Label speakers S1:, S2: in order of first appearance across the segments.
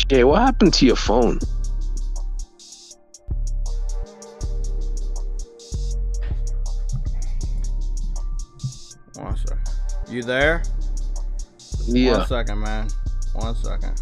S1: Jay, what happened to your phone?
S2: One second. You there?
S1: Yeah.
S2: 1 second, man. 1 second.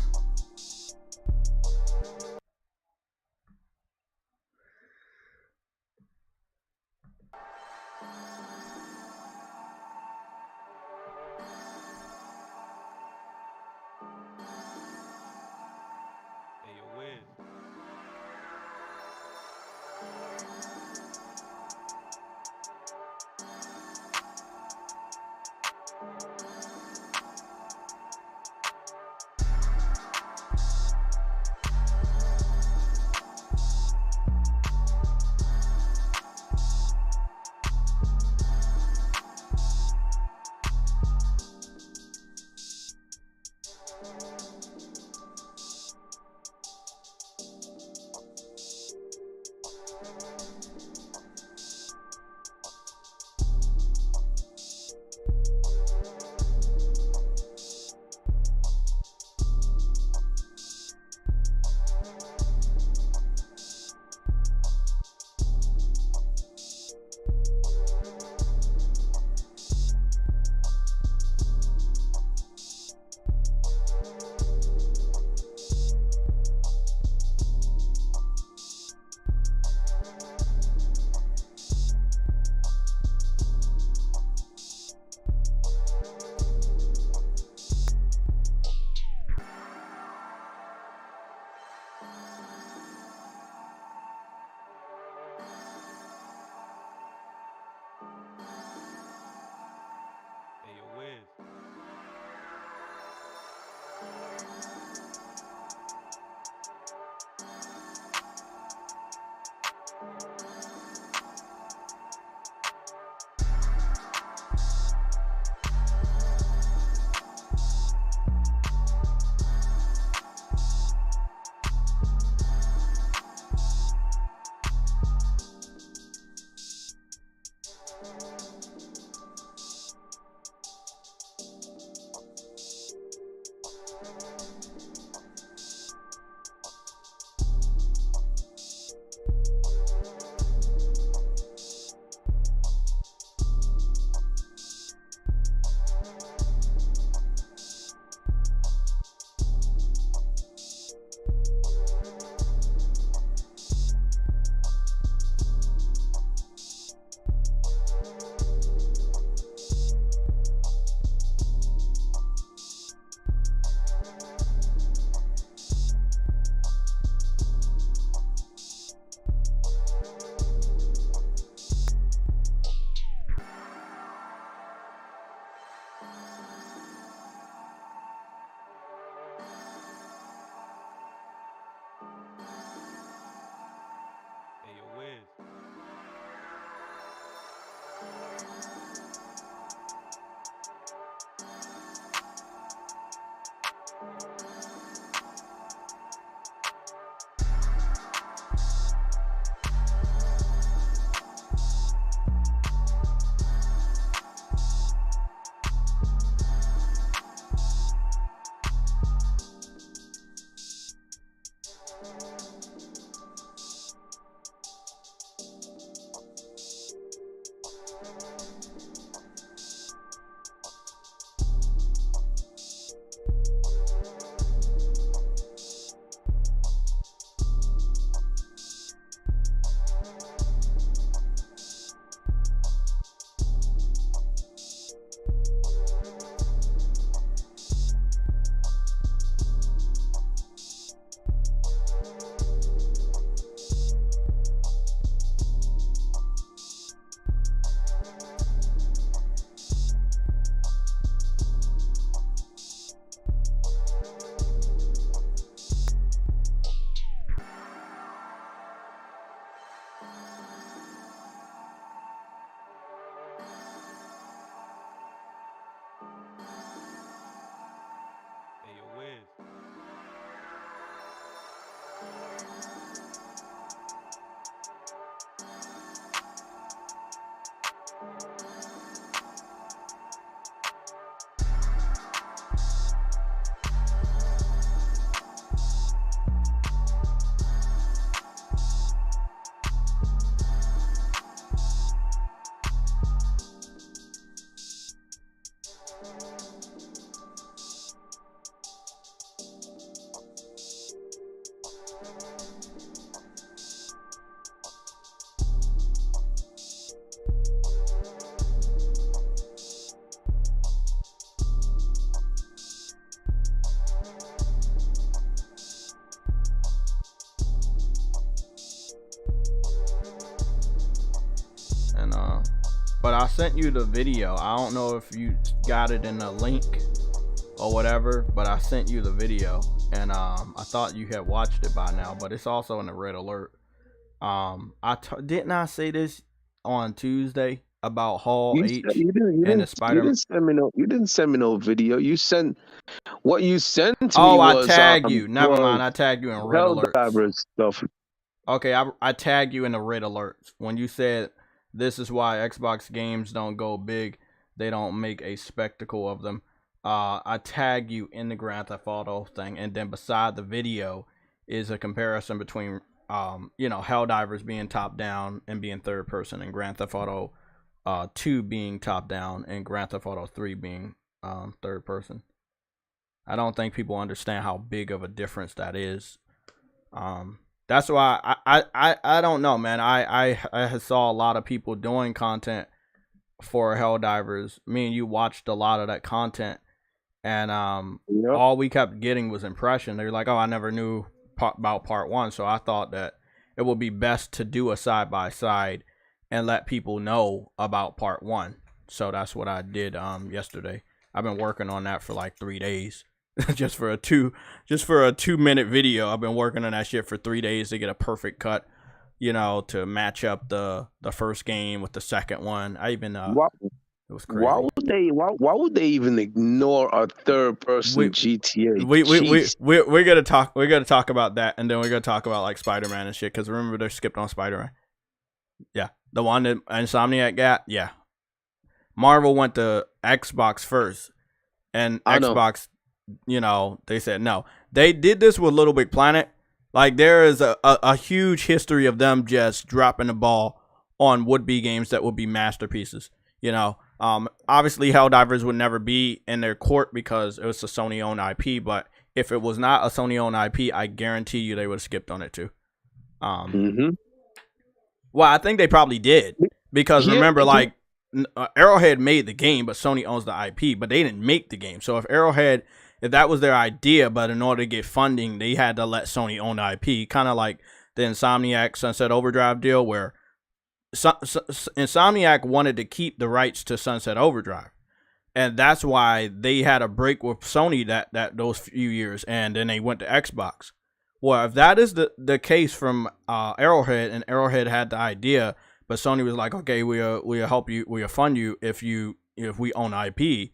S2: I sent you the video. I don't know if you got it in a link or whatever, but I sent you the video, and I thought you had watched it by now, but it's also in the red alert. Didn't I say this on Tuesday about Hall H and the Spider?
S1: You didn't send me no video. You sent what you sent to me
S2: Oh, I
S1: was
S2: tagged you. Never mind. I tagged you in red alerts.
S1: Helldivers stuff.
S2: Okay, I tagged you in the red alerts when you said this is why Xbox games don't go big. They don't make a spectacle of them. I tag you in the Grand Theft Auto thing, and then beside the video is a comparison between Helldivers being top down and being third person, and Grand Theft Auto 2 being top down and Grand Theft Auto 3 being third person. I don't think people understand how big of a difference that is. That's why I don't know, man. I saw a lot of people doing content for Helldivers. Me and you watched a lot of that content, and all we kept getting was impression. They were like, "Oh, I never knew about part 1," so I thought that it would be best to do a side by side and let people know about part 1. So that's what I did yesterday. I've been working on that for like 3 days. just for a 2-minute video. I've been working on that shit for 3 days to get a perfect cut, to match up the first game with the second one. I even it was crazy.
S1: Why would they even ignore a third person GTA?
S2: We're gonna talk about that, and then we're gonna talk about like Spider-Man and shit, because remember they skipped on Spider-Man. Yeah, the one that Insomniac got. Yeah, Marvel went to Xbox first, and Xbox, they said no. They did this with Little Big Planet. Like, there is a huge history of them just dropping the ball on would-be games that would be masterpieces. Obviously Helldivers would never be in their court because it was a Sony-owned IP, but if it was not a Sony-owned IP, I guarantee you they would have skipped on it too. Well, I think they probably did, because remember, like, Arrowhead made the game, but Sony owns the IP, but they didn't make the game. So if that was their idea, but in order to get funding, they had to let Sony own the IP, kind of like the Insomniac Sunset Overdrive deal, where Insomniac wanted to keep the rights to Sunset Overdrive, and that's why they had a break with Sony that those few years, and then they went to Xbox. Well, if that is the case from Arrowhead, and Arrowhead had the idea, but Sony was like, okay, we'll help you, we'll fund you if we own IP,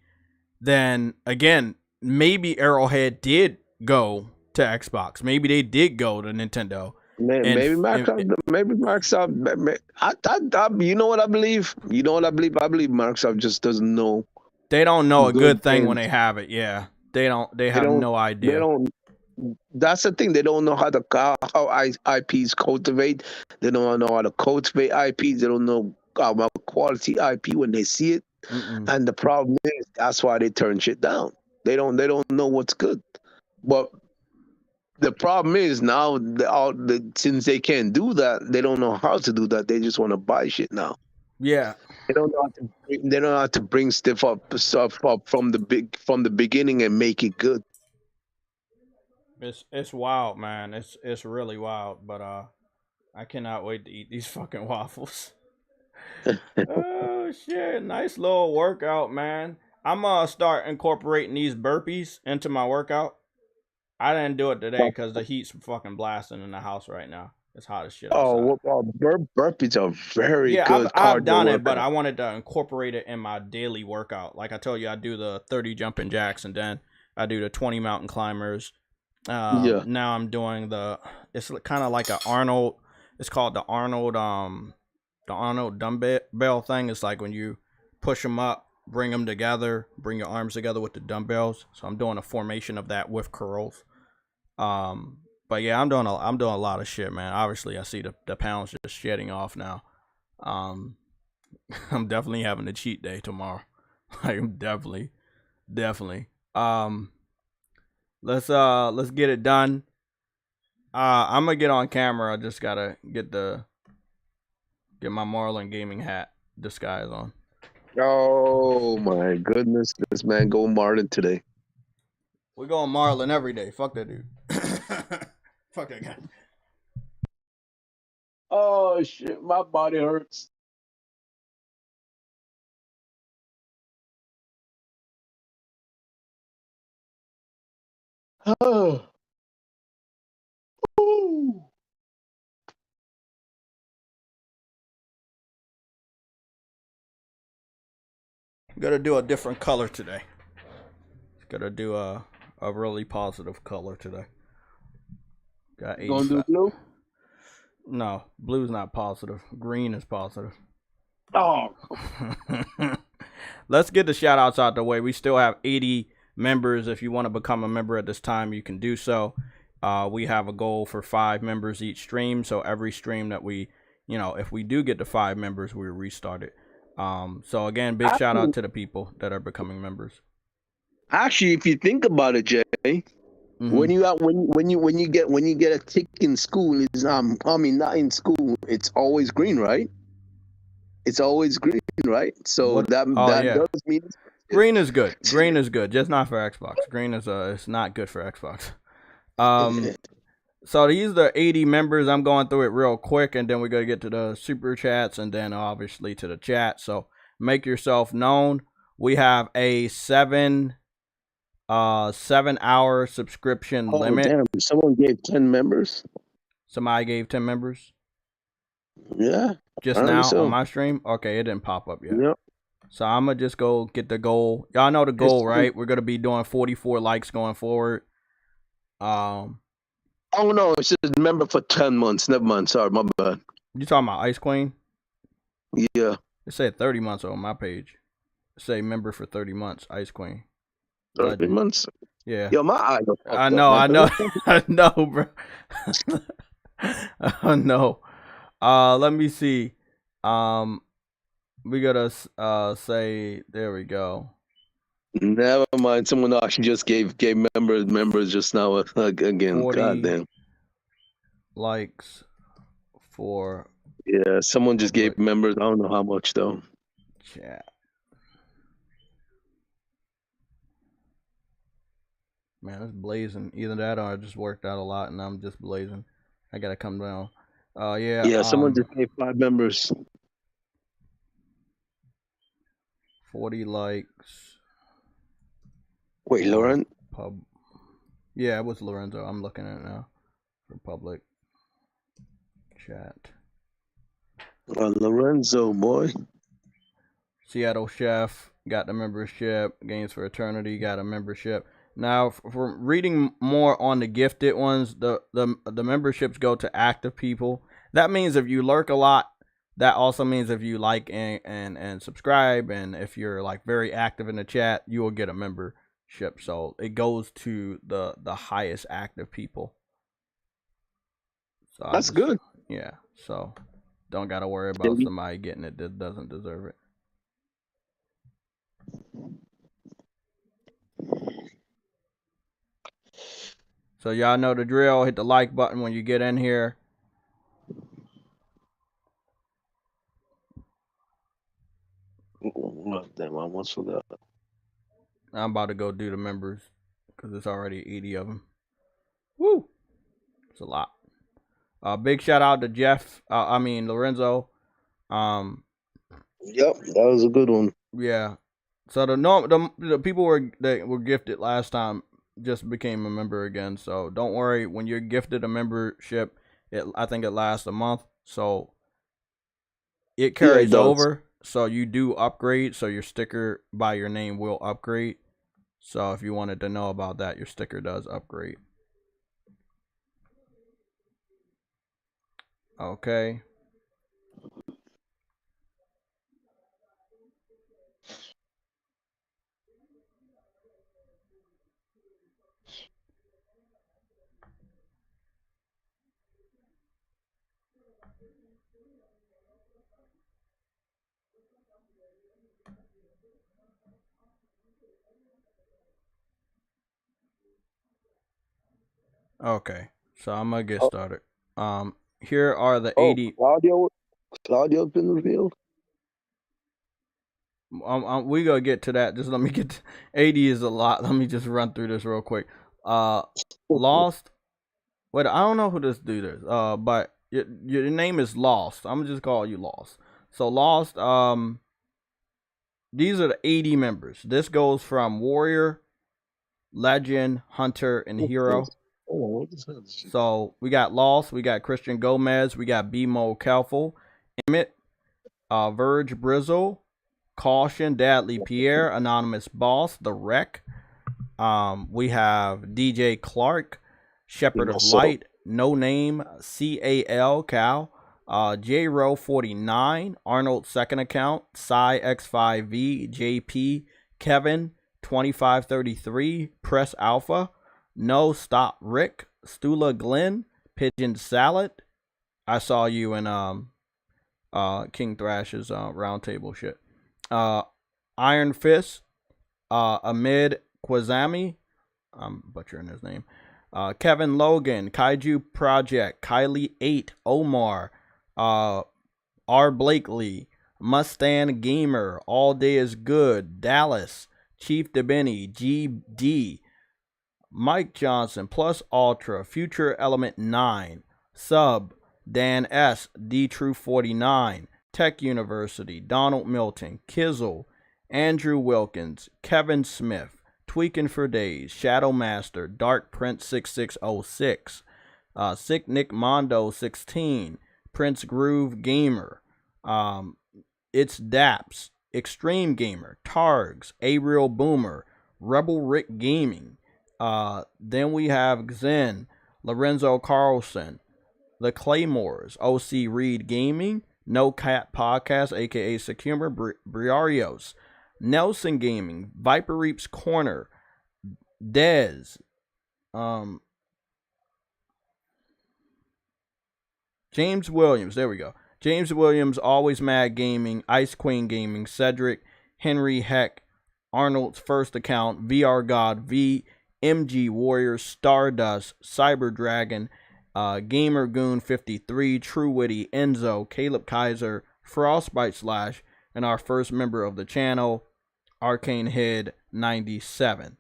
S2: then again, maybe Arrowhead did go to Xbox. Maybe they did go to Nintendo.
S1: Maybe Microsoft. You know what I believe? I believe Microsoft just doesn't know.
S2: They don't know a good thing when they have it. Yeah, they have no idea.
S1: They don't. That's the thing. They don't know how IPs cultivate. They don't know how to cultivate IPs. They don't know about quality IP when they see it. And the problem is that's why they turn shit down. They don't know what's good. But the problem is now, since they can't do that, they don't know how to do that. They just want to buy shit now.
S2: Yeah,
S1: they don't know how to bring stuff up from the beginning and make it good.
S2: It's wild, man. It's really wild. But I cannot wait to eat these fucking waffles. Oh shit! Nice little workout, man. I'm gonna start incorporating these burpees into my workout. I didn't do it today because the heat's fucking blasting in the house right now. It's hot as shit outside.
S1: Burpees are very good.
S2: Yeah, I've done it, but I wanted to incorporate it in my daily workout. Like I told you, I do the 30 jumping jacks, and then I do the 20 mountain climbers. Now I'm doing it's kind of like it's called the Arnold dumbbell thing. It's like when you push them up, bring them together, bring your arms together with the dumbbells. So I'm doing a formation of that with curls. But yeah, I'm doing a lot of shit, man. Obviously, I see the pounds just shedding off now. I'm definitely having a cheat day tomorrow. I'm definitely. Let's get it done. I'm gonna get on camera. I just gotta get my Marlin gaming hat disguise on.
S1: Oh my goodness, this man going Marlin today.
S2: We're going Marlin every day. Fuck that dude. Fuck that guy.
S1: Oh shit, my body hurts. Oh. Ooh.
S2: Gotta do a different color today. Gotta do a really positive color today. Got
S1: Gonna
S2: 85.
S1: do blue?
S2: No, blue's not positive. Green is positive.
S1: Oh.
S2: Let's get the shout outs out the way. We still have 80 members. If you want to become a member at this time, you can do so. We have a goal for 5 members each stream. So every stream that we, if we do get to 5 members, we restart it. So again, big shout out to the people that are becoming members.
S1: Actually, if you think about it, Jay, when you get a tick in school, is not in school, it's always green, right? It's always green, right? So that does mean
S2: green is good. Green is good, just not for Xbox. Green is it's not good for Xbox. So these are the 80 members. I'm going through it real quick, and then we're gonna get to the super chats, and then obviously to the chat. So make yourself known. We have a 7-hour subscription limit.
S1: Damn, someone gave 10 members.
S2: Somebody gave 10 members.
S1: Yeah.
S2: Just now on my stream. Okay, it didn't pop up yet.
S1: Yep.
S2: So I'm gonna just go get the goal. Y'all know the goal, right? We're gonna be doing 44 likes going forward.
S1: Oh no, it says member for 10 months. Never mind. Sorry, my bad.
S2: You talking about Ice Queen?
S1: Yeah.
S2: It said 30 months on my page. It say member for 30 months, Ice Queen.
S1: 30 months?
S2: Yeah.
S1: Yo, my eyes are
S2: I know. I know, bro. I know. Let me see. We gotta say, there we go.
S1: Never mind. Someone actually just gave members just now again. Goddamn.
S2: Likes for.
S1: Yeah, someone just gave members. I don't know how much though.
S2: Chat. Man, it's blazing. Either that or I just worked out a lot and I'm just blazing. I gotta come down. Yeah.
S1: Yeah, someone just gave 5 members.
S2: 40 likes.
S1: Wait, Lauren?
S2: Yeah, it was Lorenzo. I'm looking at it now. For public chat.
S1: Lorenzo, boy.
S2: Seattle Chef got the membership. Games for Eternity got a membership. Now, for reading more on the gifted ones, the memberships go to active people. That means if you lurk a lot, that also means if you like and subscribe, and if you're like very active in the chat, you will get a membership. So it goes to the highest active people. So
S1: that's good.
S2: Yeah. So don't gotta worry about somebody getting it that doesn't deserve it. So y'all know the drill. Hit the like button when you get in here.
S1: Damn, I almost forgot.
S2: I'm about to go do the members because it's already 80 of them. Woo! It's a lot. Big shout out to Jeff. Lorenzo.
S1: Yep, that was a good one.
S2: Yeah. So the people that were gifted last time just became a member again. So don't worry, when you're gifted a membership, I think it lasts a month. So it carries over. So you do upgrade. So your sticker by your name will upgrade. So if you wanted to know about that, your sticker does upgrade. Okay. Okay, so I'm gonna get started. Here are the 80.
S1: Claudio's been revealed.
S2: We gonna get to that. Just let me get 80 is a lot. Let me just run through this real quick. Lost. Wait, I don't know who this dude is. But your name is Lost. I'm gonna just call you Lost. So Lost. These are the 80 members. This goes from Warrior Legend, Hunter, and Hero.
S1: Oh, what is that shit?
S2: So we got Lost, we got Christian Gomez, we got BMO Kelfel, Emmett, Verge Brizzle, Caution, Dadley Pierre, Anonymous Boss, The Wreck. We have DJ Clark, Shepherd of Light, No Name, Cal, J-Row 49, Arnold's second account, Psy X5V, JP, Kevin 2533, Press Alpha, No Stop Rick, Stula Glenn, Pigeon Salad. I saw you in King Thrash's roundtable shit. Iron Fist, Amid Kwazami, I'm butchering his name. Kevin Logan, Kaiju Project, Kylie 8, Omar, R. Blakely, Mustang Gamer, All Day is Good, Dallas, Chief Debini, GD, Mike Johnson, Plus Ultra, Future Element 9, Sub, Dan S, D True 49, Tech University, Donald Milton, Kizzle, Andrew Wilkins, Kevin Smith, Tweaking for Days, Shadow Master, Dark Prince 6606, Sick Nick Mondo 16, Prince Groove Gamer, It's Daps, Extreme Gamer, Targs, A Real Boomer, Rebel Rick Gaming. Then we have Xen, Lorenzo Carlson, The Claymores, OC Reed Gaming, No Cat Podcast, aka Secumber, Briarios, Nelson Gaming, Viper Reaps Corner, Dez, James Williams, there we go. James Williams, Always Mad Gaming, Ice Queen Gaming, Cedric, Henry Heck, Arnold's first account, VR God V, MG Warriors, Stardust, Cyber Dragon, Gamer Goon 53, True Witty, Enzo, Caleb Kaiser, Frostbite Slash, and our first member of the channel, Arcane Head 97.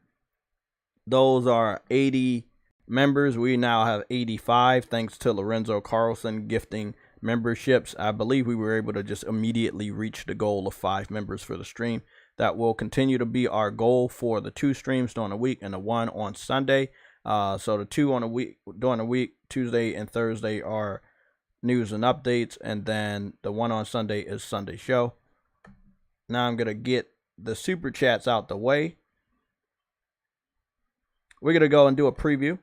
S2: Those are 80 members. We now have 85 thanks to Lorenzo Carlson gifting memberships. I believe we were able to just immediately reach the goal of 5 members for the stream. That will continue to be our goal for the 2 streams during the week and the 1 on Sunday. So the 2 on the week during the week, Tuesday and Thursday, are news and updates, and then the 1 on Sunday is Sunday show. Now I'm gonna get the super chats out the way. We're gonna go and do a preview, if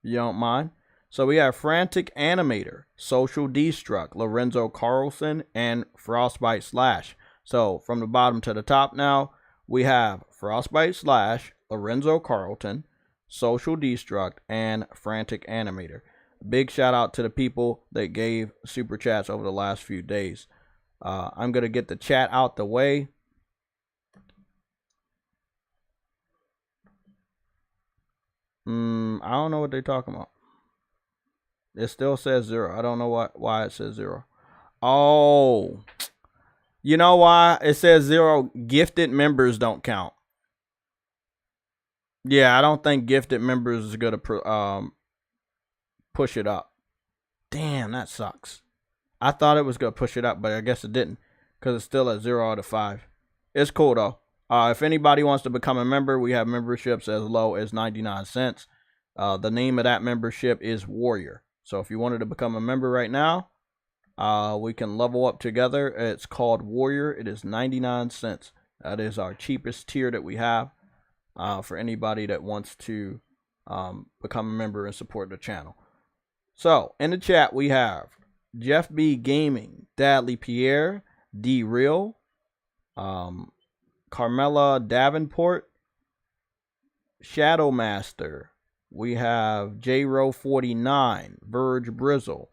S2: you don't mind. So we have Frantic Animator, Social Destruct, Lorenzo Carlson, and Frostbite Slash. So from the bottom to the top now, we have Frostbite Slash, Lorenzo Carlton, Social Destruct, and Frantic Animator. Big shout out to the people that gave super chats over the last few days. I'm going to get the chat out the way. I don't know what they're talking about. It still says 0. I don't know why it says 0. Oh, you know why it says 0? Gifted members don't count. Yeah, I don't think gifted members is going to push it up. Damn, that sucks. I thought it was going to push it up, but I guess it didn't, because it's still at 0 out of 5. It's cool, though. If anybody wants to become a member, we have memberships as low as 99 cents. The name of that membership is Warrior. So if you wanted to become a member right now, we can level up together. It's called Warrior. It is 99 cents. That is our cheapest tier that we have for anybody that wants to become a member and support the channel. So in the chat, we have Jeff B Gaming, Dadley Pierre, D Real, Carmela Davenport, Shadow Master. We have J-Row 49, Verge Brizzle,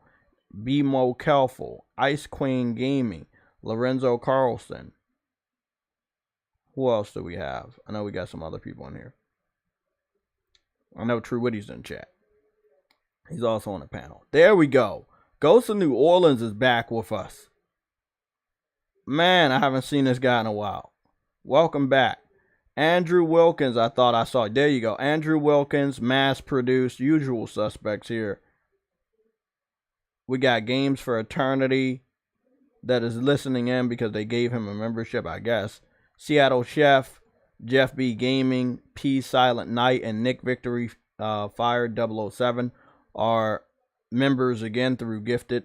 S2: BMO Kelfel, Ice Queen Gaming, Lorenzo Carlson. Who else do we have? I know we got some other people in here. I know True Witty's in chat. He's also on the panel. There we go. Ghost of New Orleans is back with us. Man, I haven't seen this guy in a while. Welcome back. Andrew Wilkins, I thought I saw. There you go. Andrew Wilkins, mass-produced, usual suspects here. We got Games for Eternity that is listening in because they gave him a membership, I guess. Seattle Chef, Jeff B Gaming, P Silent Knight, and Nick Victory Fire 007 are members again through Gifted.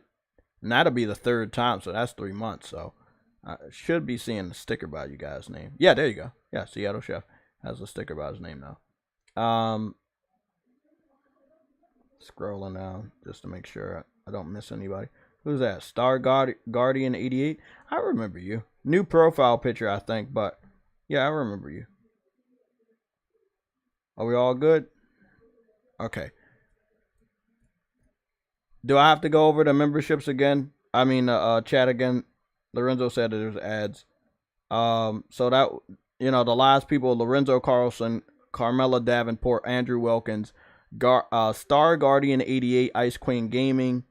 S2: And that'll be the third time, so that's 3 months. So I should be seeing the sticker by you guys' name. Yeah, there you go. Yeah, Seattle Chef has a sticker by his name now. Scrolling down just to make sure I don't miss anybody. Who's that? Star Guardian 88? I remember you. New profile picture, I think, but yeah, I remember you. Are we all good? Okay. Do I have to go over the memberships again? I mean, chat again. Lorenzo said that there's ads. So that, you know, the last people: Lorenzo Carlson, Carmela Davenport, Andrew Wilkins, Star Guardian 88, Ice Queen Gaming,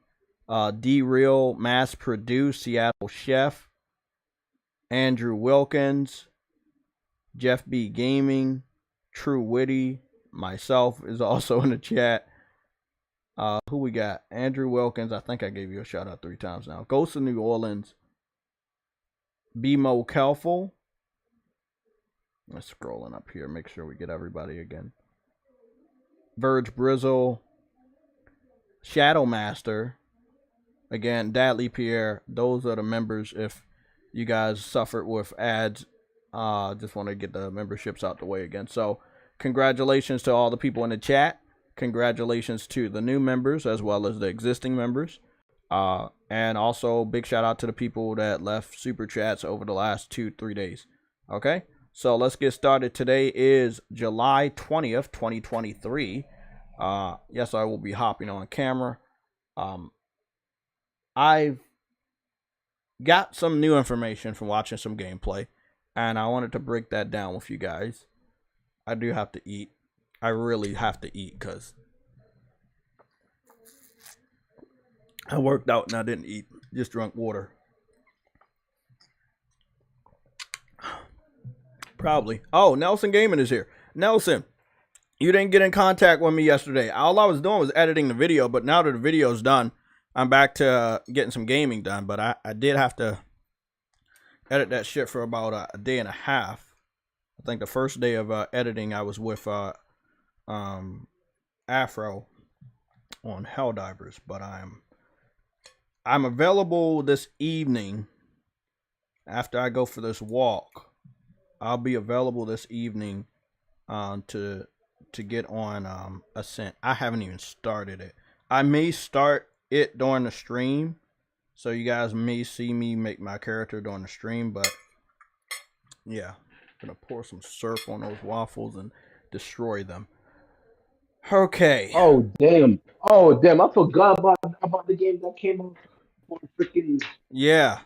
S2: D Real, Mass Produced, Seattle Chef, Andrew Wilkins, Jeff B Gaming, True Witty, myself is also in the chat. Who we got? Andrew Wilkins. I think I gave you a shout out 3 times now. Ghost of New Orleans. BMO Kelfel. Let's scrolling up here. Make sure we get everybody again. Verge Brizzle. Shadow Master. Again, Dadley Pierre. Those are the members. If you guys suffered with ads, just want to get the memberships out the way again. So congratulations to all the people in the chat. Congratulations to the new members as well as the existing members. And also big shout out to the people that left super chats over the last 2-3 days. Okay, so let's get started. Today is July 20th, 2023. Yes, I will be hopping on camera. I've got some new information from watching some gameplay, and I wanted to break that down with you guys. I do have to eat. I really have to eat because I worked out and I didn't eat. Just drank water. Probably. Oh, Nelson Gaming is here. Nelson, you didn't get in contact with me yesterday. All I was doing was editing the video, but now that the video's done, I'm back to getting some gaming done. But I did have to edit that shit for about a day and a half. I think the first day of editing, I was with Afro on Helldivers, but I'm available this evening after I go for this walk. I'll be available this evening to get on Ascent. I haven't even started it. I may start it during the stream, so you guys may see me make my character during the stream, but yeah, I'm gonna pour some syrup on those waffles and destroy them. Okay.
S3: Oh damn! I forgot about the game that came out for freaking.
S2: Yeah.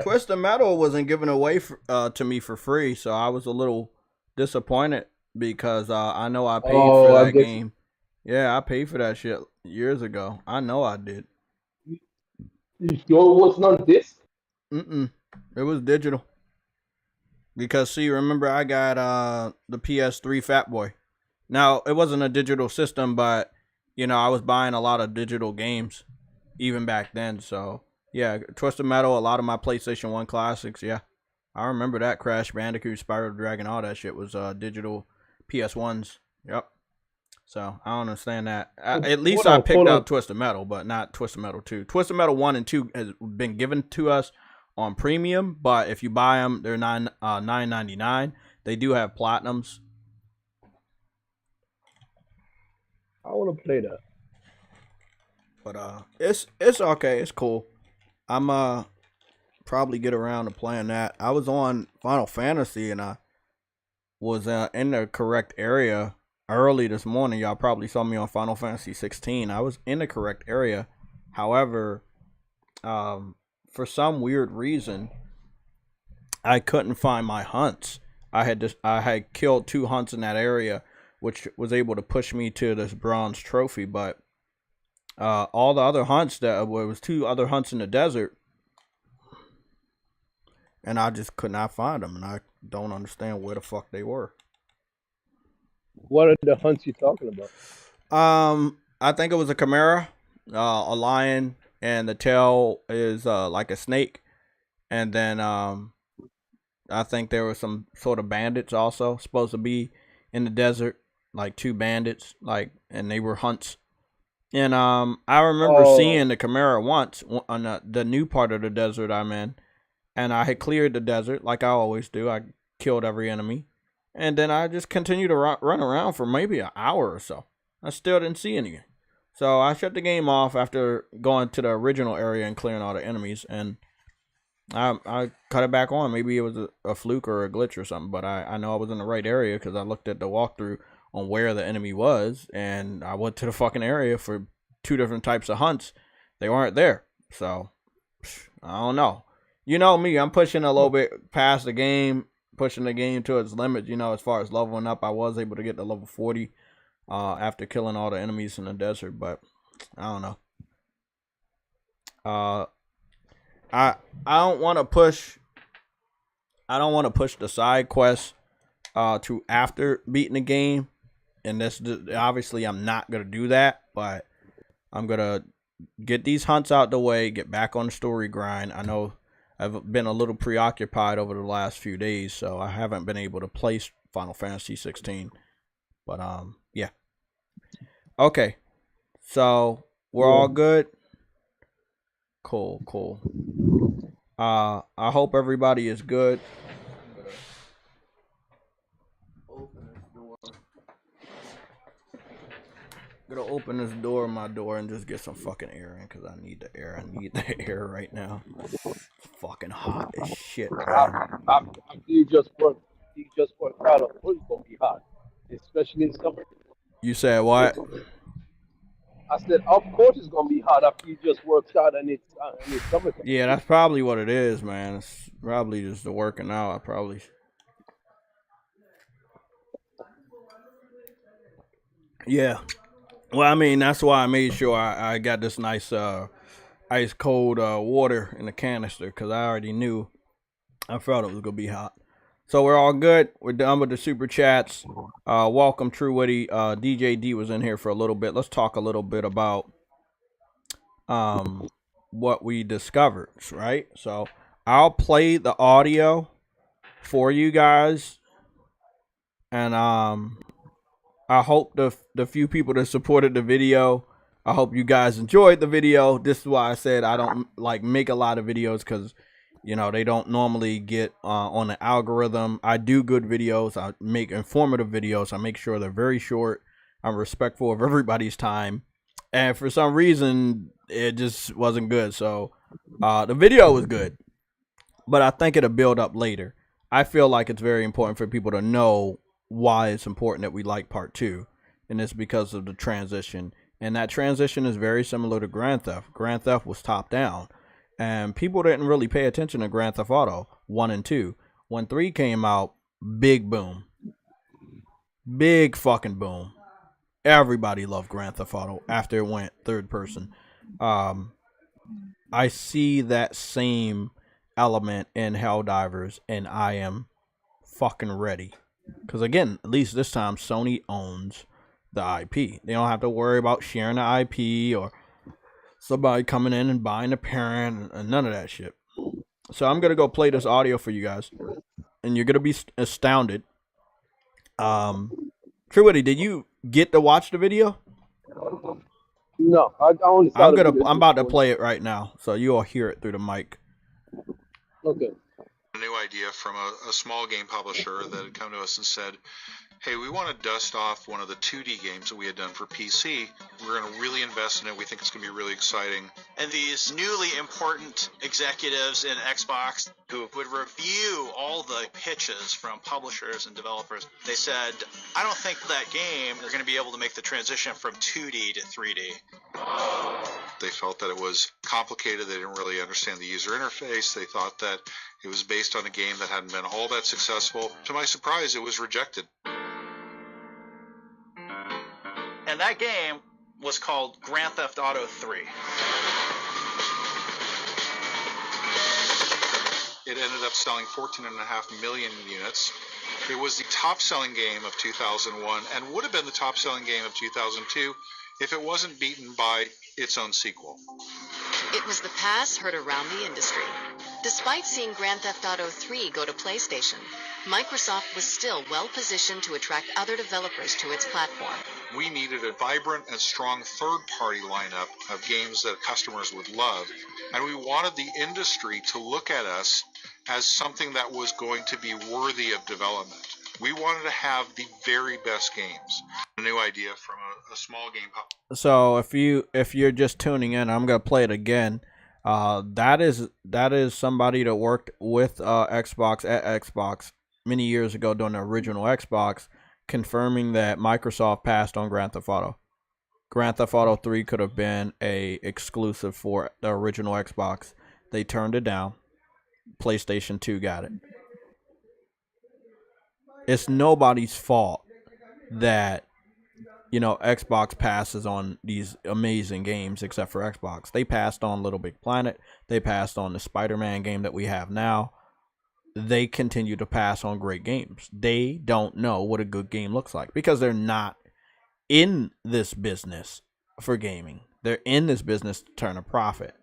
S2: Twisted Metal wasn't given away to me for free, so I was a little disappointed because I know I paid for that game. Yeah, I paid for that shit years ago. I know I did.
S3: Yo, wasn't on disc?
S2: It was digital. Because, see, remember I got the PS3 Fat Boy. Now, it wasn't a digital system, but, you know, I was buying a lot of digital games even back then. So, yeah, Twisted Metal, a lot of my PlayStation 1 classics, yeah. I remember that. Crash Bandicoot, Spyro the Dragon, all that shit was digital PS1s. Yep. So, I don't understand that. At least I picked up Twisted Metal, but not Twisted Metal 2. Twisted Metal 1 and 2 has been given to us on premium, but if you buy them, they're $9.99. They do have platinums.
S3: I want to play that.
S2: But it's okay. It's cool. I'm probably get around to playing that. I was on Final Fantasy and I was in the correct area early this morning. Y'all probably saw me on Final Fantasy 16. I was in the correct area. However, for some weird reason, I couldn't find my hunts. I had killed 2 hunts in that area, which was able to push me to this bronze trophy. But all the other hunts there was 2 other hunts in the desert, and I just could not find them, and I don't understand where the fuck they were.
S3: What are the hunts you talking about?
S2: I think it was a chimera, a lion, and the tail is like a snake, and then I think there were some sort of bandits also supposed to be in the desert, like 2 bandits, like, and they were hunts. And I remember seeing the Chimera once on the new part of the desert I'm in, and I had cleared the desert like I always do. I killed every enemy, and then I just continued to run around for maybe an hour or so. I still didn't see anything. So I shut the game off after going to the original area and clearing all the enemies, and I cut it back on. Maybe it was a fluke or a glitch or something, but I know I was in the right area because I looked at the walkthrough on where the enemy was, and I went to the fucking area for 2 different types of hunts. They weren't there, so I don't know. You know me, I'm pushing a little bit past the game, pushing the game to its limits. You know, as far as leveling up, I was able to get to level 40 after killing all the enemies in the desert, but I don't know. I don't want to push. I don't want to push the side quests to after beating the game, and this obviously I'm not gonna do that. But I'm gonna get these hunts out the way, get back on the story grind. I know I've been a little preoccupied over the last few days, so I haven't been able to play Final Fantasy 16. But yeah. Okay, so we're all good. Cool. I hope everybody is good. I'm gonna open this door, my door, and just get some fucking air in, because I need the air. I need the air right now. It's fucking hot as shit, man.
S3: After you just worked out, of course it's gonna be hot, especially in summer.
S2: You said what?
S3: I said, of course it's gonna be hot after you just worked out and it's summertime.
S2: Yeah, that's probably what it is, man. It's probably just the working out. I probably. Yeah. Well, I mean, that's why I made sure I got this nice ice cold water in the canister, because I already knew. I felt it was gonna be hot. So we're all good. We're done with the super chats. Welcome, True Witty. DJ D was in here for a little bit. Let's talk a little bit about what we discovered, right? So I'll play the audio for you guys, and I hope the few people that supported the video, I hope you guys enjoyed the video. This is why I said I don't like make a lot of videos, because you know they don't normally get on the algorithm. I do good videos. I make informative videos. I make sure they're very short. I'm respectful of everybody's time, and for some reason it just wasn't good. So the video was good, but I think it'll build up later. I feel like it's very important for people to know why it's important that we like part 2, and it's because of the transition, and that transition is very similar to Grand Theft. Grand Theft was top down, and people didn't really pay attention to Grand Theft Auto 1 and 2. When 3 came out, big boom, big fucking boom. Everybody loved Grand Theft Auto after it went third person. I see that same element in Helldivers, and I am fucking ready. Because again, at least this time, Sony owns the IP. They don't have to worry about sharing the IP or somebody coming in and buying the parent and none of that shit. So I'm going to go play this audio for you guys, and you're going to be astounded. Truity, did you get to watch the video?
S3: No, I only saw
S2: I'm about to play it right now, so you'll hear it through the mic.
S3: Okay.
S4: A new idea from a small game publisher that had come to us and said, hey, we want to dust off one of the 2D games that we had done for PC. We're going to really invest in it. We think it's going to be really exciting.
S5: And these newly important executives in Xbox who would review all the pitches from publishers and developers, they said, I don't think that game is going to be able to make the transition from 2D to 3D.
S4: They felt that it was complicated. They didn't really understand the user interface. They thought that it was based on a game that hadn't been all that successful. To my surprise, it was rejected.
S5: And that game was called Grand Theft Auto 3.
S4: It ended up selling 14.5 million units. It was the top-selling game of 2001 and would have been the top-selling game of 2002 if it wasn't beaten by its own sequel.
S6: It was the pass heard around the industry. Despite seeing Grand Theft Auto 3 go to PlayStation, Microsoft was still well positioned to attract other developers to its platform.
S4: We needed a vibrant and strong third-party lineup of games that customers would love, and we wanted the industry to look at us as something that was going to be worthy of development. We wanted to have the very best games. A new idea from a small game.
S2: So if you're just tuning in, I'm gonna play it again. That is somebody that worked with Xbox at Xbox many years ago during the original Xbox, confirming that Microsoft passed on Grand Theft Auto. Grand Theft Auto 3 could have been a exclusive for the original Xbox. They turned it down. PlayStation 2 got it. It's nobody's fault that, you know, Xbox passes on these amazing games except for Xbox. They passed on Little Big Planet. They passed on the Spider-Man game that we have now. They continue to pass on great games. They don't know what a good game looks like because they're not in this business for gaming. They're in this business to turn a profit.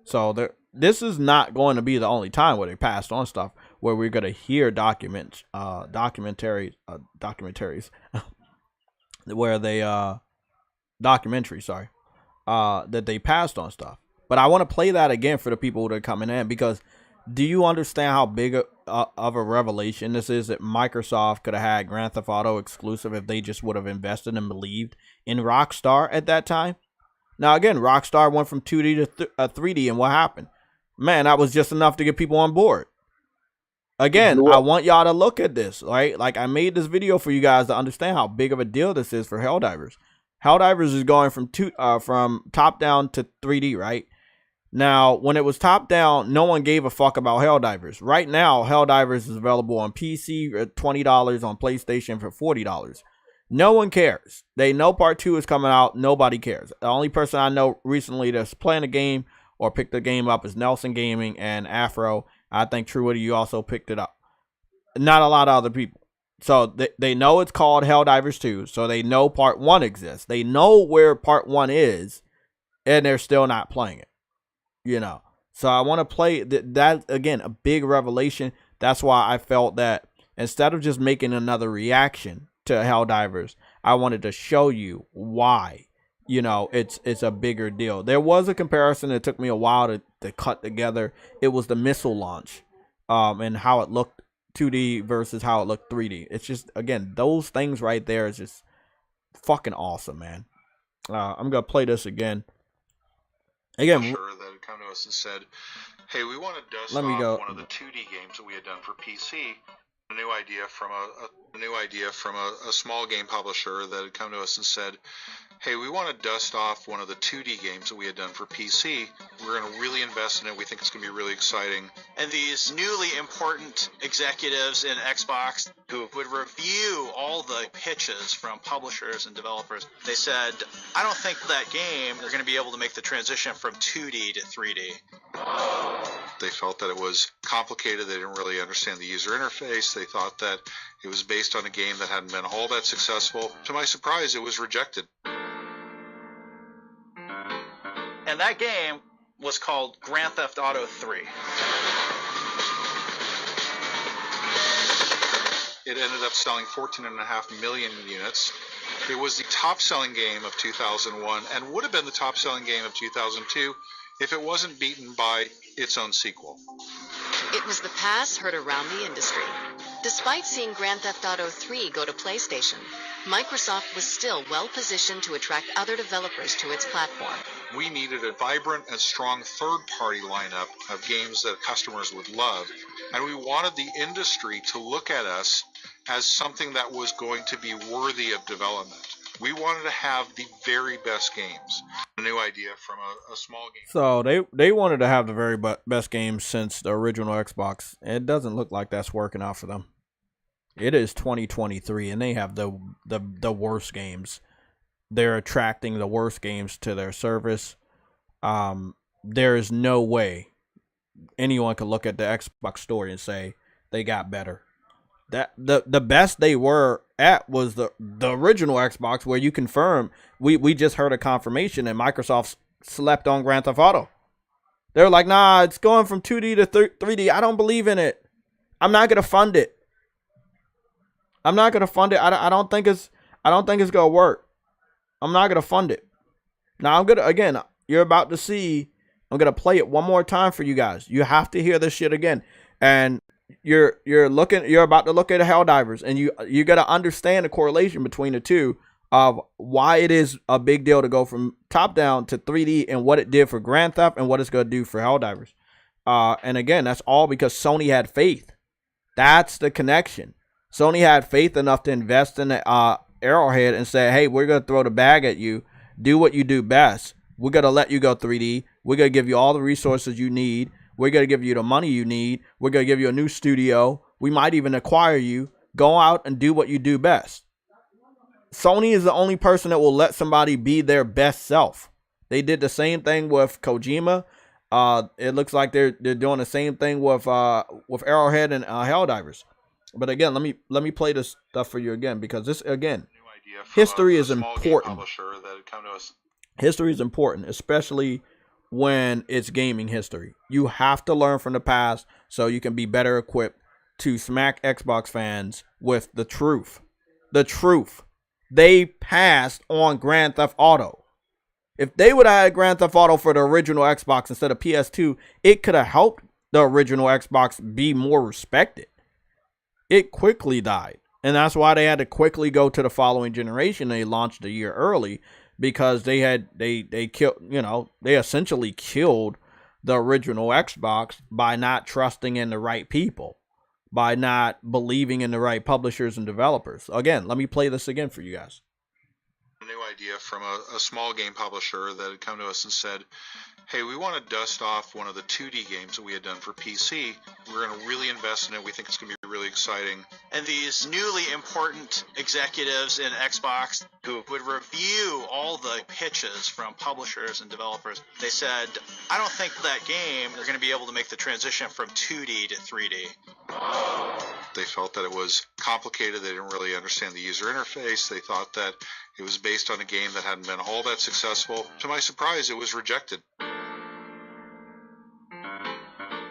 S2: So this is not going to be the only time where they passed on stuff, where we're going to hear documentaries where they that they passed on stuff. But I want to play that again for the people that are coming in, because do you understand how big of a revelation this is, that Microsoft could have had Grand Theft Auto exclusive if they just would have invested and believed in Rockstar at that time? Now, again, Rockstar went from 2D to 3D, and what happened? Man, that was just enough to get people on board. Again, I want y'all to look at this, right? Like, I made this video for you guys to understand how big of a deal this is for Helldivers. Helldivers is going from top down to 3D, right? Now, when it was top down, no one gave a fuck about Helldivers. Right now, Helldivers is available on PC at $20, on PlayStation for $40. No one cares. They know part 2 is coming out. Nobody cares. The only person I know recently that's playing a game or picked the game up is Nelson Gaming and Afro. I think Truity, you also picked it up. Not a lot of other people. So they know it's called Helldivers 2. So they know part 1 exists. They know where part 1 is, and they're still not playing it. You know. So I want to play that again, a big revelation. That's why I felt that instead of just making another reaction to Helldivers, I wanted to show you why, you know, it's a bigger deal. There was a comparison that took me a while to cut together. It was the missile launch, and how it looked 2D versus how it looked 3D. It's just, again, those things right there is just fucking awesome, man. I'm gonna play this again. Again,
S4: sure that had come to us and said, "Hey, we want to dust off one of the 2D games that we had done for PC." A new idea from a small game publisher that had come to us and said, "Hey, we want to dust off one of the 2D games that we had done for PC. We're going to really invest in it. We think it's going to be really exciting."
S5: And these newly important executives in Xbox who would review all the pitches from publishers and developers, they said, "I don't think that game they're going to be able to make the transition from 2D to 3D."
S4: They felt that it was complicated. They didn't really understand the user interface. They thought that it was based on a game that hadn't been all that successful. To my surprise, it was rejected.
S5: And that game was called Grand Theft Auto 3.
S4: It ended up selling 14.5 million units. It was the top-selling game of 2001 and would have been the top-selling game of 2002 if it wasn't beaten by its own sequel.
S6: It was the pass heard around the industry. Despite seeing Grand Theft Auto 3 go to PlayStation, Microsoft was still well positioned to attract other developers to its platform.
S4: We needed a vibrant and strong third-party lineup of games that customers would love, and we wanted the industry to look at us as something that was going to be worthy of development. We wanted to have the very best games. A new idea from a small game.
S2: So they wanted to have the very best games since the original Xbox. It doesn't look like that's working out for them. It is 2023, and they have the worst games. They're attracting the worst games to their service. There is no way anyone could look at the Xbox store and say they got better. That the best they were at was the original Xbox, where you confirm we just heard a confirmation that Microsoft slept on Grand Theft Auto. They're like, nah, it's going from 2D to 3D. I don't believe in it. I'm not gonna fund it. I'm not gonna fund it. I don't think it's gonna work. I'm not gonna fund it. Now again, you're about to see. I'm gonna play it one more time for you guys. You have to hear this shit again, and you're about to look at Helldivers, and you gotta understand the correlation between the two of why it is a big deal to go from top down to 3D and what it did for Grand Theft and what it's gonna do for Helldivers. And again, that's all because Sony had faith. That's the connection. Sony had faith enough to invest in the Arrowhead and say, hey, we're gonna throw the bag at you. Do what you do best. We're gonna let you go 3D. We're gonna give you all the resources you need. We're going to give you the money you need. We're going to give you a new studio. We might even acquire you. Go out and do what you do best. Sony is the only person that will let somebody be their best self. They did the same thing with Kojima. It looks like they're doing the same thing with Arrowhead and Helldivers. But again, let me play this stuff for you again, because this, again, history is important. History is important, especially when it's gaming history. You have to learn from the past so you can be better equipped to smack Xbox fans with the truth. The truth. They passed on Grand Theft Auto. If they would have had Grand Theft Auto for the original Xbox instead of PS2, it could have helped the original Xbox be more respected. It quickly died. And that's why they had to quickly go to the following generation. They launched a year early, because they killed, they essentially killed the original Xbox by not trusting in the right people, by not believing in the right publishers and developers. Again, let me play this again for you guys.
S4: A new idea from a small game publisher that had come to us and said, hey, we want to dust off one of the 2D games that we had done for PC. We're going to really invest in it. We think it's going to be really exciting.
S5: And these newly important executives in Xbox who would review all the pitches from publishers and developers, they said, I don't think that game they're going to be able to make the transition from 2D to 3D.
S4: They felt that it was complicated. They didn't really understand the user interface. They thought that it was based on a game that hadn't been all that successful. To my surprise, it was rejected.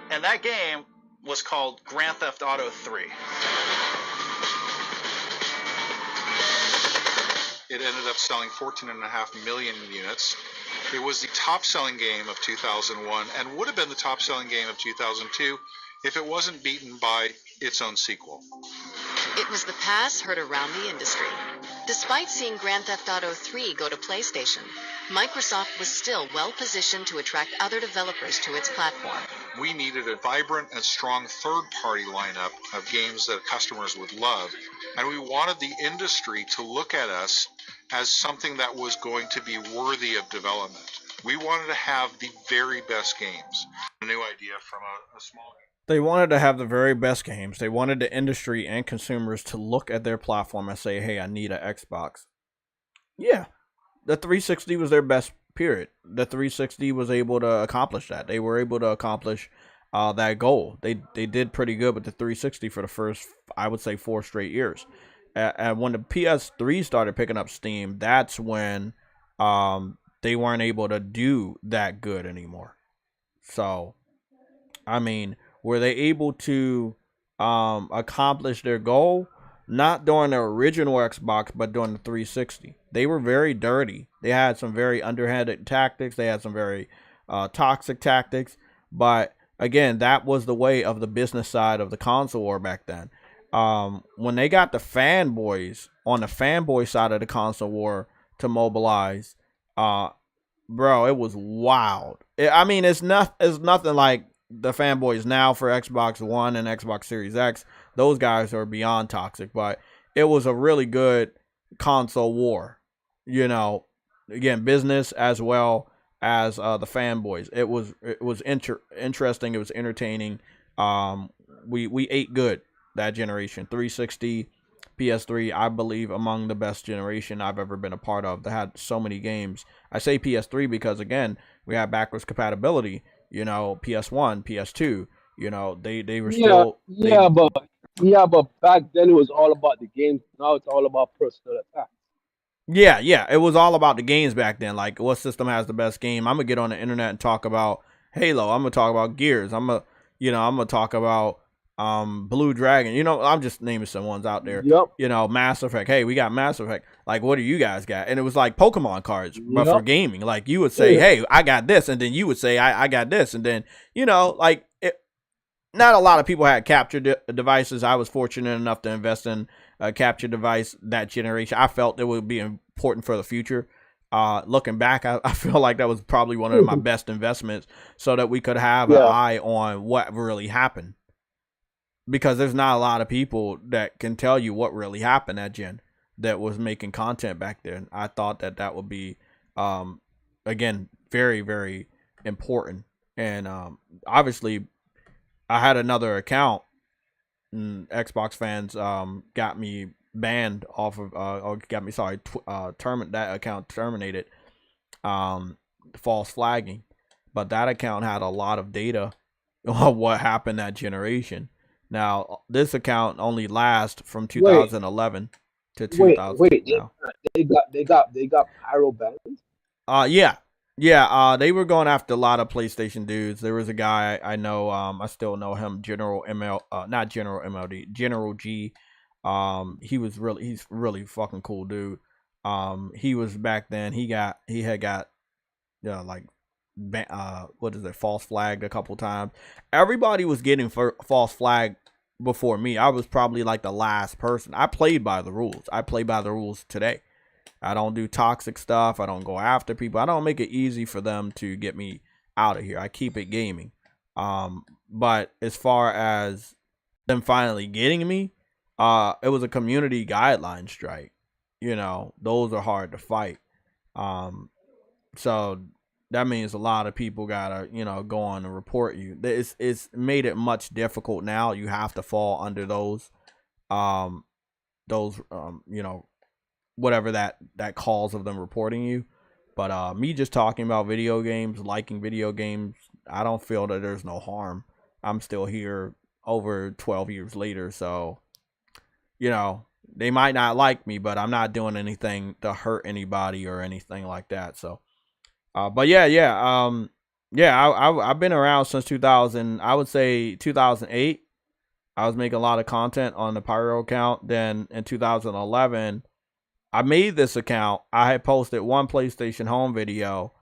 S5: And that game was called Grand Theft Auto 3.
S4: It ended up selling 14.5 million units. It was the top-selling game of 2001 and would have been the top-selling game of 2002 if it wasn't beaten by its own sequel.
S6: It was the pass heard around the industry. Despite seeing Grand Theft Auto 3 go to PlayStation, Microsoft was still well positioned to attract other developers to its platform.
S4: We needed a vibrant and strong third-party lineup of games that customers would love, and we wanted the industry to look at us as something that was going to be worthy of development. We wanted to have the very best games. A new idea from a small...
S2: They wanted to have the very best games. They wanted the industry and consumers to look at their platform and say, hey, I need an Xbox. Yeah, the 360 was their best period. The 360 was able to accomplish that. They were able to accomplish that goal. They did pretty good with the 360 for the first, I would say, 4 straight years. And when the PS3 started picking up steam, that's when they weren't able to do that good anymore. So, I mean, were they able to accomplish their goal? Not during the original Xbox, but during the 360. They were very dirty. They had some very underhanded tactics. They had some very toxic tactics. But again, that was the way of the business side of the console war back then. When they got the fanboys on the fanboy side of the console war to mobilize, bro, it was wild. It's nothing like the fanboys now for Xbox One and Xbox Series X. Those guys are beyond toxic, but it was a really good console war. Again, business as well as the fanboys. It was interesting. It was entertaining. We ate good that generation. 360, PS3, I believe among the best generation I've ever been a part of. They had so many games. I say PS3 because, again, we had backwards compatibility. PS1, PS2, they were still...
S3: But back then it was all about the games. Now it's all about personal attacks.
S2: Yeah, it was all about the games back then. Like, what system has the best game? I'm going to get on the internet and talk about, Halo. I'm gonna talk about Gears. I'm gonna talk about Blue Dragon. You know, I'm just naming some ones out there.
S3: Yep.
S2: You know, Mass Effect. Hey, we got Mass Effect. Like, what do you guys got? And it was like Pokemon cards, but for gaming. Like, you would say, hey, I got this, and then you would say, I got this, and then, you know, like, not a lot of people had capture devices. I was fortunate enough to invest in a capture device that generation. I felt it would be important for the future. Looking back, I feel like that was probably one of my best investments, so that we could have an eye on what really happened. Because there's not a lot of people that can tell you what really happened at Gen that was making content back then. I thought that would be, again, very, very important. And obviously, I had another account, and Xbox fans got me banned off of, or got me, sorry, that account terminated, false flagging. But that account had a lot of data on what happened that generation. Now, this account only lasts from 2011 to 2000.
S3: Wait, they got pyro bans?
S2: Yeah, they were going after a lot of PlayStation dudes. There was a guy I know, I still know him, General G. He's really fucking cool dude. He was back then, he had got false flagged a couple times. Everybody was getting false flagged before me. I was probably like the last person. I played by the rules. I play by the rules today. I don't do toxic stuff. I don't go after people. I don't make it easy for them to get me out of here. I keep it gaming. But as far as them finally getting me, it was a community guideline strike. You know, those are hard to fight. So that means a lot of people gotta, go on and report you. It's made it much difficult now. You have to fall under those, whatever that calls of them reporting you. But me just talking about video games, liking video games, I don't feel that there's no harm. I'm still here over 12 years later, so they might not like me, but I'm not doing anything to hurt anybody or anything like that. So I've been around since 2000. I would say 2008. I was making a lot of content on the Pyro account. Then in 2011, I made this account. I had posted one PlayStation Home video.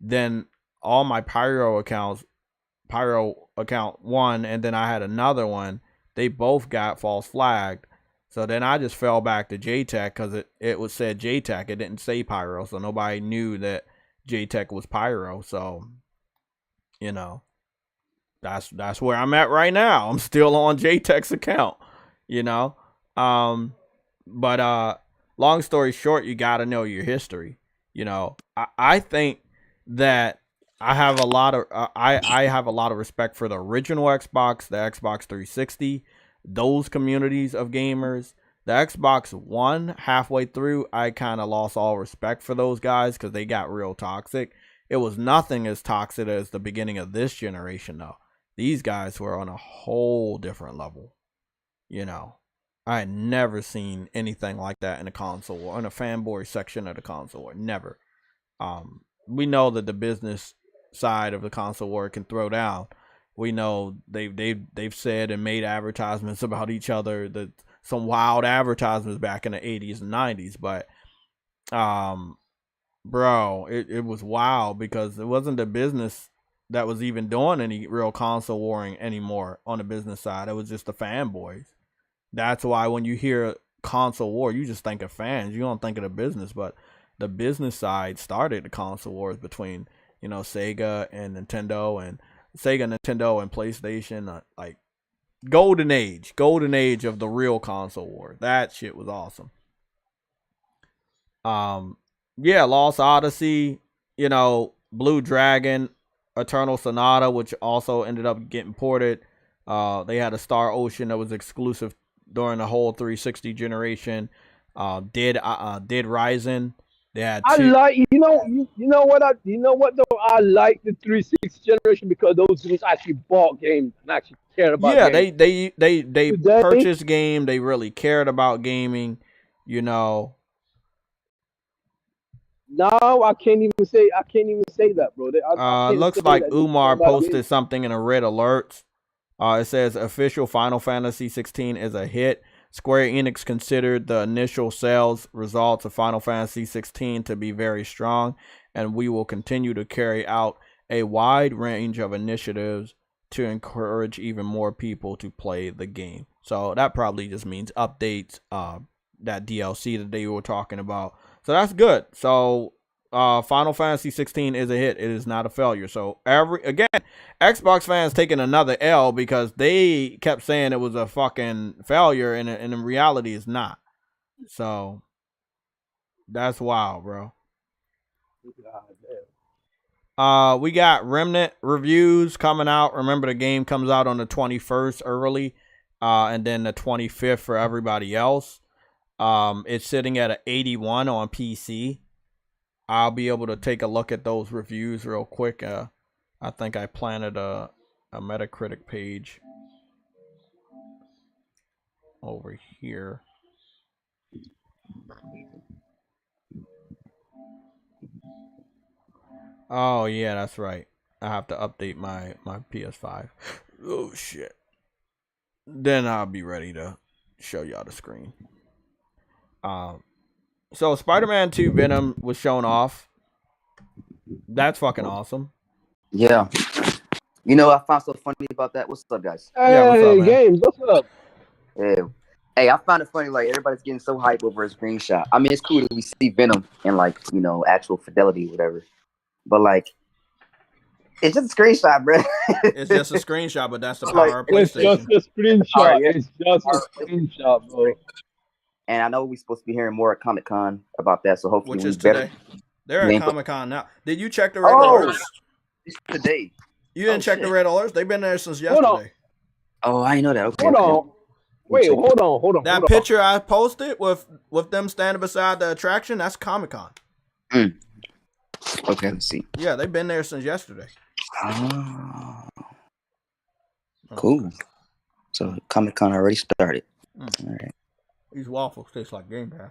S2: Then all my Pyro account 1, and then I had another one. They both got false flagged. So then I just fell back to JayTech because it was said JayTech. It didn't say Pyro, so nobody knew that JayTech was Pyro. So, that's where I'm at right now. I'm still on JayTech's account, But long story short, you got to know your history. I think that I have a lot of I have a lot of respect for the original Xbox, the Xbox 360, those communities of gamers. The Xbox One, halfway through, I kind of lost all respect for those guys because they got real toxic. It was nothing as toxic as the beginning of this generation, though. These guys were on a whole different level. I had never seen anything like that in a console war, in a fanboy section of the console war. Never. We know that the business side of the console war can throw down. We know they've said and made advertisements about each other, that some wild advertisements back in the 80s and 90s, but bro, it was wild because it wasn't the business that was even doing any real console warring anymore on the business side. It was just the fanboys. That's why when you hear console war, you just think of fans. You don't think of the business, but the business side started the console wars between, Sega and Nintendo, and PlayStation, like golden age of the real console war. That shit was awesome. Lost Odyssey, Blue Dragon, Eternal Sonata, which also ended up getting ported. They had a Star Ocean that was exclusive during the whole 360 generation. Dead Rising. They had
S3: I like you know what though, I like the 360 generation because those dudes actually bought games and actually cared about games.
S2: they purchased game. They really cared about gaming.
S3: No, I can't even say that, bro. I can't
S2: looks
S3: say
S2: like
S3: that
S2: Umar
S3: about
S2: posted
S3: me.
S2: something in a red alerts. It says official Final Fantasy 16 is a hit. Square Enix considered the initial sales results of Final Fantasy 16 to be very strong, and we will continue to carry out a wide range of initiatives to encourage even more people to play the game. So that probably just means updates, that DLC that they were talking about. So that's good. So Final Fantasy 16 is a hit. It is not a failure. So Xbox fans taking another L because they kept saying it was a fucking failure, and in reality it's not. So that's wild, bro. We got Remnant reviews coming out. Remember, the game comes out on the 21st early, and then the 25th for everybody else. It's sitting at an 81 on PC. I'll be able to take a look at those reviews real quick. I think I planted a Metacritic page over here. Oh yeah, that's right. I have to update my PS5. Oh shit. Then I'll be ready to show y'all the screen. So Spider-Man 2 Venom was shown off. That's fucking awesome.
S7: Yeah. You know what I found so funny about that? What's up, guys?
S3: Hey,
S2: yeah, what's up, man?
S3: Games, what's up?
S7: Yeah. Hey, I found it funny, like, everybody's getting so hyped over a screenshot. I mean, it's cool that we see Venom in, like, you know, actual fidelity or whatever. But, like, it's just a screenshot, bro.
S2: It's just a screenshot, but that's the power of
S3: It's
S2: PlayStation.
S3: just a screenshot. It's just a screenshot, bro.
S7: And I know we're supposed to be hearing more at Comic-Con about that, so hopefully
S2: Which
S7: we
S2: is
S7: better.
S2: today. They're at Comic-Con now. Did you check the red alerts?
S7: It's today.
S2: You didn't check the red alerts? They've been there since
S3: Hold on.
S2: yesterday.
S7: Oh, I know that. Okay,
S3: Hold on. Wait, hold on.
S2: That picture I posted with them standing beside the attraction, that's Comic-Con.
S7: Okay, let's see.
S2: Yeah, they've been there since yesterday.
S7: Oh. Cool. So Comic-Con already started. All right.
S2: These waffles taste like Game Pass.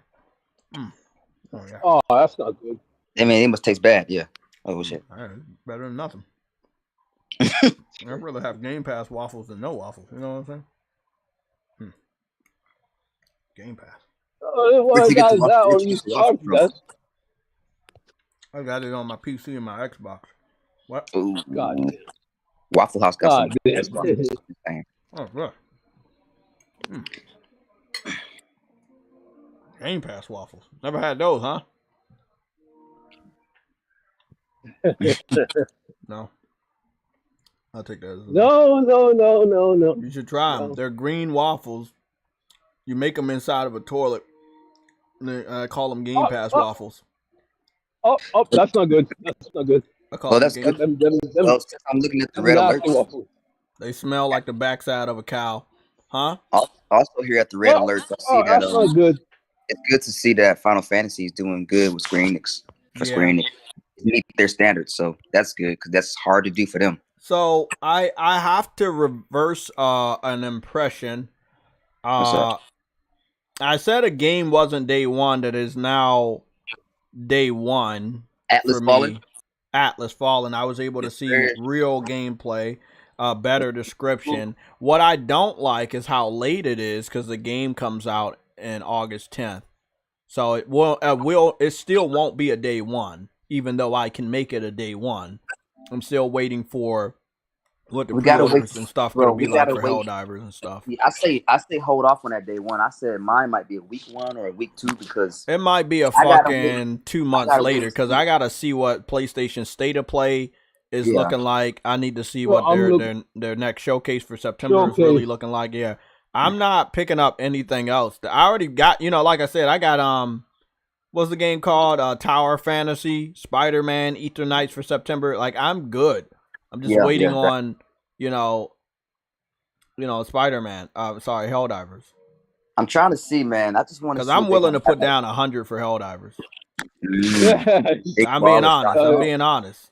S2: Oh, yeah.
S3: Oh, that's not good.
S7: I mean, it must taste bad, yeah. Oh, shit.
S2: Better than nothing. I'd rather have Game Pass waffles than no waffles. You know what I'm saying? Game Pass.
S3: I got that on these podcasts.
S2: I got it on my PC and my Xbox. What?
S7: Ooh.
S3: God damn.
S7: Waffle House got
S3: God
S7: some.
S3: damn.
S2: Oh, yeah. Game Pass waffles. Never had those, huh? No. I'll take that.
S3: No.
S2: You should try them. They're green waffles. You make them inside of a toilet. I call them Game Pass waffles.
S3: Oh, that's not good. That's not good.
S2: I call them
S7: that's
S2: Game
S7: good. Well, I'm looking at the red alerts.
S2: They smell like the backside of a cow. Huh?
S7: Also here at the red alerts, I see that
S3: that's not good.
S7: It's good to see that Final Fantasy is doing good with Square Enix. Square Enix meet their standards, so that's good because that's hard to do for them.
S2: So I have to reverse an impression. I said a game wasn't day one that is now day one.
S7: Atlas Fallen.
S2: Atlas Fallen. I was able to see real gameplay, better description. What I don't like is how late it is because the game comes out in August 10th. So it still won't be a day one, even though I can make it a day one. I'm still waiting for what the pre-orders and stuff gonna be like for Helldivers and stuff.
S7: I say hold off on that day one. I said mine might be a week 1 or a week 2 because
S2: it might be a fucking 2 months later because I gotta see what PlayStation State of Play is looking like. I need to see what their next showcase for September is really looking like. Yeah. I'm not picking up anything else. I already got, like I said, I got what's the game called? Tower Fantasy, Spider-Man, Ether Knights for September. Like I'm good. I'm just waiting on, Spider-Man. Sorry, Helldivers.
S7: I'm trying to see, man. I just want to.
S2: Because I'm willing to put down 100 for Helldivers. I'm being honest.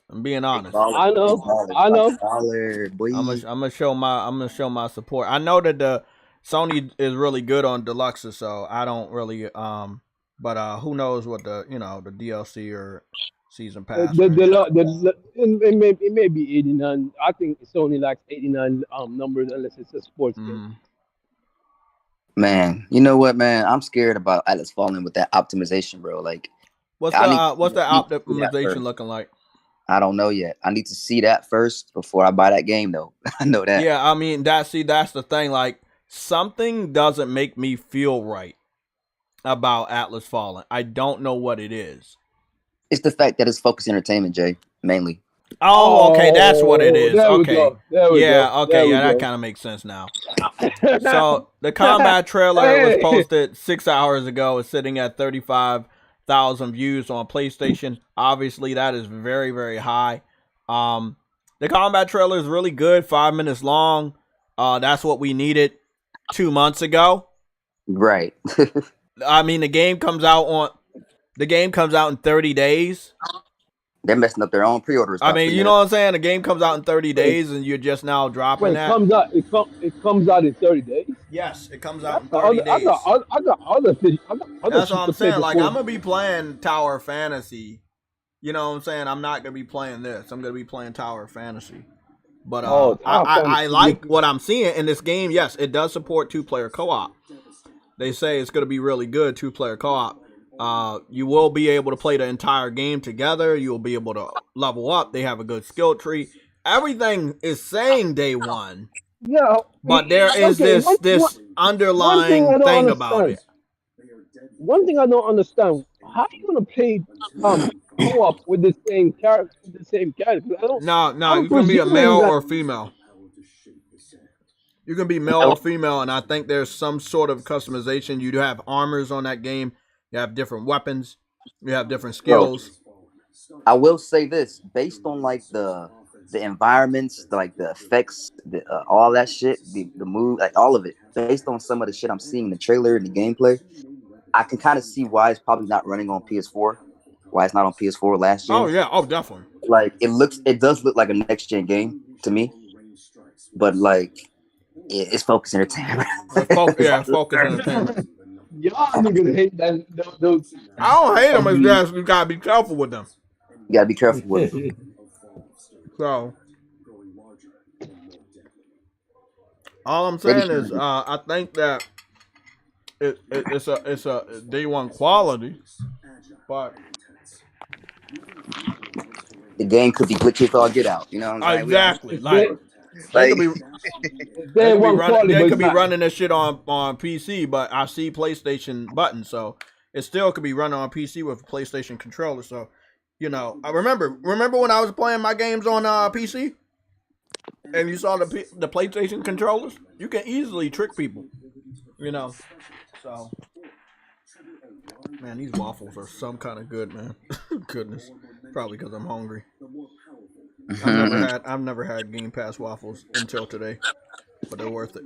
S3: I know.
S2: I'm gonna show my support. I know that the Sony is really good on deluxes, so I don't really But who knows what the the DLC or season pass.
S3: It may be 89. I think it's only like 89 numbers unless it's a sports game.
S7: Man, you know what, man? I'm scared about Atlas Fallen with that optimization, bro. Like,
S2: what's the optimization looking like?
S7: I don't know yet. I need to see that first before I buy that game, though. I know that.
S2: Yeah, I mean that's the thing. Like, something doesn't make me feel right about Atlas Fallen. I don't know what it is.
S7: It's the fact that it's focused entertainment, Jay, mainly.
S2: Oh, okay, that's what it is. Okay,
S3: yeah,
S2: that kind of makes sense now. So the combat trailer was posted 6 hours ago. It's sitting at 35,000 views on PlayStation. Obviously, that is very, very high. The combat trailer is really good. 5 minutes long. That's what we needed 2 months ago.
S7: Right.
S2: I mean, the game comes out in 30 days.
S7: They're messing up their own pre-orders.
S2: I mean, you know what I'm saying? The game comes out in 30 days, and you're just now dropping that.
S3: It comes out in 30 days.
S2: Yes, it comes out in 30 days.
S3: I got other things.
S2: That's what I'm saying. Like, I'm gonna be playing Tower Fantasy. You know what I'm saying? I'm not gonna be playing this. I'm gonna be playing Tower Fantasy. But I like what I'm seeing in this game. Yes, it does support 2-player co-op. They say it's gonna be really good 2-player co-op. You will be able to play the entire game together. You'll be able to level up. They have a good skill tree. Everything is saying day one.
S3: Yeah,
S2: but there is this underlying thing about it.
S3: One thing I don't understand: how are you gonna play co-op with the same character?
S2: No, you can be a male or female. You can be male or female, and I think there's some sort of customization. You do have armors on that game. You have different weapons. You have different skills.
S7: I will say this, based on like the environments, like the effects, all that shit, the move, like all of it, based on some of the shit I'm seeing in the trailer and the gameplay, I can kind of see why it's probably not running on PS4. Why it's not on PS4 last year.
S2: Oh yeah, definitely.
S7: Like it does look like a next gen game to me, but like it's focused entertainment.
S2: Focused entertainment.
S3: Y'all niggas hate that. Those.
S2: I don't hate them. It's just you gotta be careful with them.
S7: You gotta be careful with them.
S2: So, all I'm saying is, I think that it's a day one quality, but
S7: the game could be glitchy if all get out. You know what I'm saying?
S2: Exactly. They could be running this shit on PC, but I see PlayStation buttons, so it still could be running on PC with a PlayStation controller. So, I remember when I was playing my games on PC, and you saw the PlayStation controllers. You can easily trick people, So, man, these waffles are some kind of good, man. Goodness, probably because I'm hungry. I've never had Game Pass waffles until today, but they're worth it.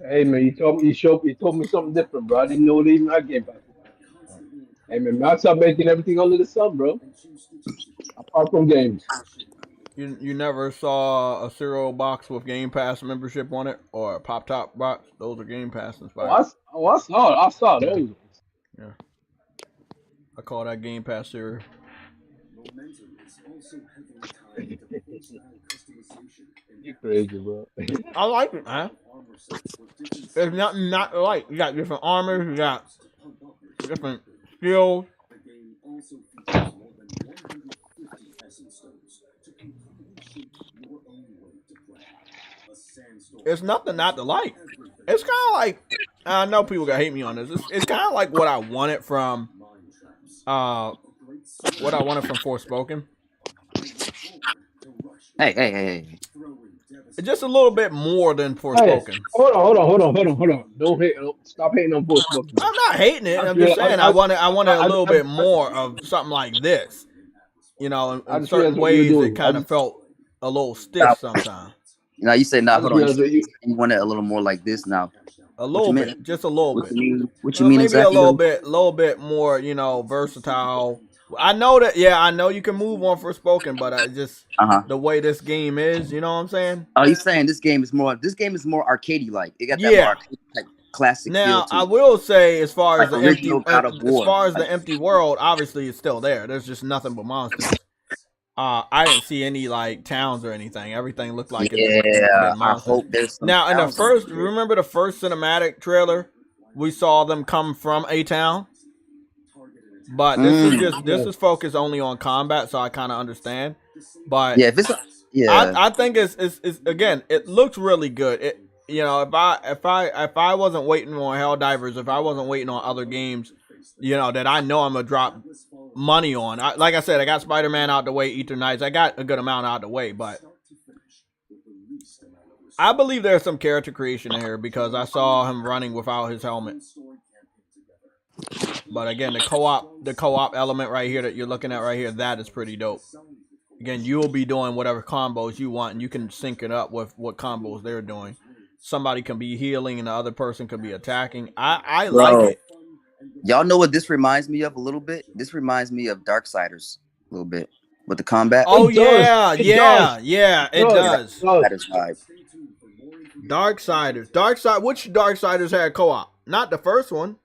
S3: Hey man, you told me something different, bro. I didn't know they even had Game Pass. Hey man, I start making everything under the sun, bro. Apart from games.
S2: You never saw a cereal box with Game Pass membership on it, or a Pop Top box? Those are Game Pass inspired.
S3: I saw those.
S2: Yeah, I call that Game Pass cereal.
S3: You crazy, bro.
S2: I like it, man. There's nothing not to like. You got different armors, you got different skills. It's nothing not to like. It's kind of like, I know people gonna hate me on this. It's kind of like what I wanted from Forspoken.
S7: Hey.
S2: It's just a little bit more than Forspoken.
S3: Hey, hold on. Don't hate. Stop hating on Forspoken.
S2: I'm not hating it. I'm just saying I wanted a little bit more of something like this. In certain ways, it kind of felt a little stiff sometimes.
S7: Now you say, hold on. You want it a little more like this now.
S2: A little bit, just a little bit.
S7: What you mean
S2: maybe
S7: exactly?
S2: A little bit more, versatile. I know that. Yeah, I know you can move on Forspoken, but I just the way this game is, you know what I'm saying?
S7: Oh, you saying this game is more arcadey like? It got that more arcade type classic feel
S2: Now
S7: to
S2: I
S7: it.
S2: will say, as far as
S7: Like
S2: the
S7: original God of
S2: as
S7: War.
S2: far as the empty world, obviously it's still there. There's just nothing but monsters. I didn't see any like towns or anything. Everything looked like it's been
S7: I
S2: monsters.
S7: hope there's some
S2: Now in the
S7: towns
S2: first,
S7: there.
S2: remember the first cinematic trailer, we saw them come from a town. But this is focused only on combat, so I kind of understand. But
S7: yeah, if it's
S2: I think it's again, it looks really good. It, you know, if I wasn't waiting on Helldivers, if I wasn't waiting on other games, you know, that I know I'm gonna drop money on. Like I said, I got Spider-Man out the way, Eternites. I got a good amount out the way, but I believe there's some character creation in here because I saw him running without his helmet. But again, the co-op element right here that you're looking at right here, that is pretty dope. Again, you'll be doing whatever combos you want, and you can sync it up with what combos they're doing. Somebody can be healing, and the other person can be attacking. I like it.
S7: Y'all know what this reminds me of a little bit? This reminds me of Darksiders a little bit with the combat.
S2: Oh, yeah, it does. Darksiders. Which Darksiders had co-op? Not the first one.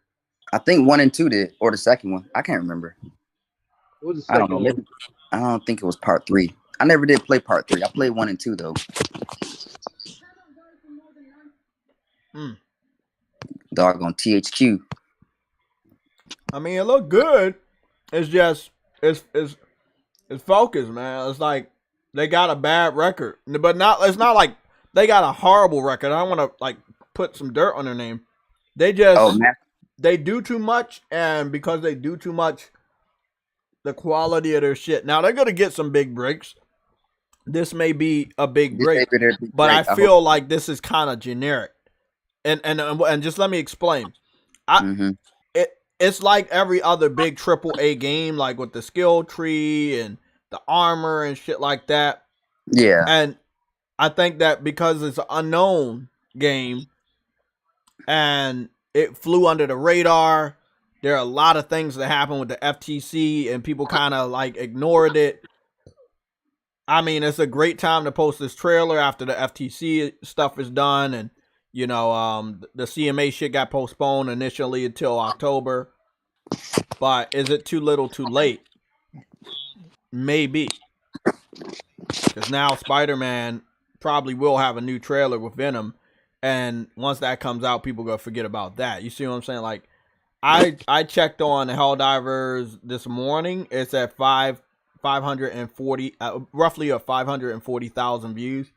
S7: I think 1 and 2 did, or the second one. I can't remember. I don't know. Maybe, I don't think it was part 3. I never did play part 3. I played 1 and 2 though. Dog on THQ.
S2: I mean, it looked good. It's just it's focused, man. It's like they got a bad record, but it's not like they got a horrible record. I don't want to like put some dirt on their name. They just they do too much, and because they do too much, the quality of their shit. Now they're gonna get some big breaks. This may be a big break, but I feel like this is kind of generic. And just let me explain. It's like every other big AAA game, like with the skill tree and the armor and shit like that.
S7: Yeah.
S2: And I think that because it's an unknown game and it flew under the radar, there are a lot of things that happened with the FTC and people kind of like ignored it. I mean, it's a great time to post this trailer after the FTC stuff is done. And, you know, the CMA shit got postponed initially until October. But is it too little too late? Maybe. Because now Spider-Man probably will have a new trailer with Venom. And once that comes out, people going to forget about that. You see what I'm saying? Like, I checked on Helldivers this morning. It's at 540, roughly 540,000 views.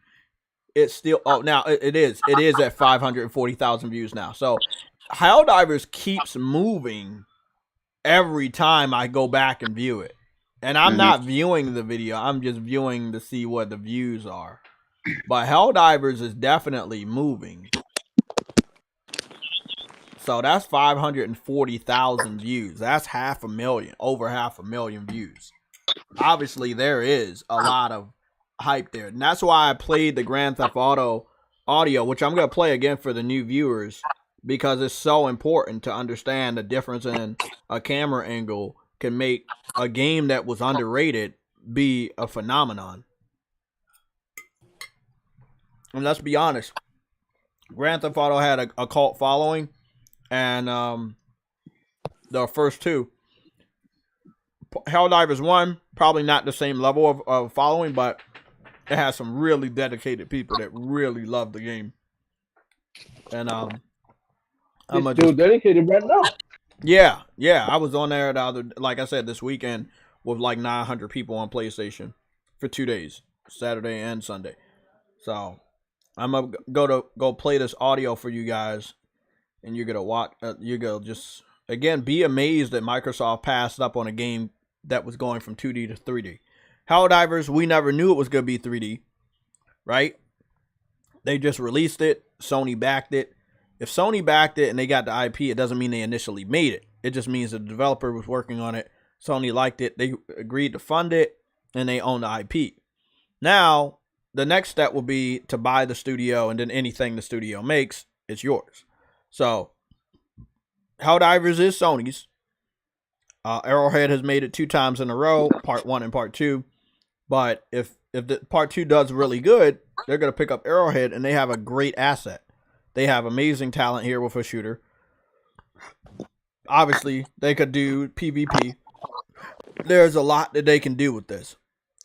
S2: It's still, now it is at 540,000 views now. So Helldivers keeps moving every time I go back and view it. And I'm not viewing the video. I'm just viewing to see what the views are. But Helldivers is definitely moving. So that's 540,000 views. That's 500,000, over 500,000 views. Obviously, there is a lot of hype there. And that's why I played the Grand Theft Auto audio, which I'm going to play again for the new viewers, because it's so important to understand the difference in a camera angle can make a game that was underrated be a phenomenon. And let's be honest, Grand Theft Auto had a cult following, and the first two. Helldivers 1, probably not the same level of following, but it has some really dedicated people that really love the game. And I'm
S3: still dedicated right now.
S2: Yeah, I was on there like I said, this weekend with like 900 people on PlayStation for 2 days, Saturday and Sunday. So I'm gonna go play this audio for you guys, and you're gonna watch. You're gonna just again be amazed that Microsoft passed up on a game that was going from 2D to 3D. Helldivers, we never knew it was gonna be 3D, right? They just released it. Sony backed it. If Sony backed it and they got the IP, it doesn't mean they initially made it. It just means the developer was working on it. Sony liked it. They agreed to fund it, and they own the IP. Now, the next step will be to buy the studio, and then anything the studio makes, it's yours. So, Helldivers is Sony's. Arrowhead has made it 2 times in a row, part 1 and part 2. But if the part 2 does really good, they're going to pick up Arrowhead, and they have a great asset. They have amazing talent here with a shooter. Obviously, they could do PvP. There's a lot that they can do with this.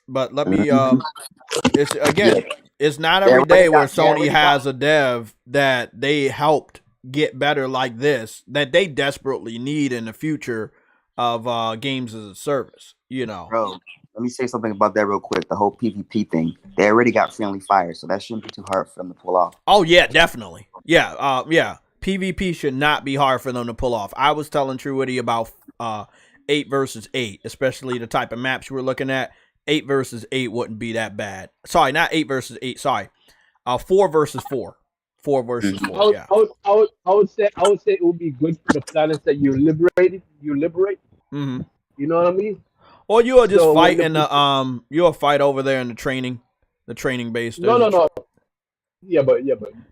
S2: But let me it's again, it's not every day where Sony has a dev that they helped get better like this that they desperately need in the future of games as a service, you know.
S7: Bro, let me say something about that real quick. The whole PvP thing. They already got friendly fire, so that shouldn't be too hard for them to pull off.
S2: Oh yeah, definitely. Yeah, yeah. PvP should not be hard for them to pull off. I was telling Truity about 8 versus 8, especially the type of maps we're looking at. 8 versus 8 wouldn't be that bad. Sorry, not 8 versus 8. Sorry, 4 versus 4. 4 versus 4. Yeah.
S3: I would say it would be good for the planets that you liberate.
S2: Mm-hmm.
S3: You know what I mean?
S2: Or you'll just fight in the you'll fight over there in the training base.
S3: No. Yeah, but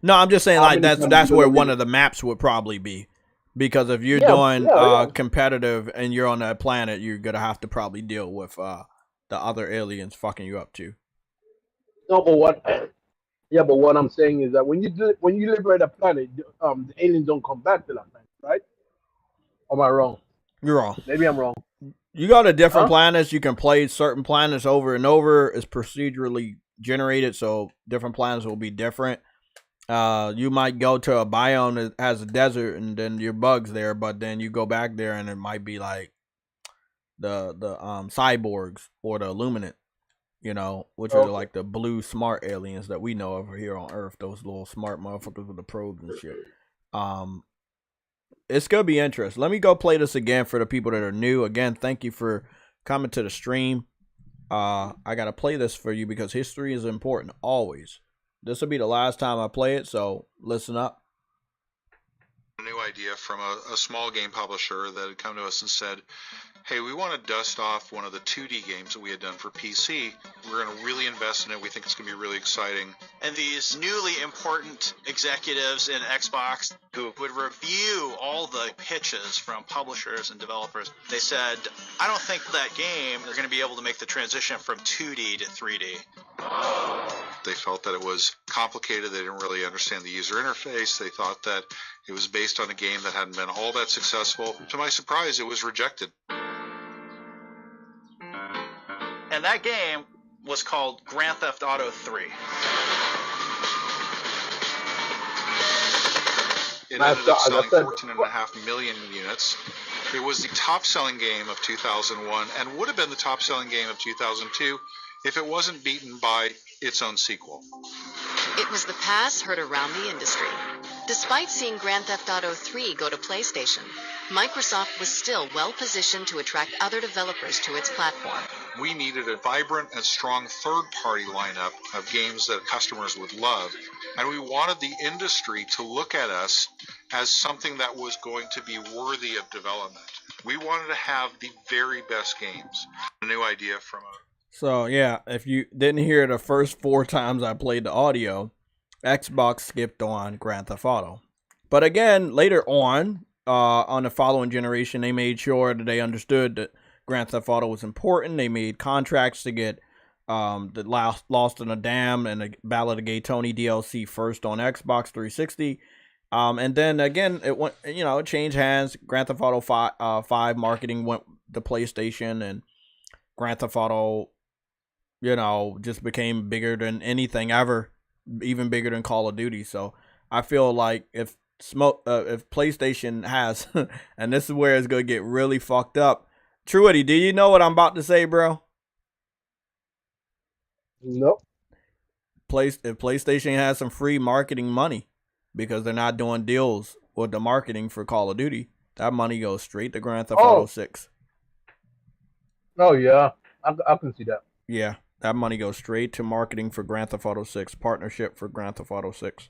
S2: no, I'm just saying like that's where one of the maps would probably be, because if you're doing competitive and you're on that planet, you're gonna have to probably deal with the other aliens fucking you up too.
S3: No, but what I'm saying is that when you liberate a planet, the aliens don't come back to that planet, right? Or am I wrong?
S2: You're wrong.
S3: Maybe I'm wrong.
S2: You go to different planets. You can play certain planets over and over. It's procedurally generated, so different planets will be different. You might go to a biome that has a desert and then your bugs there, but then you go back there and it might be like the cyborgs or the Illuminate, you know, which are like the blue smart aliens that we know over here on Earth. Those little smart motherfuckers with the probes and shit. It's gonna be interesting. Let me go play this again for the people that are new. Again, thank you for coming to the stream. I gotta play this for you because history is important always. This will be the last time I play it, so listen up.
S4: A new idea from a small game publisher that had come to us and said, hey, we want to dust off one of the 2D games that we had done for PC. We're going to really invest in it. We think it's going to be really exciting.
S5: And these newly important executives in Xbox who would review all the pitches from publishers and developers, they said, I don't think that game they're going to be able to make the transition from 2D to 3D.
S4: They felt that it was complicated. They didn't really understand the user interface. They thought that it was based on a game that hadn't been all that successful. To my surprise, it was rejected.
S5: And that game was called Grand Theft Auto 3.
S4: It ended up selling 14.5 million units. It was the top-selling game of 2001 and would have been the top-selling game of 2002 if it wasn't beaten by its own sequel.
S6: It was the pass heard around the industry. Despite seeing Grand Theft Auto 3 go to PlayStation, Microsoft was still well positioned to attract other developers to its platform.
S4: We needed a vibrant and strong third-party lineup of games that customers would love, and we wanted the industry to look at us as something that was going to be worthy of development. We wanted to have the very best games. A new idea from a...
S2: So, yeah, if you didn't hear the first 4 times I played the audio, Xbox skipped on Grand Theft Auto. But again, later on the following generation, they made sure that they understood that Grand Theft Auto was important. They made contracts to get the Lost in a Dam and the Ballad of Gay Tony DLC first on Xbox 360. And then again, it went, it changed hands. Grand Theft Auto 5 marketing went to PlayStation, and Grand Theft Auto, just became bigger than anything ever, even bigger than Call of Duty. So I feel like if PlayStation has, and this is where it's gonna get really fucked up. Truity, do you know what I'm about to say, bro?
S3: Nope.
S2: If PlayStation has some free marketing money because they're not doing deals with the marketing for Call of Duty, that money goes straight to Grand Theft Auto 6.
S3: Oh yeah, I can see that.
S2: Yeah, that money goes straight to marketing for Grand Theft Auto 6, partnership for Grand Theft Auto 6,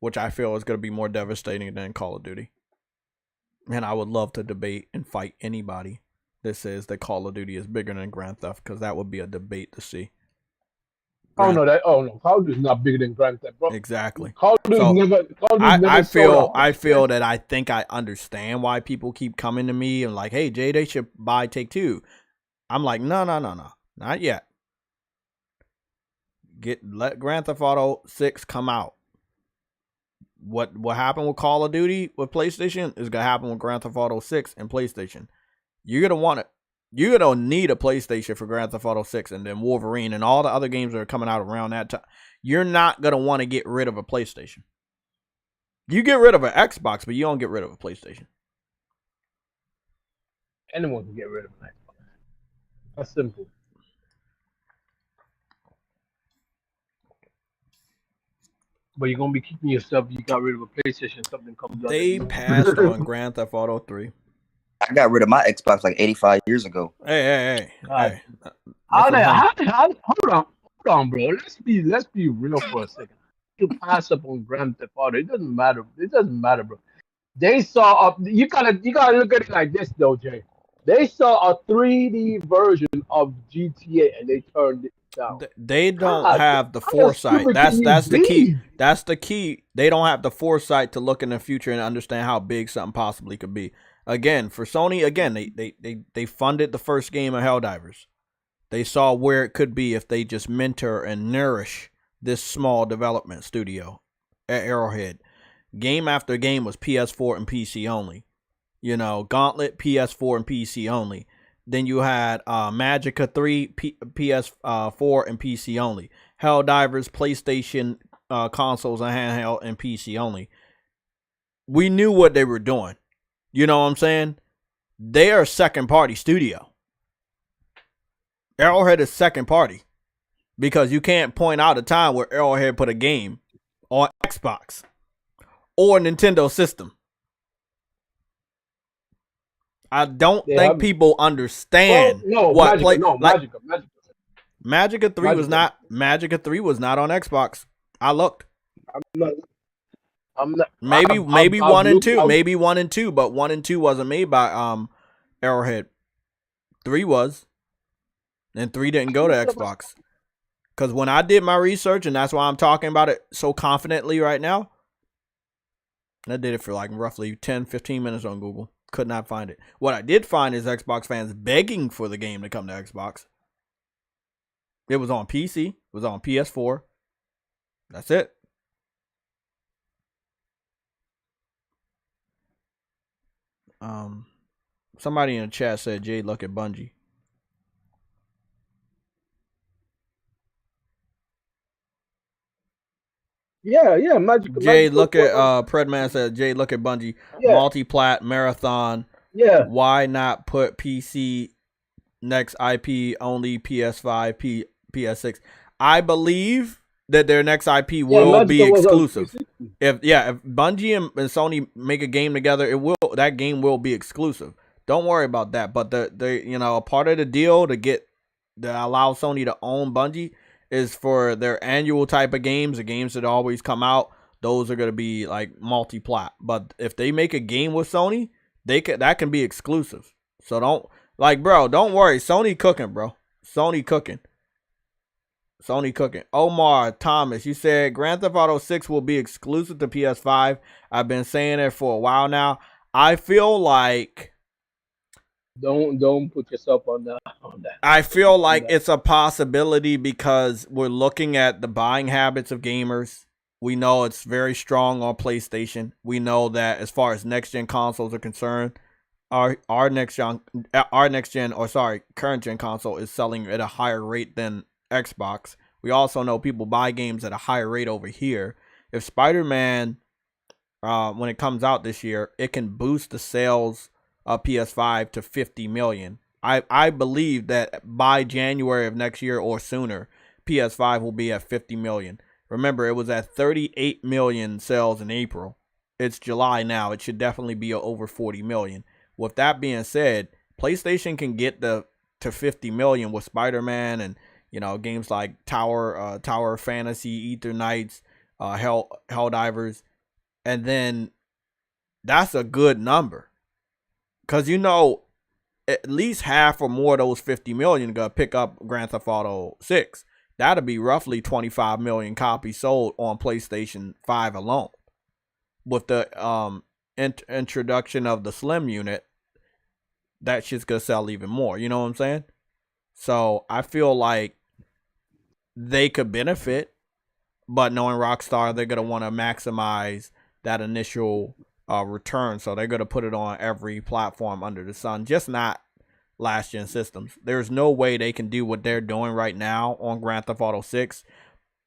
S2: which I feel is going to be more devastating than Call of Duty. And I would love to debate and fight anybody that says that Call of Duty is bigger than Grand Theft, because that would be a debate to see.
S3: Oh no, Call of Duty is not bigger than Grand Theft, bro.
S2: Exactly.
S3: Call of Duty never.
S2: I feel that I think I understand why people keep coming to me and like, hey, Jay, they should buy Take-Two. I'm like, no, not yet. Let Grand Theft Auto 6 come out. what happened with Call of Duty with PlayStation is gonna happen with Grand Theft Auto 6 and PlayStation. You're gonna need a PlayStation for Grand Theft Auto 6 and then Wolverine and all the other games that are coming out around that time. You're not gonna want to get rid of a PlayStation. You get rid of an Xbox, but you don't get rid of a PlayStation.
S3: Anyone can get rid of an Xbox. That's simple. But you're gonna be kicking yourself. You got rid of a PlayStation. Something comes up.
S2: They passed on Grand Theft Auto 3.
S7: I got rid of my Xbox like 85 years ago.
S2: Hey.
S3: Hold on, bro. Let's be real for a second. You pass up on Grand Theft Auto. It doesn't matter. Bro. They saw you gotta look at it like this though, Jay. They saw a 3D version of GTA and they turned it down.
S2: They don't have the foresight. That's the key. That's the key. They don't have the foresight to look in the future and understand how big something possibly could be. Again, for Sony, they funded the first game of Helldivers. They saw where it could be if they just mentor and nourish this small development studio at Arrowhead. Game after game was PS4 and PC only. You know, Gauntlet, PS4 and PC only. Then you had Magicka 3, PS4 and PC only. Helldivers, PlayStation consoles and handheld and PC only. We knew what they were doing. You know what I'm saying? They are a second party studio. Arrowhead is second party. Because you can't point out a time where Arrowhead put a game on Xbox or Nintendo system. I don't think people understand what play. Magicka 3 was not. Magicka 3 was not on Xbox. I looked. Maybe 1 and 2. Maybe 1 and 2, but 1 and 2 wasn't made by Arrowhead. 3 was, and 3 didn't go to Xbox. Because when I did my research, and that's why I'm talking about it so confidently right now, I did it for like roughly 10-15 minutes on Google. Could not find it. What I did find is Xbox fans begging for the game to come to Xbox. It was on PC. It was on PS4. That's it. Somebody in the chat said, Jay, look at Bungie.
S3: Yeah, Magic.
S2: Jay, look at Predman said, Jay, look at Bungie. Yeah. Multi-plat, marathon.
S3: Yeah.
S2: Why not put PC next IP only PS5, PS6? I believe that their next IP will be exclusive. If Bungie and Sony make a game together, that game will be exclusive. Don't worry about that. But a part of the deal to allow Sony to own Bungie is for their annual type of games, the games that always come out. Those are gonna be like multi-plat. But if they make a game with Sony, that can be exclusive. So don't worry. Sony cooking, bro. Sony cooking. Omar Thomas, you said Grand Theft Auto 6 will be exclusive to PS5. I've been saying it for a while now. I feel like
S3: don't put yourself on that.
S2: I feel like it's a possibility because we're looking at the buying habits of gamers. We know it's very strong on PlayStation. We know that as far as next gen consoles are concerned, our current gen console is selling at a higher rate than Xbox. We also know people buy games at a higher rate over here. If Spider-Man, when it comes out this year, it can boost the sales of PS5 to 50 million. I believe that by January of next year or sooner, PS5 will be at 50 million. Remember, it was at 38 million sales in April. It's July now. It should definitely be over 40 million. With that being said, PlayStation can get to 50 million with Spider-Man and games like Tower Fantasy, Ether Knights, Helldivers, and then that's a good number. Because at least half or more of those 50 million gonna pick up Grand Theft Auto 6. That'll be roughly 25 million copies sold on PlayStation 5 alone. With the introduction of the Slim unit, that shit's gonna sell even more. You know what I'm saying? So I feel like they could benefit, but knowing Rockstar, they're gonna want to maximize that initial return. So they're going to put it on every platform under the sun, just not last gen systems. There's no way they can do what they're doing right now on Grand Theft Auto 6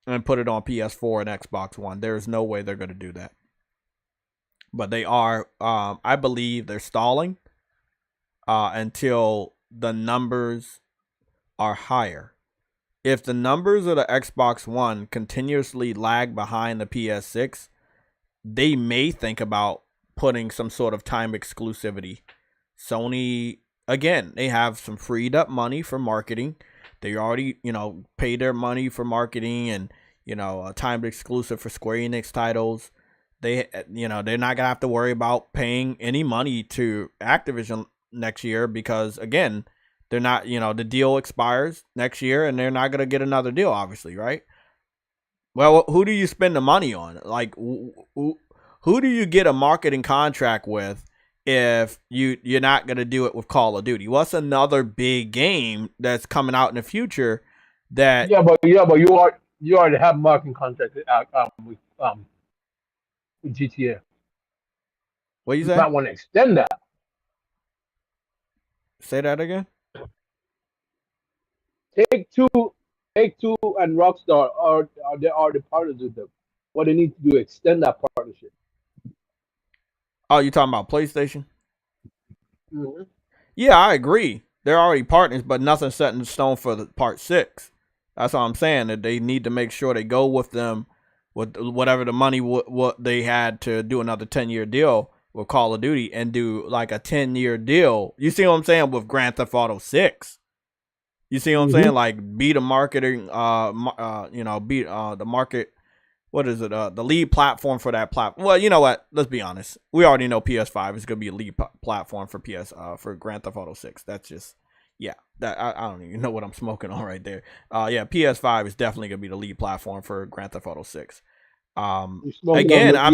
S2: and put it on PS4 and Xbox One. There's no way they're going to do that. But they are, I believe they're stalling until the numbers are higher. If the numbers of the Xbox One continuously lag behind the PS6, they may think about putting some sort of time exclusivity. Sony, again, they have some freed up money for marketing. They already, paid their money for marketing and, a timed exclusive for Square Enix titles. They're not going to have to worry about paying any money to Activision next year because, again, they're not, the deal expires next year and they're not going to get another deal, obviously, right? Well, who do you spend the money on? Like, who do you get a marketing contract with if you're not going to do it with Call of Duty? What's another big game that's coming out in the future that...
S3: Yeah, but you already have marketing contract with GTA.
S2: What you say?
S3: You might want to extend that.
S2: Say that again?
S3: Take-Two and Rockstar are the partners with them. What they need to do, extend that partnership.
S2: Oh, you talking about PlayStation?
S3: Mm-hmm.
S2: Yeah, I agree. They're already partners, but nothing's set in stone for the part 6. That's all I'm saying. That they need to make sure they go with them with whatever the money what they had to do another 10-year deal with Call of Duty and do like a 10-year deal. You see what I'm saying with Grand Theft Auto 6? You see what I'm saying? Like, be the marketing, be the market. What is it? The lead platform for that platform. Well, you know what? Let's be honest. We already know PS5 is going to be a lead platform for for Grand Theft Auto 6. That's just, yeah. That I don't even know what I'm smoking on right there. Yeah, PS5 is definitely going to be the lead platform for Grand Theft Auto 6. Again, I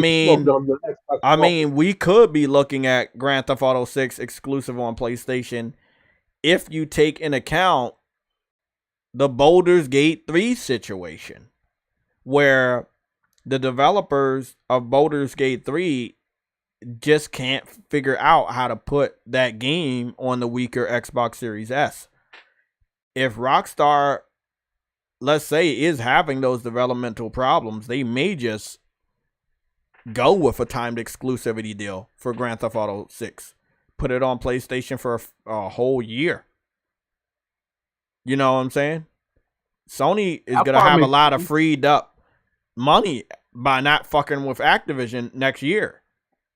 S2: mean, we could be looking at Grand Theft Auto 6 exclusive on PlayStation if you take in account the Baldur's Gate 3 situation, where the developers of Baldur's Gate 3 just can't figure out how to put that game on the weaker Xbox Series S. If Rockstar, let's say, is having those developmental problems, they may just go with a timed exclusivity deal for Grand Theft Auto 6. Put it on PlayStation for a whole year. You know what I'm saying? Sony is going to have a lot of freed up money by not fucking with Activision next year.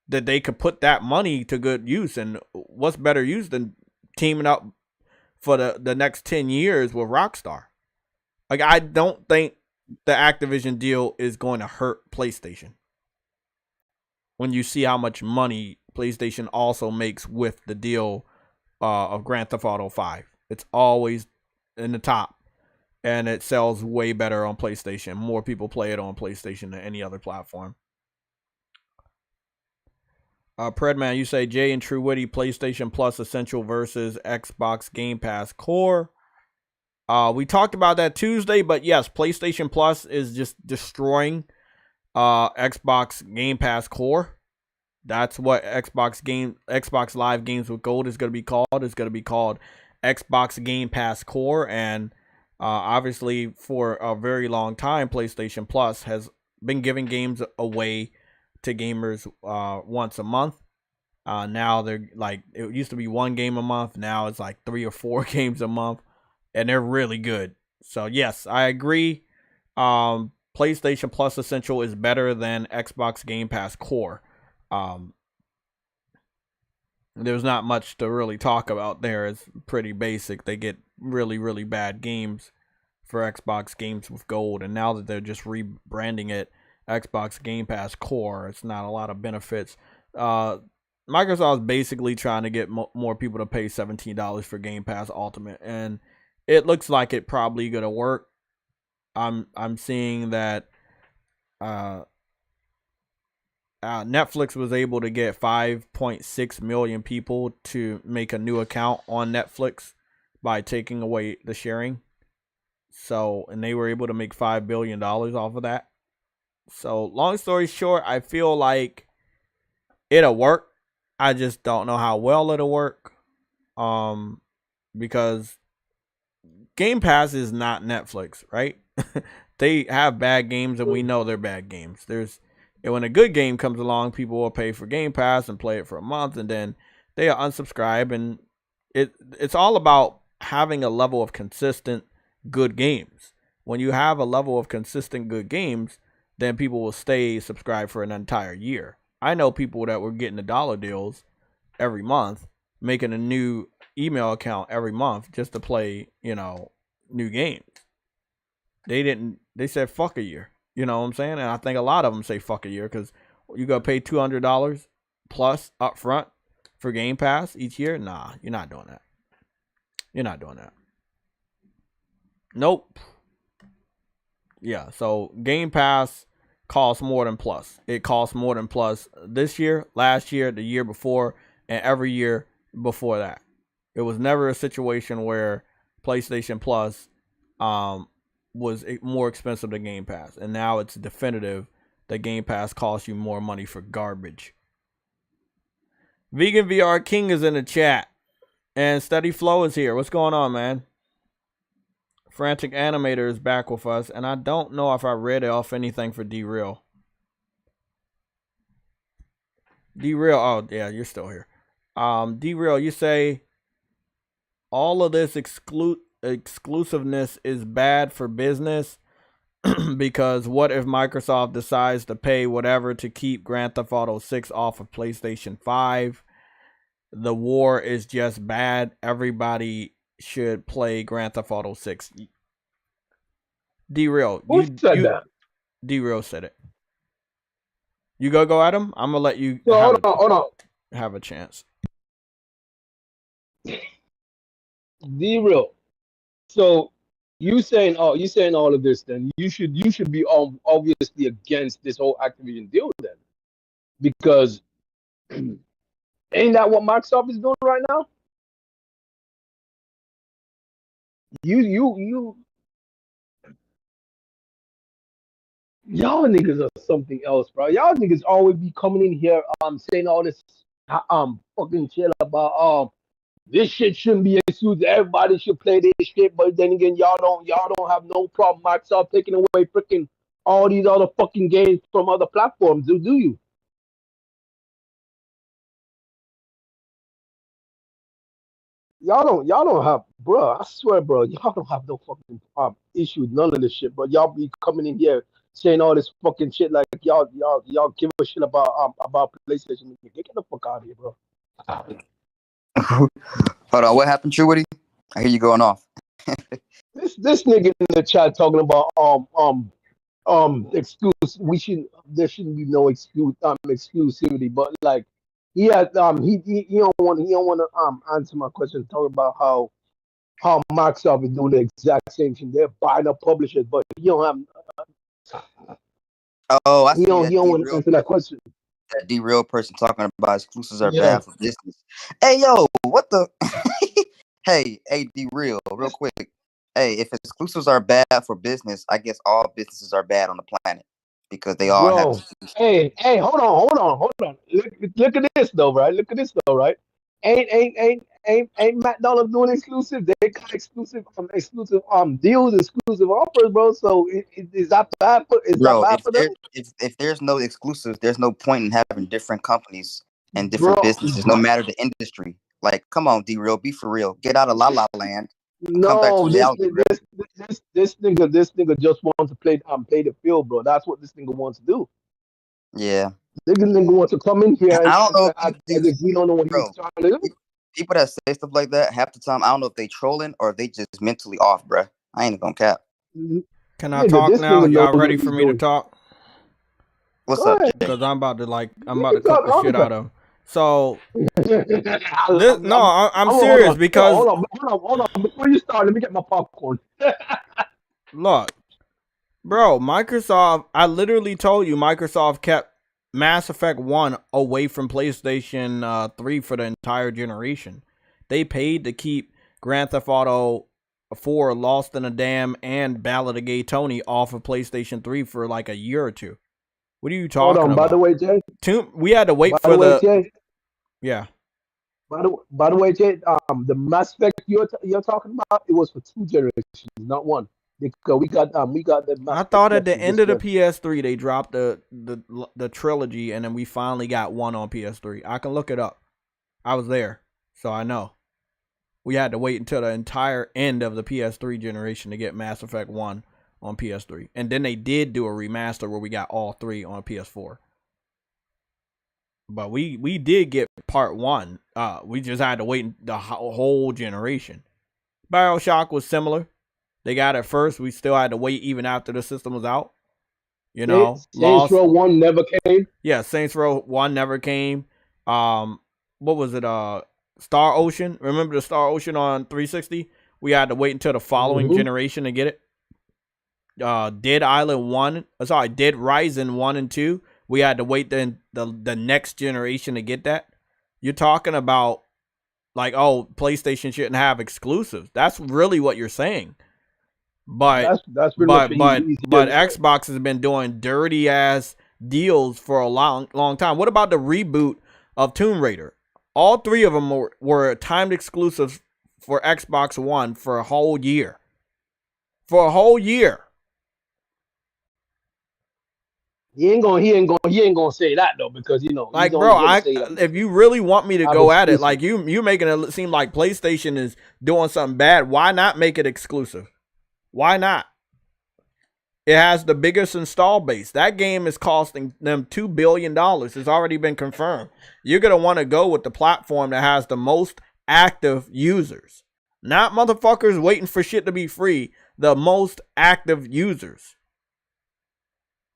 S2: That they could put that money to good use. And what's better use than teaming up for the next 10 years with Rockstar? Like, I don't think the Activision deal is going to hurt PlayStation. When you see how much money PlayStation also makes with the deal of Grand Theft Auto 5. It's always in the top. And it sells way better on PlayStation. More people play it on PlayStation than any other platform. Predman, you say Jay and True Witty, PlayStation Plus Essential versus Xbox Game Pass Core. We talked about that Tuesday, but yes, PlayStation Plus is just destroying Xbox Game Pass Core. That's what Xbox Live Games with Gold is going to be called. It's going to be called Xbox Game Pass Core. And obviously, for a very long time, PlayStation Plus has been giving games away to gamers once a month. Now they're like, it used to be one game a month. Now it's like 3 or 4 games a month, and they're really good. So yes, I agree. PlayStation Plus Essential is better than Xbox Game Pass Core. There's not much to really talk about there. It's pretty basic. They get really, really bad games for Xbox Games with Gold, and now that they're just rebranding it Xbox Game Pass Core, it's not a lot of benefits. Microsoft's basically trying to get more people to pay $17 for Game Pass Ultimate, and it looks like it probably gonna work. I'm seeing that Netflix was able to get 5.6 million people to make a new account on Netflix by taking away the sharing. So, and they were able to make $5 billion off of that. So long story short, I feel like it'll work. I just don't know how well it'll work. Because Game Pass is not Netflix, right? They have bad games, and we know they're bad games. And when a good game comes along, people will pay for Game Pass and play it for a month, and then they unsubscribe. And it's all about having a level of consistent good games. When you have a level of consistent good games, then people will stay subscribed for an entire year. I know people that were getting the dollar deals every month, making a new email account every month just to play, new games. They said fuck a year. You know what I'm saying? And I think a lot of them say fuck a year because you got to pay $200 plus up front for Game Pass each year. Nah, you're not doing that. You're not doing that. Nope. Yeah, so Game Pass costs more than Plus. It costs more than Plus this year, last year, the year before, and every year before that. It was never a situation where PlayStation Plus was more expensive than Game Pass. And now it's definitive that Game Pass costs you more money for garbage. Vegan VR King is in the chat. And Steady Flow is here. What's going on, man? Frantic Animator is back with us. And I don't know if I read off anything for D-Real. D-Real, oh, yeah, you're still here. D-Real, you say all of this exclusiveness is bad for business because what if Microsoft decides to pay whatever to keep Grand Theft Auto 6 off of PlayStation 5? The war is just bad. Everybody should play Grand Theft Auto 6. D-Real.
S3: Who said that?
S2: D-Real said it. You go at him? I'm going to let you
S3: hold on.
S2: Have a chance.
S3: D-Real. So you saying all of this, then you should be obviously against this whole Activision deal then, because ain't that what Microsoft is doing right now? Y'all niggas are something else, bro. Y'all niggas always be coming in here saying all this fucking shit about this shit shouldn't be exclusive. Everybody should play this shit. But then again, y'all don't have no problem Microsoft taking away freaking all these other fucking games from other platforms. Do you? Y'all don't have, bro. I swear, bro. Y'all don't have no fucking issue with none of this shit, bro. Y'all be coming in here saying all this fucking shit like y'all give a shit about PlayStation. Get the fuck out of here, bro.
S7: Hold on, what happened, True Woody? I hear you going off.
S3: This nigga in the chat talking about exclusive. There shouldn't be no exclusivity, but like he don't want to answer my question. Talk about how Microsoft is doing the exact same thing. They're buying up publishers, but he don't have.
S7: Oh, I see.
S3: He don't want to answer that question.
S7: That D-Real person talking about exclusives are bad for business. Hey, yo, what the? Hey, D-Real, real quick. Hey, if exclusives are bad for business, I guess all businesses are bad on the planet because they all have.
S3: Hey, hold on. Look at this though, right? Ain't McDonald's doing exclusive? They got exclusive deals, exclusive offers, bro. So is that bad for them?
S7: If there's no exclusives, there's no point in having different companies and different businesses, no matter the industry. Like, come on, D-Real, be for real. Get out of La La Land.
S3: No, this nigga just wants to play the field, bro. That's what this nigga wants to do.
S7: Yeah.
S3: This nigga wants to come in here.
S7: I don't know
S3: if we don't know what he's trying to do.
S7: People that say stuff like that, half the time, I don't know if they trolling or they just mentally off, bro. I ain't gonna cap.
S2: Can I talk now? Y'all ready for me to talk?
S7: What's up?
S2: Because I'm about to cut the shit out of him. So, I'm serious because
S3: hold on. Before you start, let me get my popcorn.
S2: Look, bro, Microsoft. I literally told you Microsoft kept Mass Effect 1 away from PlayStation 3 for the entire generation. They paid to keep Grand Theft Auto 4, Lost in a Dam, and Ballad of Gay Tony off of PlayStation 3 for like a year or two. What are you talking about?
S3: By the way, Jay.
S2: We had to wait for the.
S3: Jay,
S2: yeah.
S3: By the way, Jay. The Mass Effect you're talking about, it was for 2 generations, not 1. Because we got the.
S2: I thought at the end of the PS3 they dropped the trilogy, and then we finally got 1 on PS3. I can look it up. I was there, so I know. We had to wait until the entire end of the PS3 generation to get Mass Effect 1 on PS3. And then they did do a remaster where we got all 3 on PS4. But we did get part 1. We just had to wait the whole generation. BioShock was similar. They got it first. We still had to wait even after the system was out. You know,
S3: Saints Row 1 never came.
S2: Yeah, Saints Row 1 never came. What was it? Star Ocean. Remember the Star Ocean on 360? We had to wait until the following generation to get it. Dead Rising 1 and 2. We had to wait the next generation to get that. You're talking about like, oh, PlayStation shouldn't have exclusives. That's really what you're saying. But Xbox has been doing dirty ass deals for a long time. What about the reboot of Tomb Raider? All 3 of them were timed exclusives for Xbox One for a whole year. For a whole year.
S3: He ain't gonna say that though, because
S2: like, bro, if you really want me to go at it, like you making it seem like PlayStation is doing something bad. Why not make it exclusive? Why not? It has the biggest install base. That game is costing them $2 billion. It's already been confirmed. You're going to want to go with the platform that has the most active users. Not motherfuckers waiting for shit to be free. The most active users.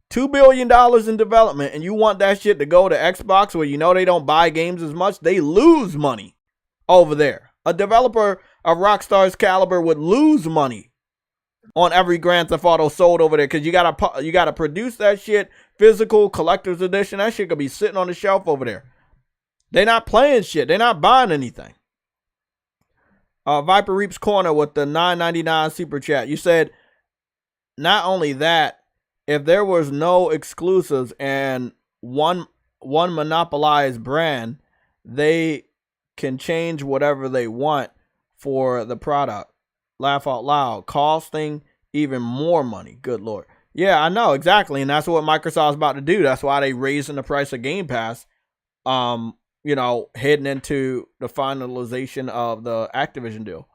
S2: $2 billion in development, and you want that shit to go to Xbox where you know they don't buy games as much? They lose money over there. A developer of Rockstar's caliber would lose money on every Grand Theft Auto sold over there, because you gotta produce that shit, physical, collector's edition. That shit could be sitting on the shelf over there. They're not playing shit. They're not buying anything. Viper Reaps Corner with the $9.99 super chat. You said, not only that, if there was no exclusives and one monopolized brand, they can change whatever they want for the product. Laugh out loud, costing even more money. Good Lord. Yeah, I know, exactly. And that's what Microsoft's about to do. That's why they raising the price of Game Pass. Heading into the finalization of the Activision deal.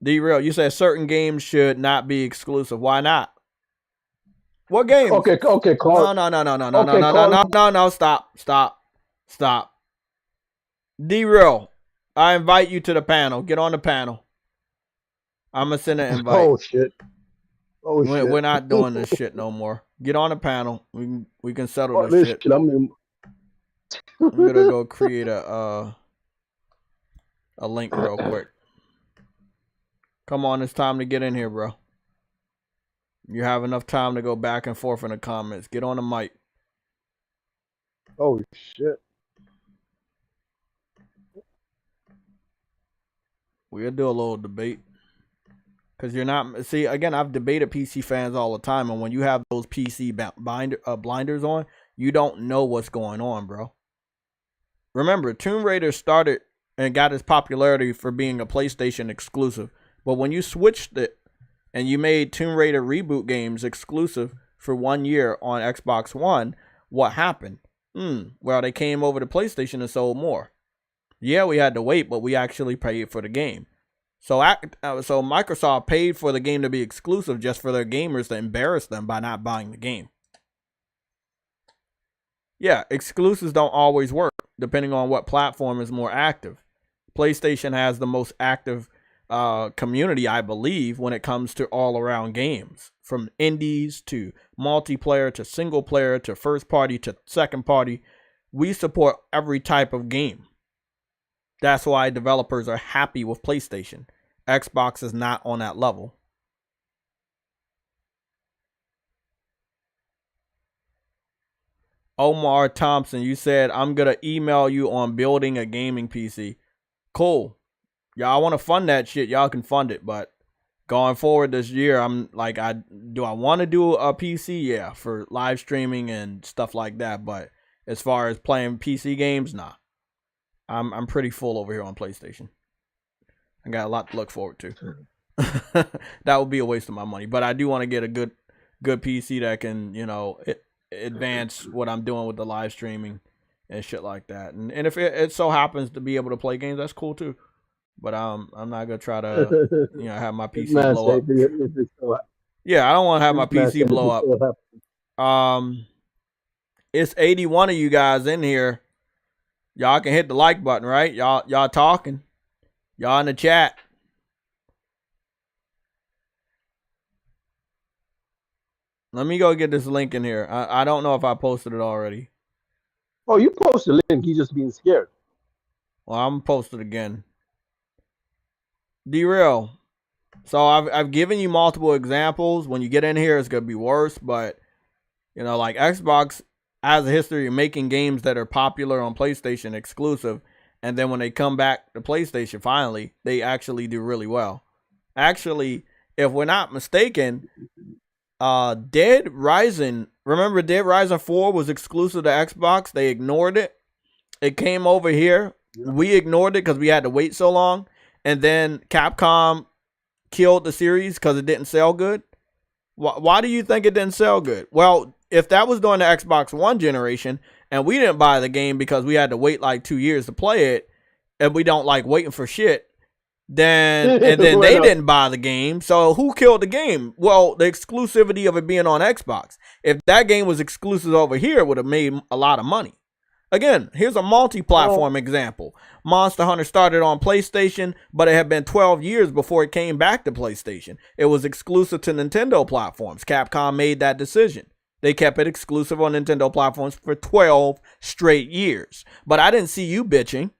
S2: D-Real, you said certain games should not be exclusive. Why not? What games?
S3: Okay, Carl.
S2: No, stop. D-Real, I invite you to the panel. Get on the panel. I'm going to send an invite.
S3: Oh, shit.
S2: We're not doing this shit no more. Get on the panel. We can settle this shit. I'm going to go create a link real quick. Come on, it's time to get in here, bro. You have enough time to go back and forth in the comments. Get on the mic.
S3: Oh, shit.
S2: We'll do a little debate. Because you're not... See, again, I've debated PC fans all the time. And when you have those PC blinders on, you don't know what's going on, bro. Remember, Tomb Raider started and got its popularity for being a PlayStation exclusive. But when you switched it and you made Tomb Raider reboot games exclusive for 1 year on Xbox One, what happened? Well, they came over to PlayStation and sold more. Yeah, we had to wait, but we actually paid for the game. So Microsoft paid for the game to be exclusive just for their gamers to embarrass them by not buying the game. Yeah, exclusives don't always work, depending on what platform is more active. PlayStation has the most active community, I believe, when it comes to all-around games. From indies to multiplayer to single player to first party to second party. We support every type of game. That's why developers are happy with PlayStation. Xbox is not on that level. Omar Thompson, you said, I'm going to email you on building a gaming PC. Cool. Y'all want to fund that shit, y'all can fund it, but going forward this year, I'm like, do I want to do a PC? Yeah, for live streaming and stuff like that. But as far as playing PC games, nah. I'm pretty full over here on PlayStation. I got a lot to look forward to. That would be a waste of my money. But I do want to get a good PC that can, you know, advance what I'm doing with the live streaming and shit like that. And if it so happens to be able to play games, that's cool too. But I'm not gonna try to, you know, have my PC blow up. Yeah, I don't want to have my PC blow up. It's 81 of you guys in here. Y'all can hit the like button, right? Y'all talking. Y'all in the chat. Let me go get this link in here. I don't know if I posted it already.
S3: Oh, you posted a link. You just being scared.
S2: Well, I'm posted again. D-Real. So I've given you multiple examples. When you get in here, it's gonna be worse. But you know, like Xbox has a history of making games that are popular on PlayStation exclusive, and then when they come back to PlayStation, finally, they actually do really well. Actually, if we're not mistaken, Dead Rising, remember Dead Rising 4 was exclusive to Xbox? They ignored it. It came over here. We ignored it because we had to wait so long. And then Capcom killed the series because it didn't sell good. Why do you think it didn't sell good? Well, if that was during the Xbox One generation and we didn't buy the game because we had to wait like 2 years to play it and we don't like waiting for shit, then they didn't buy the game. So who killed the game? Well, the exclusivity of it being on Xbox. If that game was exclusive over here, it would have made a lot of money. Again, here's a multi-platform example. Monster Hunter started on PlayStation, but it had been 12 years before it came back to PlayStation. It was exclusive to Nintendo platforms. Capcom made that decision. They kept it exclusive on Nintendo platforms for 12 straight years. But I didn't see you bitching.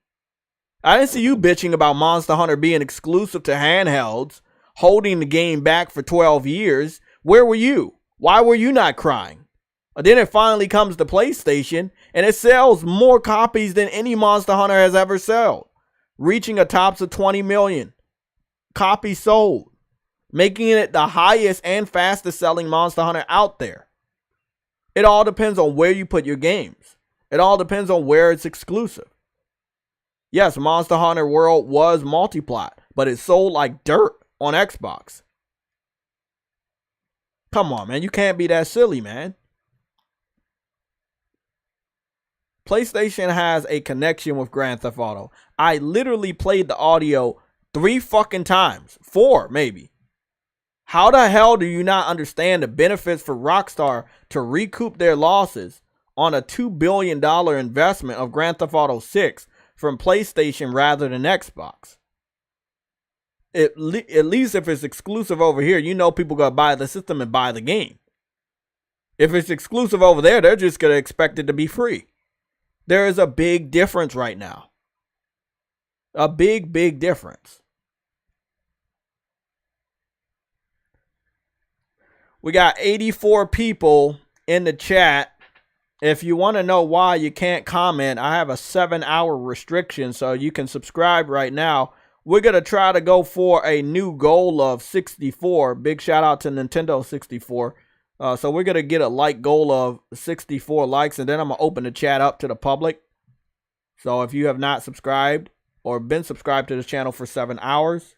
S2: I didn't see you bitching about Monster Hunter being exclusive to handhelds, holding the game back for 12 years. Where were you? Why were you not crying? Then it finally comes to PlayStation, and it sells more copies than any Monster Hunter has ever sold, reaching a tops of 20 million copies sold, making it the highest and fastest selling Monster Hunter out there. It all depends on where you put your games. It all depends on where it's exclusive. Yes, Monster Hunter World was multi-plat, but it sold like dirt on Xbox. Come on, man. You can't be that silly, man. PlayStation has a connection with Grand Theft Auto. I literally played the audio 3 fucking times. 4, maybe. How the hell do you not understand the benefits for Rockstar to recoup their losses on a $2 billion investment of Grand Theft Auto 6 from PlayStation rather than Xbox? At least if it's exclusive over here, you know people going to buy the system and buy the game. If it's exclusive over there, they're just going to expect it to be free. There is a big difference right now. A big, big difference. We got 84 people in the chat. If you want to know why you can't comment, I have a 7-hour restriction, so you can subscribe right now. We're going to try to go for a new goal of 64. Big shout out to Nintendo 64. So we're going to get a like goal of 64 likes, and then I'm going to open the chat up to the public. So if you have not subscribed or been subscribed to this channel for 7 hours,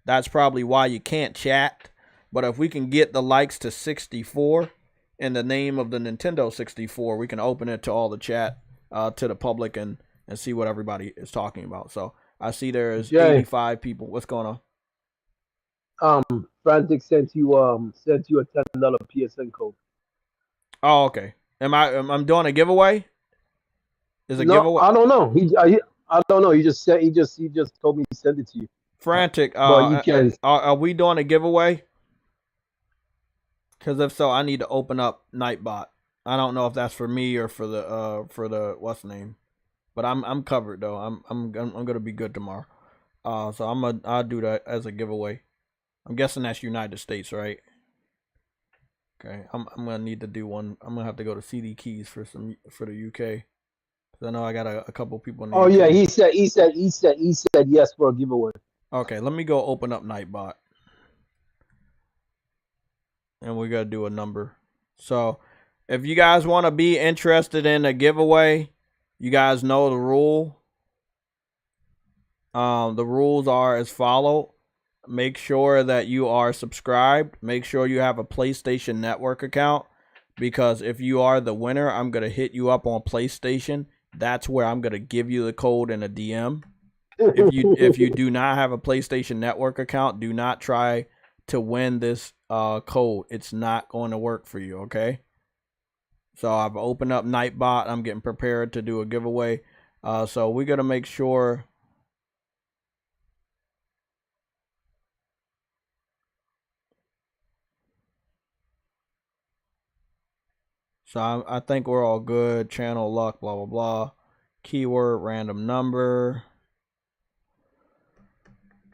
S2: that's probably why you can't chat. But if we can get the likes to 64 in the name of the Nintendo 64, we can open it to all the chat, to the public, and see what everybody is talking about. So I see there is 85 people. What's going on?
S3: Frantic sent you a $10 PSN code.
S2: Oh, okay. I'm doing a giveaway? Is a giveaway?
S3: I don't know. I don't know. He just told me to send it to you.
S2: Frantic.
S3: But you can.
S2: Are we doing a giveaway? Because if so, I need to open up Nightbot. I don't know if that's for me or for the what's the name, but I'm covered though. I'm gonna be good tomorrow. So I'll do that as a giveaway. I'm guessing that's United States, right? Okay, I'm gonna need to do one. I'm gonna have to go to CD Keys for the UK. Cause I know I got a couple people in the UK.
S3: Yeah, he said yes for a giveaway.
S2: Okay, let me go open up Nightbot. and we're gonna do a number. So if you guys want to be interested in a giveaway, you guys know the rule. The rules are as follow. Make sure that you are subscribed. Make sure you have a PlayStation Network account, because if you are the winner, I'm going to hit you up on PlayStation. That's where I'm going to give you the code in a DM. If you do not have a PlayStation Network account, do not try to win this code. It's not going to work for you, okay? So I've opened up Nightbot. I'm getting prepared to do a giveaway. So we're going to make sure... So I think we're all good. Channel luck, blah, blah, blah. Keyword, random number.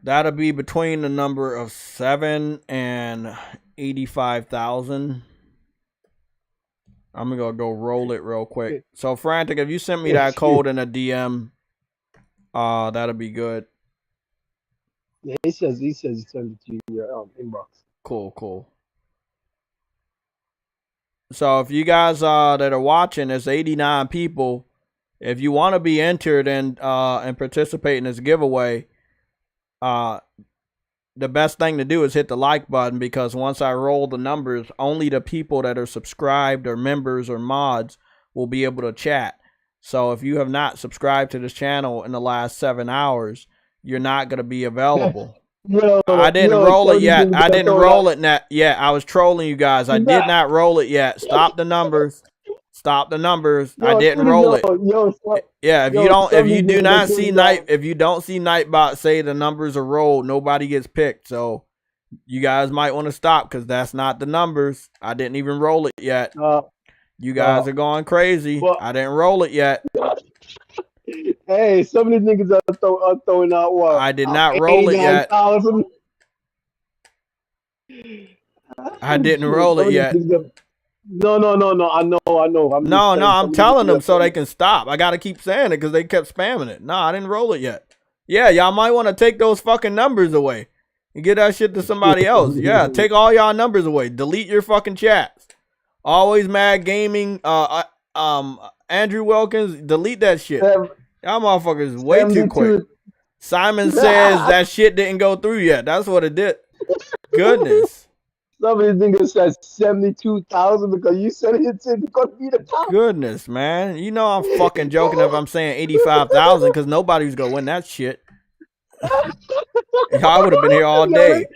S2: That'll be between the number of 7 and 85,000. I'm going to go roll it real quick. So, Frantic, if you send me that code in a DM, that'll be good.
S3: Yeah, he says he sent it to your inbox.
S2: Cool. So if you guys that are watching, there's 89 people. If you want to be entered and participate in this giveaway, the best thing to do is hit the like button, because once I roll the numbers, only the people that are subscribed or members or mods will be able to chat. So if you have not subscribed to this channel in the last 7 hours, you're not going to be available. I didn't roll it yet. I didn't roll it yet. I was trolling you guys. I did not roll it yet. Stop the numbers. Stop the numbers. I didn't roll it. Yeah, if you don't see Nightbot say the numbers are rolled, nobody gets picked. So you guys might want to stop, because that's not the numbers. I didn't even roll it yet. You guys are going crazy. I didn't roll it yet.
S3: Hey, some of these niggas are throwing out what?
S2: I did not roll it yet. I didn't roll it yet.
S3: No. I know.
S2: I'm telling them so they can stop. I got to keep saying it because they kept spamming it. No, I didn't roll it yet. Yeah, y'all might want to take those fucking numbers away and get that shit to somebody else. Yeah, take all y'all numbers away. Delete your fucking chats. Always Mad Gaming, Andrew Wilkins, delete that shit. Y'all motherfuckers is way too quick. Simon says that shit didn't go through yet. That's what it did. Goodness.
S3: Some of these niggas said 72,000 because you said it's going to be the top.
S2: Goodness, man. You know I'm fucking joking if I'm saying 85,000, because nobody's going to win that shit. I would have been here all day.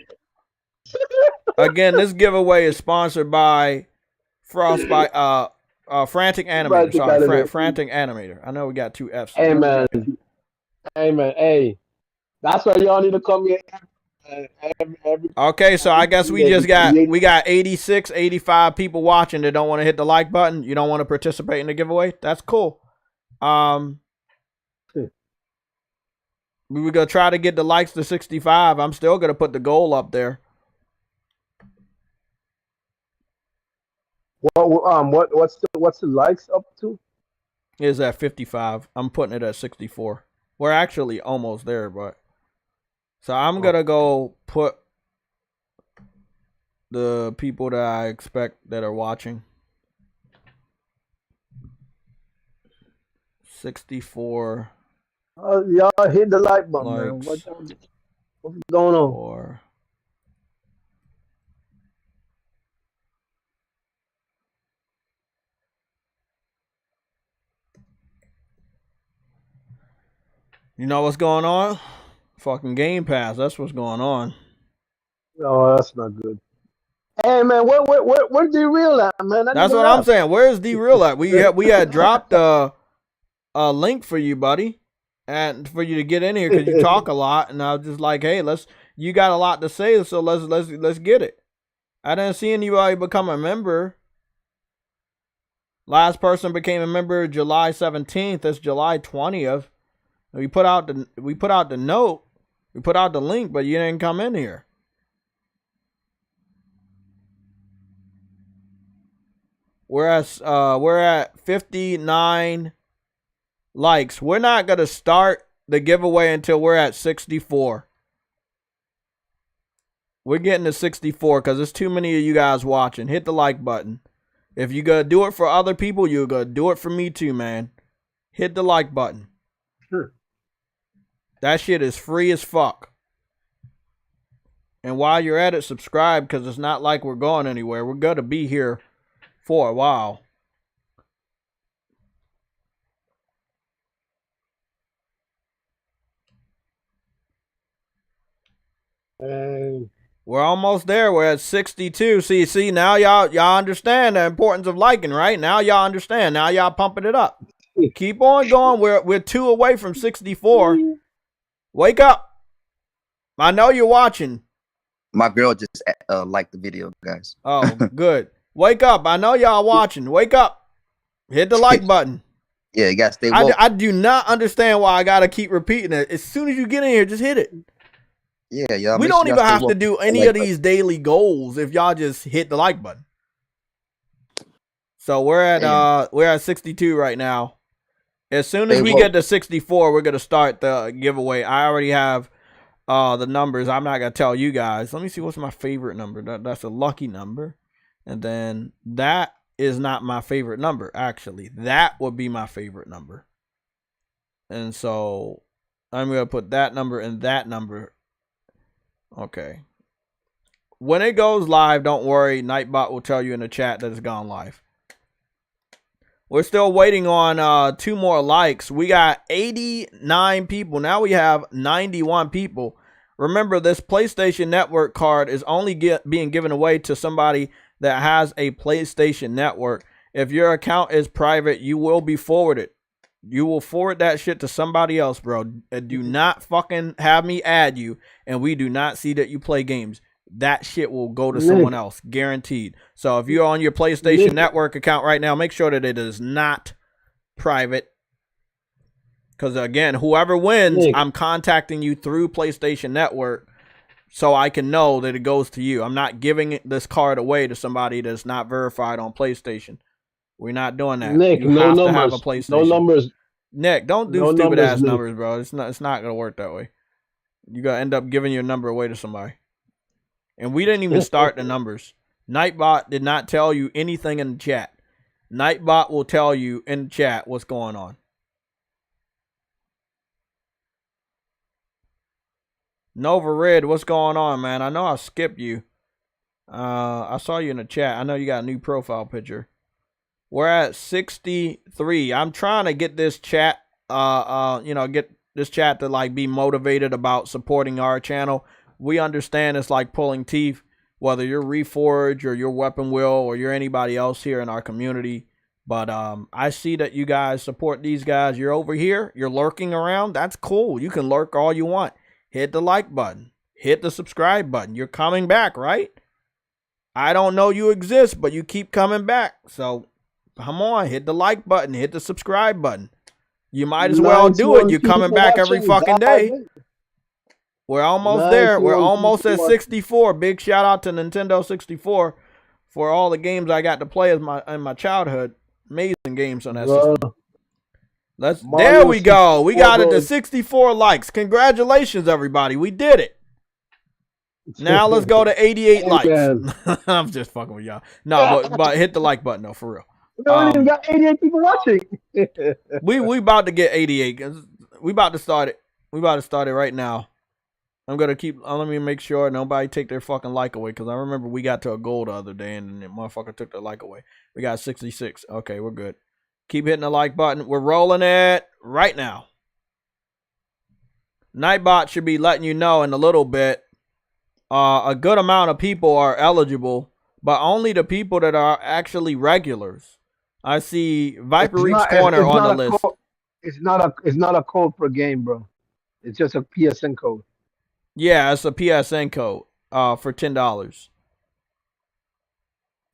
S2: Again, this giveaway is sponsored by Frostbite, Frantic Animator. Sorry, Frantic Animator. I know we got 2 F's.
S3: Hey, man. Hey. That's why y'all need to come here.
S2: Okay, so I guess we got 86, 85 people watching that don't want to hit the like button. You don't want to participate in the giveaway. That's cool. We were gonna try to get the likes to 65. I'm still gonna put the goal up there.
S3: What's the likes up to?
S2: Is at 55. I'm putting it at 64. We're actually almost there, but so I'm gonna go put the people that I expect that are watching. 64.
S3: Y'all hit the like button, man. What's going on?
S2: You know what's going on? Fucking Game Pass. That's what's going on.
S3: Oh, that's not good. Hey man, where's D-Real at, man?
S2: That's what I'm saying. Where's D-Real at? We had dropped a link for you, buddy, and for you to get in here because you talk a lot. And I was just like, hey, you got a lot to say, so let's get it. I didn't see anybody become a member. Last person became a member July 17th. It's July 20th. We put out the note. We put out the link, but you didn't come in here. We're at 59 likes. We're not gonna start the giveaway until we're at 64. We're getting to 64 because there's too many of you guys watching. Hit the like button. If you gonna do it for other people, you're gonna do it for me too, man. Hit the like button.
S3: Sure.
S2: That shit is free as fuck. And while you're at it, subscribe, because it's not like we're going anywhere. We're gonna be here for a while. We're almost there. We're at 62. See, now y'all understand the importance of liking, right? Now y'all understand. Now y'all pumping it up. Keep on going. We're 2 away from 64. Wake up. I know you're watching.
S7: My girl just liked the video, guys.
S2: Oh, good. Wake up. I know y'all watching. Wake up. Hit the like button.
S7: Yeah, you gotta stay woke.
S2: I do not understand why I gotta keep repeating it. As soon as you get in here, just hit it.
S7: Yeah, y'all.
S2: We don't even have to do any of these daily goals if y'all just hit the like button. So we're at 62 right now. As soon as we get to 64, we're gonna start the giveaway. I already have the numbers. I'm not gonna tell you guys. Let me see what's my favorite number. That's a lucky number. And then that is not my favorite number, actually. That would be my favorite number. And so I'm gonna put that number and that number. Okay. When it goes live, don't worry. Nightbot will tell you in the chat that it's gone live. We're still waiting on 2 more likes. We got 89 people. Now we have 91 people. Remember, this PlayStation Network card is only being given away to somebody that has a PlayStation Network. If your account is private, you will be forwarded. You will forward that shit to somebody else, bro. Do not fucking have me add you, and we do not see that you play games. That shit will go to someone else, guaranteed. So if you're on your PlayStation Network account right now, make sure that it is not private. Because, again, whoever wins, I'm contacting you through PlayStation Network so I can know that it goes to you. I'm not giving this card away to somebody that's not verified on PlayStation. We're not doing that.
S3: Nick,
S2: you
S3: no
S2: have
S3: numbers.
S2: to have a PlayStation.
S3: No numbers.
S2: Nick, don't do
S3: no
S2: stupid ass
S3: Nick.
S2: numbers, bro. It's not gonna work that way. You gotta end up giving your number away to somebody. And we didn't even start the numbers. Nightbot did not tell you anything in the chat. Nightbot will tell you in the chat what's going on. Nova Red, what's going on, man? I know I skipped you. I saw you in the chat. I know you got a new profile picture. We're at 63. I'm trying to get this chat, get this chat to like be motivated about supporting our channel. We understand it's like pulling teeth, whether you're Reforge or you're Weapon Will or you're anybody else here in our community. But I see that you guys support these guys. You're over here. You're lurking around. That's cool. You can lurk all you want. Hit the like button. Hit the subscribe button. You're coming back, right? I don't know you exist, but you keep coming back. So come on, hit the like button. Hit the subscribe button. You might as well do it. You're coming back every fucking day. We're almost there. We're almost at 64. Big shout out to Nintendo 64 for all the games I got to play in my childhood. Amazing games on that system. There we go. We got it to 64 likes. Congratulations, everybody. We did it. Now let's go to 88 likes. I'm just fucking with y'all. No, but hit the like button though, for real.
S3: We don't even got 88 people watching.
S2: we about to get 88. We about to start it. We about to start it right now. I'm gonna keep. Let me make sure nobody take their fucking like away, because I remember we got to a goal the other day and the motherfucker took their like away. We got 66. Okay, we're good. Keep hitting the like button. We're rolling it right now. Nightbot should be letting you know in a little bit. A good amount of people are eligible, but only the people that are actually regulars. I see Viper Reef's Corner on the list.
S3: It's not a code for a game, bro. It's just a PSN code.
S2: Yeah, it's a PSN code for $10.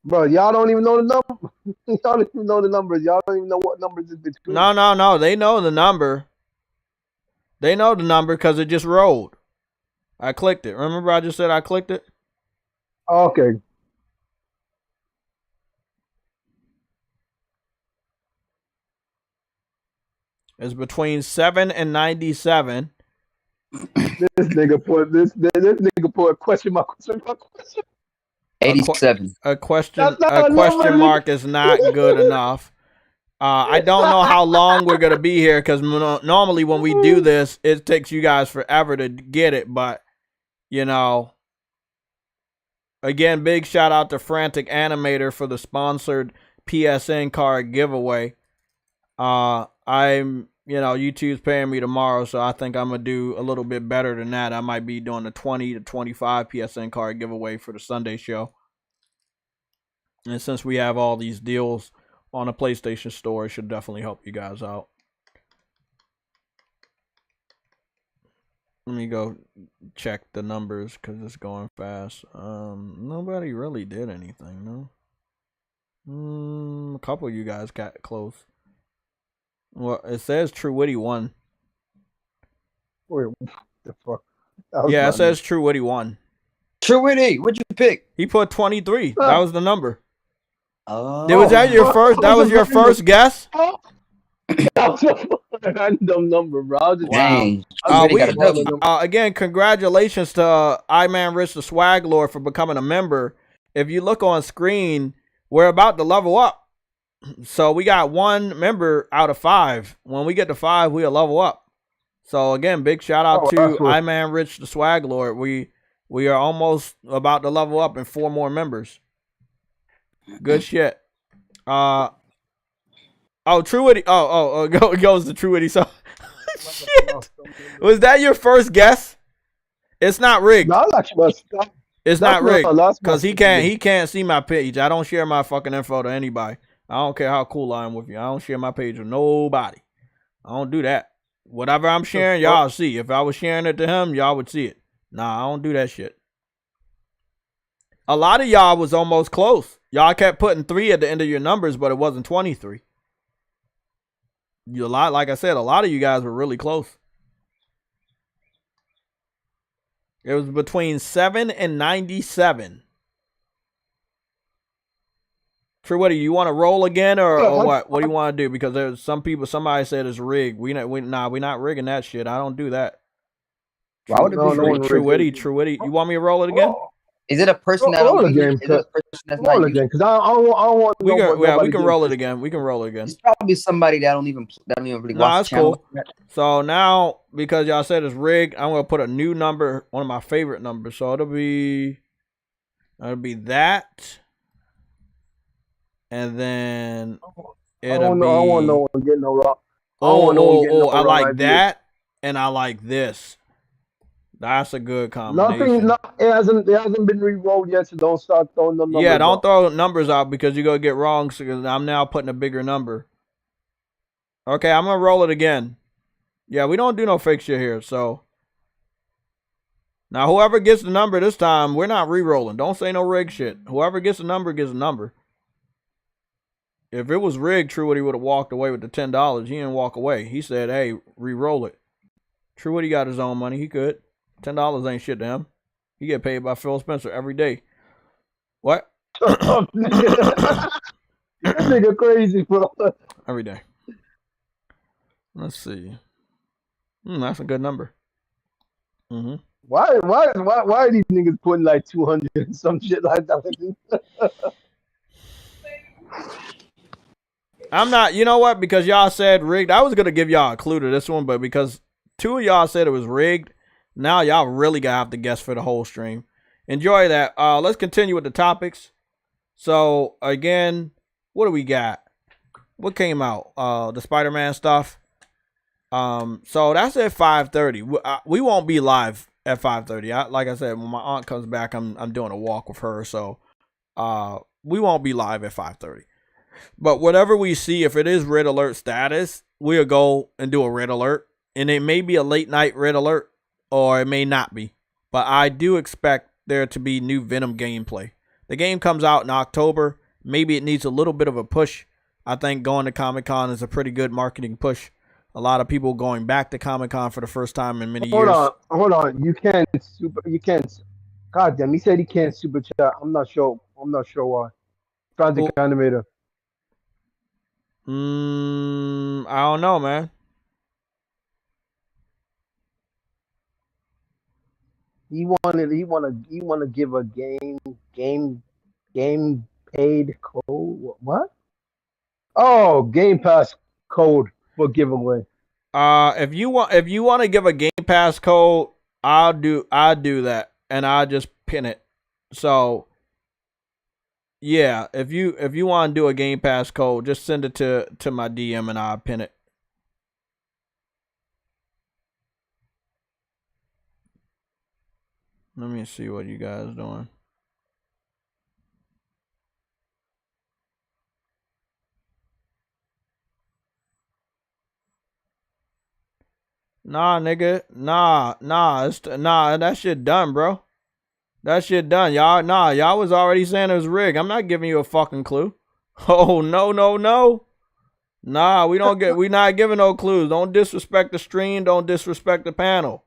S3: Bro, y'all don't even know the number. Y'all don't even know the numbers. Y'all don't even know what numbers is between.
S2: No. They know the number. They know the number because it just rolled. I clicked it. Remember I just said I clicked it?
S3: Okay.
S2: It's between 7 and 97.
S3: This nigga put question mark.
S7: 87.
S2: A question mark is not good enough. I don't know how long we're gonna be here because normally when we do this, it takes you guys forever to get it. But you know, again, big shout out to Frantic Animator for the sponsored PSN card giveaway. YouTube's paying me tomorrow, so I think I'm gonna do a little bit better than that. I might be doing a 20 to 25 PSN card giveaway for the Sunday show. And since we have all these deals on the PlayStation Store, it should definitely help you guys out. Let me go check the numbers because it's going fast. Nobody really did anything, no? A couple of you guys got close. Well, it says True Witty won.
S3: Wait, what the fuck?
S2: Yeah, it says True Witty won.
S7: True Witty, what'd you pick?
S2: He put 23. That was the number.
S7: Oh.
S2: Was that your first? That was your first guess?
S3: Random number, bro.
S7: Dang.
S2: Again, congratulations to Man Rich the Swag Lord for becoming a member. If you look on screen, we're about to level up. So we got 1 member out of 5. When we get to 5, we'll level up. So again, big shout out to Man Rich the Swag Lord. We are almost about to level up in 4 more members. Good shit. True Witty. Goes to True Witty. So shit. Was that your first guess? It's not rigged. It's not rigged because he can't see my page. I don't share my fucking info to anybody. I don't care how cool I am with you. I don't share my page with nobody. I don't do that. Whatever I'm sharing, y'all see. If I was sharing it to him, y'all would see it. Nah, I don't do that shit. A lot of y'all was almost close. Y'all kept putting 3 at the end of your numbers, but it wasn't 23. Like I said, a lot of you guys were really close. It was between 7 and 97. True, what do you want to roll again or what? What do you want to do? Because there's somebody said it's rigged. We're not rigging that shit. I don't do that.
S7: Why would it be rigged?
S2: True Witty. You want me to roll it again?
S7: Is it a person that
S3: roll again? Because I don't want.
S2: We can roll it again. We can roll it again.
S7: It's probably somebody that don't even really watch the channel.
S2: Cool. So now, because y'all said it's rigged, I'm gonna put a new number, one of my favorite numbers. So it'll be that. And then it'll be. I don't want no one getting no rock. I like that, and I like this. That's a good combination.
S3: It hasn't been re-rolled yet, so don't start throwing them numbers.
S2: Yeah, don't throw numbers out because you're gonna get wrong. So I'm now putting a bigger number. Okay, I'm gonna roll it again. Yeah, we don't do no fake shit here. So now whoever gets the number this time, we're not re-rolling. Don't say no rig shit. Whoever gets the number gets a number. If it was rigged, True Woody would have walked away with the $10. He didn't walk away. He said, "Hey, re-roll it." True Woody got his own money. He could. $10 ain't shit to him. He get paid by Phil Spencer every day. What?
S3: This nigga crazy, bro.
S2: Every day. Let's see. That's a good number. Mm-hmm.
S3: Why are these niggas putting like 200 and some shit like that?
S2: I'm not, you know what? Because y'all said rigged. I was going to give y'all a clue to this one, but because 2 of y'all said it was rigged, now y'all really going to have to guess for the whole stream. Enjoy that. Let's continue with the topics. So, again, what do we got? What came out? The Spider-Man stuff. So that's at 5:30. We won't be live at 5:30. Like I said, when my aunt comes back, I'm doing a walk with her. So, we won't be live at 5:30. But whatever we see, if it is red alert status, we'll go and do a red alert. And it may be a late night red alert, or it may not be. But I do expect there to be new Venom gameplay. The game comes out in October. Maybe it needs a little bit of a push. I think going to Comic-Con is a pretty good marketing push. A lot of people going back to Comic-Con for the first time in many years.
S3: Hold on. You can't. God damn, he said he can't super chat. I'm not sure why. Project Animator.
S2: I don't know, man.
S3: He wanted to give a game paid code. What? Oh, Game Pass code for giveaway.
S2: If you want to give a Game Pass code, I'll do that, and I'll just pin it. So yeah, if you want to do a Game Pass code, just send it to my DM and I'll pin it. Let me see what you guys doing. Nah, nigga. Nah, that shit done, bro. That shit done. Y'all was already saying it was rigged. I'm not giving you a fucking clue. Oh, no. Nah, we not giving no clues. Don't disrespect the stream. Don't disrespect the panel.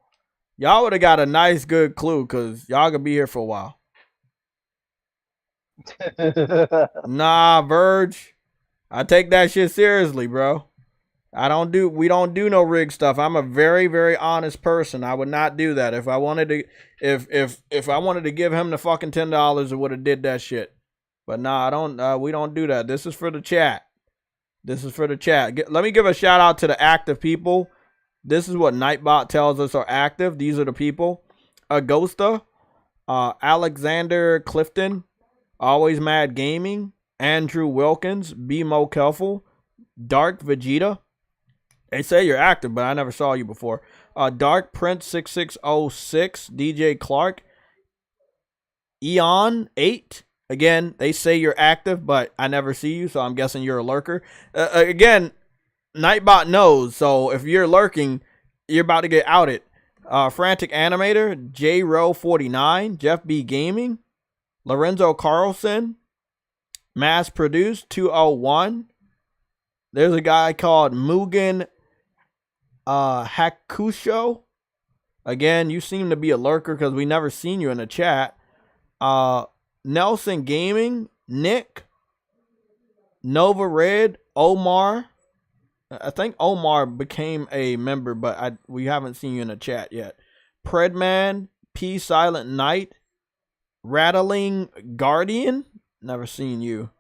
S2: Y'all would have got a nice, good clue, because y'all could be here for a while. Nah, Verge. I take that shit seriously, bro. We don't do no rig stuff. I'm a very, very honest person. I would not do that. If I wanted to if I wanted to give him the fucking $10, I would have did that shit. But nah, we don't do that. This is for the chat. Let me give a shout out to the active people. This is what Nightbot tells us are active. These are the people. Agosta, Alexander Clifton, Always Mad Gaming, Andrew Wilkins, B-Mo Kelful, Dark Vegeta. They say you're active, but I never saw you before. Dark Prince 6606, DJ Clark, Eon 8. Again, they say you're active, but I never see you, so I'm guessing you're a lurker. Again, Nightbot knows, so if you're lurking, you're about to get outed. Frantic Animator, JRow49, Jeff B Gaming, Lorenzo Carlson, Mass Produced 201. There's a guy called Mugen Hakusho. Again, you seem to be a lurker because we never seen you in the chat. Nelson Gaming, Nick, Nova Red, Omar. I think Omar became a member, but we haven't seen you in the chat yet. Predman, P Silent Knight, Rattling Guardian. Never seen you.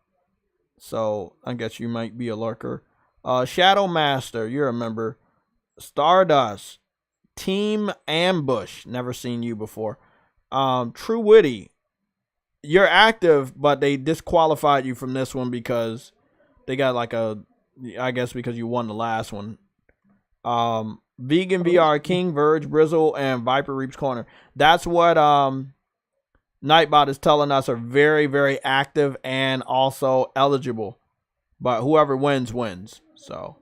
S2: So I guess you might be a lurker. Shadow Master, you're a member. Stardust, Team Ambush, never seen you before. True Witty, you're active, but they disqualified you from this one because they got like I guess because you won the last one. Vegan VR King, Verge, Brizzle, and Viper Reaps Corner. That's what Nightbot is telling us are very, very active and also eligible. But whoever wins, wins. So,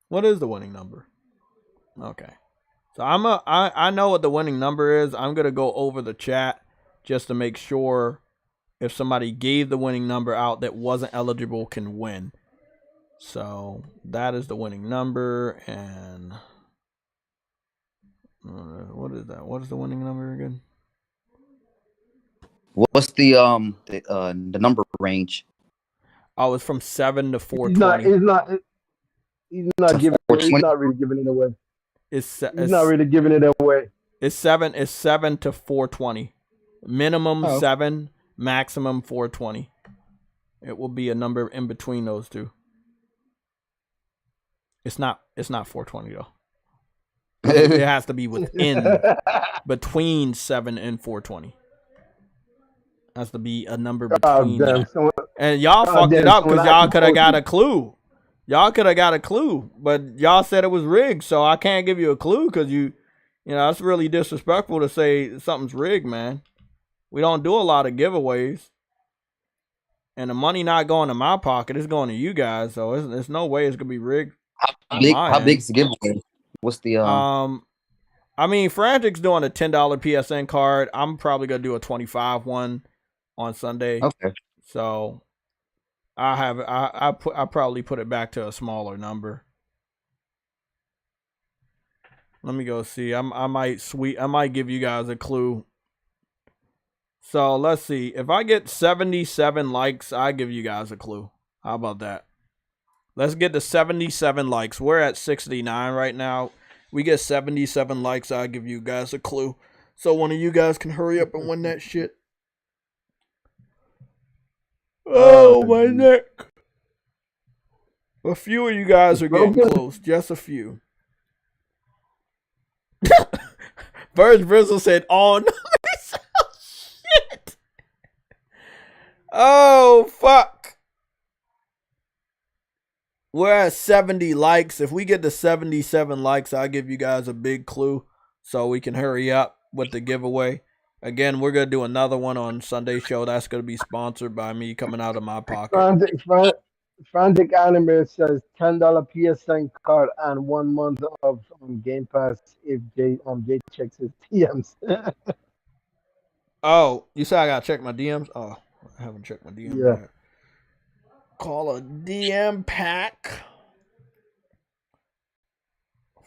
S2: what is the winning number? Okay. So I know what the winning number is. I'm gonna go over the chat just to make sure if somebody gave the winning number out that wasn't eligible can win. So that is the winning number, and what is that? What is the winning number again?
S7: What's the number range?
S2: Oh, it's from 7 to 420.
S3: He's not really giving it away.
S2: He's
S3: not really giving it away.
S2: It's 7 to 420. Minimum 7, maximum 420. It will be a number in between those two. It's not 420 though. It has to be between 7 and 420. Has to be a number between that. And y'all fucked it up because y'all could have got a clue. Y'all could have got a clue, but y'all said it was rigged, so I can't give you a clue because you know, that's really disrespectful to say something's rigged, man. We don't do a lot of giveaways. And the money not going to my pocket, it's going to you guys, so there's no way it's going to be rigged.
S7: How big is the giveaway? What's the
S2: I mean, Frantic's doing a $10 PSN card. I'm probably going to do a $25 one on Sunday.
S7: Okay.
S2: So I probably put it back to a smaller number. Let me go see. I might give you guys a clue. So let's see. If I get 77 likes, I give you guys a clue. How about that? Let's get to 77 likes. We're at 69 right now. We get 77 likes, I'll give you guys a clue. So one of you guys can hurry up and win that shit. Oh, my neck. A few of you guys are getting close. Just a few. Birds Brizzle said, oh, no. Shit. Oh, fuck. We're at 70 likes. If we get to 77 likes, I'll give you guys a big clue so we can hurry up with the giveaway. Again, we're going to do another one on Sunday show. That's going to be sponsored by me coming out of my pocket.
S3: Frantic Anime says $10 PSN card and 1 month of Game Pass if Jay checks his DMs.
S2: Oh, you said I got to check my DMs? Oh, I haven't checked my DMs yet. Call a DM pack.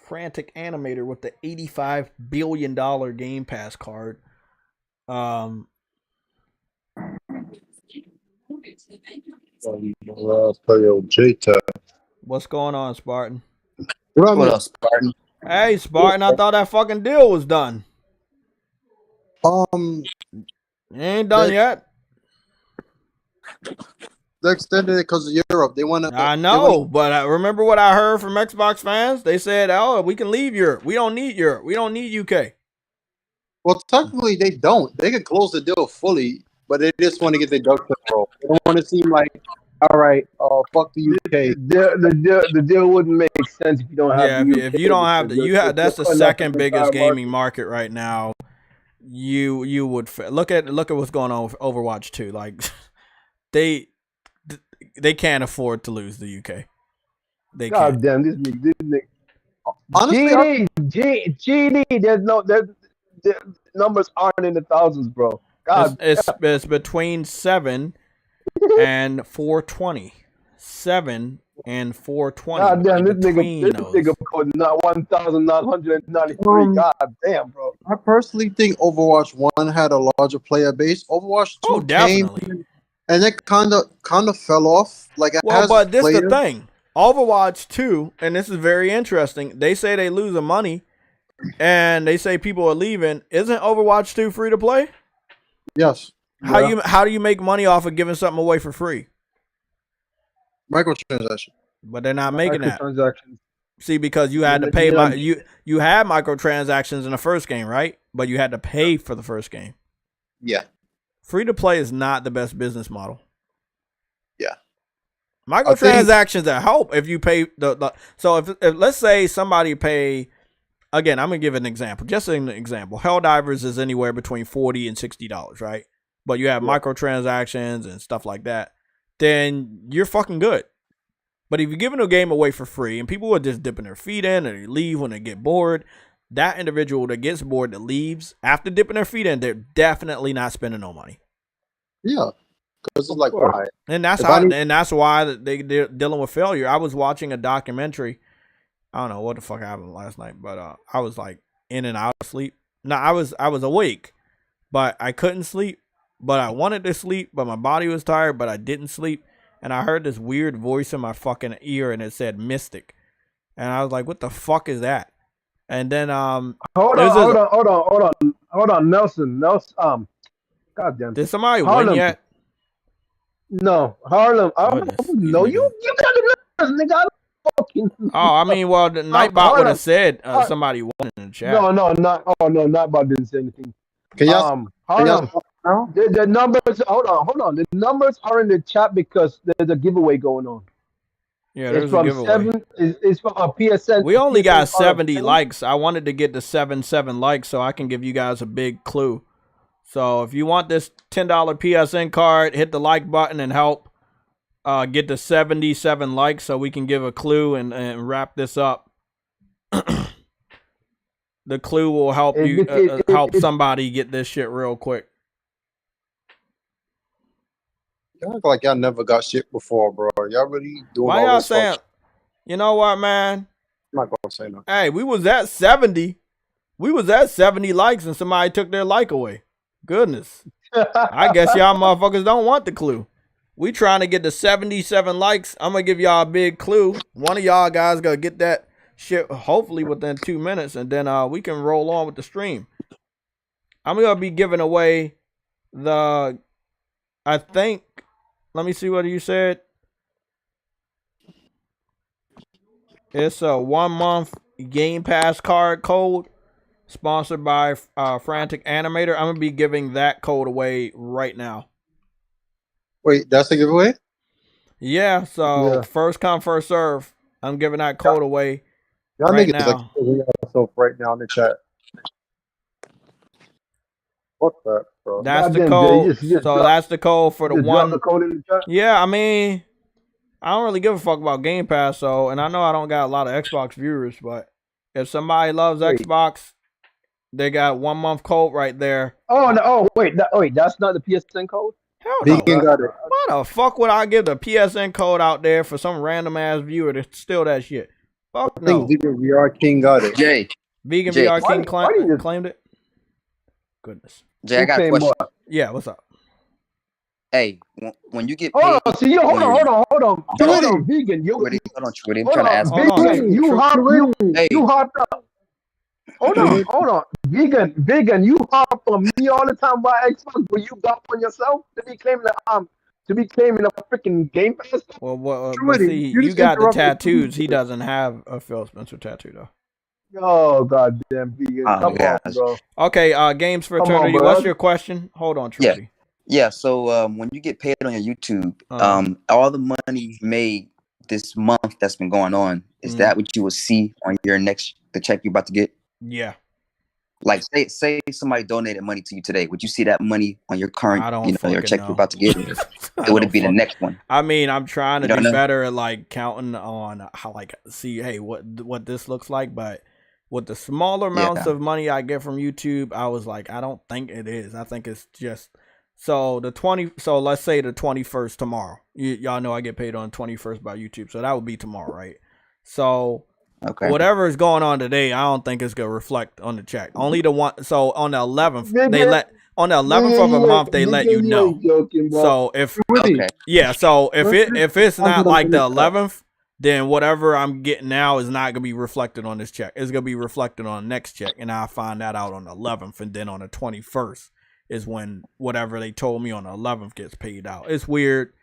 S2: Frantic Animator with the $85 billion Game Pass card. What's going on, Spartan?
S8: What up, Spartan?
S2: Hey, Spartan, I thought that fucking deal was done. It ain't done yet.
S8: They extended it because of Europe. They want to.
S2: I know, but I remember what I heard from Xbox fans. They said, "Oh, we can leave Europe. We don't need Europe. We don't need UK."
S8: Well, technically, they don't. They could close the deal fully, but they just want to get their ducks in a row. They don't want to seem like, all right, fuck the UK.
S3: The deal wouldn't make sense if you don't have.
S2: Yeah, if you don't have the, that's the second biggest gaming market right now. You would look at what's going on with Overwatch 2. Like they can't afford to lose the UK. They
S3: God
S2: can't.
S3: Damn, this nigga.
S8: Honestly,
S3: GD, the numbers aren't in the thousands, bro. God,
S2: it's between 7 and 420. 7 and 420.
S3: God damn, this nigga code not 1,993. God damn, bro.
S8: I personally think Overwatch 1 had a larger player base. Overwatch 2
S2: definitely.
S8: And it kind of fell off. Like
S2: but this is the thing. Overwatch 2, and this is very interesting. They say they losing money, and they say people are leaving. Isn't Overwatch 2 free to play?
S8: Yes.
S2: How do you make money off of giving something away for free?
S8: Microtransactions.
S2: But they're not making that. See, because you had to pay you had microtransactions in the first game, right? But you had to pay for the first game.
S8: Yeah.
S2: Free to play is not the best business model.
S8: Yeah.
S2: Microtransactions that help if you pay so if let's say somebody pay, again, I'm gonna give an example. Just an example. Helldivers is anywhere between $40 and $60, right? But you have microtransactions and stuff like that, then you're fucking good. But if you're giving a game away for free and people are just dipping their feet in and they leave when they get bored, that individual that gets bored that leaves after dipping their feet in, they're definitely not spending no money.
S8: Yeah, because it's like, why?
S2: And that's why they're dealing with failure. I was watching a documentary. I don't know what the fuck happened last night, but I was like in and out of sleep. No, I was awake, but I couldn't sleep. But I wanted to sleep, but my body was tired, but I didn't sleep. And I heard this weird voice in my fucking ear, and it said Mystic. And I was like, what the fuck is that? And then
S3: hold on, Nelson. God damn.
S2: Did somebody win yet?
S3: No, Harlem. I don't know. You got the numbers, nigga.
S2: I mean, well, the Nightbot would have said somebody won in the chat.
S3: No, Nightbot didn't say anything.
S8: Can y'all?
S3: The numbers. Hold on. The numbers are in the chat because there's a giveaway going on.
S2: Yeah, there's a giveaway.
S3: It's from a PSN.
S2: We only got 70 likes. I wanted to get to 7 likes so I can give you guys a big clue. So if you want this $10 PSN card, hit the like button and help get to 77 likes so we can give a clue and wrap this up. The clue will help you help somebody get this shit real quick.
S8: Y'all act like y'all never got shit before, bro. Y'all really doing
S2: Why
S8: all
S2: y'all
S8: this
S2: saying? You know what, man?
S8: I'm not gonna say nothing.
S2: Hey, we was at 70. We was at 70 likes and somebody took their like away. Goodness. I guess y'all motherfuckers don't want the clue. We trying to get to 77 likes. I'm gonna give y'all a big clue. One of y'all guys gonna get that shit hopefully within 2 minutes, and then we can roll on with the stream. I'm gonna be giving away the, I think, let me see what you said. It's a 1 month Game Pass card code sponsored by Frantic Animator. I'm gonna be giving that code away right now.
S8: Wait, that's a giveaway?
S2: Yeah, so first come, first serve. I'm giving that code away right now.
S8: Right now in the chat. What the, bro?
S2: That's the code. So that's the code for the one.
S3: The code in the chat?
S2: Yeah, I mean, I don't really give a fuck about Game Pass, so, and I know I don't got a lot of Xbox viewers, but if somebody loves Xbox, they got 1 month code right there.
S3: Oh no! Oh wait, that's not the PSN code.
S2: Hell no.
S8: Got it.
S2: Why the fuck would I give the PSN code out there for some random ass viewer to steal that shit? Fuck no.
S8: I think Vegan VR King got it.
S7: Jay.
S2: Vegan
S7: Jay,
S2: VR King claimed it. Goodness.
S7: Jay, I got a question.
S2: Yeah, what's up?
S7: Hey, when you get paid...
S3: hold on, Vegan.
S7: Hold on, Trudy. I'm trying to ask.
S3: Vegan, you hopped up. Hold on. Vegan, you hop on me all the time by Xbox, but you got on yourself to be claiming a freaking Game Pass.
S2: Well, but see, you got the tattoos. He doesn't have a Phil Spencer tattoo though.
S3: Oh goddamn, Vegan! Come on, bro.
S2: Okay, Games for Eternity. What's your question? Hold on, Trudy.
S7: Yeah. So when you get paid on your YouTube, all the money made this month that's been going on, is that what you will see on your the check you're about to get?
S2: Yeah.
S7: Like say somebody donated money to you today, would you see that money on your current, your check you're about to get? It would be the next one.
S2: I mean, I'm trying to be better at like counting on how see, hey, what this looks like, but with the smaller amounts of money I get from YouTube, I was like, I don't think it is. I think it's just so let's say the 21st tomorrow. Y'all know I get paid on the 21st by YouTube, so that would be tomorrow, right? So whatever is going on today, I don't think it's gonna reflect on the check. Only the one. So on the 11th, on the 11th of a month they let you know. So if if it's not like the 11th, then whatever I'm getting now is not gonna be reflected on this check. It's gonna be reflected on the next check, and I'll find that out on the 11th, and then on the 21st is when whatever they told me on the 11th gets paid out. It's weird,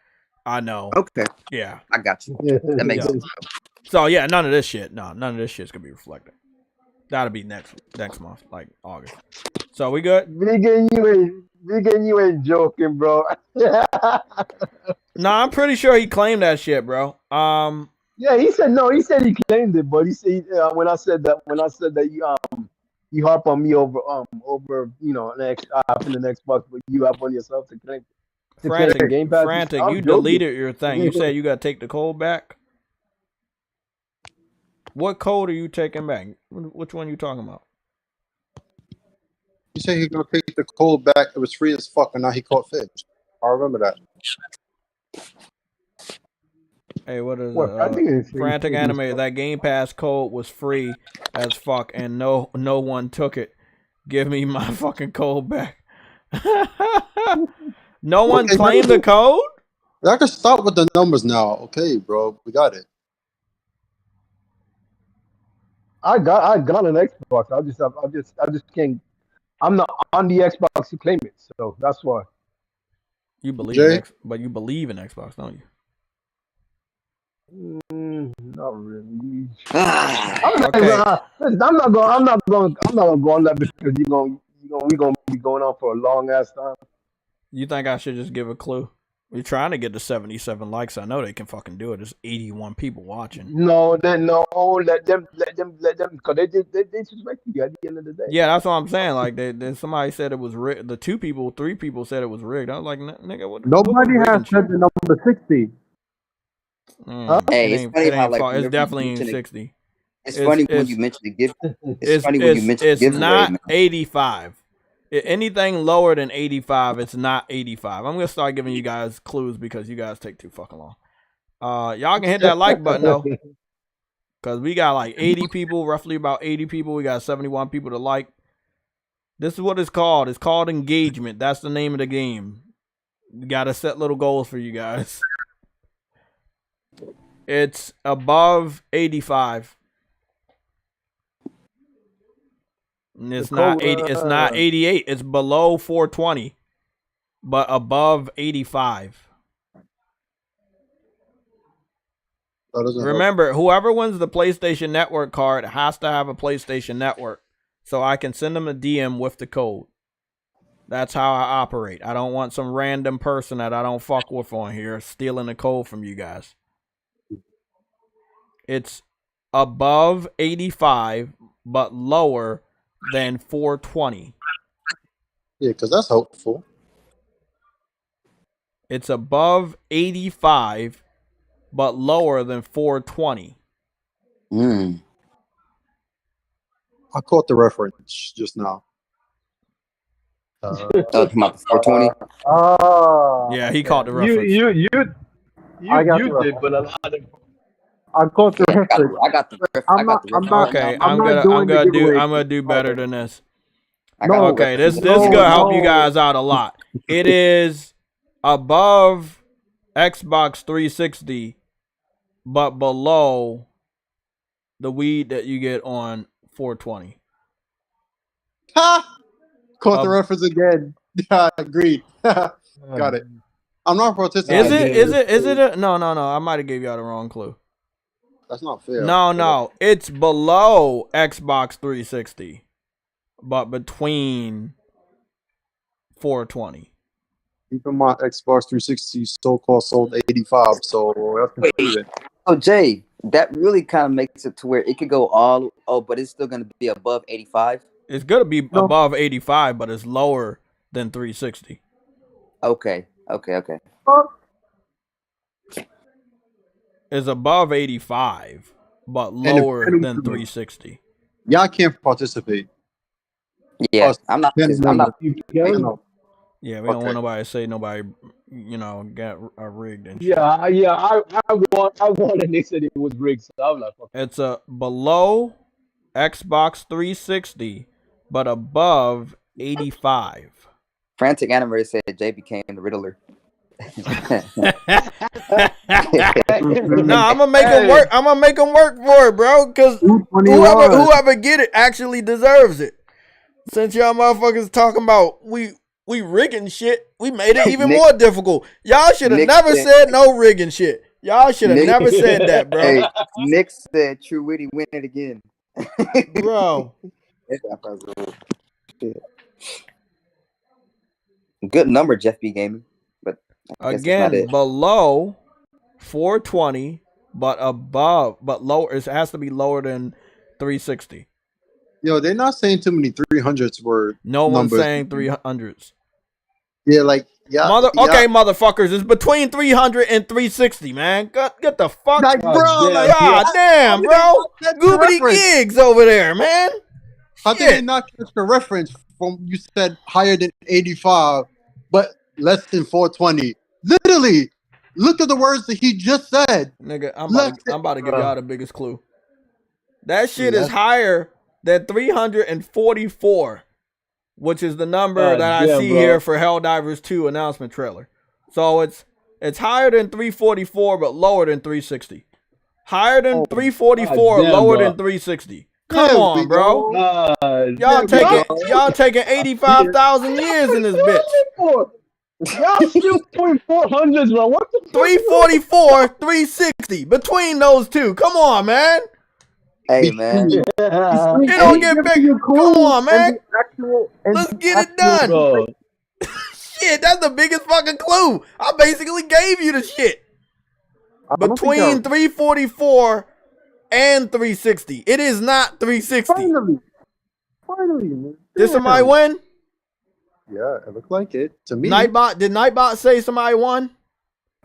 S2: I know.
S7: Okay.
S2: Yeah,
S7: I got you. That makes sense.
S2: So yeah, none of this shit. No, none of this shit's gonna be reflected. That'll be next month, like August. So we good?
S3: Vegan, you ain't joking, bro.
S2: No, I'm pretty sure he claimed that shit, bro.
S3: Yeah, he said no. He said he claimed it, but he said when I said that you harp on me over next in the next box, but you up on yourself to claim.
S2: Frantic, you deleted your thing. You said you gotta take the code back. What code are you taking back? Which one are you talking about?
S8: You said he's gonna take the code back. It was free as fuck, and now he caught fish. I remember that.
S2: Hey, what is it? Frantic Animator. That Game Pass code was free as fuck, and no one took it. Give me my fucking code back. No one claimed the code?
S8: I can stop with the numbers now. Okay, bro, we got it.
S3: I got an Xbox. I just can't. I'm not on the Xbox to claim it, so that's why.
S2: You believe but you believe in Xbox, don't
S3: you? Not really. I'm not going to go on that because we're gonna be going on for a long ass time.
S2: You think I should just give a clue? We're trying to get to 77 likes. I know they can fucking do it. There's 81 people watching.
S3: No, let them, because they suspect you at the end of the day.
S2: Yeah, that's what I'm saying. Like, somebody said it was rigged. The 3 people said it was rigged. I was like, nigga, what?
S8: Nobody has said the number 60.
S7: Hey, it's funny how
S2: it's definitely in 60.
S7: It's funny when you mention the gift. It's funny when you mention the giveaway.
S2: It's not 85. Anything lower than 85, it's not 85. I'm gonna start giving you guys clues because you guys take too fucking long. Y'all can hit that like button though, because we got like 80 people, roughly about 80 people. We got 71 people to like. This is what it's called. It's called engagement. That's the name of the game. You gotta set little goals for you guys. It's above 85. It's not 80. It's not 88. It's below 420, but above 85. Remember, whoever wins the PlayStation Network card has to have a PlayStation Network, so I can send them a DM with the code. That's how I operate. I don't want some random person that I don't fuck with on here stealing the code from you guys. It's above 85, but lower than 420.
S8: Yeah, because that's hopeful.
S2: It's above 85, but lower than 420.
S8: I caught the reference just now.
S7: Come up 420.
S2: Yeah, he caught the reference.
S3: You did, but a lot of.
S8: I caught the reference.
S7: I got the reference.
S2: Okay, I'm gonna do better than this. Okay, this is gonna help you guys out a lot. It is above Xbox 360, but below the weed that you get on 420.
S8: Ha! Caught the reference again. Yeah, agreed. Got it. I'm not participating.
S2: Is it? No. I might have gave y'all the wrong clue.
S8: That's not fair.
S2: No. It's below Xbox 360, but between 420.
S8: Keep in mind, Xbox 360 so-called sold 85, so that's confusing.
S7: So, Jay, that really kind of makes it to where it could go all... Oh, but it's still going to be above 85?
S2: It's going to be above 85, but it's lower than 360.
S7: Okay.
S2: Is above 85, but lower than 360.
S8: Y'all can't participate.
S7: Yeah, I'm not.
S2: Yeah, we don't want nobody to say nobody, got rigged and shit.
S3: Yeah, I won and they said it was rigged, so I was like, okay.
S2: It's below Xbox 360, but above 85.
S7: Frantic Animator said Jay became the Riddler.
S2: No, I'm gonna make him work. I'm gonna make him work for it, bro. Because whoever get it actually deserves it. Since y'all motherfuckers talking about we rigging shit, we made it even more difficult. Y'all should have never said no rigging shit. Y'all should have never said that, bro.
S7: Hey, Nick said True Witty win it again,
S2: bro.
S7: Good number, Jeff B. Gaming.
S2: Again, below 420, but lower. It has to be lower than 360.
S8: Yo, they're not saying too many 300s word.
S2: No one's saying 300s.
S8: Yeah,
S2: motherfuckers, it's between 300 and 360, man. Get the fuck,
S8: like, bro.
S2: God damn, bro. Goobity gigs over there, man.
S8: How did they not catch the reference from you said higher than 85, but less than 420? Literally, look at the words that he just said.
S2: Nigga, I'm about to give y'all the biggest clue. That shit is higher than 344, which is the number that I see here for Helldivers 2 announcement trailer. So it's higher than 344, but lower than 360. Higher than 344, lower than 360. Come on, bro. Y'all taking 85,000 years in this bitch.
S3: Y'all still putting 400s, bro. What the
S2: 344, 360. Between those two. Come on, man.
S7: Hey, man.
S2: It don't get bigger. Come on, man. Let's get it done. Shit, that's the biggest fucking clue. I basically gave you the shit. Between 344 and 360. It is not 360.
S8: Finally, man.
S2: Did somebody win?
S8: Yeah, it looked like it to me.
S2: Did Nightbot say somebody won?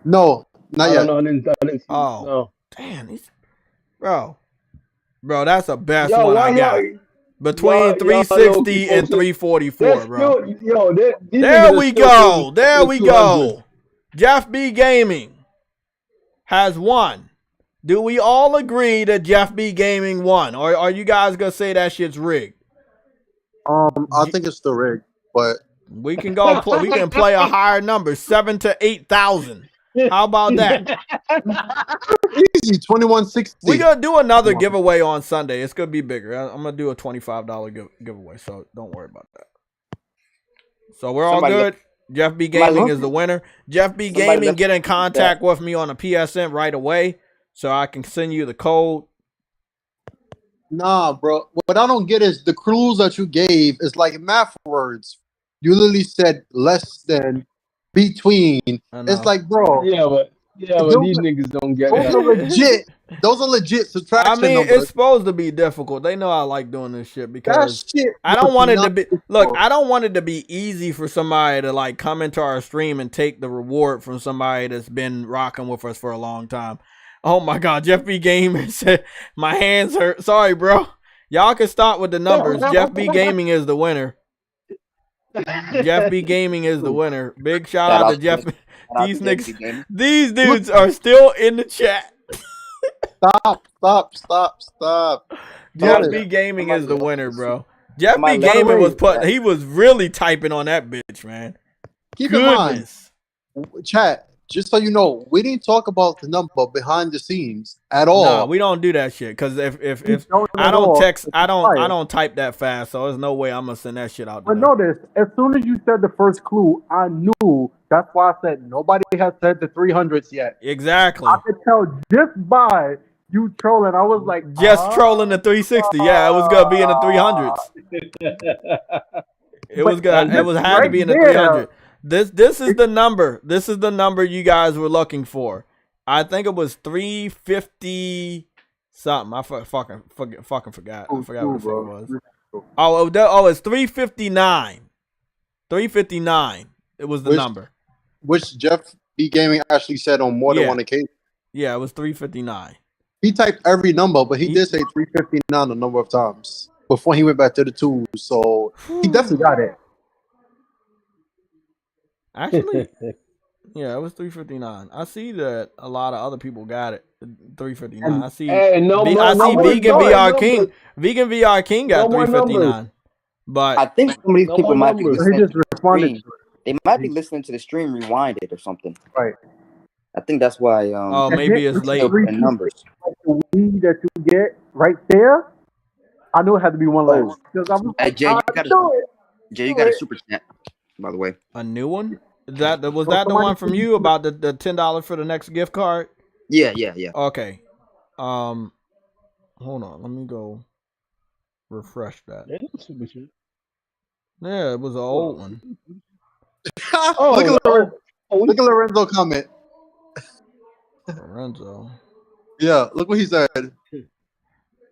S8: No, not yet.
S3: I didn't see.
S2: Oh,
S3: no.
S2: Damn, bro, that's the best one I got. Between 360 and 344, bro. There we go. Jeff B Gaming has won. Do we all agree that Jeff B Gaming won, or are you guys gonna say that shit's rigged?
S8: I think it's still rigged, but
S2: we can go. We can play a higher number, 7,000 to 8,000. How about that?
S8: Easy, 2160.
S2: We're gonna do another giveaway on Sunday. It's gonna be bigger. I'm gonna do a $25 giveaway, so don't worry about that. So we're all good. Jeff B Gaming is the winner. Jeff B Gaming, get in contact with me on a PSN right away so I can send you the code.
S8: Nah, bro. What I don't get is the clues that you gave is like math words. You literally said less than, between. It's like, bro.
S3: Yeah, but these niggas don't get
S8: those
S3: that.
S8: are legit. Those are legit subtraction
S2: I mean,
S8: numbers.
S2: it's supposed to be difficult. They know I like doing this shit because
S8: that shit
S2: I don't want it to be.
S8: difficult.
S2: Look, I don't want it to be easy for somebody to like come into our stream and take the reward from somebody that's been rocking with us for a long time. Oh my God, Jeff B Gaming said my hands hurt. Sorry, bro. Y'all can start with the numbers. Jeff B Gaming is the winner. Jeff B Gaming is the winner. Big shout out to Jeff. These niggas, these dudes are still in the chat.
S8: Stop.
S2: Jeff B Gaming is the winner, bro. Jeff B Gaming he was really typing on that bitch, man.
S8: Keep in mind, chat, just so you know, we didn't talk about the number behind the scenes at all.
S2: No, we don't do that shit. Cause if I don't text, I don't type that fast, so there's no way I'm gonna send that shit out.
S9: But notice, as soon as you said the first clue, I knew. That's why I said nobody has said the 300s yet.
S2: Exactly.
S9: I could tell just by you trolling. I was like,
S2: trolling the 360. Yeah, it was gonna be in the 300s. It was gonna. It was had to be in the 300. This is the number. This is the number you guys were looking for. I think it was 350 something. I fucking forgot. I forgot what the fuck it was. Oh, it's 359. 359. It was the number.
S8: Which Jeff B Gaming actually said on more than one occasion.
S2: Yeah, it was 359.
S8: He typed every number, but he did say 359 a number of times before he went back to the twos. So he definitely got it.
S2: Actually, yeah, it was 359. I see that a lot of other people got it. 359. I see. Vegan VR King. Vegan VR King got 359. But
S7: I think some of these people might be listening.
S9: He just responded.
S7: They might be listening to the stream rewinded or something.
S9: Right.
S7: I think that's why.
S2: Maybe it's late.
S7: In numbers.
S9: The weed that you get right there, I knew it had to be one less.
S7: Hey, Jay, you got a super chat, by the way.
S2: A new one? Was that the one from you about the $10 for the next gift card?
S7: Yeah.
S2: Okay. Hold on. Let me go refresh that. Yeah, it was an old one.
S8: Look at Lorenzo comment.
S2: Lorenzo.
S8: Yeah, look what he said.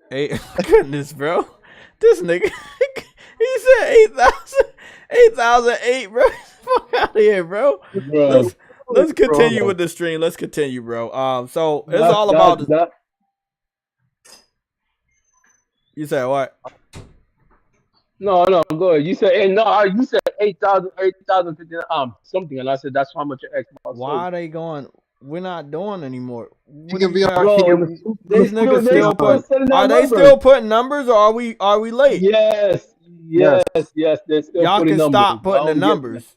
S2: Hey, goodness, bro. This nigga, he said 8,008, bro. Fuck out of here, bro. Let's continue with the stream. Let's continue, bro. So it's all about. You said what?
S3: No, go ahead. You said, you said 8,000, something, and I said that's how much your Xbox.
S2: Why are they going? We're not doing anymore.
S8: These
S2: niggas still putting. Are they still putting numbers, or are we late?
S3: Yes. They're still
S2: y'all
S3: putting
S2: can
S3: numbers.
S2: stop putting the numbers.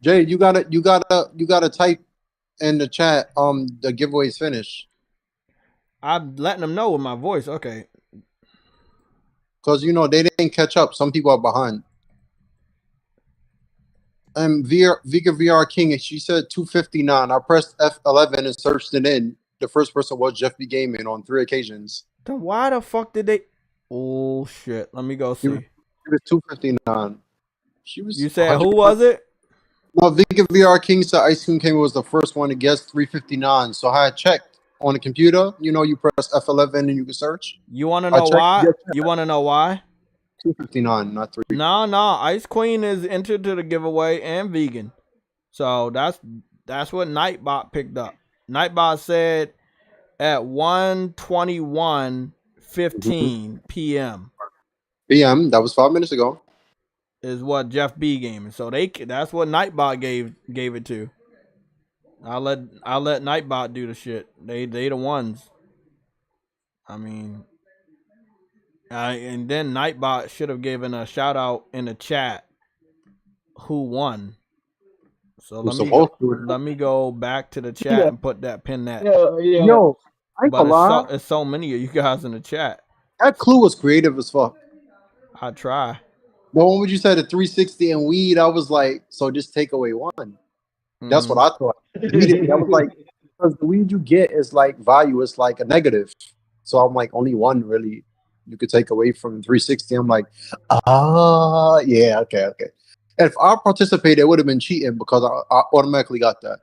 S8: Jay, you gotta type in the chat. The giveaway's finished.
S2: I'm letting them know with my voice. Okay.
S8: Because they didn't catch up. Some people are behind. Vega VR King, she said 259. I pressed F11 and searched it in. The first person was Jeff B Gaming on 3 occasions.
S2: Then why the fuck did they? Oh shit! Let me go see.
S8: It was 259. She was.
S2: You said who was it?
S8: No, Vega VR King said Ice Cream King was the first one to guess 359. So I had checked on the computer. You press F11 and you can search.
S2: You want to know why? You want to know why?
S8: 259, not 3.
S2: No. Ice Queen is entered to the giveaway and vegan. So that's what Nightbot picked up. Nightbot said at 1:21:15 p.m.
S8: p.m. That was 5 minutes ago.
S2: Is what Jeff B Gaming. So that's what Nightbot gave it to. I'll let Nightbot do the shit. They the ones. I mean. And then Nightbot should have given a shout out in the chat who won. So let me go back to the chat and put that pin that.
S8: Yo, I ain't gonna lie.
S2: It's so many of you guys in the chat.
S8: That clue was creative as fuck.
S2: I try.
S8: The one when you said the 360 and weed, I was like, so just take away one. That's what I thought. Immediately, I was like, because the weed you get is like value, it's like a negative. So I'm like, only one really you could take away from 360. I'm like, yeah, okay. If I participated, it would have been cheating because I automatically got that.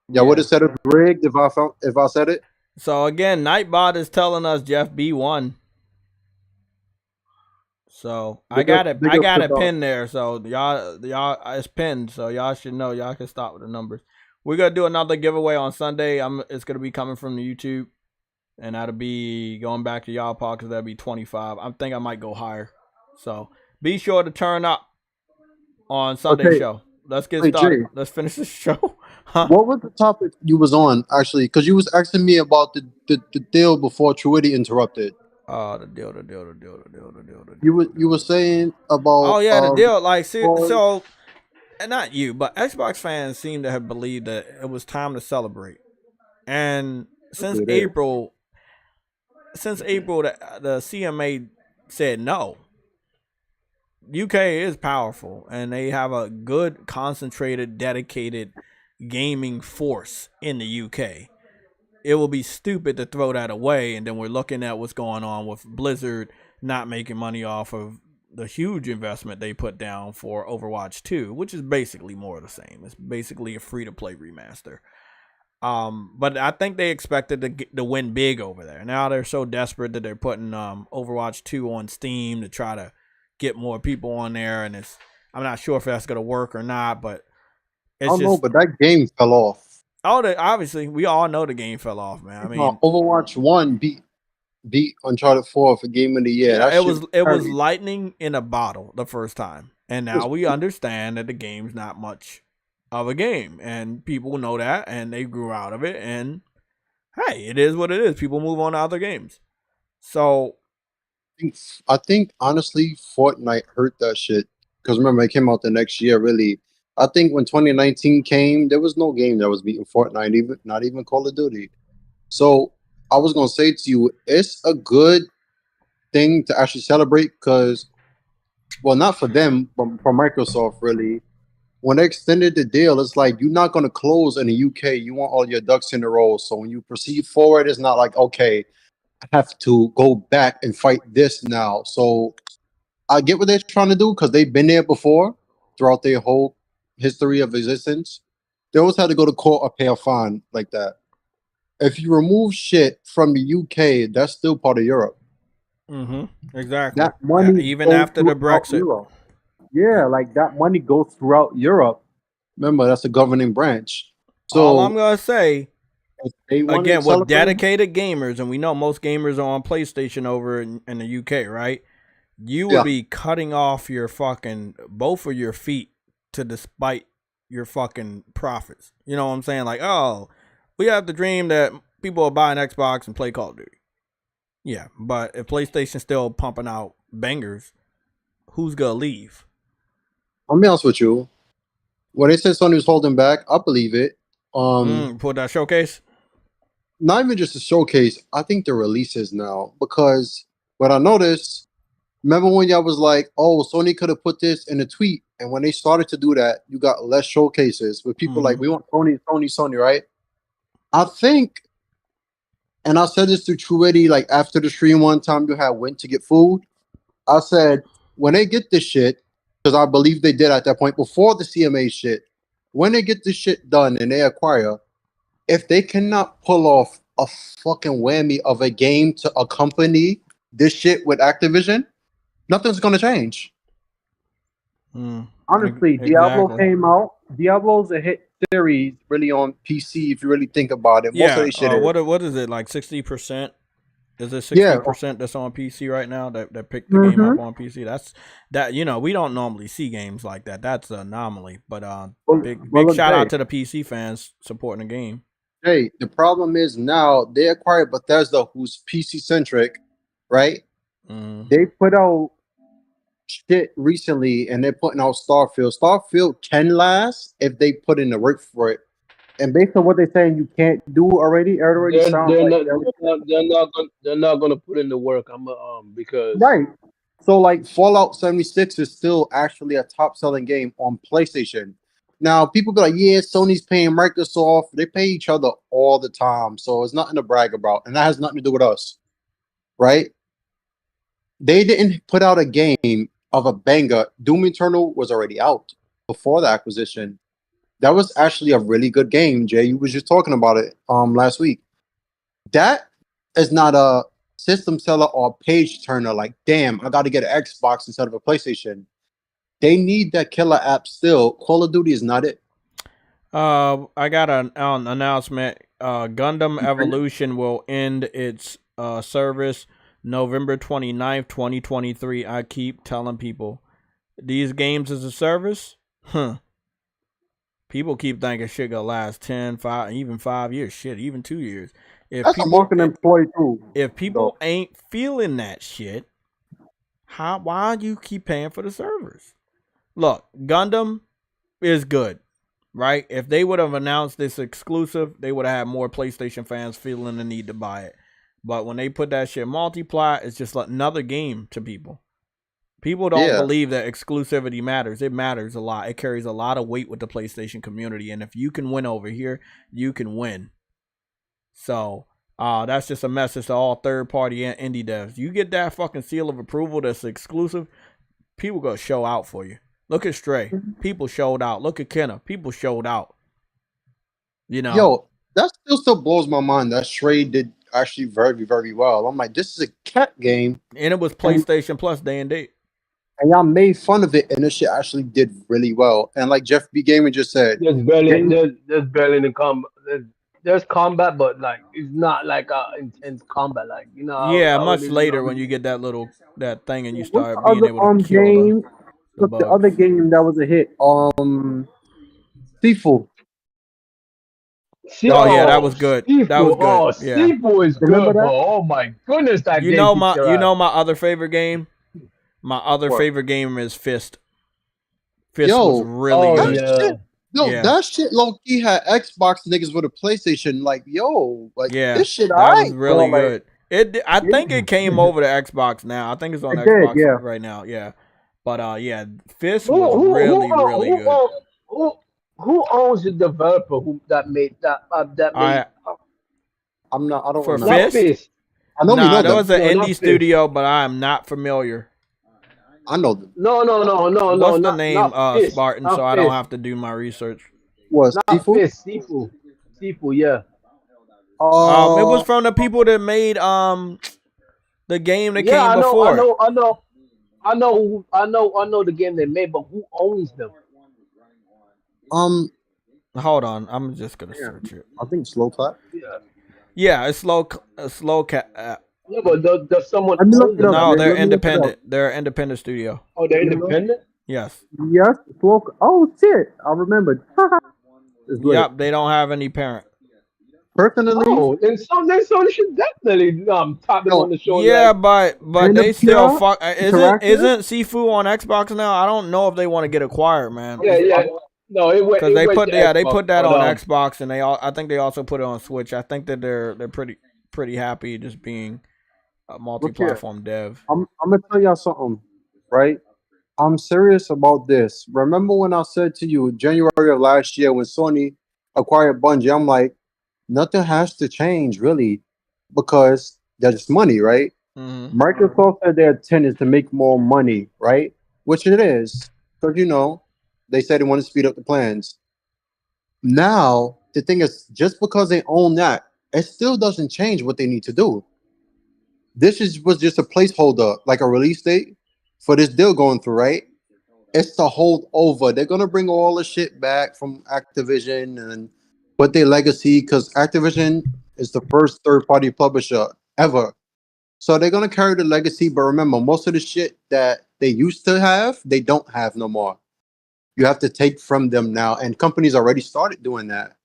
S8: Yeah, would have said it rigged if I said it.
S2: So again, Nightbot is telling us Jeff B won. So I got it pinned there. So y'all it's pinned. So y'all should know. Y'all can start with the numbers. We're gonna do another giveaway on Sunday. It's gonna be coming from the YouTube, and that'll be going back to y'all part because that'll be 25. I think I might go higher. So be sure to turn up on Sunday show. Let's get started. Jay, let's finish the show.
S8: What was the topic you was on actually? Because you was asking me about the deal before Truity interrupted.
S2: The deal.
S8: You were saying about
S2: the deal. Like so, and not you, but Xbox fans seem to have believed that it was time to celebrate. And since April, the CMA said no. UK is powerful, and they have a good, concentrated, dedicated gaming force in the UK. It will be stupid to throw that away, and then we're looking at what's going on with Blizzard not making money off of the huge investment they put down for Overwatch 2, which is basically more of the same. It's basically a free-to-play remaster. But I think they expected to win big over there. Now they're so desperate that they're putting Overwatch 2 on Steam to try to get more people on there, and I'm not sure if that's going to work or not, but
S8: I don't know, but that game fell off.
S2: Obviously, we all know the game fell off, man. I mean,
S8: Overwatch 1 beat Uncharted 4 for Game of the Year.
S2: Yeah, it was lightning in a bottle the first time, and now we understand that the game's not much of a game, and people know that, and they grew out of it, and hey, it is what it is. People move on to other games. So
S8: I think honestly, Fortnite hurt that shit because remember, it came out the next year. Really, I think when 2019 came, there was no game that was beating Fortnite, not even Call of Duty. So I was gonna say to you, it's a good thing to actually celebrate because, well, not for them, but for Microsoft, really. When they extended the deal, it's like you're not gonna close in the UK. You want all your ducks in a row. So when you proceed forward, it's not like okay, I have to go back and fight this now. So I get what they're trying to do because they've been there before throughout their whole history of existence. They always had to go to court or pay a fine like that. If you remove shit from the UK, that's still part of Europe.
S2: Exactly.
S9: That money
S2: even after the Brexit.
S9: Europe. Yeah, like that money goes throughout Europe.
S8: Remember, that's the governing branch. So
S2: all I'm gonna say, again, with dedicated gamers, and we know most gamers are on PlayStation over in the UK, right? You will be cutting off your fucking both of your feet to despite your fucking profits. You know what I'm saying? Like, oh, we have the dream that people will buy an Xbox and play Call of Duty. Yeah, but if PlayStation's still pumping out bangers, who's gonna leave?
S8: I'll be honest with you. When they said Sony was holding back, I believe it.
S2: For that showcase?
S8: Not even just a showcase. I think the releases now. Because what I noticed, remember when y'all was like, oh, Sony could have put this in a tweet. And when they started to do that, you got less showcases with people like, we want Sony, right? I think, and I said this to Truity, like after the stream one time you had went to get food. I said, when they get this shit, because I believe they did at that point before the CMA shit, when they get this shit done and they acquire, if they cannot pull off a fucking whammy of a game to accompany this shit with Activision, nothing's gonna change.
S9: Honestly, Diablo came out. Diablo's a hit series really on PC if you really think about it. Most of the shit
S2: what is it, like 60%? Is it 60% that's on PC right now that picked the game up on PC? That's that, you know, we don't normally see games like that. That's an anomaly. But big shout out to the PC fans supporting the game.
S8: Hey, the problem is now they acquired Bethesda, who's PC centric, right?
S9: They put out
S8: shit recently, and they're putting out Starfield. Starfield can last if they put in the work for it.
S9: And based on what they're saying, you can't do already. It already sounds like
S3: they're not gonna put in the work. Because
S9: right.
S8: So like Fallout 76 is still actually a top selling game on PlayStation. Now people be like, yeah, Sony's paying Microsoft. They pay each other all the time, so it's nothing to brag about, and that has nothing to do with us, right? They didn't put out a game of a banger. Doom Eternal was already out before the acquisition. That was actually a really good game, Jay. You was just talking about it last week. That is not a system seller or a page turner. Like, damn, I got to get an Xbox instead of a PlayStation. They need that killer app still. Call of Duty is not it.
S2: I got an announcement. Gundam Evolution will end its service November 29th, 2023. I keep telling people these games as a service, people keep thinking shit gonna last 10, 5, even 5 years. Shit, even 2 years.
S9: That's a marketing employee too.
S2: If people ain't feeling that shit, why you keep paying for the servers? Look, Gundam is good, right? If they would have announced this exclusive, they would have had more PlayStation fans feeling the need to buy it. But when they put that shit multiply, it's just like another game to people. People don't believe that exclusivity matters. It matters a lot. It carries a lot of weight with the PlayStation community. And if you can win over here, you can win. So that's just a message to all third-party and indie devs. You get that fucking seal of approval that's exclusive, people gonna show out for you. Look at Stray. People showed out. Look at Kenna. People showed out. You know.
S8: Yo, that still blows my mind that Stray did actually very, very well. I'm like, this is a cat game.
S2: And it was PlayStation Plus day and date.
S8: And y'all made fun of it, and this shit actually did really well. And like Jeff B. Gamer just said,
S3: there's barely any combat. There's combat, but like it's not like intense combat, like
S2: Yeah, much later when you get that thing and you start being able to kill
S9: game? What's the other game that was a hit? Sifu.
S2: Oh yeah, that was good. That was good.
S3: Oh,
S2: yeah.
S3: Sifu is good, bro. Oh my goodness, that
S2: you know my other favorite game. My other favorite game is Fist. Fist was really good.
S8: That shit low-key had Xbox niggas with a PlayStation. Like, this shit
S2: that was really good. I think it came over to Xbox now. I think it's on Xbox right now. Yeah. But Fist was really good.
S3: Who owns the developer that made that made
S8: I'm not I don't
S2: for
S8: know.
S2: Fist?
S8: I know
S2: there was an indie studio, but I am not familiar.
S8: I know them.
S3: No.
S2: What's the name, Spartan? So I don't have to do my research.
S8: What?
S3: Sifu, yeah.
S2: It was from the people that made the game that came before.
S3: I know the game they made, but who owns them?
S2: Hold on, I'm just gonna search it.
S8: I think Slow Clap.
S2: Yeah, it's Slow Cat.
S3: Yeah, but does someone?
S2: No, they're independent. They're an independent studio.
S3: Oh, they're independent.
S2: Yes.
S9: Yes. Oh shit! I remembered.
S2: Yep, they don't have any parent.
S9: Personally,
S3: then Sony should definitely top them on the show.
S2: Yeah, but they still fuck. Isn't Sifu on Xbox now? I don't know if they want to get acquired, man.
S3: Yeah. No, because
S2: they put that on Xbox, and I think they also put it on Switch. I think that they're pretty happy just being a multi-platform dev.
S8: I'm gonna tell y'all something, right? I'm serious about this. Remember when I said to you January of last year when Sony acquired Bungie? I'm like, nothing has to change really, because there's money, right?
S2: Mm-hmm.
S8: Microsoft said their intent is to make more money, right? Which it is, because they said they want to speed up the plans. Now the thing is, just because they own that, it still doesn't change what they need to do. This was just a placeholder, like a release date for this deal going through, right? It's to hold over. They're gonna bring all the shit back from Activision and put their legacy, because Activision is the first third-party publisher ever. So they're gonna carry the legacy, but remember, most of the shit that they used to have, they don't have no more. You have to take from them now, and companies already started doing that.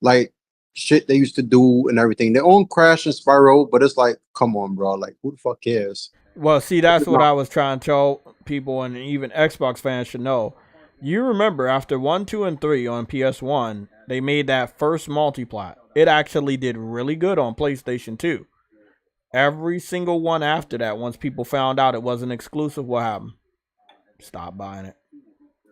S8: Like shit they used to do and everything. They own Crash and Spyro, but it's like, come on, bro. Like, who the fuck cares?
S2: Well, see, that's what I was trying to tell people, and even Xbox fans should know. You remember after 1, 2, and 3 on PS1, they made that first multiplat. It actually did really good on PlayStation 2. Every single one after that, once people found out it wasn't exclusive, what happened? Stop buying it.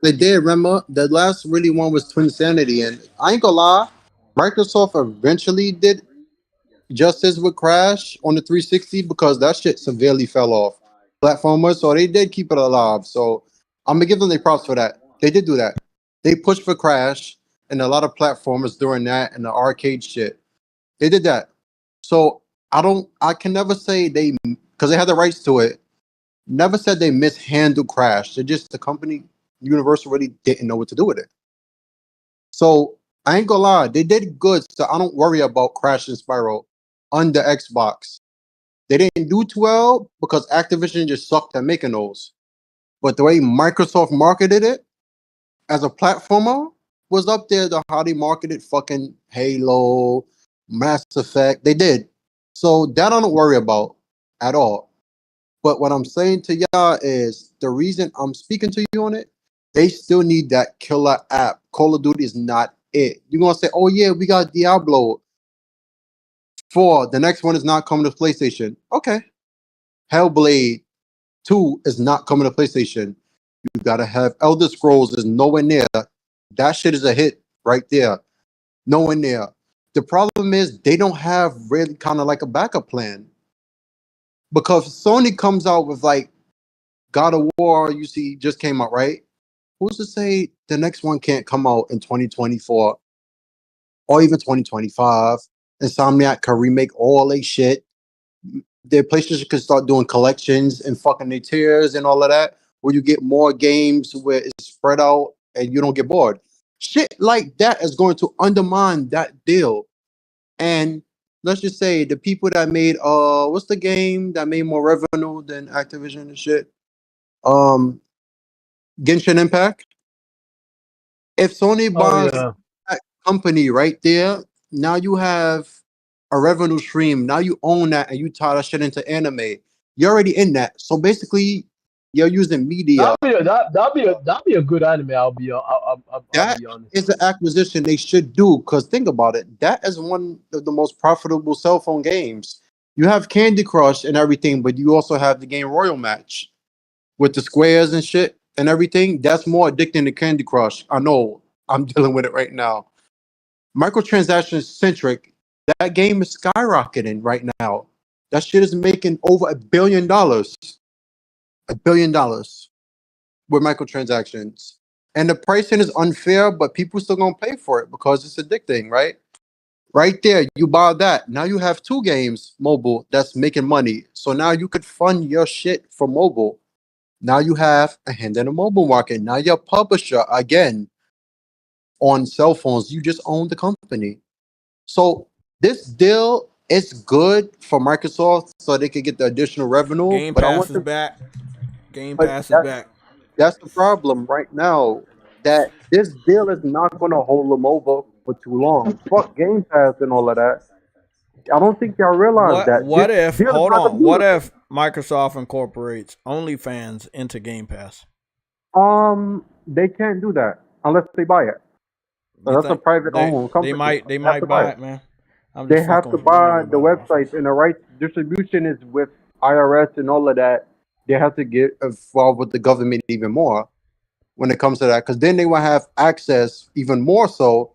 S8: They did, remember? The last really one was Twin Sanity, and I ain't gonna lie, Microsoft eventually did justice with Crash on the 360 because that shit severely fell off. Platformers, so they did keep it alive. So I'm gonna give them their props for that. They did do that. They pushed for Crash and a lot of platformers during that and the arcade shit. They did that. So I can never say they, because they had the rights to it, never said they mishandled Crash. They just, the company, Universal, really didn't know what to do with it. So I ain't gonna lie, they did good. So I don't worry about Crash and Spyro on the Xbox. They didn't do too well because Activision just sucked at making those. But the way Microsoft marketed it as a platformer was up there to how they marketed fucking Halo, Mass Effect. They did. So that I don't worry about at all. But what I'm saying to y'all is the reason I'm speaking to you on it, they still need that killer app. Call of Duty is not it. You're going to say, oh yeah, we got Diablo 4. The next one is not coming to PlayStation. Okay. Hellblade 2 is not coming to PlayStation. You got to have Elder Scrolls is nowhere near. That shit is a hit right there. Nowhere near. The problem is they don't have really kind of like a backup plan. Because Sony comes out with like God of War, you see, just came out, right? Who's to say the next one can't come out in 2024 or even 2025? Insomniac can remake all their shit. Their PlayStation can start doing collections and fucking their tiers and all of that, where you get more games where it's spread out and you don't get bored. Shit like that is going to undermine that deal. And let's just say the people that made what's the game that made more revenue than Activision and shit? Genshin Impact. If Sony buys that company right there, now you have a revenue stream. Now you own that and you tie that shit into anime. You're already in that. So basically, you're using media.
S3: That'd be a good anime. I'll be honest.
S8: Is the acquisition they should do, because think about it. That is one of the most profitable cell phone games. You have Candy Crush and everything, but you also have the game Royal Match with the squares and shit and everything. That's more addicting than Candy Crush. I know. I'm dealing with it right now. Microtransaction centric. That game is skyrocketing right now. That shit is making over $1 billion. $1 billion with microtransactions. And the pricing is unfair, but people still gonna pay for it because it's addicting, right? Right there, you buy that. Now you have 2 games mobile that's making money. So now you could fund your shit from mobile. Now you have a hand in the mobile market. Now you're a publisher again on cell phones. You just own the company. So this deal is good for Microsoft so they could get the additional revenue.
S2: Game Pass is back. Game Pass is back.
S8: That's the problem right now. That this deal is not going to hold them over for too long. Fuck Game Pass and all of that. I don't think y'all realize that.
S2: What if Microsoft incorporates OnlyFans into Game Pass?
S9: They can't do that unless they buy it. So that's a private owned company.
S2: They might buy it, man.
S9: They have to buy the websites, and the rights distribution is with IRS and all of that. They have to get involved with the government even more when it comes to that, because then they will have access even more so,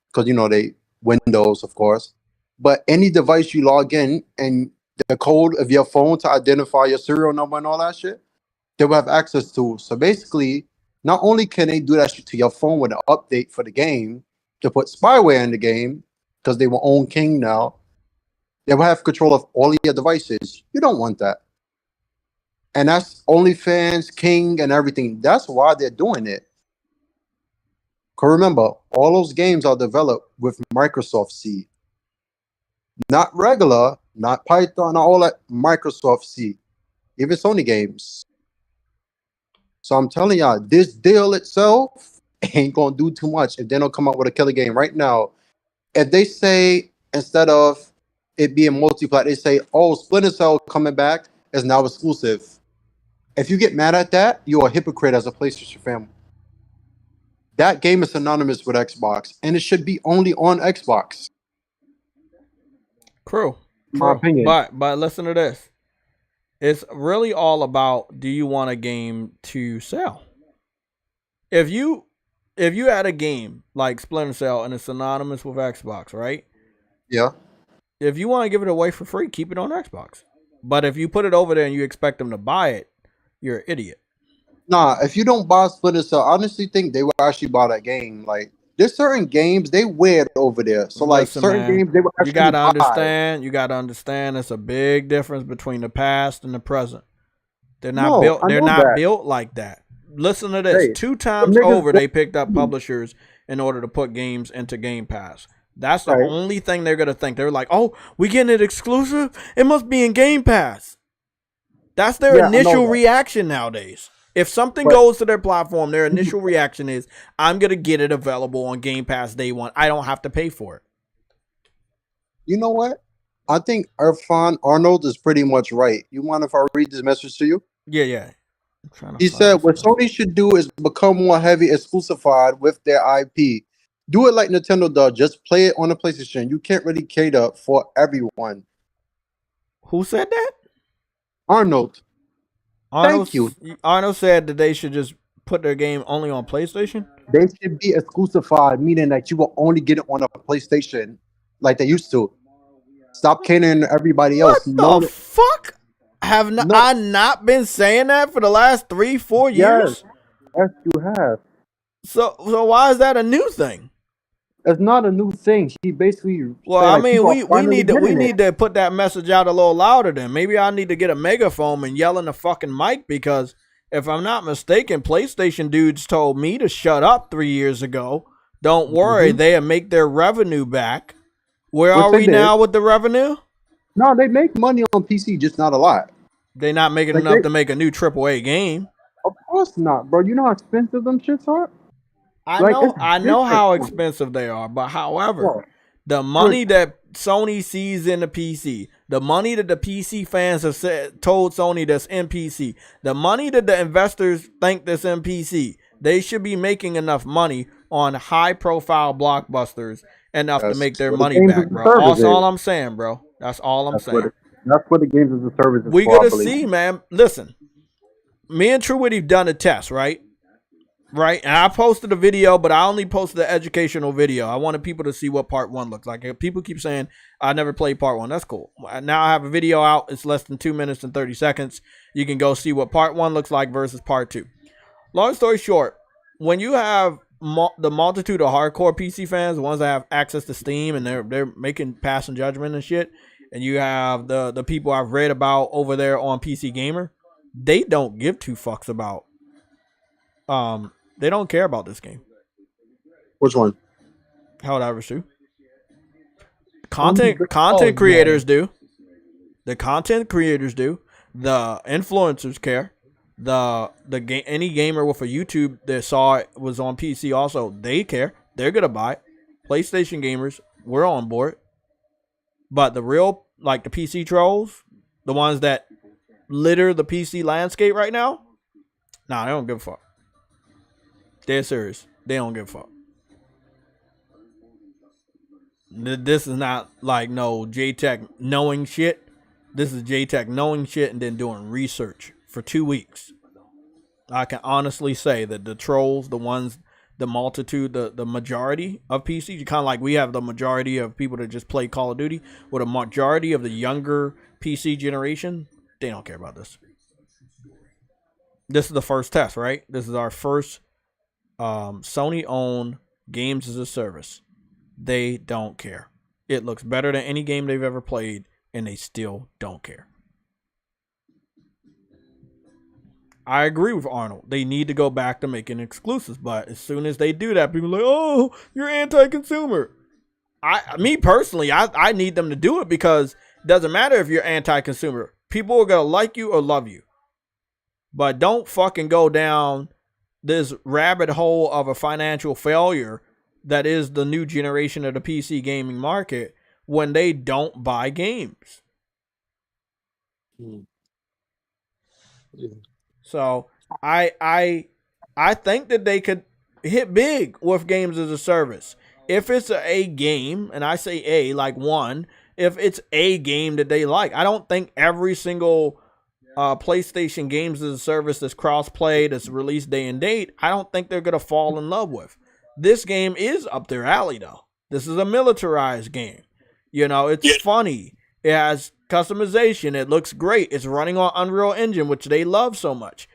S9: because they Windows, of course. But any device you log in and the code of your phone to identify your serial number and all that shit, they will have access to. So basically, not only can they do that shit to your phone with an update for the game to put spyware in the game, because they will own King now, they will have control of all of your devices. You don't want that. And that's OnlyFans, King, and everything. That's why they're doing it. Because remember, all those games are developed with Microsoft C. Not regular, not Python, not all that, Microsoft C. Even Sony games. So I'm telling y'all, this deal itself ain't going to do too much if they don't come up with a killer game right now. If they say, instead of it being multiplayer, they say, oh, Splinter Cell coming back,
S8: is now exclusive. If you get mad at that, you're a hypocrite as a PlayStation fan. That game is synonymous with Xbox, and it should be only on Xbox.
S2: True.
S3: My opinion.
S2: But listen to this. It's really all about, do you want a game to sell? If you had a game like Splinter Cell and it's synonymous with Xbox, right?
S8: Yeah.
S2: If you want to give it away for free, keep it on Xbox. But if you put it over there and you expect them to buy it, you're an idiot.
S8: Nah, if you don't buy Splinter Cell, I honestly think they will actually buy that game. Like, there's certain games they wear it over there. So, like, certain games they will actually buy.
S2: You gotta understand it's a big difference between the past and the present. They're not built. They're not built like that. Listen to this. 2 times over, they picked up publishers in order to put games into Game Pass. That's the only thing they're gonna think. They're like, oh, we getting it exclusive? It must be in Game Pass. That's their initial reaction nowadays. If something goes to their platform, their initial reaction is, I'm going to get it available on Game Pass day one. I don't have to pay for it.
S8: You know what? I think Irfan Arnold is pretty much right. You mind if I read this message to you?
S2: Yeah.
S8: He said, what Sony should do is become more heavy exclusified with their IP. Do it like Nintendo does. Just play it on the PlayStation. You can't really cater for everyone.
S2: Who said that?
S8: Arnold. Thank you.
S2: Arnold said that they should just put their game only on PlayStation?
S8: They should be exclusified, meaning that you will only get it on a PlayStation like they used to. Stop catering to everybody else.
S2: What the fuck? Have I not been saying that for the last 3-4 years?
S8: Yes, you have.
S2: So why is that a new thing?
S8: It's not a new thing. He basically.
S2: Well, I mean, we need to put that message out a little louder. Then maybe I need to get a megaphone and yell in the fucking mic, because if I'm not mistaken, PlayStation dudes told me to shut up 3 years ago. Don't worry, they'll make their revenue back. Where are we now with the revenue?
S8: No, they make money on PC, just not a lot.
S2: They're not making enough to make a new AAA game.
S8: Of course not, bro. You know how expensive them shits are?
S2: I know how expensive they are, but however, the money that Sony sees in the PC, the money that the PC fans have told Sony that's in PC, the money that the investors think that's in PC, they should be making enough money on high-profile blockbusters enough to make their money back, bro. That's all I'm saying, bro. That's all I'm saying.
S8: That's what the games as a service is.
S2: We gotta see, man. Listen, me and True Witty've done a test, right? Right, and I posted a video, but I only posted the educational video. I wanted people to see what part 1 looks like. If people keep saying I never played part 1, that's cool. Now I have a video out. It's less than 2 minutes and 30 seconds. You can go see what part 1 looks like versus part 2. Long story short, when you have the multitude of hardcore PC fans, the ones that have access to Steam and they're making passing judgment and shit, and you have the people I've read about over there on PC Gamer, they don't give 2 fucks about they don't care about this game.
S8: Which one?
S2: Helldivers 2. Content creators do. The content creators do. The influencers care. Any gamer with a YouTube that saw it was on PC also, they care. They're gonna buy it. PlayStation gamers, we're on board. But the real, like the PC trolls, the ones that litter the PC landscape right now, nah, they don't give a fuck. They're serious. They don't give a fuck. This is not like no JTech knowing shit. This is JTech knowing shit and then doing research for 2 weeks. I can honestly say that the trolls, the multitude, the majority of PC, kind of like we have the majority of people that just play Call of Duty, with a majority of the younger PC generation, they don't care about this. This is the first test, right? This is our first Sony-owned games as a service. They don't care. It looks better than any game they've ever played, and they still don't care. I agree with Arnold. They need to go back to making exclusives, but as soon as they do that, people are like, oh, you're anti-consumer. Me personally, I need them to do it, because it doesn't matter if you're anti-consumer. People are going to like you or love you. But don't fucking go down this rabbit hole of a financial failure that is the new generation of the PC gaming market when they don't buy games. So I think that they could hit big with games as a service. If it's a game, and I say A like one, if it's a game that they like, I don't think every single PlayStation games as a service that's cross-play, that's released day and date, I don't think they're gonna fall in love with. This game is up their alley though. This is a militarized game. You know, it's funny. It has customization. It looks great. It's running on Unreal Engine, which they love so much.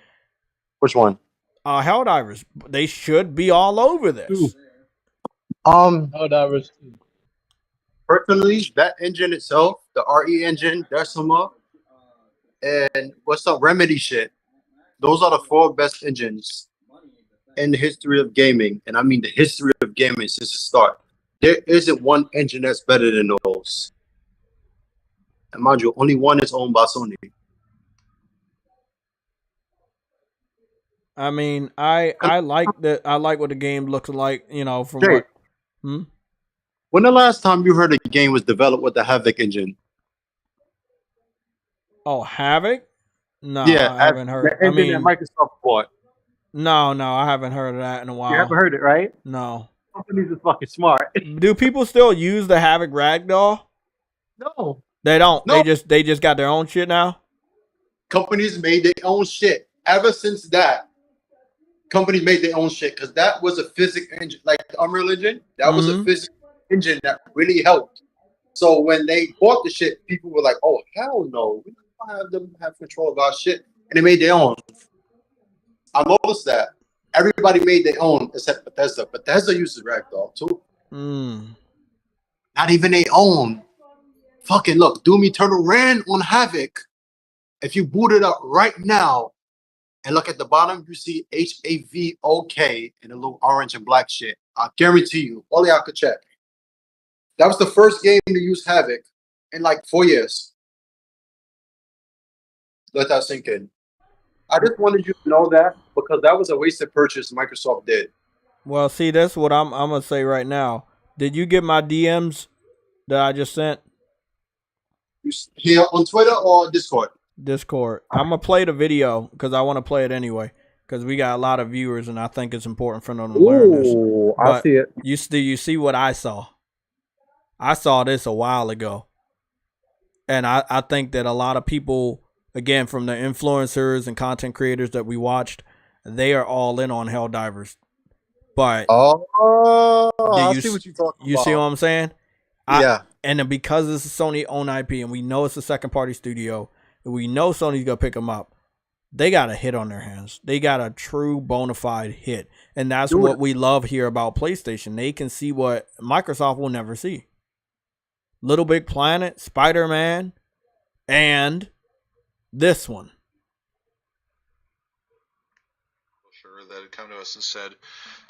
S8: Which one?
S2: Helldivers. They should be all over this.
S3: Helldivers 2.
S8: Personally, that engine itself, the RE engine, Decima, and what's up, Remedy shit. Those are the 4 best engines in the history of gaming, and I mean the history of gaming since the start. There isn't one engine that's better than those. And mind you, only one is owned by Sony.
S2: I mean, I like that. I like what the game looks like. You know, from
S8: Jay,
S2: what.
S8: When the last time you heard a game was developed with the Havoc engine?
S2: Oh, Havoc? No,
S8: Yeah,
S2: I haven't heard.
S9: The engine that Microsoft bought.
S2: No, I haven't heard of that in a while.
S9: You haven't heard it, right?
S2: No.
S9: Companies is fucking smart.
S2: Do people still use the Havoc ragdoll?
S9: No.
S2: They don't.
S8: No.
S2: They just got their own shit now.
S8: Companies made their own shit. Ever since that, companies made their own shit because that was a physics engine, like the Unreal Engine. That was a physics engine that really helped. So when they bought the shit, people were like, "Oh hell no, we don't have them have control of our shit," and they made their own. I noticed that everybody made their own except Bethesda. Bethesda uses ragdoll too. Not even their own. Fucking look, Doom Eternal ran on Havoc. If you boot it up right now and look at the bottom, you see HAVOK in a little orange and black shit. I guarantee you, all y'all could check. That was the first game to use Havoc in like 4 years. Let that sink in. I just wanted you to know that because that was a wasted purchase Microsoft did.
S2: Well, see, that's what I'm gonna say right now. Did you get my DMs that I just sent?
S8: Here on Twitter or Discord?
S2: Discord. I'm gonna play the video because I want to play it anyway because we got a lot of viewers and I think it's important for them to learn this.
S9: Ooh, I see it.
S2: You see what I saw? I saw this a while ago, and I think that a lot of people, again, from the influencers and content creators that we watched, they are all in on Helldivers. But
S8: I see what you're talking about.
S2: You see what I'm saying?
S8: Yeah.
S2: And then because it's a Sony owned IP and we know it's a second party studio, and we know Sony's gonna pick them up, they got a hit on their hands. They got a true bona fide hit. And that's what we love here about PlayStation. They can see what Microsoft will never see. Little Big Planet, Spider-Man, and this one.
S4: That had come to us and said,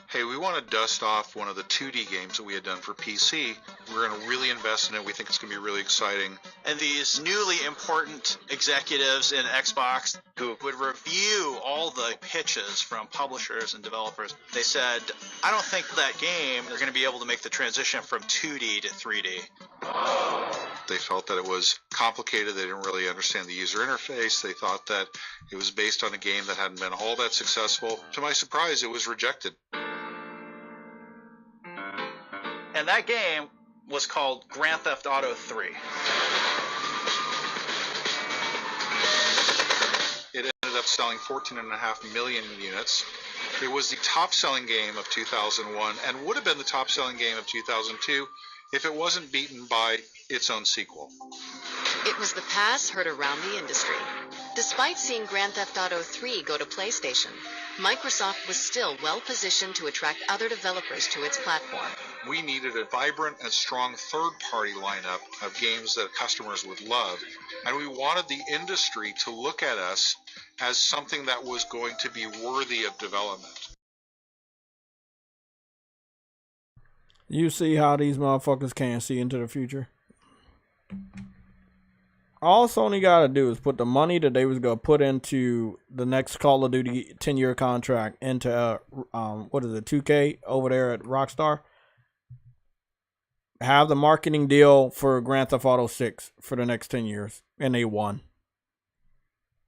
S4: hey, we want to dust off one of the 2D games that we had done for PC. We're going to really invest in it. We think it's going to be really exciting.
S5: And these newly important executives in Xbox who would review all the pitches from publishers and developers, they said, I don't think that game they're going to be able to make the transition from 2D to 3D.
S4: They felt that it was complicated. They didn't really understand the user interface. They thought that it was based on a game that hadn't been all that successful. To my surprise, it was rejected.
S5: And that game was called Grand Theft Auto 3.
S4: It ended up selling 14.5 million units. It was the top-selling game of 2001 and would have been the top-selling game of 2002 if it wasn't beaten by its own sequel.
S6: It was the pass heard around the industry. Despite seeing Grand Theft Auto 3 go to PlayStation, Microsoft was still well-positioned to attract other developers to its platform.
S4: We needed a vibrant and strong third-party lineup of games that customers would love, and we wanted the industry to look at us as something that was going to be worthy of development.
S2: You see how these motherfuckers can't see into the future? All Sony gotta do is put the money that they was gonna put into the next Call of Duty 10-year contract into what is it, 2K over there at Rockstar. Have the marketing deal for Grand Theft Auto 6 for the next 10 years, and they won.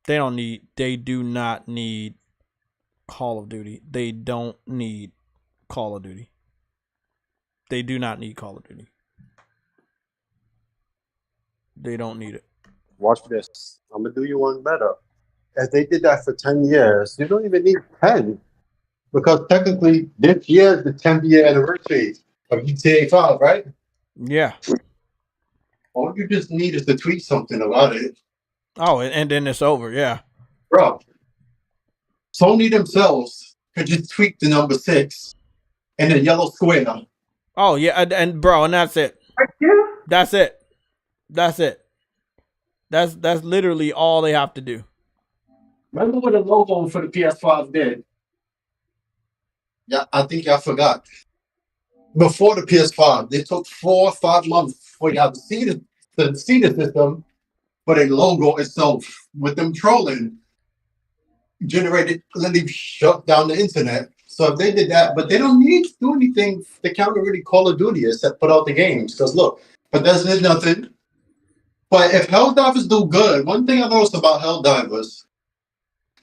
S2: They do not need Call of Duty. They don't need Call of Duty. They do not need Call of Duty. They don't need it.
S8: Watch this. I'm gonna do you one better. If they did that for 10 years, you don't even need 10. Because technically, this year is the 10th year anniversary of GTA 5, right?
S2: Yeah.
S8: All you just need is to tweet something about it.
S2: Oh, and then it's over, yeah.
S8: Bro, Sony themselves could just tweak the number 6 and a yellow square.
S2: Oh, yeah, and bro, and that's it. That's it. That's it. That's literally all they have to do.
S8: Remember what the logo for the PS5 did? Yeah, I think I forgot. Before the PS5, they took 4 or 5 months for y'all to see the system, but a logo itself with them trolling generated, literally shut down the internet. So if they did that, but they don't need to do anything to counter really Call of Duty except put out the games. Because look, but that's nothing. But if Helldivers do good, one thing I noticed about Helldivers,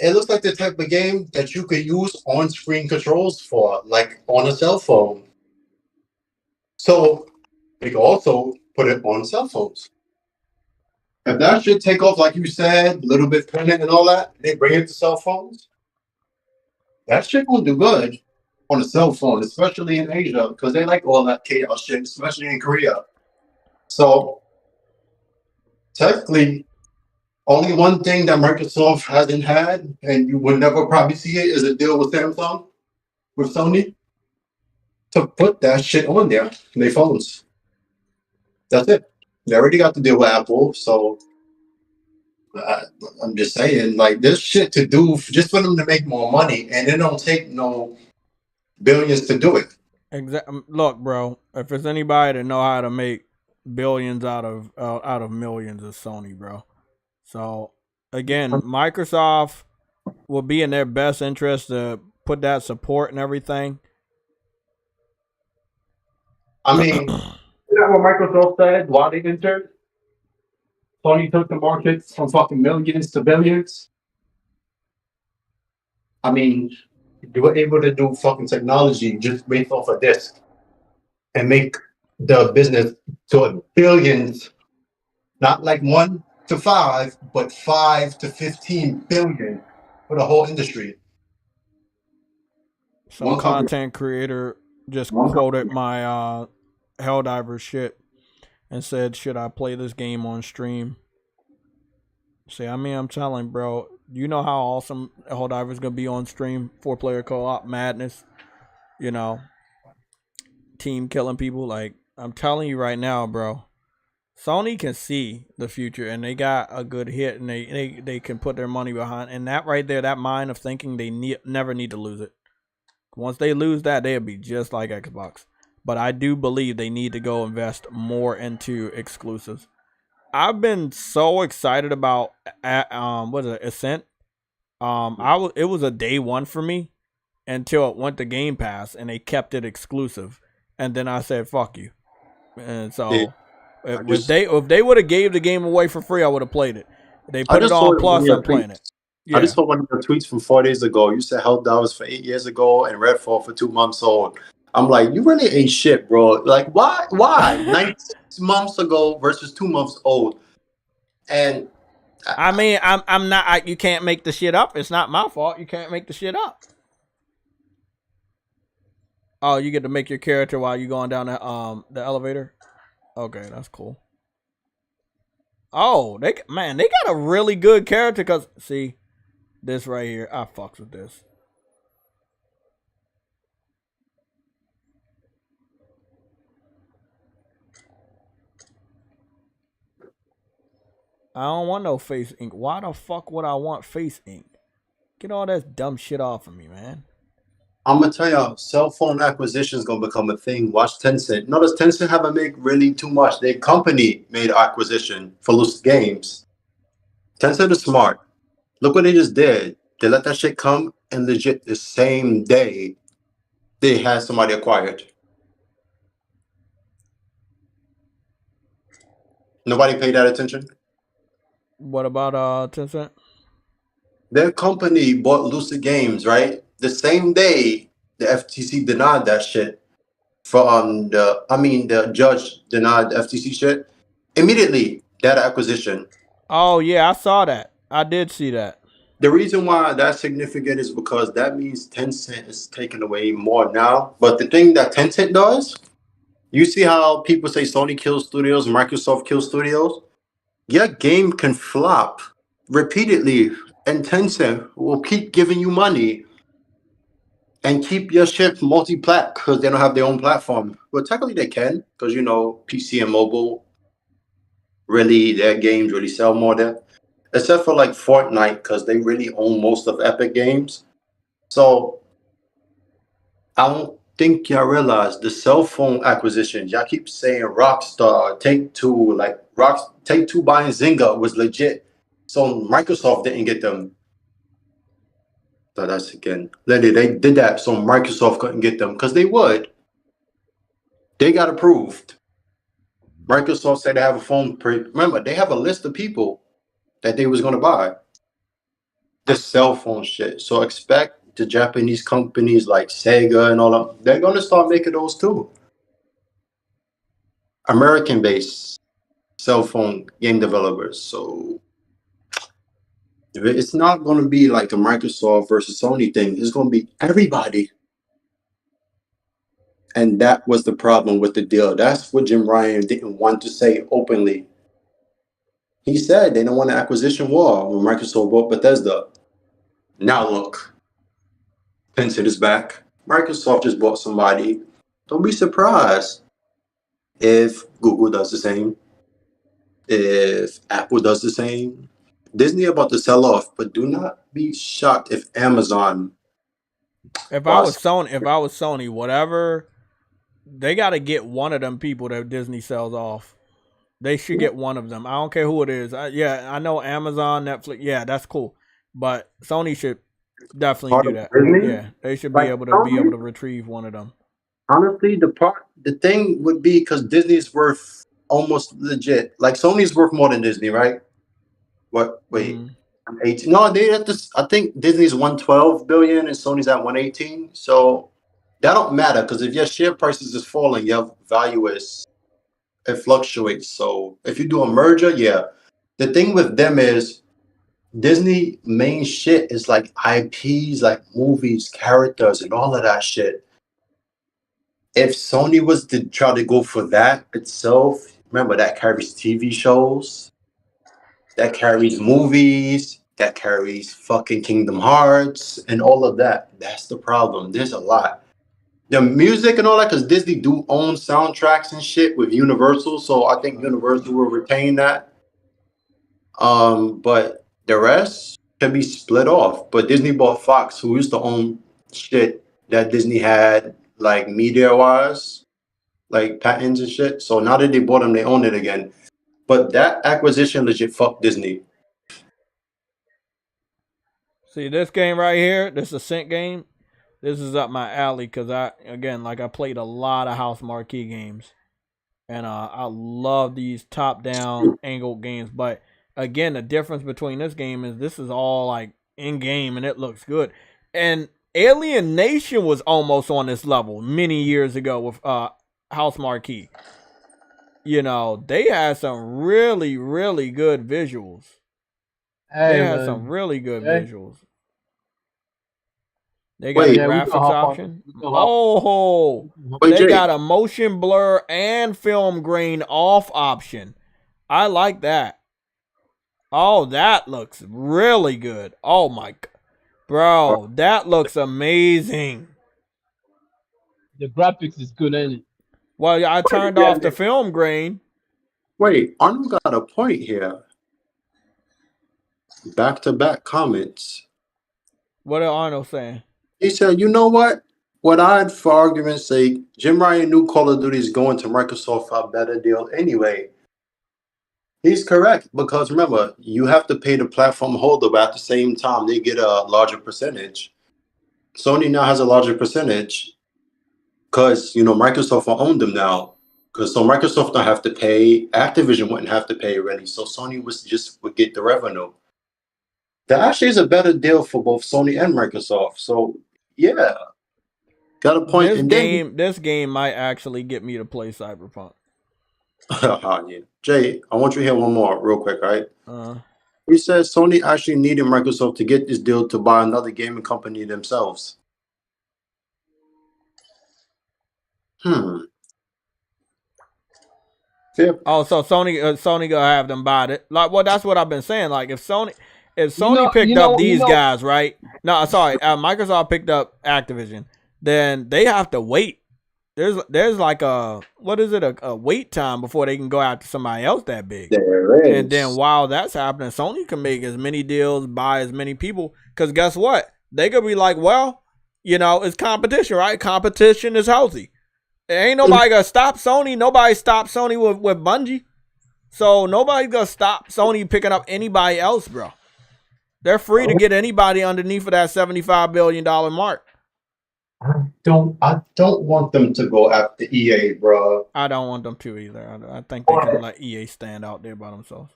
S8: it looks like the type of game that you could use on-screen controls for, like on a cell phone. So they can also put it on cell phones. If that should take off, like you said, a little bit printed and all that, they bring it to cell phones. That shit will do good on a cell phone, especially in Asia, because they like all that chaos shit, especially in Korea. So technically, only one thing that Microsoft hasn't had, and you would never probably see it, is a deal with Samsung, with Sony, to put that shit on there in their phones. That's it. They already got to deal with Apple, so I'm just saying, like, this shit to do just for them to make more money, and it don't take no billions to do it.
S2: Look, bro, if there's anybody that know how to make billions out of millions, it's Sony, bro. So again, Microsoft will be in their best interest to put that support and everything.
S8: I mean, you know what Microsoft said while they entered? Sony took the market from fucking millions to billions. I mean, you were able to do fucking technology just based off a disk and make the business to billions, not like 1 to 5, but 5 to 15 billion for the whole industry.
S2: Some content creator just quoted my Helldivers shit and said, should I play this game on stream? See, I mean, I'm telling, bro, you know how awesome Helldivers gonna be on stream? 4-player co-op madness, you know, team killing people. Like, I'm telling you right now, bro, Sony can see the future, and they got a good hit, and they can put their money behind. And that right there, that mind of thinking, they never need to lose it. Once they lose that, they'll be just like Xbox. But I do believe they need to go invest more into exclusives. I've been so excited about what is it, Ascent? It was a day one for me until it went to Game Pass and they kept it exclusive. And then I said, fuck you. And so if they would have gave the game away for free, I would have played it. They put it on Plus, I'm playing it. Yeah.
S8: I just saw one of your tweets from 4 days ago. You said Helldivers for 8 years ago and Redfall for 2 months old. I'm like, you really ain't shit, bro. Like, why? 96 months ago versus 2 months old. And
S2: I mean, I'm not. You can't make the shit up. It's not my fault. You can't make the shit up. Oh, you get to make your character while you're going down the elevator. Okay, that's cool. Oh, they got a really good character. Cause see, this right here, I fucks with this. I don't want no face ink. Why the fuck would I want face ink? Get all that dumb shit off of me, man.
S8: I'm gonna tell y'all, cell phone acquisition is gonna become a thing. Watch Tencent. Notice Tencent haven't made really too much. Their company made acquisition for loose games. Tencent is smart. Look what they just did. They let that shit come, and legit the same day they had somebody acquired. Nobody paid that attention.
S2: What about Tencent?
S8: Their company bought Lucid Games, right? The same day the FTC denied that shit. The judge denied the FTC shit. Immediately, data acquisition.
S2: Oh yeah, I saw that. I did see that.
S8: The reason why that's significant is because that means Tencent is taking away more now. But the thing that Tencent does, you see how people say Sony kills studios, Microsoft kills studios? Your game can flop repeatedly, and Tencent will keep giving you money and keep your shit multi-plat because they don't have their own platform. Well, technically they can, because PC and mobile, really, their games really sell more there. Except for like Fortnite, because they really own most of Epic Games. So I don't think y'all realize the cell phone acquisitions. Y'all keep saying Rockstar, Take-Two, Take-Two buying Zynga was legit. So Microsoft didn't get them. So that's again. They did that so Microsoft couldn't get them because they would. They got approved. Microsoft said they have a phone. Remember, they have a list of people that they was going to buy. The cell phone shit. So expect the Japanese companies like Sega and all that. They're going to start making those too. American-based cell phone game developers. So it's not going to be like the Microsoft versus Sony thing. It's going to be everybody. And that was the problem with the deal. That's what Jim Ryan didn't want to say openly. He said they don't want an acquisition war when Microsoft bought Bethesda. Now look, Tencent is back. Microsoft just bought somebody. Don't be surprised if Google does the same. If Apple does the same. Disney about to sell off, but do not be shocked if Amazon.
S2: If I was Sony, whatever, they got to get one of them people that Disney sells off. They should get one of them. I don't care who it is. I know Amazon, Netflix. Yeah, that's cool. But Sony should definitely do that. Yeah, they should be able to retrieve one of them.
S8: Honestly, the thing would be because Disney's worth almost legit. Like Sony's worth more than Disney, right? What? Wait, 18? No, they have to. I think Disney's 112 billion and Sony's at 118. So that don't matter because if your share prices is falling, your value it fluctuates. So if you do a merger, yeah. The thing with them is Disney main shit is like IPs, like movies, characters, and all of that shit. If Sony was to try to go for that itself, remember that carries TV shows, that carries movies, that carries fucking Kingdom Hearts, and all of that. That's the problem. There's a lot. The music and all that, because Disney do own soundtracks and shit with Universal, so I think Universal will retain that. But the rest can be split off. But Disney bought Fox, who used to own shit that Disney had, like media-wise, like patents and shit. So now that they bought them, they own it again. But that acquisition legit fucked Disney.
S2: See this game right here, this Ascent game. This is up my alley because I played a lot of House Marquee games, and I love these top-down angled games. But again, the difference between this game is this is all like in game and it looks good. And Alien Nation was almost on this level many years ago with House Marquee. They had some really, really good visuals. They got a graphics option. They got a motion blur and film grain off option. I like that. Oh, that looks really good. Oh my god. Bro, that looks amazing.
S3: The graphics is good, ain't it?
S2: Well, I turned off the film grain.
S8: Wait, Arnold got a point here. Back-to-back comments.
S2: What did Arnold saying?
S8: He said, you know what? What I'd, for argument's sake, Jim Ryan knew Call of Duty is going to Microsoft for a better deal anyway. He's correct, because remember, you have to pay the platform holder, but at the same time, they get a larger percentage. Sony now has a larger percentage because, Microsoft will own them now. So Microsoft don't have to pay, Activision wouldn't have to pay really. So Sony would get the revenue. That actually is a better deal for both Sony and Microsoft. So yeah, got a point.
S2: This game might actually get me to play Cyberpunk.
S8: Yeah. Jay, I want you to hear one more real quick, right? He says Sony actually needed Microsoft to get this deal to buy another gaming company themselves.
S2: Oh, so Sony gonna have them buy it. Like, well, that's what I've been saying. Like, if Sony picked up these guys, right? No, sorry, Microsoft picked up Activision, then they have to wait. There's like a wait time before they can go after somebody else that big.
S8: There is.
S2: And then while that's happening, Sony can make as many deals, buy as many people. Because guess what? They could be like, well, it's competition, right? Competition is healthy. Ain't nobody gonna stop Sony. Nobody stopped Sony with Bungie. So nobody's gonna stop Sony picking up anybody else, bro. They're free to get anybody underneath of that $75 billion mark.
S8: I don't want them to go after EA, bro.
S2: I don't want them to either. I think they can let EA stand out there by themselves.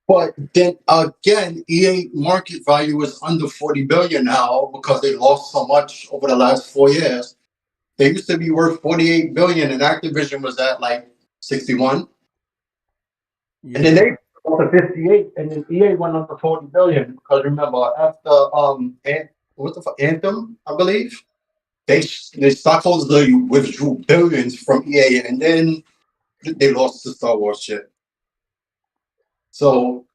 S8: But then again, EA market value is under $40 billion now because they lost so much over the last 4 years. They used to be worth $48 billion, and Activision was at like 61.
S9: Yeah. And then they went to 58, and then EA went up to 40 billion because remember after
S8: Anthem, I believe, they stockholders withdrew billions from EA, and then they lost the Star Wars shit. So,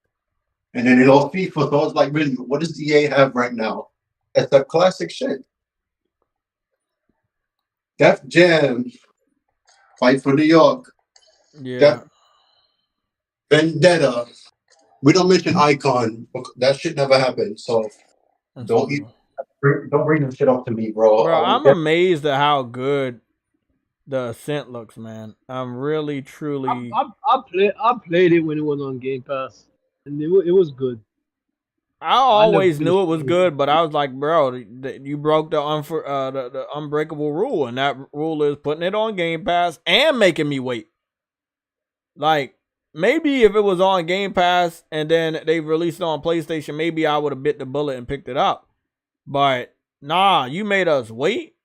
S8: and then they lost FIFA. So I was like, really, what does EA have right now? It's a classic shit. Def Jam, Fight for New York.
S2: Yeah.
S8: Vendetta. We don't mention Icon. That shit never happened. So don't bring this shit up to me, bro.
S2: Bro, I'm amazed at how good the Ascent looks, man. I'm really, truly.
S3: I played it when it was on Game Pass, and it was good.
S2: I always knew it was good, but I was like, bro, you broke the unbreakable rule, and that rule is putting it on Game Pass and making me wait. Like, maybe if it was on Game Pass and then they released it on PlayStation, maybe I would have bit the bullet and picked it up. But nah, you made us wait.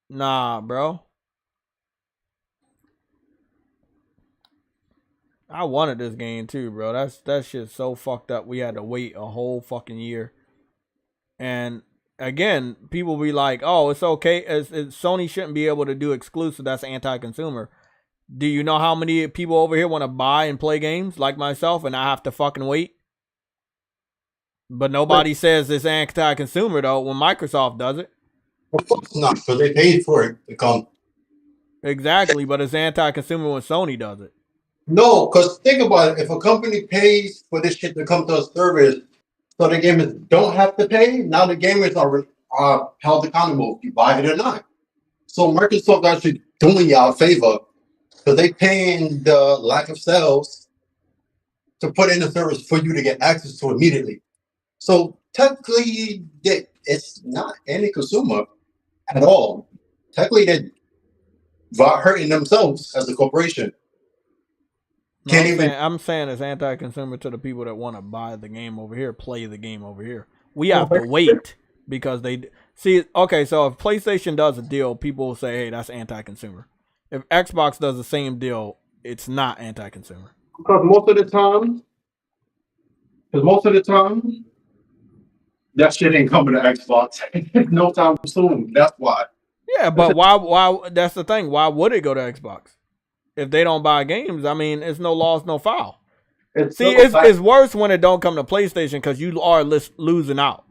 S2: Nah, bro. I wanted this game too, bro. That shit's so fucked up. We had to wait a whole fucking year. And again, people be like, "Oh, it's okay. Sony shouldn't be able to do exclusive. That's anti-consumer." Do you know how many people over here want to buy and play games like myself, and I have to fucking wait? But nobody says it's anti-consumer though when Microsoft does it.
S8: Of course not, because they paid for it to come.
S2: Exactly, but it's anti-consumer when Sony does it.
S8: No, because think about it. If a company pays for this shit to come to a service, so the gamers don't have to pay, now the gamers are held accountable if you buy it or not. So Microsoft actually doing y'all a favor because they paying the lack of sales to put in the service for you to get access to immediately. So technically, it's not any consumer at all. Technically, they're hurting themselves as a corporation.
S2: I'm saying it's anti-consumer to the people that want to buy the game over here, play the game over here. We have to wait because they see. Okay, so if PlayStation does a deal, people will say, "Hey, that's anti-consumer." If Xbox does the same deal, it's not anti-consumer.
S9: Because most of the time, that shit ain't coming to Xbox no time soon. That's why.
S2: Yeah, but why? That's the thing. Why would it go to Xbox? If they don't buy games, I mean, it's no loss, no foul. It's worse when it don't come to PlayStation because you are losing out.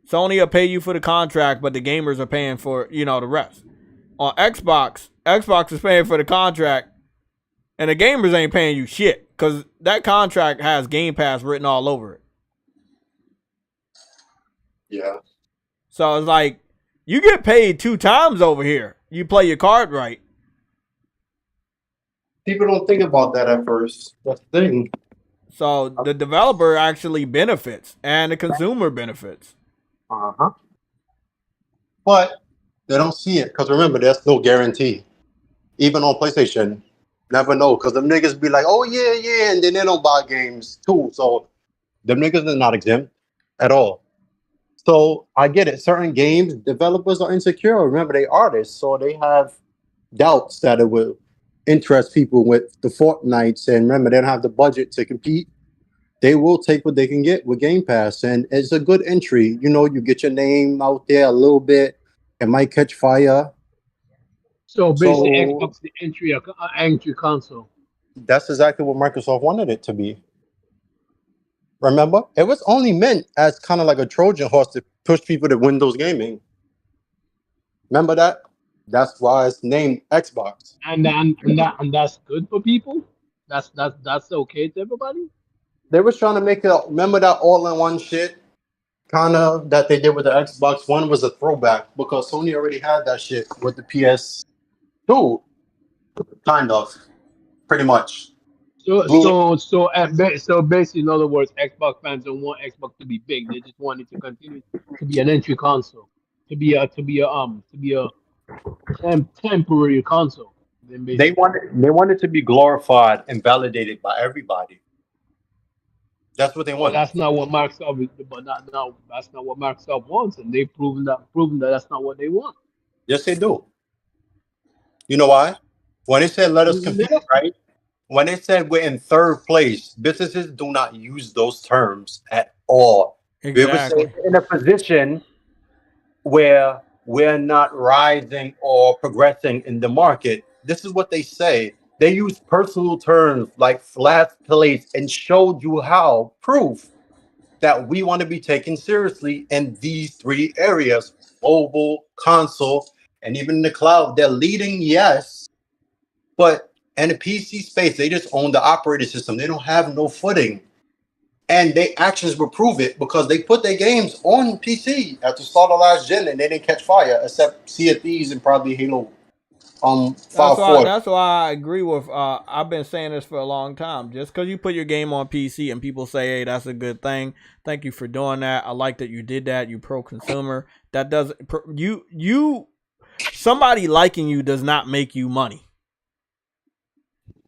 S2: Sony will pay you for the contract, but the gamers are paying for, the rest. On Xbox is paying for the contract, and the gamers ain't paying you shit because that contract has Game Pass written all over it.
S8: Yeah.
S2: So it's like, you get paid 2 times over here. You play your card right.
S8: People don't think about that at first. That's the thing.
S2: So the developer actually benefits and the consumer benefits.
S8: But they don't see it because remember, there's no guarantee. Even on PlayStation, never know because them niggas be like, "Oh yeah," and then they don't buy games too. So them niggas are not exempt. at all. So I get it. Certain games, developers are insecure. Remember, they artists, so they have doubts that it will interest people with the Fortnites. And remember, they don't have the budget to compete. They will take what they can get with Game Pass, and it's a good entry. You know, you get your name out there a little bit. It might catch fire.
S3: So basically, Xbox the entry console.
S8: That's exactly what Microsoft wanted it to be. Remember, it was only meant as kind of like a Trojan horse to push people to Windows gaming. Remember that? That's why it's named Xbox.
S3: And that's good for people. That's okay to everybody.
S8: They was trying to make it. Remember that all-in-one shit, kind of that they did with the Xbox One was a throwback because Sony already had that shit with the PS2, kind of, pretty much.
S3: So basically, in other words, Xbox fans don't want Xbox to be big. They just want it to continue to be an entry console, to be a temporary console.
S8: They wanted to be glorified and validated by everybody. That's what they want.
S3: But that's not what Microsoft. That's not what Microsoft wants, and they've proven that that's not what they want.
S8: Yes, they do. You know why? When they said let us compete, right? When they said we're in third place, businesses do not use those terms at all.
S2: Exactly.
S8: We're in a position where we're not rising or progressing in the market. This is what they say. They use personal terms like last place and showed you how proof that we want to be taken seriously in these three areas: mobile, console, and even the cloud. They're leading, yes, but in the PC space, they just own the operating system. They don't have no footing. And their actions will prove it because they put their games on PC at the start of last gen and they didn't catch fire except Sea of Thieves and probably Halo 5.
S2: That's why I agree with I've been saying this for a long time. Just because you put your game on PC and people say, hey, that's a good thing, thank you for doing that, I like that you did that, you pro-consumer, that doesn't you somebody liking you does not make you money.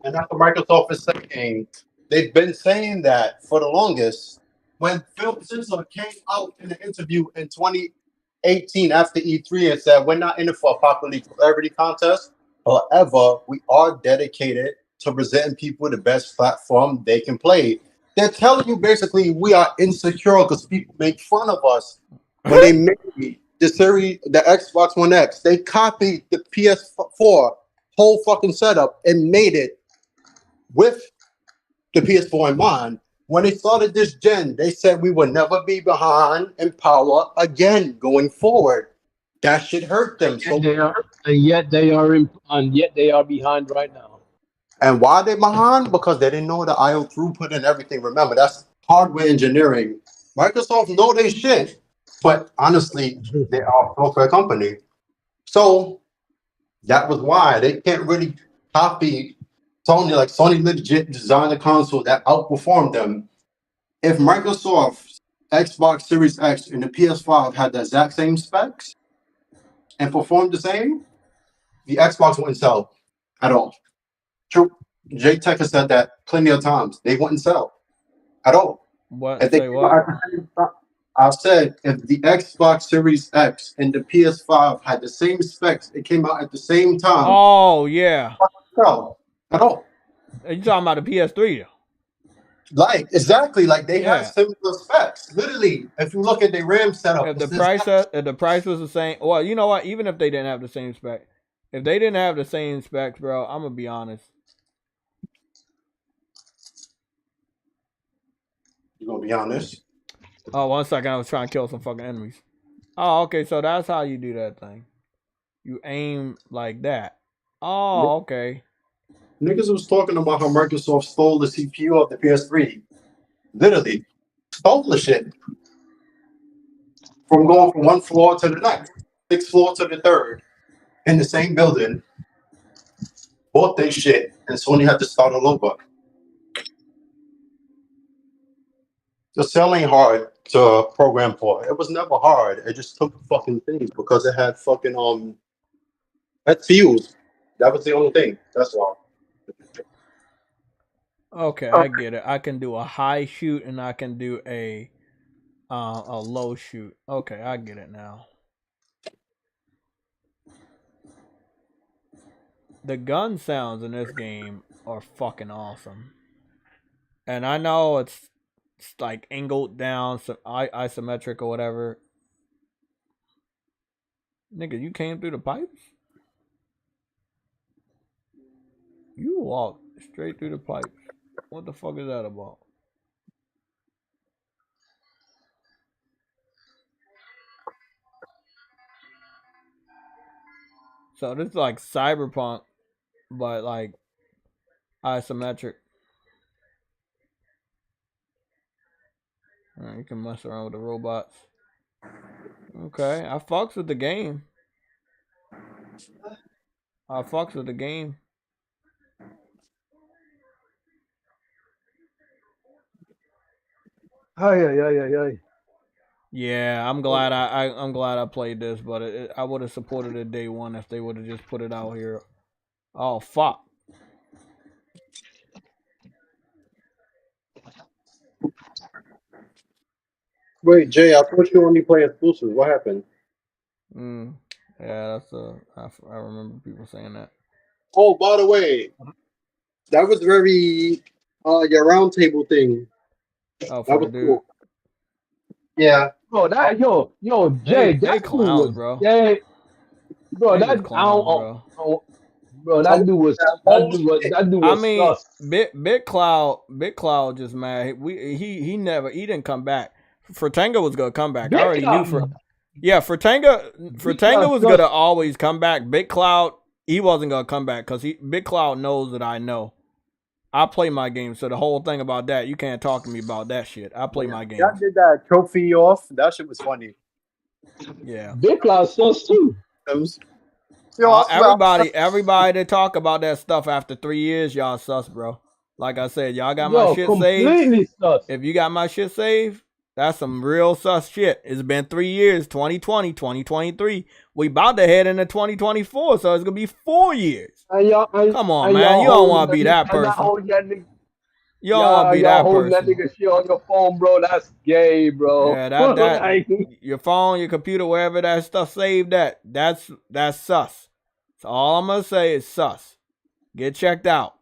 S8: And that's what Microsoft is saying. They've been saying that for the longest. When Phil Spencer came out in an interview in 2018 after E3 and said, we're not in it for a popularity contest. However, we are dedicated to presenting people the best platform they can play. They're telling you basically we are insecure because people make fun of us. When they made the Xbox One X, they copied the PS4 whole fucking setup and made it with the PS4 in mind. When they started this gen, they said we would never be behind in power again going forward. That shit hurt them.
S3: And yet they are behind right now.
S8: And why are they behind? Because they didn't know the IO throughput and everything. Remember, that's hardware engineering. Microsoft know they shit, but honestly, they are a software company. So that was why they can't really copy Sony. Like Sony legit designed a console that outperformed them. If Microsoft's Xbox Series X and the PS5 had the exact same specs and performed the same, the Xbox wouldn't sell at all. True. JayTech has said that plenty of times. They wouldn't sell at all.
S2: What?
S8: I said if the Xbox Series X and the PS5 had the same specs, it came out at the same time.
S2: Oh yeah.
S8: No, at all.
S2: Are you talking about the PS3 though?
S8: Like exactly, like they have similar specs. Literally, if you look at the RAM setup,
S2: if the price was the same, well, you know what? Even if they didn't have the same spec, if they didn't have the same specs, bro, I'm gonna be honest.
S8: You gonna be honest?
S2: Oh, 1 second, I was trying to kill some fucking enemies. Oh, okay, so that's how you do that thing. You aim like that. Oh, okay.
S8: Niggas was talking about how Microsoft stole the CPU of the PS3. Literally, stole the shit. From going from one floor to the next, 6th floor to the 3rd, in the same building. Bought their shit, and Sony had to start all over. The cell ain't hard to program for. It was never hard. It just took fucking things because it had fucking had fuse. That was the only thing. That's why.
S2: Okay, I get it. I can do a high shoot and I can do a A low shoot. Okay, I get it now. The gun sounds in this game are fucking awesome. And I know it's like angled down, some isometric or whatever. Nigga, you came through the pipes? You walked straight through the pipes. What the fuck is that about? So this is like Cyberpunk, but like isometric. You can mess around with the robots. Okay, I fucks with the game. I fucks with the game.
S3: Hi.
S2: Yeah, I'm glad I'm glad I played this, but I would have supported it day one if they would have just put it out here. Oh fuck.
S9: Wait, Jay, I thought you only play exclusives. What happened?
S2: Yeah, that's I remember people saying that.
S9: Oh, by the way, that was very your round table thing.
S2: Oh, for the dude.
S9: Cool. Yeah.
S3: Bro, Jay,
S2: they clowns, bro.
S3: Jay, bro,
S2: they clowns,
S3: bro, that dude was
S2: I mean,
S3: sus.
S2: Big Cloud just mad. He didn't come back. Fratanga was gonna come back. I already knew Fratanga was gonna always come back. Big Cloud, he wasn't gonna come back because Big Cloud knows that I know. I play my game, so the whole thing about that, you can't talk to me about that shit. I play my game.
S9: That did that trophy off. That shit was funny.
S2: Yeah.
S3: Big Cloud sus too.
S2: Everybody that talk about that stuff after 3 years, y'all sus, bro. Like I said, y'all got my shit saved.
S3: Sus.
S2: If you got my shit saved, that's some real sus shit. It's been 3 years, 2020, 2023. We about to head into 2024, so it's gonna be 4 years. Come on, man. You don't want to be that person. You don't want to be that person.
S3: That nigga shit on your phone, bro. That's gay, bro.
S2: Yeah, that your phone, your computer, wherever that stuff saved at, that's sus. So all I'm gonna say is sus. Get checked out.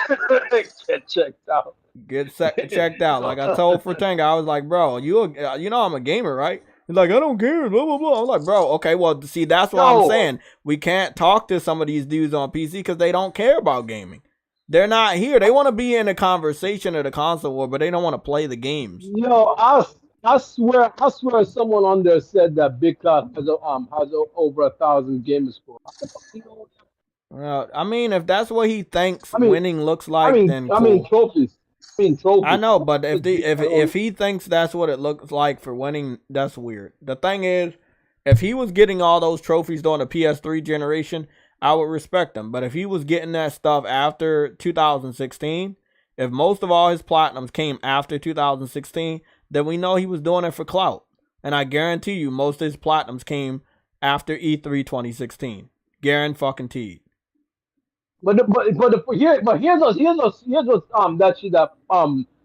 S3: Get checked out.
S2: Get checked out. Like I told Fratanga, I was like, bro, you know I'm a gamer, right? He's like, I don't care, blah, blah, blah. I'm like, bro, okay, well, see, that's what I'm saying. We can't talk to some of these dudes on PC because they don't care about gaming. They're not here. They want to be in the conversation of the console war, but they don't want to play the games.
S3: Yo, I swear someone on there said that Big Cloud has over 1,000 gamer score.
S2: I mean, if that's what he thinks winning looks like, then cool.
S3: I mean trophies.
S2: I know, but if he thinks that's what it looks like for winning, that's weird. The thing is, if he was getting all those trophies during the PS3 generation, I would respect him. But if he was getting that stuff after 2016, if most of all his platinums came after 2016, then we know he was doing it for clout. And I guarantee you, most of his platinums came after E3 2016. Guaranteed.
S3: Here's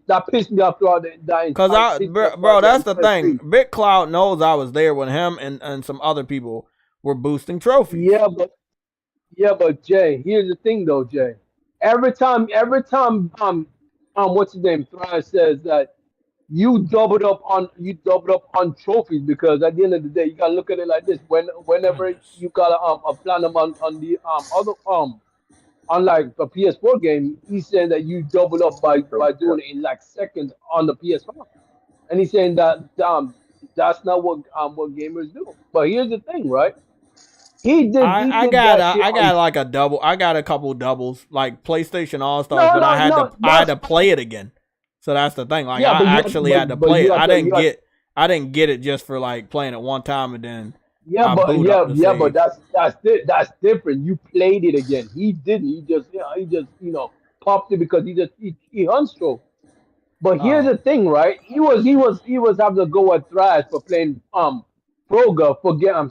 S3: that pissed me off throughout the
S2: bro, that's the thing. Big Cloud knows I was there when him and some other people were boosting trophies.
S3: Yeah, but Jay, here's the thing though, Jay. Every time what's his name? Thrive says that you doubled up on trophies, because at the end of the day you gotta look at it like this. Whenever you got a platinum on the other unlike a PS4 game, he's saying that you double up by doing it in like seconds on the PS5, and he's saying that that's not what gamers do. But here's the thing, right? I
S2: got like a double. I got a couple doubles, like PlayStation All Stars, but I had to play it again. So that's the thing. Like I actually had to play it. I didn't get it just for like playing it one time and then.
S3: But that's different. You played it again. He didn't. He just popped it because he unstroked. But here's the thing, right? He was having to go at Thrash for playing Proga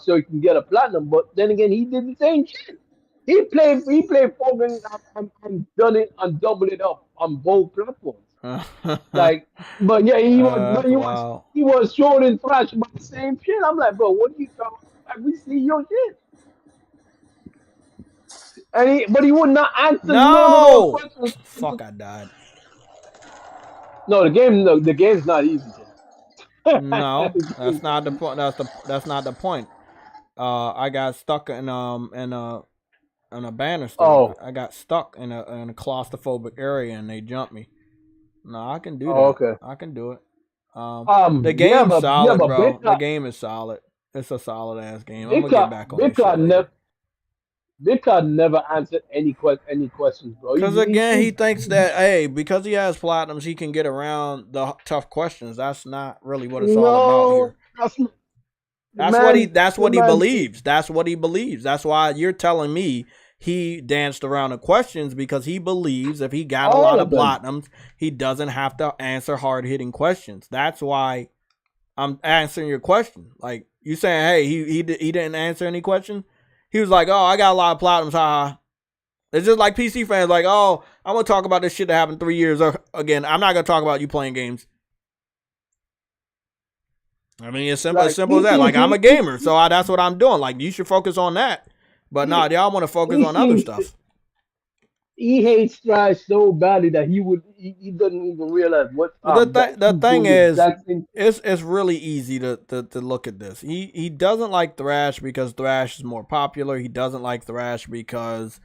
S3: so he can get a platinum. But then again, he did the same shit. He played Proga and done it and doubled it up on both platforms. Like, but yeah, he was showing in Thrash about the same shit. I'm like, bro, what are you talking? Like, we see your shit, but he would not answer none of those questions.
S2: Fuck, I died.
S3: No, the game's not easy, Jay.
S2: No, that's not the point. That's not the point. I got stuck in a banister.
S3: Oh.
S2: I got stuck in a claustrophobic area and they jumped me. No, I can do that.
S3: Okay.
S2: I can do it. The game's solid, bro. The game is solid. It's a solid ass game. I'm gonna get back on this shit.
S3: Bitcard never answered any questions, bro.
S2: Because again, he thinks that because he has platinums, he can get around the tough questions. That's not really what it's all about here. That's what he believes. That's what he believes. That's why you're telling me he danced around the questions, because he believes if he got a lot of platinums, he doesn't have to answer hard hitting questions. That's why I'm answering your question. Like, you saying, hey, he didn't answer any question. He was like, oh, I got a lot of platinums, haha. It's just like PC fans, like, oh, I'm going to talk about this shit that happened 3 years again. I'm not going to talk about you playing games. I mean, it's simple as that. Like, I'm a gamer, so that's what I'm doing. Like, you should focus on that. But nah, y'all want to focus on other stuff.
S3: He hates Thrash so badly that he doesn't even realize what.
S2: The thing is, it's really easy to look at this. He doesn't like Thrash because Thrash is more popular. He doesn't like Thrash because,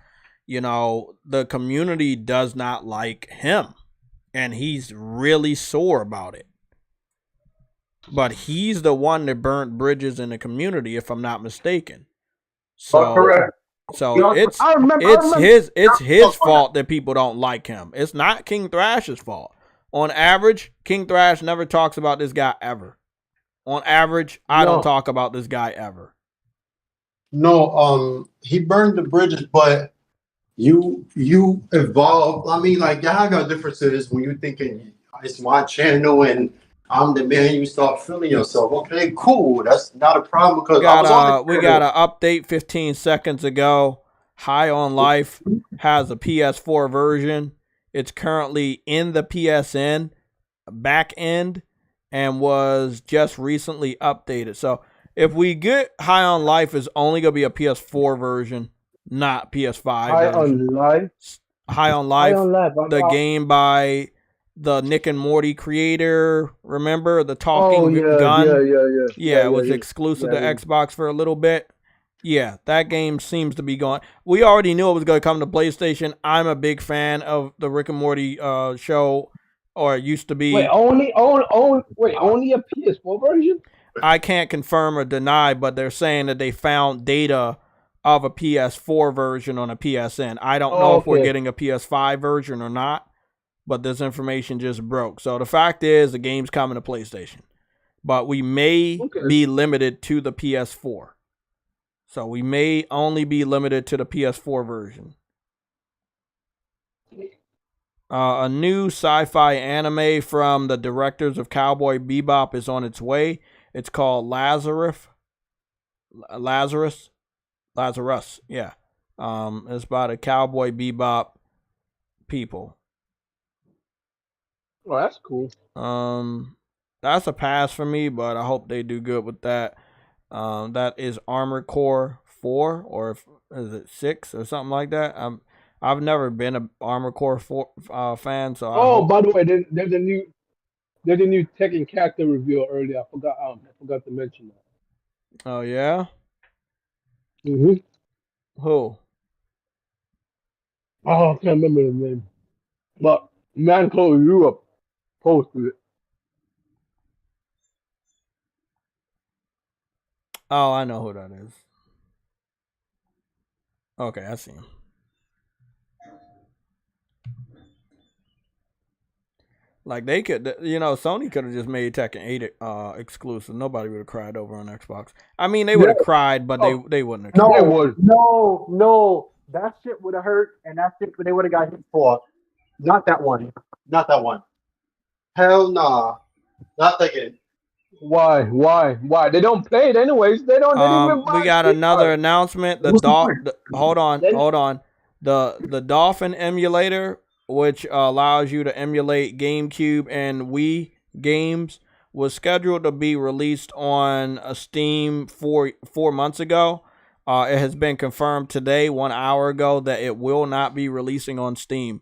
S2: the community does not like him, and he's really sore about it. But he's the one that burnt bridges in the community, if I'm not mistaken. So,
S9: correct.
S2: So it's his fault that people don't like him. It's not King Thrash's fault. On average, King Thrash never talks about this guy ever. On average, I don't talk about this guy ever.
S8: No, he burned the bridges, but you evolve. I mean, like, y'all got differences when you thinking it's my channel and I'm the man. You start feeling yourself. Okay, cool. That's not a problem because
S2: we got an update 15 seconds ago. High on Life has a PS4 version. It's currently in the PSN back end and was just recently updated. So if we get High on Life, is only gonna be a PS4 version, not PS5 version. High on Life, the game by the Nick and Morty creator, remember the talking gun? Yeah, it was exclusive to Xbox for a little bit. Yeah, that game seems to be going. We already knew it was going to come to PlayStation. I'm a big fan of the Rick and Morty show, or it used to be.
S3: Wait, only a PS4 version?
S2: I can't confirm or deny, but they're saying that they found data of a PS4 version on a PSN. I don't know if we're getting a PS5 version or not. But this information just broke. So the fact is, the game's coming to PlayStation. But we may be limited to the PS4. So we may only be limited to the PS4 version. A new sci-fi anime from the directors of Cowboy Bebop is on its way. It's called Lazarus. Yeah. It's about a Cowboy Bebop people.
S3: Oh, that's cool.
S2: That's a pass for me, but I hope they do good with that. That is Armored Core 4, or is it 6 or something like that? I've never been a Armored Core 4 fan, so.
S3: By the way, there's a new Tekken character reveal earlier. I forgot to mention that.
S2: Oh yeah.
S3: Mhm.
S2: Who?
S3: Oh, I can't remember his name, but Man Called Europe posted it.
S2: Oh, I know who that is. Okay, I see him. Like, they could, Sony could have just made Tekken 8 exclusive. Nobody would have cried over on Xbox. I mean, they would have cried, but they wouldn't have cried.
S9: No. That shit would have hurt, and that shit they would have got hit for. Not that one. Hell nah. Not that game.
S3: Why? They don't play it anyways. They don't even buy
S2: we got another announcement. Hold on. The Dolphin emulator which allows you to emulate GameCube and Wii games, was scheduled to be released on Steam 4 months ago. It has been confirmed today, 1 hour ago, that it will not be releasing on Steam.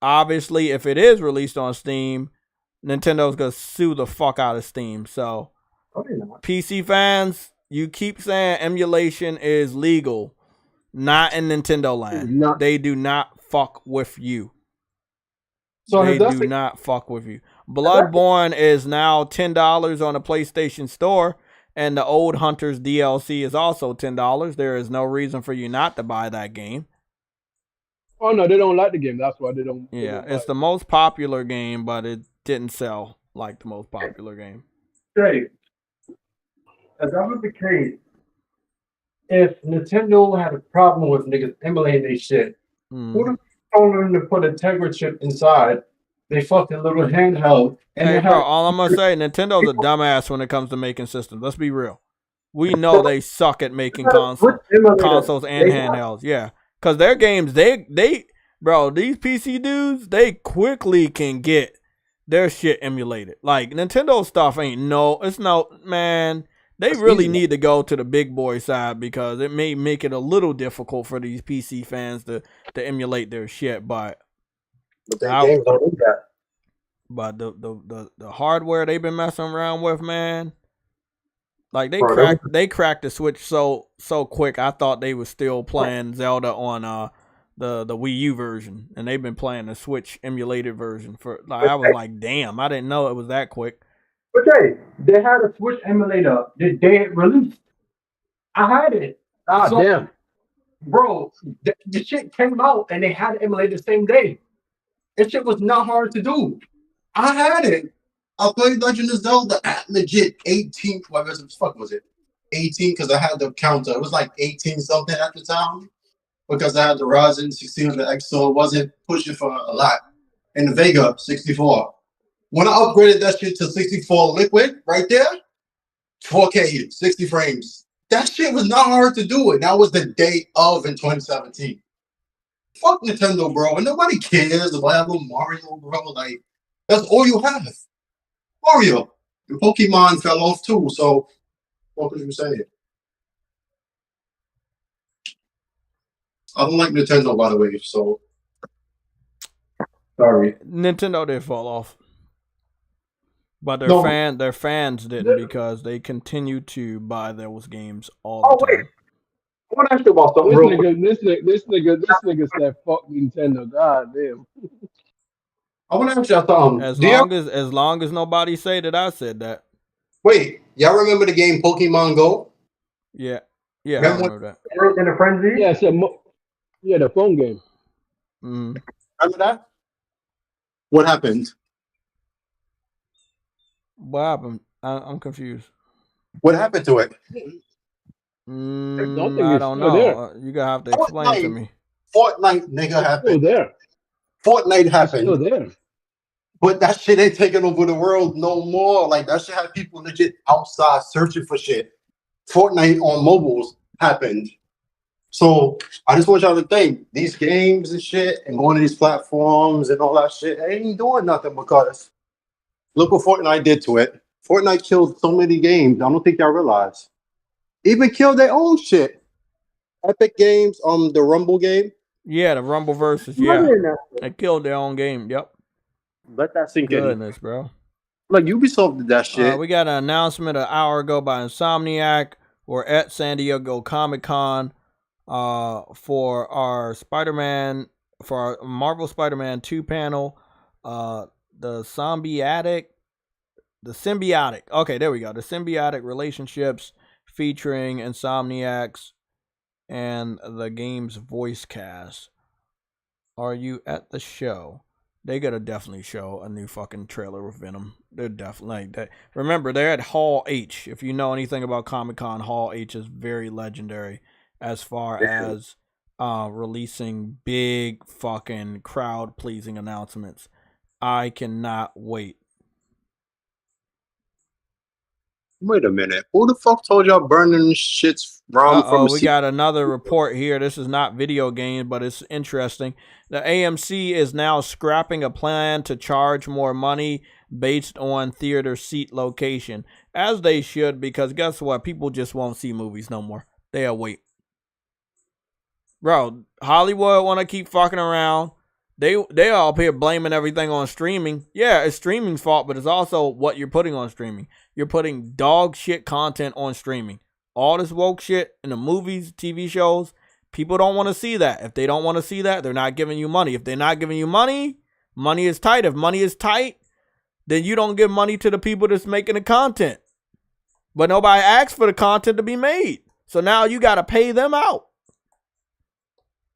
S2: Obviously, if it is released on Steam, Nintendo's going to sue the fuck out of Steam. So, PC fans, you keep saying emulation is legal. Not in Nintendo land. They do not fuck with you. So they do not fuck with you. Bloodborne is now $10 on the PlayStation Store, and the Old Hunters DLC is also $10. There is no reason for you not to buy that game.
S3: Oh no, they don't like the game. That's why they don't.
S2: Yeah, it's the most popular game, but it didn't sell like the most popular game.
S9: Jay, as that was the case, if Nintendo had a problem with niggas emulating their shit, who the told them to put a Tegra chip inside they fucking little handheld? And
S2: hey, bro, all I'm gonna say, Nintendo's a dumbass when it comes to making systems. Let's be real. We know they suck at making consoles and handhelds. Yeah, because their games, bro, these PC dudes, they quickly can get their shit emulated. Like Nintendo stuff man. They really need to go to the big boy side because it may make it a little difficult for these PC fans to emulate their shit. But games don't do that. But the hardware they've been messing around with, man, like they cracked the Switch so quick. I thought they were still playing Zelda on the Wii U version, and they've been playing the Switch emulated version for. Like, I was like, damn, I didn't know it was that quick.
S9: But hey, they had a Switch emulator the day it released. I had it.
S3: Damn.
S9: Bro, the shit came out and they had it emulated the same day. That shit was not hard to do. I had it. I played Legend of Zelda at legit 18. What the fuck was it? 18 because I had the counter. It was like 18 something at the time because I had the Ryzen 1600X, so it wasn't pushing for a lot. And the Vega 64. When I upgraded that shit to 64 liquid right there, 4K, 60 frames. That shit was not hard to do. And that was the day of in 2017. Fuck Nintendo, bro. And nobody cares about little Mario, bro. Like, that's all you have. Mario. And Pokemon fell off too, so what could you say? I don't like Nintendo, by the way, so sorry.
S2: Nintendo did fall off. But their fans didn't because they continue to buy those games all the time.
S9: Wait. I want to ask you about something.
S3: This nigga said fuck Nintendo. God damn.
S9: I want to ask you something.
S2: As long as nobody say that I said that.
S9: Wait, y'all remember the game Pokemon Go?
S2: Yeah, I remember that.
S9: In a frenzy?
S3: Yeah, the phone game.
S2: Mm.
S9: Remember that? What happened?
S2: What happened? I'm confused.
S9: What happened to it?
S2: I don't know. You're gonna have to explain to me.
S9: Fortnite, nigga, happened.
S3: Still there.
S9: Fortnite happened.
S3: Still there.
S9: But that shit ain't taking over the world no more. Like, that shit had people legit outside searching for shit. Fortnite on mobiles happened. So I just want y'all to think these games and shit and going to these platforms and all that shit ain't doing nothing because look what Fortnite did to it. Fortnite killed so many games. I don't think y'all realize. Even killed their own shit. Epic Games, the Rumble game.
S2: Yeah, the Rumble versus. Yeah, they killed their own game. Yep.
S9: Let that sink in.
S2: Goodness, bro.
S9: Look, Ubisoft did that shit.
S2: We got an announcement an hour ago by Insomniac. We're at San Diego Comic-Con for our Marvel Spider-Man 2 panel. The symbiotic. Okay, there we go. The symbiotic relationships featuring Insomniacs and the game's voice cast. Are you at the show? They gotta definitely show a new fucking trailer with Venom. They're definitely that. Remember, they're at Hall H. If you know anything about Comic-Con, Hall H is very legendary as far as releasing big fucking crowd-pleasing announcements. I cannot wait.
S8: Wait a minute. Who the fuck told y'all burning shits from
S2: we got another report here. This is not video games, but it's interesting. The AMC is now scrapping a plan to charge more money based on theater seat location. As they should, because guess what? People just won't see movies no more. They'll wait. Bro, Hollywood want to keep fucking around. They all up here blaming everything on streaming. Yeah, it's streaming's fault, but it's also what you're putting on streaming. You're putting dog shit content on streaming. All this woke shit in the movies, TV shows, people don't want to see that. If they don't want to see that, they're not giving you money. If they're not giving you money, money is tight. If money is tight, then you don't give money to the people that's making the content. But nobody asks for the content to be made. So now you got to pay them out.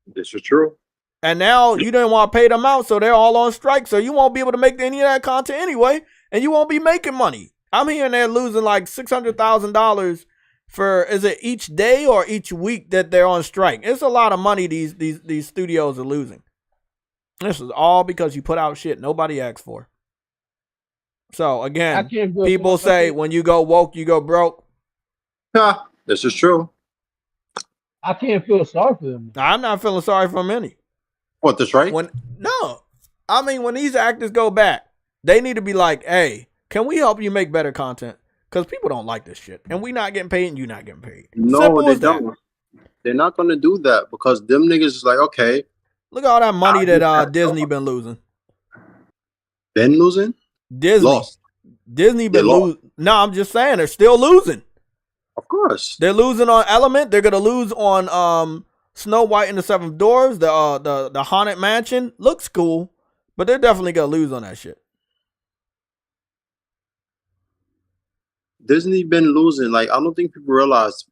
S8: This is true.
S2: And now you didn't want to pay them out, so they're all on strike. So you won't be able to make any of that content anyway, and you won't be making money. I'm hearing they're losing like $600,000 for, is it each day or each week that they're on strike? It's a lot of money these studios are losing. This is all because you put out shit nobody asked for. So again, people say when you go woke, you go broke.
S8: Yeah, this is true.
S3: I can't feel sorry for them.
S2: I'm not feeling sorry for any.
S8: What, that's right?
S2: No. I mean, when these actors go back, they need to be like, hey, can we help you make better content? Because people don't like this shit. And we not getting paid and you not getting paid.
S8: No,
S2: Simple
S8: they
S2: as that.
S8: don't. They're not going to do that because them niggas is like, okay.
S2: Look at all that money that Disney been losing.
S8: Been losing?
S2: Disney.
S8: Lost.
S2: Disney been losing. No, I'm just saying they're still losing.
S8: Of course.
S2: They're losing on Element. They're going to lose on Snow White and the Seven Dwarfs. The Haunted Mansion. Looks cool. But they're definitely going to lose on that shit.
S8: Disney been losing. Like, I don't think people realize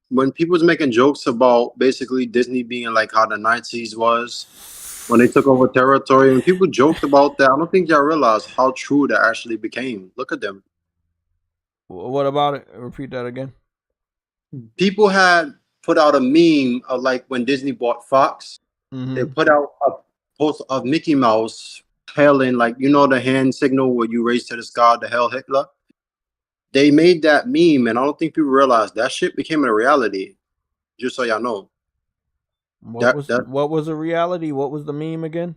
S8: when people was making jokes about basically Disney being like how the 90s was when they took over territory, and people joked about that. I don't think y'all realize how true that actually became. Look at them.
S2: What about it? Repeat that again.
S8: People had put out a meme of like when Disney bought Fox. Mm-hmm. They put out a post of Mickey Mouse hailing, like, you know, the hand signal where you raise to the sky, the Hail Hitler. They made that meme, and I don't think people realize that shit became a reality. Just so y'all know.
S2: What was a reality? What was the meme again?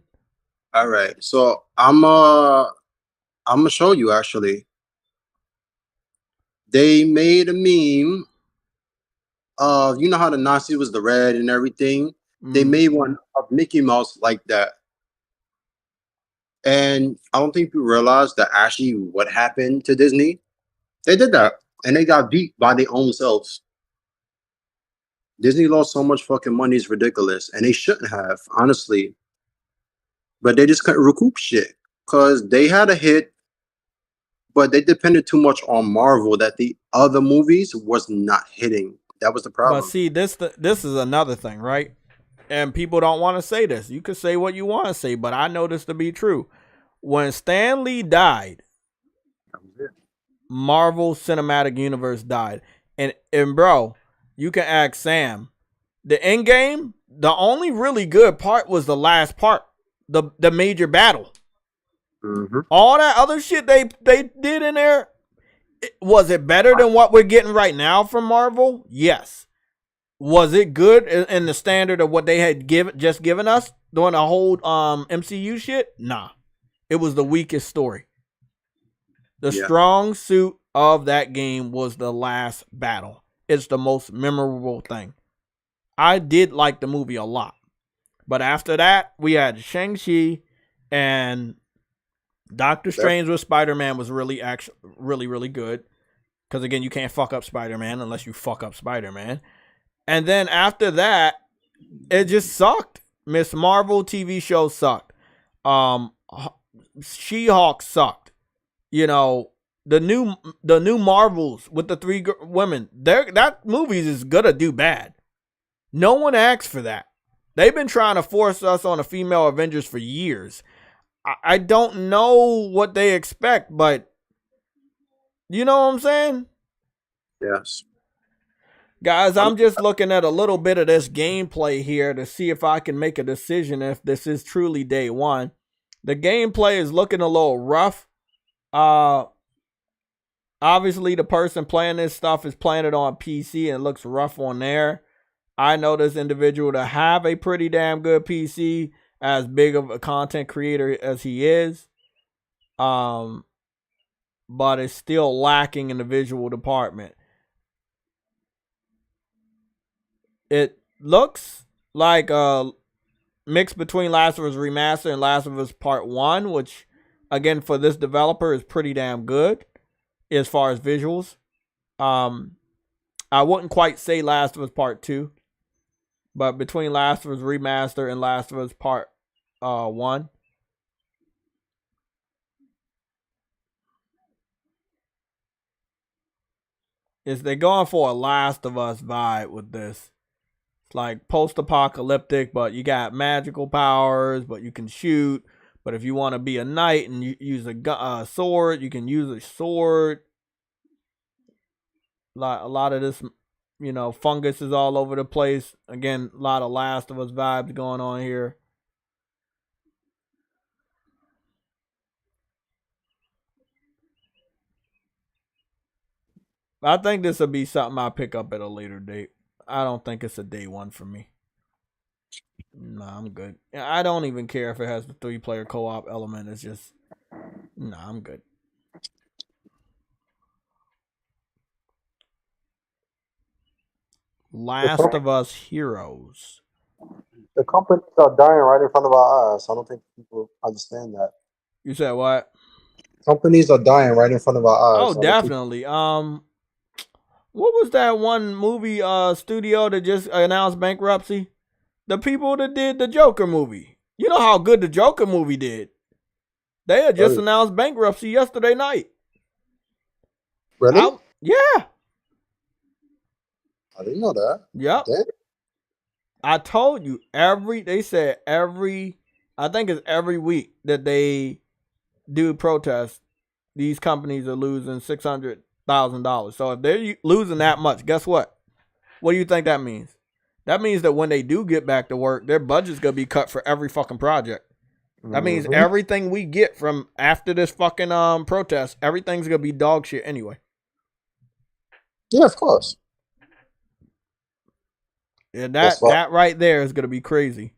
S8: All right, so I'm gonna show you actually. They made a meme of, you know how the Nazi was the red and everything. They made one of Mickey Mouse like that. And I don't think people realize that actually what happened to Disney. They did that, and they got beat by their own selves. Disney lost so much fucking money, it's ridiculous, and they shouldn't have, honestly. But they just couldn't recoup shit because they had a hit, but they depended too much on Marvel that the other movies was not hitting. That was the problem.
S2: But see, this is another thing, right? And people don't want to say this. You can say what you want to say, but I know this to be true. When Stan Lee died, Marvel Cinematic Universe died. And bro, you can ask Sam. The end game, the only really good part was the last part, the major battle. Mm-hmm. All that other shit they did in there, was it better than what we're getting right now from Marvel? Yes. Was it good in the standard of what they had just given us during the whole MCU shit? Nah. It was the weakest story. The strong suit of that game was the last battle. It's the most memorable thing. I did like the movie a lot. But after that, we had Shang-Chi and Doctor Strange with Spider-Man was really good. Because again, you can't fuck up Spider-Man unless you fuck up Spider-Man. And then after that, it just sucked. Miss Marvel TV show sucked. She-Hulk sucked. You know, the new Marvels with the three women, that movies is gonna do bad. No one asked for that. They've been trying to force us on a female Avengers for years. I don't know what they expect, but you know what I'm saying?
S8: Yes.
S2: Guys, I'm just looking at a little bit of this gameplay here to see if I can make a decision if this is truly day one. The gameplay is looking a little rough. obviously the person playing this stuff is playing it on PC and it looks rough on there. I know this individual to have a pretty damn good PC, as big of a content creator as he is. But it's still lacking in the visual department. It looks like a mix between Last of Us Remastered and Last of Us Part 1, which, again, for this developer is pretty damn good as far as visuals. I wouldn't quite say Last of Us Part 2, but between Last of Us Remastered and Last of Us Part 1. Is they're going for a Last of Us vibe with this. It's like post-apocalyptic, but you got magical powers, but you can shoot. But if you want to be a knight and you use a sword, you can use a sword. A lot of this, fungus is all over the place. Again, a lot of Last of Us vibes going on here. I think this will be something I pick up at a later date. I don't think it's a day one for me. Nah, I'm good. I don't even care if it has the 3-player co-op element. It's just, nah, I'm good. Last of Us Heroes.
S9: The companies are dying right in front of our eyes. I don't think people understand that.
S2: You said what?
S9: Companies are dying right in front of our eyes.
S2: Oh, definitely. What was that one movie studio that just announced bankruptcy? The people that did the Joker movie. You know how good the Joker movie did. They had just announced bankruptcy yesterday night.
S9: Really?
S2: Yeah.
S9: I didn't know that.
S2: Yep.
S9: Damn.
S2: I told you they said I think it's every week that they do protests, these companies are losing $600,000. So if they're losing that much, guess what? What do you think that means? That means that when they do get back to work, their budget's going to be cut for every fucking project. That means everything we get from after this fucking protest, everything's going to be dog shit anyway.
S9: Yeah, of course.
S2: Yeah, that right there is going to be crazy.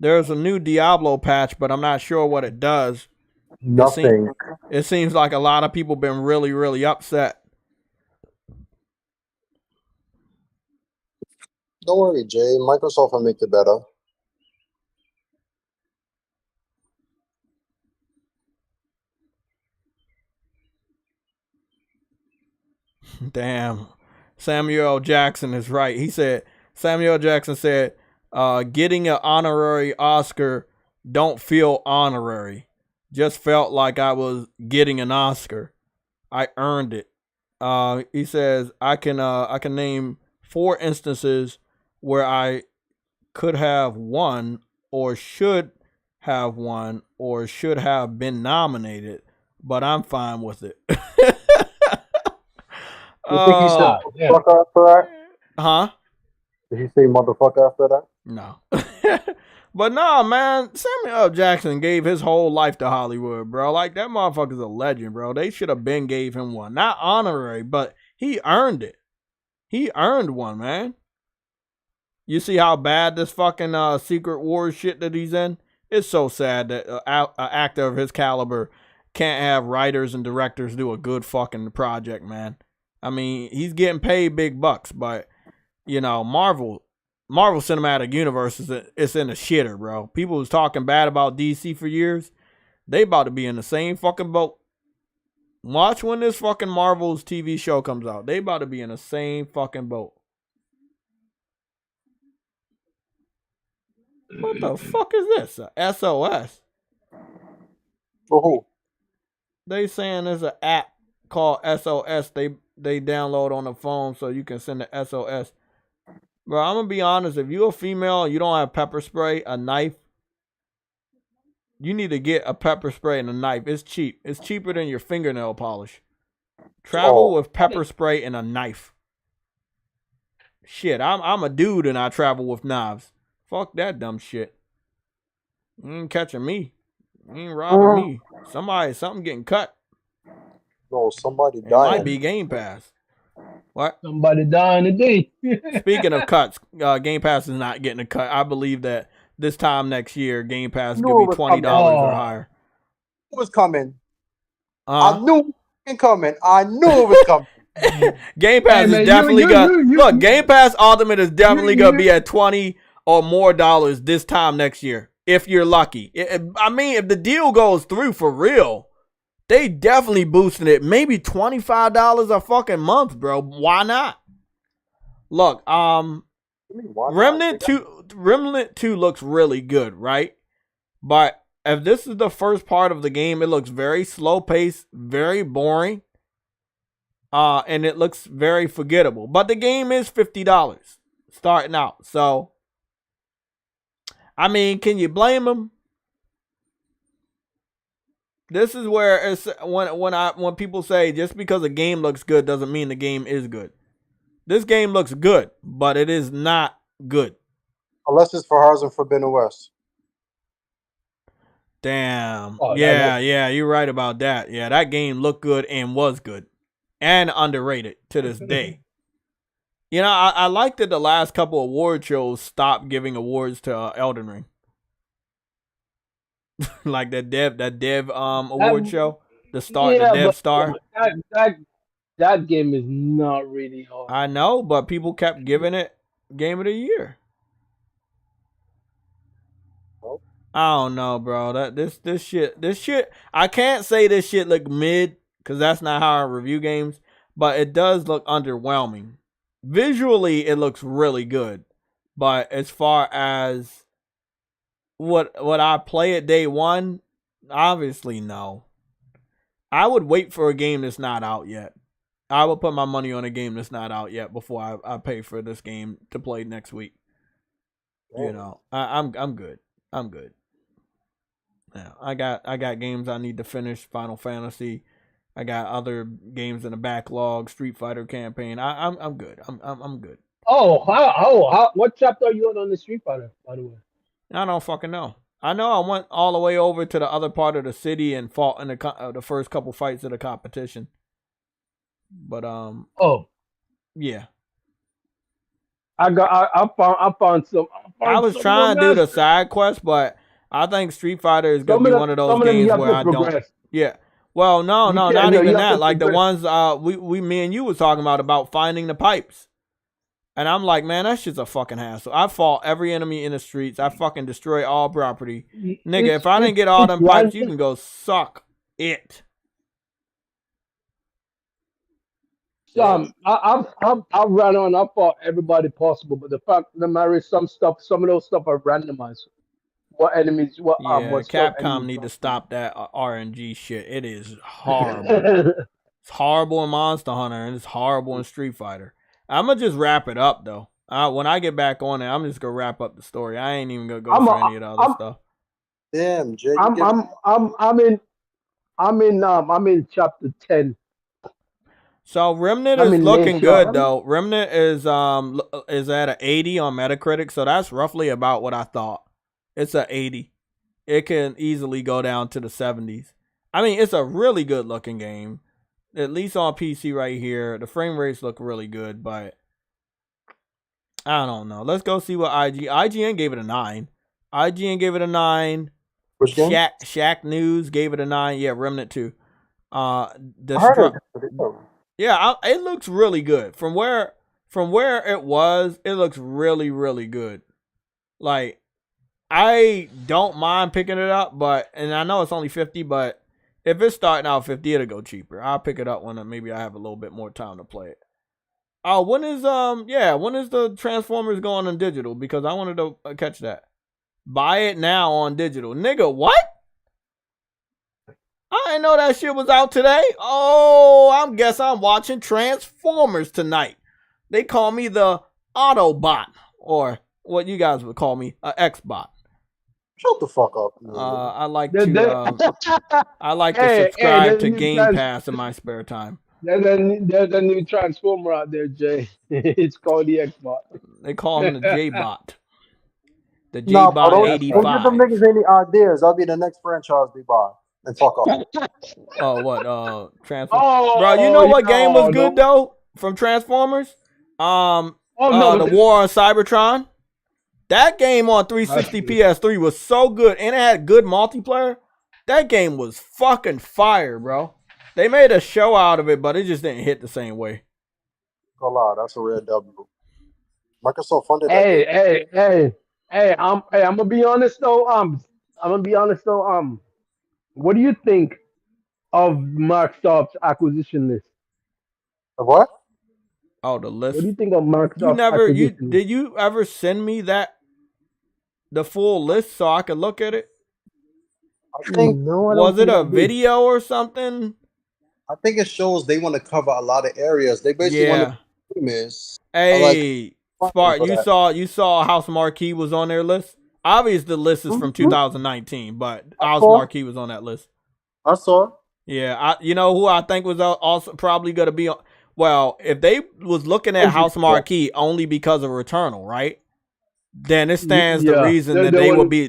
S2: There's a new Diablo patch, but I'm not sure what it does.
S9: Nothing.
S2: It seems like a lot of people been really, really upset.
S9: Don't worry, Jay. Microsoft will make it better.
S2: Damn. Samuel Jackson is right. Samuel Jackson said, getting an honorary Oscar don't feel honorary. Just felt like I was getting an Oscar. I earned it. He says, I can name 4 instances where I could have won or should have won or should have been nominated, but I'm fine with it.
S9: You think he said motherfucker after that?
S2: Huh?
S9: Did he say motherfucker after that?
S2: No. But nah, man, Samuel L. Jackson gave his whole life to Hollywood, bro. Like, that motherfucker's a legend, bro. They should have been gave him one. Not honorary, but he earned it. He earned one, man. You see how bad this fucking Secret Wars shit that he's in? It's so sad that an actor of his caliber can't have writers and directors do a good fucking project, man. I mean, he's getting paid big bucks, but, Marvel Cinematic Universe it's in the shitter, bro. People was talking bad about DC for years. They about to be in the same fucking boat. Watch when this fucking Marvel's TV show comes out. They about to be in the same fucking boat. What the fuck is this? A SOS?
S9: For who?
S2: They saying there's an app called SOS. They download on the phone so you can send the SOS. Bro, I'm going to be honest. If you're a female and you don't have pepper spray, a knife, you need to get a pepper spray and a knife. It's cheap. It's cheaper than your fingernail polish. Travel with pepper spray and a knife. Shit, I'm a dude and I travel with knives. Fuck that dumb shit. You ain't catching me. You ain't robbing me. Something getting cut.
S8: No, somebody
S2: It
S8: dying.
S2: might be Game Pass. What?
S3: Somebody dying today.
S2: Speaking of cuts, Game Pass is not getting a cut. I believe that this time next year, Game Pass could be $20 or higher.
S8: It was coming. I knew it was coming. I knew it was coming.
S2: Game Pass is definitely look. Game Pass Ultimate is definitely gonna be at $20 or more this time next year if you're lucky. I mean, if the deal goes through for real, they definitely boosting it. Maybe $25 a fucking month, bro. Why not? Look, Remnant 2 looks really good, right? But if this is the first part of the game, it looks very slow paced, very boring. And it looks very forgettable. But the game is $50 starting out. So, I mean, can you blame them? This is where it's when people say just because a game looks good doesn't mean the game is good. This game looks good, but it is not good.
S8: Unless it's for Horizon Forbidden West.
S2: Damn. Yeah, you're right about that. Yeah, that game looked good and was good. And underrated to this day. You know, I like that the last couple award shows stopped giving awards to Elden Ring. Like that dev award show, the dev star.
S3: That game is not really hard.
S2: I know, but people kept giving it Game of the Year. I don't know, bro. This shit. I can't say this shit look mid because that's not how I review games, but it does look underwhelming. Visually, it looks really good, but as far as what I play at day one, obviously no. I would wait for a game that's not out yet. I would put my money on a game that's not out yet before I pay for this game to play next week. You know, I'm good. I'm good. Yeah, I got games I need to finish. Final Fantasy. I got other games in the backlog. Street Fighter campaign. I'm good. I'm good.
S3: Oh, how what chapter are you on the Street Fighter, by the way?
S2: I don't fucking know. I know I went all the way over to the other part of the city and fought in the first couple fights of the competition. But yeah.
S3: I found some.
S2: I was trying to do the side quest, but I think Street Fighter is gonna be one of those games where I don't. Yeah. Well, no, not even that. Like the ones me and you was talking about finding the pipes. And I'm like, man, that shit's a fucking hassle. I fought every enemy in the streets. I fucking destroy all property. Nigga, if I didn't get all them pipes, you can go suck it.
S3: I've run on. I fought everybody possible, but the fact the matter is some of those stuff are randomized. What enemies? What?
S2: Capcom need to stop that RNG shit. It is horrible. It's horrible in Monster Hunter and it's horrible in Street Fighter. I'm gonna just wrap it up though. When I get back on it, I'm just gonna wrap up the story. I ain't even gonna go for any of the other stuff.
S8: Damn, Jay.
S3: I'm in chapter 10.
S2: So Remnant is looking good though. Remnant is at an 80 on Metacritic, so that's roughly about what I thought. It's a 80. It can easily go down to the 70s. I mean, it's a really good looking game. At least on PC right here. The frame rates look really good, but I don't know. Let's go see what IGN gave it a 9. IGN gave it a 9.
S8: Which game?
S2: Shack News gave it a 9. Yeah, Remnant 2. Yeah, it looks really good. From where it was, it looks really, really good. Like, I don't mind picking it up, and I know it's only 50, but if it's starting out 50, it'll go cheaper. I'll pick it up when maybe I have a little bit more time to play it. Oh, when is the Transformers going on digital? Because I wanted to catch that. Buy it now on digital. Nigga, what? I didn't know that shit was out today. Oh, I guess I'm watching Transformers tonight. They call me the Autobot, or what you guys would call me, a Xbot.
S8: Shut the fuck up.
S2: I like to subscribe to Game Pass in my spare time.
S3: There's a new Transformer out there, Jay. It's called the Xbot.
S2: They call him the J-Bot. The
S9: Nah, bro,
S2: J-Bot
S9: don't give them
S2: 85.
S9: niggas any ideas. That'll be the next franchise we buy. And fuck off.
S2: Oh, what? Transform.
S3: Oh,
S2: Bro, you know what game was good
S3: no.
S2: though from Transformers?
S3: Oh no,
S2: The War on Cybertron. That game on 360 PS3 was so good, and it had good multiplayer. That game was fucking fire, bro. They made a show out of it, but it just didn't hit the same way.
S9: Go loud. That's a red W. Microsoft funded that.
S3: Hey, I'm gonna be honest though. What do you think of Microsoft's acquisition list?
S9: Of what?
S2: Oh, the list.
S3: What do you think of Microsoft's acquisition?
S2: Did you ever send me the full list so I could look at it?
S9: I think
S2: was it a video or something?
S8: I think it shows they want to cover a lot of areas. They basically want to miss.
S2: Hey, Spark, you saw House Marquee was on their list. Obviously, the list is from 2019, but House Marquee was on that list.
S9: I saw.
S2: Yeah, you know who I think was also probably going to be on. Well, if they was looking at House Marquee only because of Returnal, right? Then it stands the reason that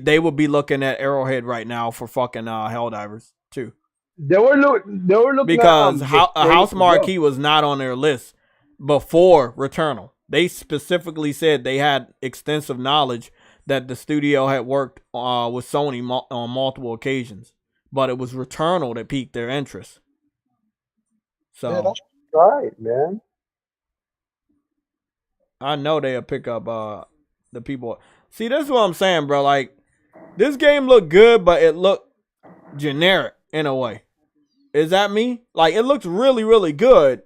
S2: they would be looking at Arrowhead right now for fucking Helldivers too.
S3: They were looking
S2: because House Marquee was not on their list before Returnal. They specifically said they had extensive knowledge that the studio had worked with Sony on multiple occasions, but it was Returnal that piqued their interest. So
S9: yeah, that's right, man.
S2: I know they'll pick up the people. See, this is what I'm saying, bro. Like, this game looked good, but it looked generic in a way. Is that me? Like, it looks really, really good.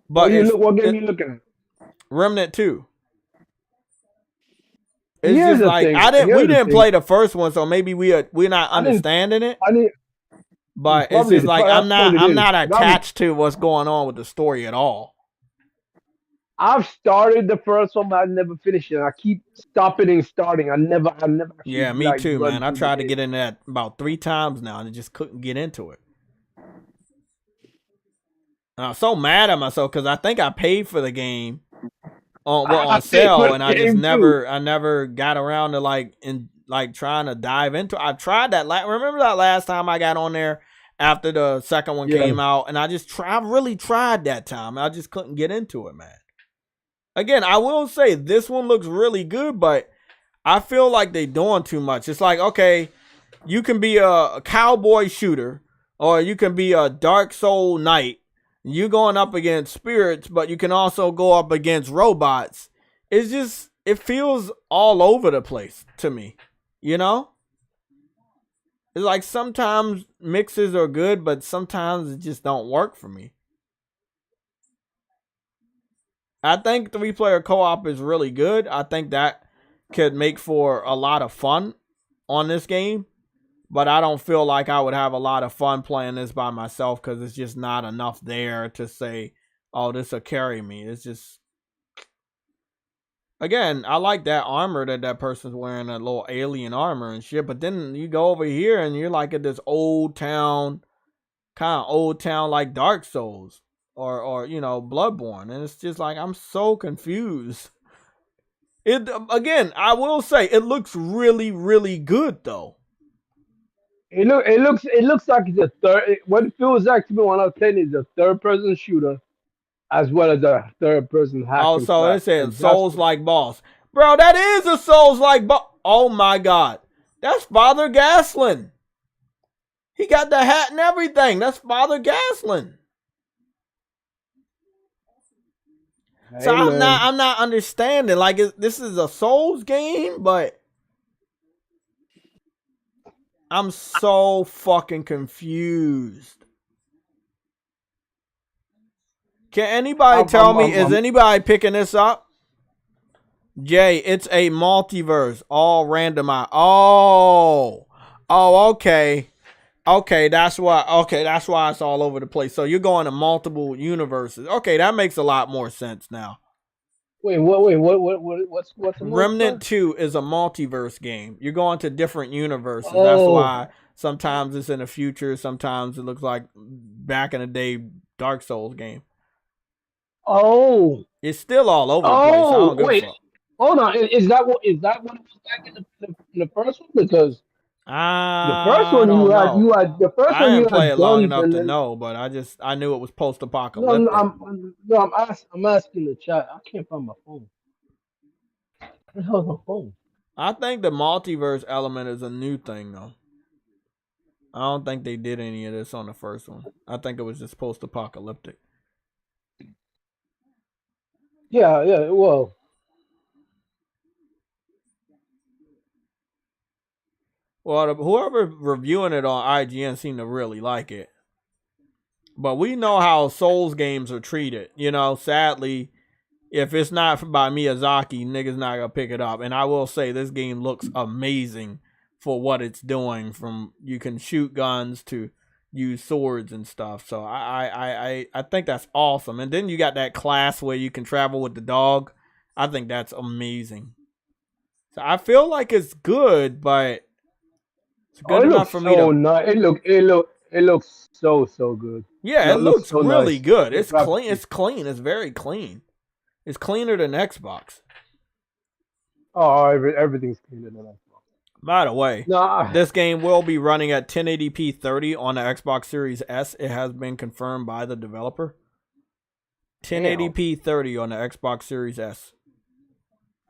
S2: But
S3: what game you looking at?
S2: Remnant 2. It's just like we didn't play the first one, so maybe we're not understanding it. But it's just like I'm not attached to what's going on with the story at all.
S3: I've started the first one, but I never finished it. I keep stopping and starting. I never.
S2: Yeah, me too, man. I tried to get in that about 3 times now, and I just couldn't get into it. And I'm so mad at myself because I think I paid for the game on sale, and I just never got around to trying to dive into it. I tried that. Remember that last time I got on there after the second one came out, and I really tried that time. I just couldn't get into it, man. Again, I will say this one looks really good, but I feel like they're doing too much. It's like, okay, you can be a cowboy shooter, or you can be a Dark Soul knight. You're going up against spirits, but you can also go up against robots. It feels all over the place to me, you know? It's like sometimes mixes are good, but sometimes it just don't work for me. I think 3-player co-op is really good. I think that could make for a lot of fun on this game. But I don't feel like I would have a lot of fun playing this by myself because it's just not enough there to say, oh, this will carry me. It's just... Again, I like that armor that person's wearing, that little alien armor and shit. But then you go over here and you're like at this old town, like Dark Souls. Or you know, Bloodborne, and it's just like I'm so confused. Again, I will say it looks really, really good though.
S3: It looks like it's a third. What it feels like to me when I was playing is a third-person shooter, as well as a third-person hack.
S2: Oh, so it says Souls-like boss, bro. That is a Souls-like boss. Oh my god, that's Father Gaslin. He got the hat and everything. That's Father Gaslin. So I'm not understanding. Like this is a Souls game, but I'm so fucking confused. Can anybody tell me? Is anybody picking this up? Jay, it's a multiverse, all randomized. Oh, okay. Okay, that's why it's all over the place. So you're going to multiple universes. Okay, that makes a lot more sense now.
S3: What's
S2: Remnant 2 is a multiverse game. You're going to different universes. Oh. That's why sometimes it's in the future, sometimes it looks like back in the day Dark Souls game.
S3: Oh.
S2: It's still all over the place. I don't give a fuck.
S3: Hold on, is that what it was like in the first one? Because the first
S2: I
S3: one
S2: don't know.
S3: the first
S2: I
S3: one you
S2: didn't play
S3: had
S2: it long
S3: guns
S2: enough
S3: and
S2: to
S3: then
S2: know, but I knew it was
S3: no,
S2: post-apocalyptic.
S3: I'm asking the chat. I can't find my phone. Where the hell's my phone?
S2: I think the multiverse element is a new thing though. I don't think they did any of this on the first one. I think it was just post-apocalyptic.
S3: Yeah, well.
S2: Well, whoever reviewing it on IGN seemed to really like it. But we know how Souls games are treated. You know, sadly, if it's not by Miyazaki, niggas not gonna pick it up. And I will say this game looks amazing for what it's doing. From you can shoot guns to use swords and stuff. So I think that's awesome. And then you got that class where you can travel with the dog. I think that's amazing. So I feel like it's good, but it's good enough for me to.
S3: Nice. It looks so good.
S2: Yeah, it looks
S3: so
S2: really
S3: nice.
S2: good. It's clean. It's clean. It's very clean. It's cleaner than Xbox.
S3: Oh, everything's cleaner than Xbox.
S2: By the way, this game will be running at 1080p 30 on the Xbox Series S. It has been confirmed by the developer. 1080p 30 on the Xbox Series S.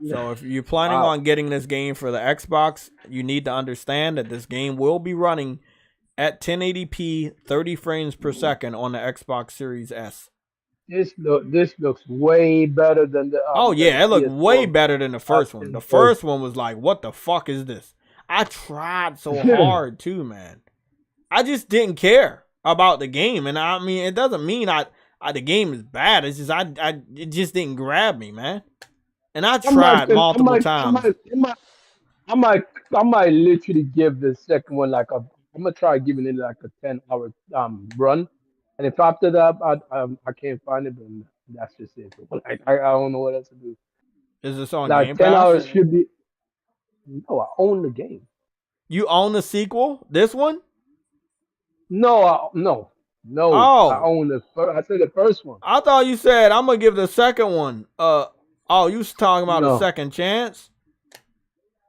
S2: So if you're planning on getting this game for the Xbox, you need to understand that this game will be running at 1080p 30 frames per second on the Xbox Series S.
S3: This looks way better than the.
S2: Oh yeah, it looked way better than the first one. The first one was like, what the fuck is this? I tried so hard too, man. I just didn't care about the game, and I mean, it doesn't mean the game is bad. It's just it just didn't grab me, man. And I tried multiple times.
S3: I might literally give the second one I'm gonna try giving it like a 10-hour run, and if after that I can't find it, then that's just it. I don't know what else to do.
S2: Is this on
S3: like
S2: Game
S3: 10
S2: Pass?
S3: hours should be. No, I own the game.
S2: You own the sequel? This one?
S3: No.
S2: Oh.
S3: I own I said the first one.
S2: I thought you said I'm gonna give the second one. Oh, you was talking about a second chance?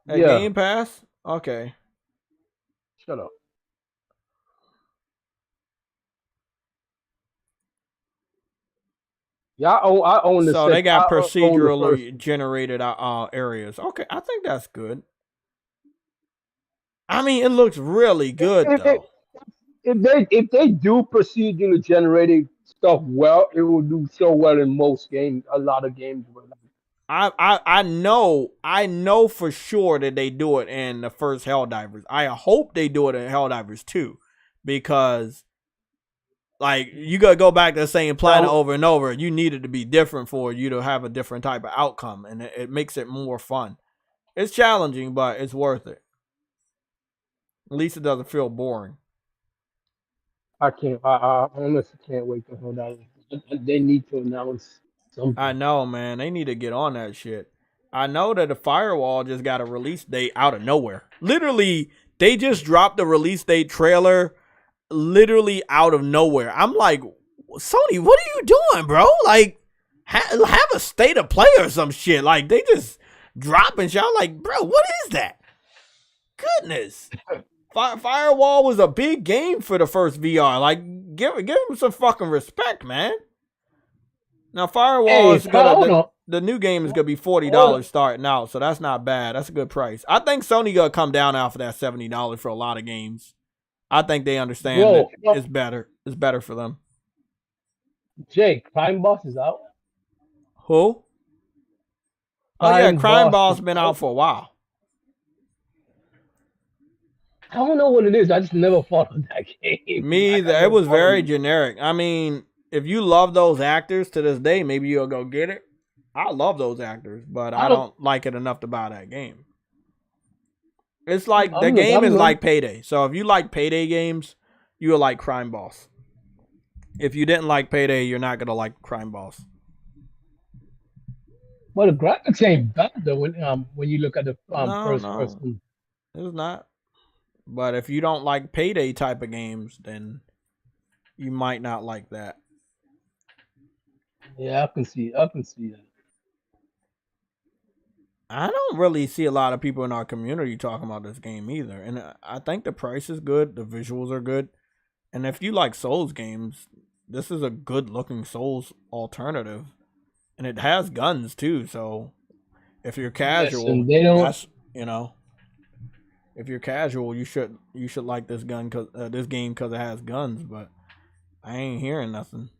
S2: At Game Pass? Okay.
S3: Shut up. Yeah, I own the.
S2: So they got procedurally generated areas. Okay, I think that's good. I mean, it looks really good though.
S3: If they do procedurally generated stuff well, it will do so well in most games. A lot of games will.
S2: I know for sure that they do it in the first Helldivers. I hope they do it in Helldivers 2, because like you gotta go back to the same planet over and over. You need it to be different for you to have a different type of outcome, and it makes it more fun. It's challenging, but it's worth it. At least it doesn't feel boring.
S3: I honestly can't wait to Helldivers. They need to announce something.
S2: I know, man. They need to get on that shit. I know that the Firewall just got a release date out of nowhere. Literally, they just dropped the release date trailer literally out of nowhere. I'm like, Sony, what are you doing, bro? Like, have a state of play or some shit. Like, they just dropping shit. I'm like, bro, what is that? Goodness. Firewall was a big game for the first VR. Like, give him some fucking respect, man. Now, Firewall is gonna the new game is gonna be $40 starting out, so that's not bad. That's a good price. I think Sony gonna come down off of that $70 for a lot of games. I think they understand that it's better. It's better for them.
S3: Jay, Crime Boss is out.
S2: Who? Oh yeah, Crime Boss been out for a while.
S3: I don't know what it is. I just never followed that game.
S2: Me either. It was very generic. I mean, if you love those actors to this day, maybe you'll go get it. I love those actors, but I don't like it enough to buy that game. It's like the game is like Payday. So if you like Payday games, you'll like Crime Boss. If you didn't like Payday, you're not gonna like Crime Boss.
S3: Well, the graphics ain't bad though when you look at the first person.
S2: It's not. But if you don't like Payday type of games, then you might not like that.
S3: Yeah, I can see that.
S2: I don't really see a lot of people in our community talking about this game either. And I think the price is good. The visuals are good. And if you like Souls games, this is a good looking Souls alternative. And it has guns too. So if you're casual, that's, you know, if you're casual, you should like this game because it has guns. But I ain't hearing nothing.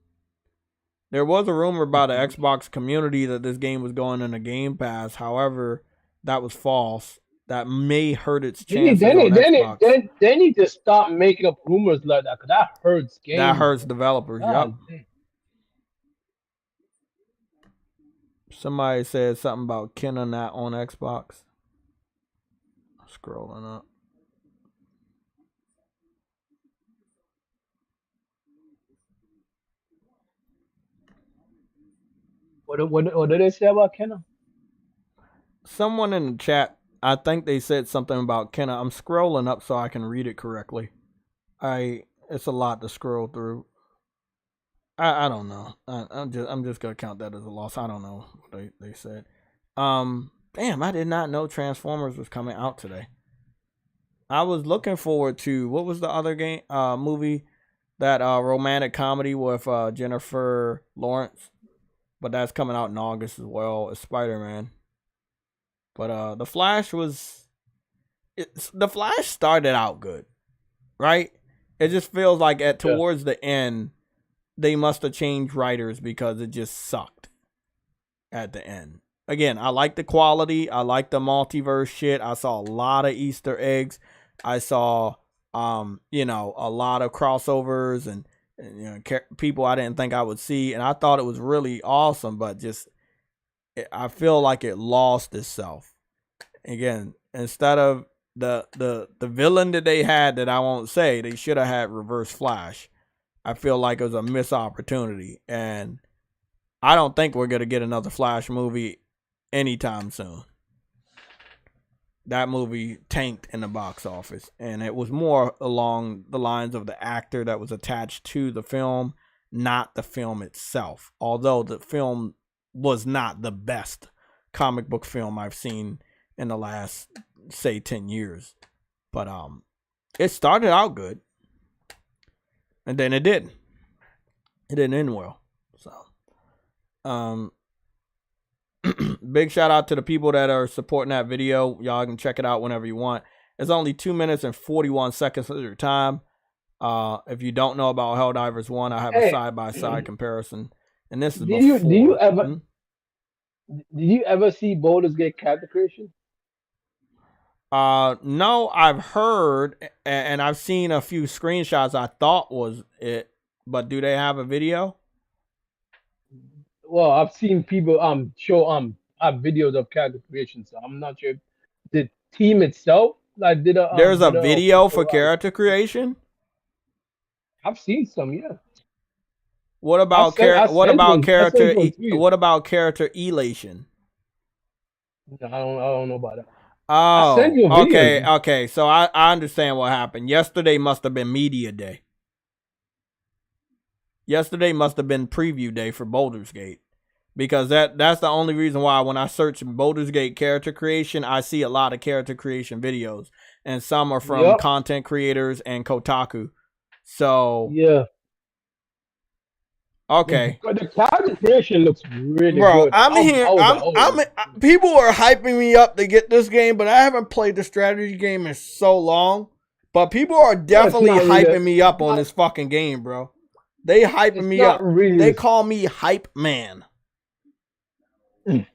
S2: There was a rumor about the Xbox community that this game was going in a Game Pass. However, that was false. That may hurt its chances on Xbox.
S3: They need to stop making up rumors like that, because that hurts games.
S2: That hurts developers, yep. Somebody said something about Kenna not on Xbox. Scrolling up.
S3: What did they say about Kenna?
S2: Someone in the chat, I think they said something about Kenna. I'm scrolling up so I can read it correctly. It's a lot to scroll through. I don't know. I'm just gonna count that as a loss. I don't know what they said. Damn, I did not know Transformers was coming out today. I was looking forward to, what was the other game movie, that romantic comedy with Jennifer Lawrence, but that's coming out in August as well as Spider-Man. But the Flash started out good, right? It just feels like towards the end they must have changed writers because it just sucked at the end. Again, I like the quality, I like the multiverse shit. I saw a lot of Easter eggs. I saw a lot of crossovers and people I didn't think I would see, and I thought it was really awesome, but I feel like it lost itself. Again, instead of the villain that they had, that I won't say, they should have had Reverse Flash. I feel like it was a missed opportunity, and I don't think we're going to get another Flash movie anytime soon. That movie tanked in the box office, and it was more along the lines of the actor that was attached to the film, not the film itself. Although the film was not the best comic book film I've seen in the last, say, 10 years. But it started out good, and then it didn't. It didn't end well. So, big shout out to the people that are supporting that video. Y'all can check it out whenever you want. It's only 2 minutes and 41 seconds of your time. If you don't know about Helldivers 1, I have a side-by-side comparison. And this is
S3: Did you ever see Baldur's Gate character creation?
S2: No, I've heard and I've seen a few screenshots I thought was it, but do they have a video?
S3: Well, I've seen people show videos of character creation, so I'm not sure the team itself did a.
S2: There's a video for character creation.
S3: I've seen some, yeah.
S2: What about character elation?
S3: I don't know about that.
S2: Oh, okay. So I understand what happened. Yesterday must have been media day. Yesterday must have been preview day for Baldur's Gate, because that's the only reason why when I search Baldur's Gate character creation, I see a lot of character creation videos, and some are from content creators and Kotaku. So
S3: yeah.
S2: Okay.
S3: The character creation looks really good.
S2: People are hyping me up to get this game, but I haven't played the strategy game in so long. But people are definitely hyping me up on this fucking game, bro. They hyping me up. Really. They call me Hype Man. I'm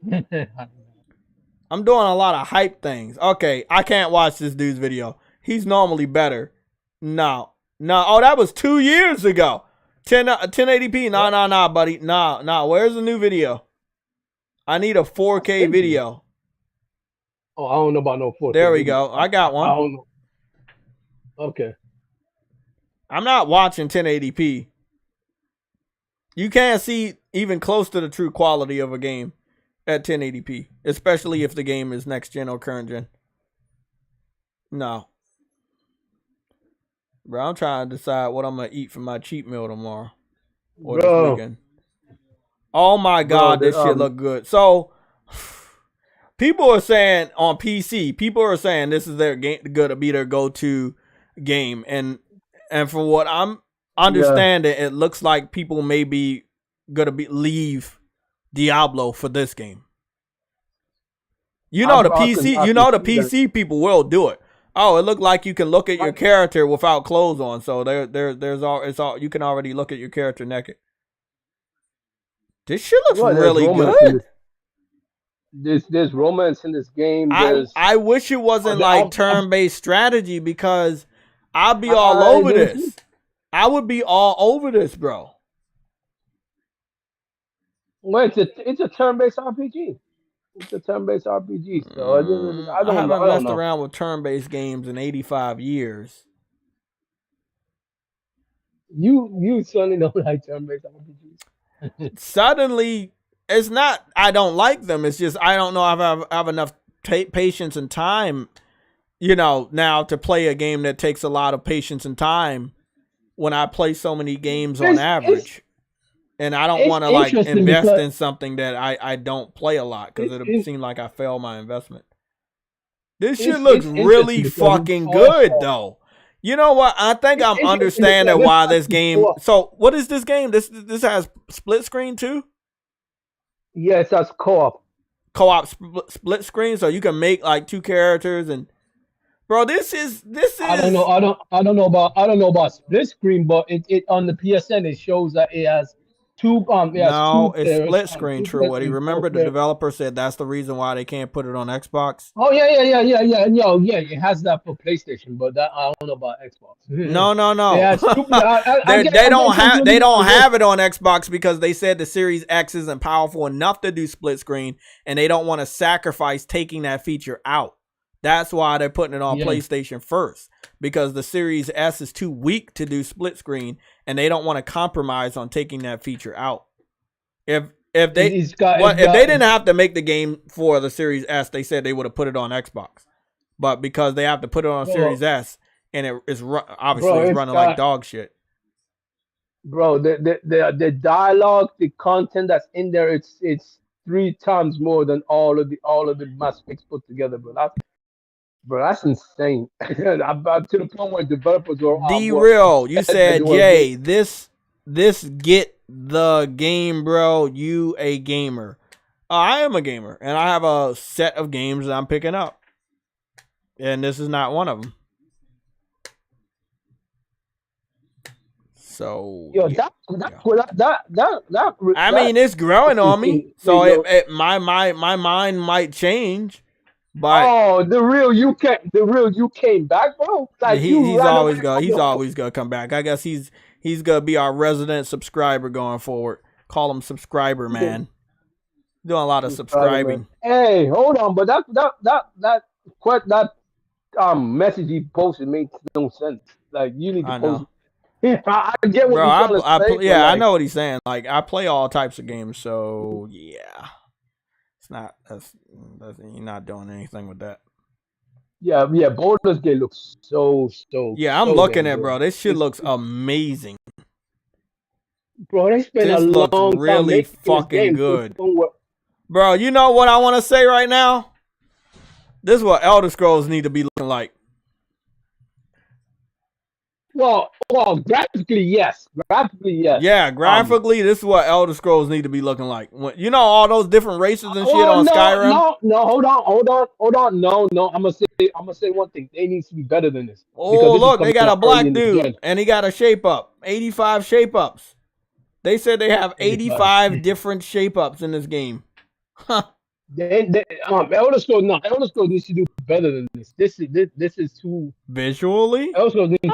S2: doing a lot of hype things. Okay, I can't watch this dude's video. He's normally better. No. Oh, that was 2 years ago. 1080p. Nah, buddy. Nah. Where's the new video? I need a 4K video.
S3: Oh, I don't know about no 4K.
S2: There we go. I got one.
S3: I don't know. Okay.
S2: I'm not watching 1080p. You can't see even close to the true quality of a game at 1080p, especially if the game is next gen or current gen. No. Bro, I'm trying to decide what I'm going to eat for my cheat meal tomorrow or this weekend. Oh my God, this shit look good. So, People are saying on PC, people are saying this is their game, gonna be their go-to game, and from what I'm understanding, it looks like people may be gonna leave Diablo for this game. You know the PC people will do it. Oh, it looked like you can look at your character without clothes on, so there's all you can already look at your character naked. This shit looks really good.
S3: There's romance in this game.
S2: I wish it wasn't like turn-based strategy, because I'd be all over this. I would be all over this, bro.
S3: Well, it's a turn-based RPG. It's a turn-based RPG. So I
S2: haven't messed around with turn-based games in 85 years.
S3: You certainly don't like turn-based RPGs.
S2: Suddenly, it's not I don't like them. It's just I don't know if I have enough patience and time, now to play a game that takes a lot of patience and time when I play so many games on average. And I don't want to like invest in something that I don't play a lot, because it'll seem like I fail my investment. This shit looks really fucking good, though. You know what? I think I'm understanding why this game. So what is this game? This has split screen too?
S3: Yes, that's co-op.
S2: Co-op split screen, so you can make like two characters, and bro, this is.
S3: I don't know about split screen, but it on the PSN it shows that it has two.
S2: It's split screen. True, Woody. Remember, the developer said that's the reason why they can't put it on Xbox.
S3: Oh yeah. It has that for PlayStation, but that I don't know about Xbox.
S2: No. They don't have it on Xbox because they said the Series X isn't powerful enough to do split screen, and they don't want to sacrifice taking that feature out. That's why they're putting it on PlayStation first, because the Series S is too weak to do split screen, and they don't want to compromise on taking that feature out. If they didn't have to make the game for the Series S, they said they would have put it on Xbox. But because they have to put it on Series S, and it's running like dog shit.
S3: Bro, the dialogue, the content that's in there, it's 3 times more than all of the Mass Effects put together, bro. That's insane. To the point where developers are
S2: D-Real, you said, Jay, this get the game, bro. You a gamer. I am a gamer, and I have a set of games that I'm picking up, and this is not one of them. So I mean, it's growing on me, so my mind might change. But
S3: the real you came back, bro. Like
S2: he's always gonna come back. I guess he's gonna be our resident subscriber going forward. Call him subscriber man. Doing a lot of subscribing.
S3: Hey, hold on, but that message he posted makes no sense. Like you need to post. I get what you're trying to say.
S2: I know what he's saying. Like I play all types of games, so yeah. It's not you're not doing anything with that.
S3: Yeah, Baldur's Gate looks so
S2: yeah, I'm looking at bro. This shit looks amazing.
S3: Bro, they spent a long time
S2: really fucking good. Bro, you know what I want to say right now? This is what Elder Scrolls need to be looking like.
S3: Well, graphically, yes.
S2: Yeah, graphically, this is what Elder Scrolls need to be looking like. You know all those different races and shit on Skyrim?
S3: No, hold on. No, I'm gonna say one thing. They need to be better than this.
S2: Oh, look, they got a black dude, and he got a shape up. 85 shape ups. They said they have 85 different shape ups in this game. Huh.
S3: Elder Scrolls needs to do better than this. This is too
S2: visually. I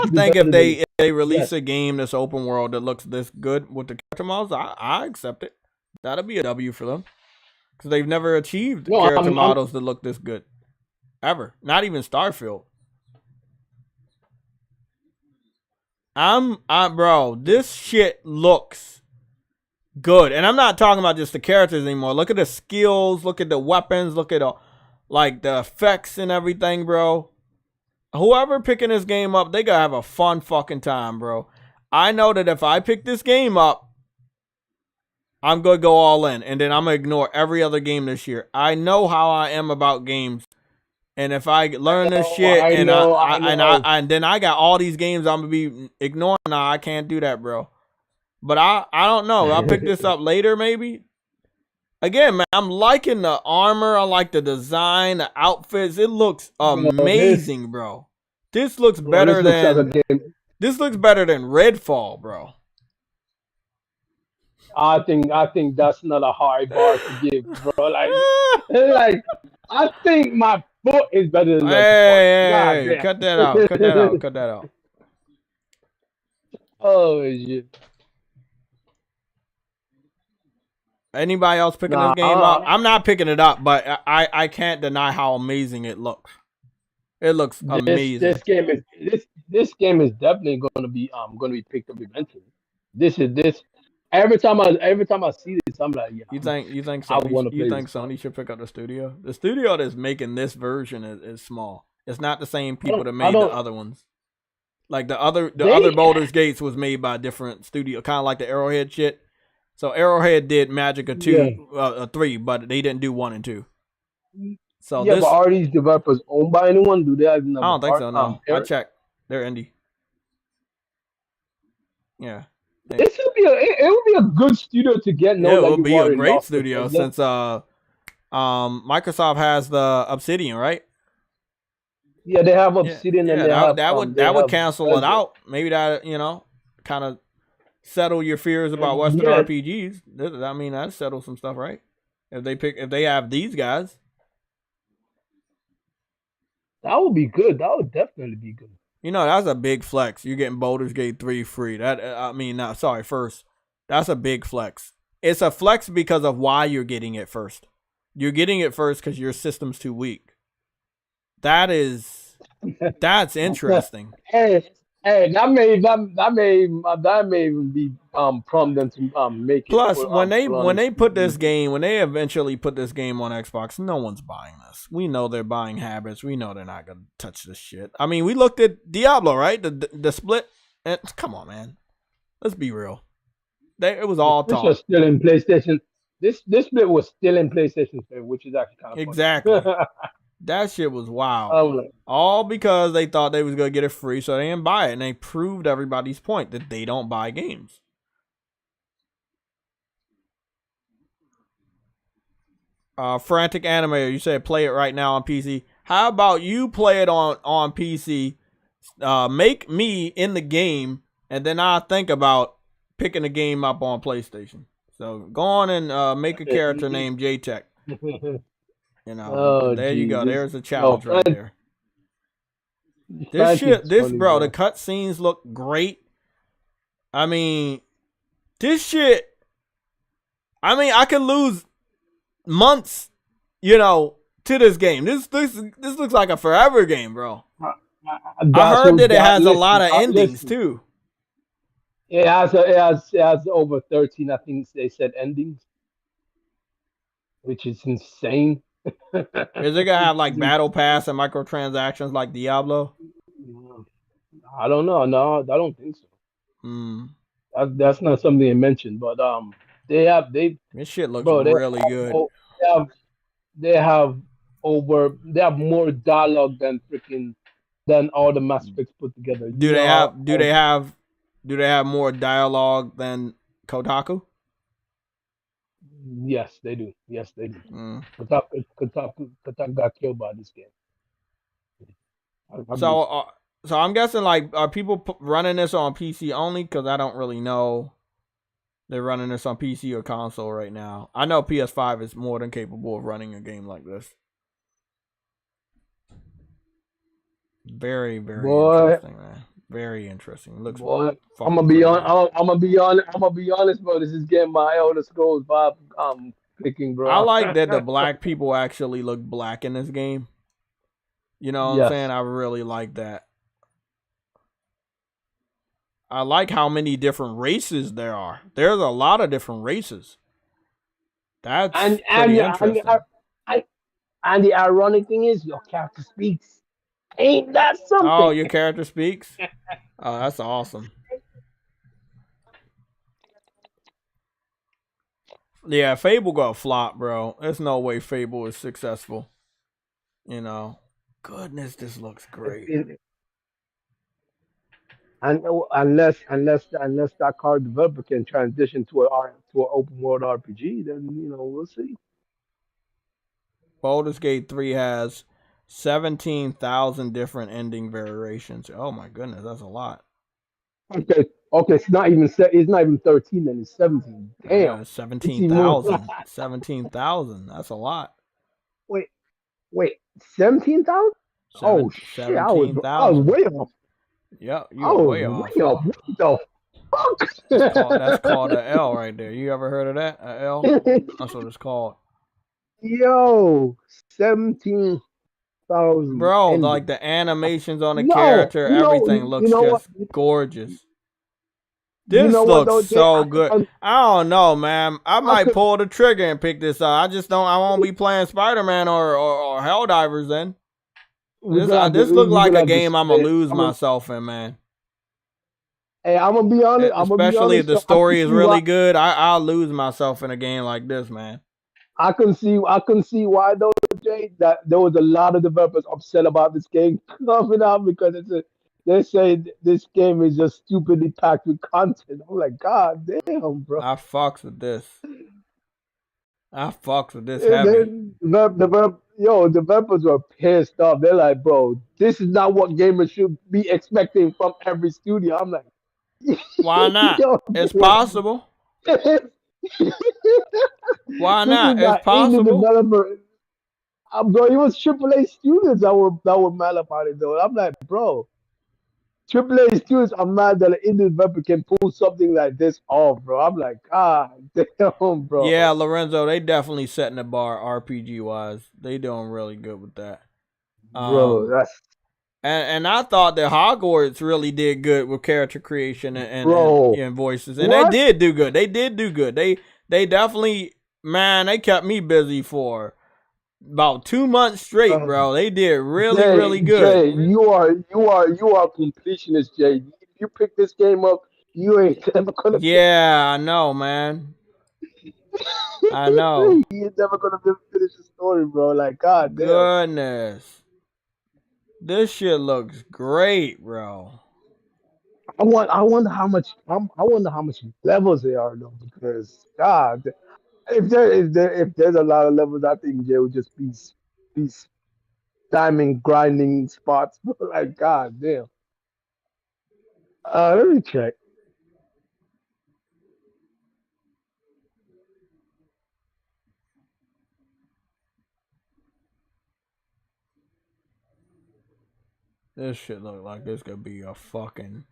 S2: think if they release a game that's open world that looks this good with the character models, I accept it. That'll be a W for them, because they've never achieved character models that look this good ever. Not even Starfield. Bro, this shit looks good, and I'm not talking about just the characters anymore. Look at the skills, look at the weapons, look at the effects and everything, bro. Whoever picking this game up, they gotta have a fun fucking time, bro. I know that if I pick this game up, I'm going to go all in, and then I'm going to ignore every other game this year. I know how I am about games, and if I learn this shit, and then I got all these games I'm going to be ignoring. Nah, I can't do that, bro. But I don't know. I'll pick this up later, maybe. Again, man, I'm liking the armor. I like the design, the outfits. It looks amazing, bro. This looks better than Redfall, bro.
S3: I think that's not a high bar to give, bro. Like I think my foot is better than that.
S2: Hey, cut that out. Cut that out. Cut that out.
S3: Oh shit.
S2: Anybody else picking this game up? I'm not picking it up, but I can't deny how amazing it looks. It looks amazing.
S3: This game is definitely going to be picked up eventually. This every time I see this, I'm like, yeah.
S2: You think Sony should pick up the studio? The studio that's making this version is small. It's not the same people that made the other ones. Like the other Baldur's Gates was made by a different studio, kind of like the Arrowhead shit. So Arrowhead did Magic 3, but they didn't do 1 and 2. So
S3: but are these developers owned by anyone? Do they have?
S2: I don't think so. No, I checked. They're indie. Yeah.
S3: It would be a good studio to get.
S2: It would be a great studio since Microsoft has the Obsidian, right?
S3: Yeah, they have Obsidian, and
S2: that would cancel it out. Maybe that kind of settle your fears about Western RPGs. I mean, that settle some stuff, right? If they have these guys,
S3: that would be good. That would definitely be good.
S2: That's a big flex. You're getting Baldur's Gate 3 free. First. That's a big flex. It's a flex because of why you're getting it first. You're getting it first because your system's too weak. That's interesting.
S3: Hey, that may even be prompt them to make it.
S2: Plus, when they eventually put this game on Xbox, no one's buying this. We know their buying habits. We know they're not gonna touch this shit. I mean, we looked at Diablo, right? The split. And come on, man. Let's be real. It was all talk.
S3: This was still in PlayStation. This split was still in PlayStation, which is actually kind of
S2: exactly. That shit was wild. All because they thought they was going to get it free, so they didn't buy it. And they proved everybody's point that they don't buy games. Frantic Animator, you said play it right now on PC. How about you play it on PC, make me in the game, and then I'll think about picking the game up on PlayStation. So go on and make a character named JayTech. There you go. There's a challenge right there. The cutscenes look great. I mean, this shit. I mean, I could lose months, to this game. This looks like a forever game, bro. I heard that it has a lot of endings too.
S3: It has over 13, I think they said, endings, which is insane.
S2: Is it gonna have like battle pass and microtransactions like Diablo?
S3: I don't know. No, I don't think so. That's not something they mentioned, but
S2: this shit looks really good.
S3: They have more dialogue than all the Mass Effects put together.
S2: Do they have more dialogue than Kotaku?
S3: Yes, they do. Kotaku got killed by this game.
S2: So I'm guessing, like, are people running this on PC only? Because I don't really know. They're running this on PC or console right now. I know PS5 is more than capable of running a game like this. Very, very interesting, man. Very interesting. It looks.
S3: I'm gonna be honest, bro. This is getting my Elder Scrolls vibe. Clicking, bro.
S2: I like that the black people actually look black in this game. You know what I'm saying? I really like that. I like how many different races there are. There's a lot of different races. That's pretty interesting.
S3: And the ironic thing is, your character speaks. Ain't that something?
S2: Oh, your character speaks? Oh, that's awesome. Yeah, Fable got flop, bro. There's no way Fable is successful. You know, goodness, this looks great.
S3: And unless that card developer can transition to an open world RPG, then we'll see.
S2: Baldur's Gate 3 has 17,000 different ending variations. Oh my goodness, that's a lot.
S3: Okay, it's not even 13, then it's 17. Damn.
S2: Yeah, 17,000. 17,000. That's a lot.
S3: Wait, 17,000? Oh shit! I was way off.
S2: Yep, you were way off.
S3: What the fuck?
S2: That's called a L right there. You ever heard of that? A L? That's what it's called.
S3: Yo, 17,000.
S2: Bro, like the animations on the character, everything looks just gorgeous. This looks so good. I don't know, man. I might pull the trigger and pick this up. I won't be playing Spider-Man or Helldivers then. This look like a game I'm gonna lose myself in, man.
S3: Hey, I'm gonna be honest.
S2: Especially if the story is really good, I'll lose myself in a game like this, man.
S3: I can see why though, Jay. That there was a lot of developers upset about this game coming out because they say this game is just stupidly packed with content. I'm like, God damn, bro.
S2: I fucks with this. Heavy.
S3: Developers were pissed off. They're like, bro, this is not what gamers should be expecting from every studio. I'm like,
S2: why not? It's possible. Why not? It's possible.
S3: Bro, it was AAA studios that were mad about it though. I'm like, bro, AAA studios are mad that an indie developer can pull something like this off, bro. I'm like, God damn, bro.
S2: Yeah, Lorenzo, they definitely setting the bar RPG wise. They doing really good with that.
S3: Bro, that's
S2: and I thought that Hogwarts really did good with character creation and voices. And they did do good. They definitely, man, they kept me busy for about 2 months straight, bro. They did really good.
S3: Jay, you are completionist, Jay. If you pick this game up, you ain't never gonna.
S2: Yeah, I know, man. I know.
S3: You're never gonna finish the story, bro. Like, God damn.
S2: Goodness. This shit looks great, bro.
S3: I wonder how much levels they are though, because God, if there's a lot of levels, I think there would just be diamond grinding spots. Like, God damn. Let me check.
S2: This shit look like this could be a fucking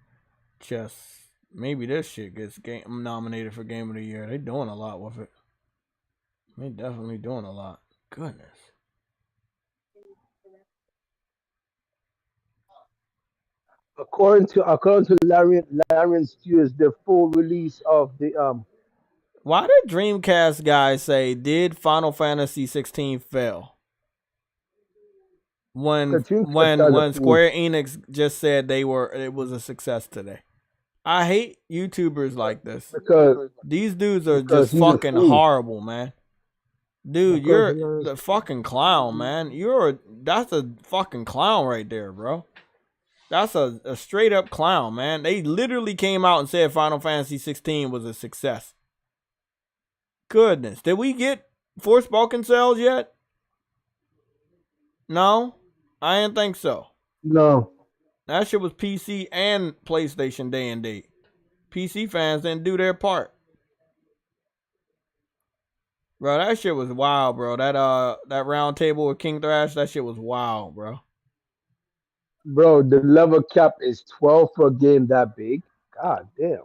S2: maybe this shit gets nominated for Game of the Year. They doing a lot with it. They definitely doing a lot. Goodness.
S3: According to Larian Studios, the full release of the
S2: Why did Dreamcast guys say did Final Fantasy 16 fail? When Square Enix just said it was a success today. I hate YouTubers like this.
S3: Because
S2: these dudes are just fucking horrible, man. Dude, you're the fucking clown, man. That's a fucking clown right there, bro. That's a straight up clown, man. They literally came out and said Final Fantasy 16 was a success. Goodness. Did we get Forspoken sales yet? No? I didn't think so.
S3: No.
S2: That shit was PC and PlayStation day and date. PC fans didn't do their part. Bro, that shit was wild, bro. That round table with King Thrash, that shit was wild, bro.
S3: Bro, the level cap is 12 for a game that big. God damn.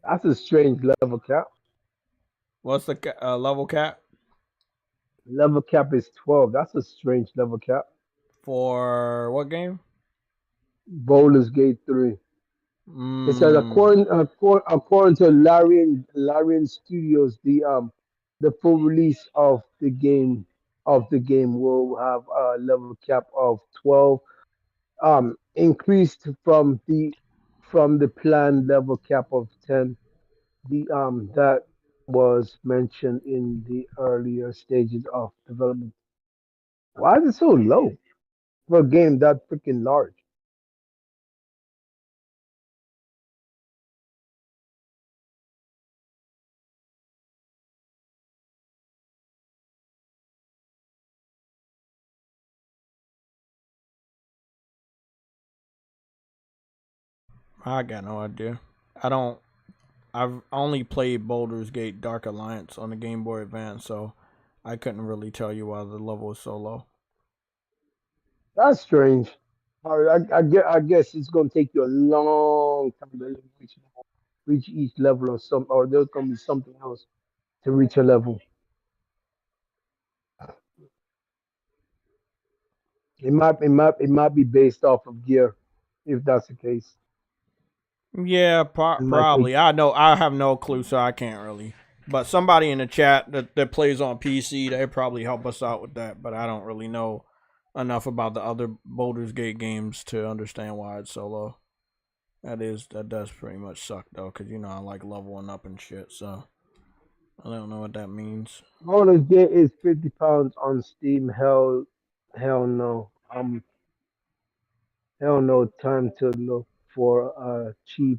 S3: That's a strange level cap.
S2: What's the level cap?
S3: Level cap is 12. That's a strange level cap.
S2: For what game?
S3: Baldur's Gate 3. It says according to Larian Studios, the full release of the game will have a level cap of 12, increased from the planned level cap of 10. that was mentioned in the earlier stages of development. Why is it so low for a game that freaking large?
S2: I got no idea. I don't. I've only played Baldur's Gate Dark Alliance on the Game Boy Advance, so I couldn't really tell you why the level is so low.
S3: That's strange. I guess it's gonna take you a long time to reach each level or some, or there's gonna be something else to reach a level. It might be based off of gear, if that's the case.
S2: Yeah,
S3: It might take.
S2: probably. I have no clue, so I can't really. But somebody in the chat that plays on PC, they probably help us out with that. But I don't really know enough about the other Baldur's Gate games to understand why it's so low. That does pretty much suck though, cause you know I like leveling up and shit. So I don't know what that means.
S3: Baldur's Gate is £50 on Steam. Hell no. Hell no. Time to look for a cheap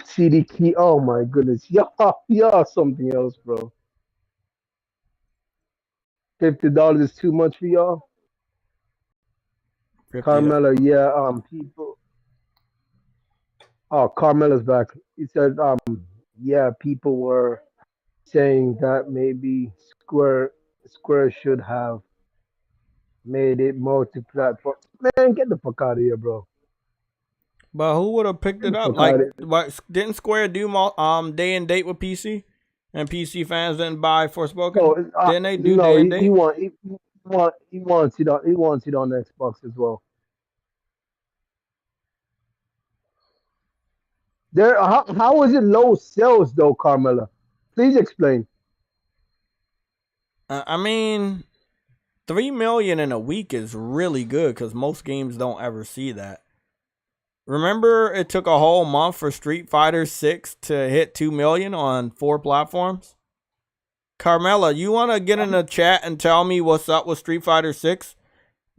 S3: CD key. Oh my goodness, y'all something else, bro. $50 is too much for y'all.
S2: 50.
S3: Carmela, yeah. People. Oh, Carmela's back. He said, yeah, people were saying that maybe Square should have made it multi-platform. Man, get the fuck out of here, bro.
S2: But who would have picked it up? Like, didn't Square do day and date with PC, and PC fans didn't buy Forspoken?
S3: No,
S2: didn't they do
S3: no,
S2: day and date?
S3: He wants it on Xbox as well. How is it low sales though, Carmela? Please explain.
S2: I mean, 3 million in a week is really good because most games don't ever see that. Remember, it took a whole month for Street Fighter 6 to hit 2 million on 4 platforms? Carmela, you want to get in the chat and tell me what's up with Street Fighter 6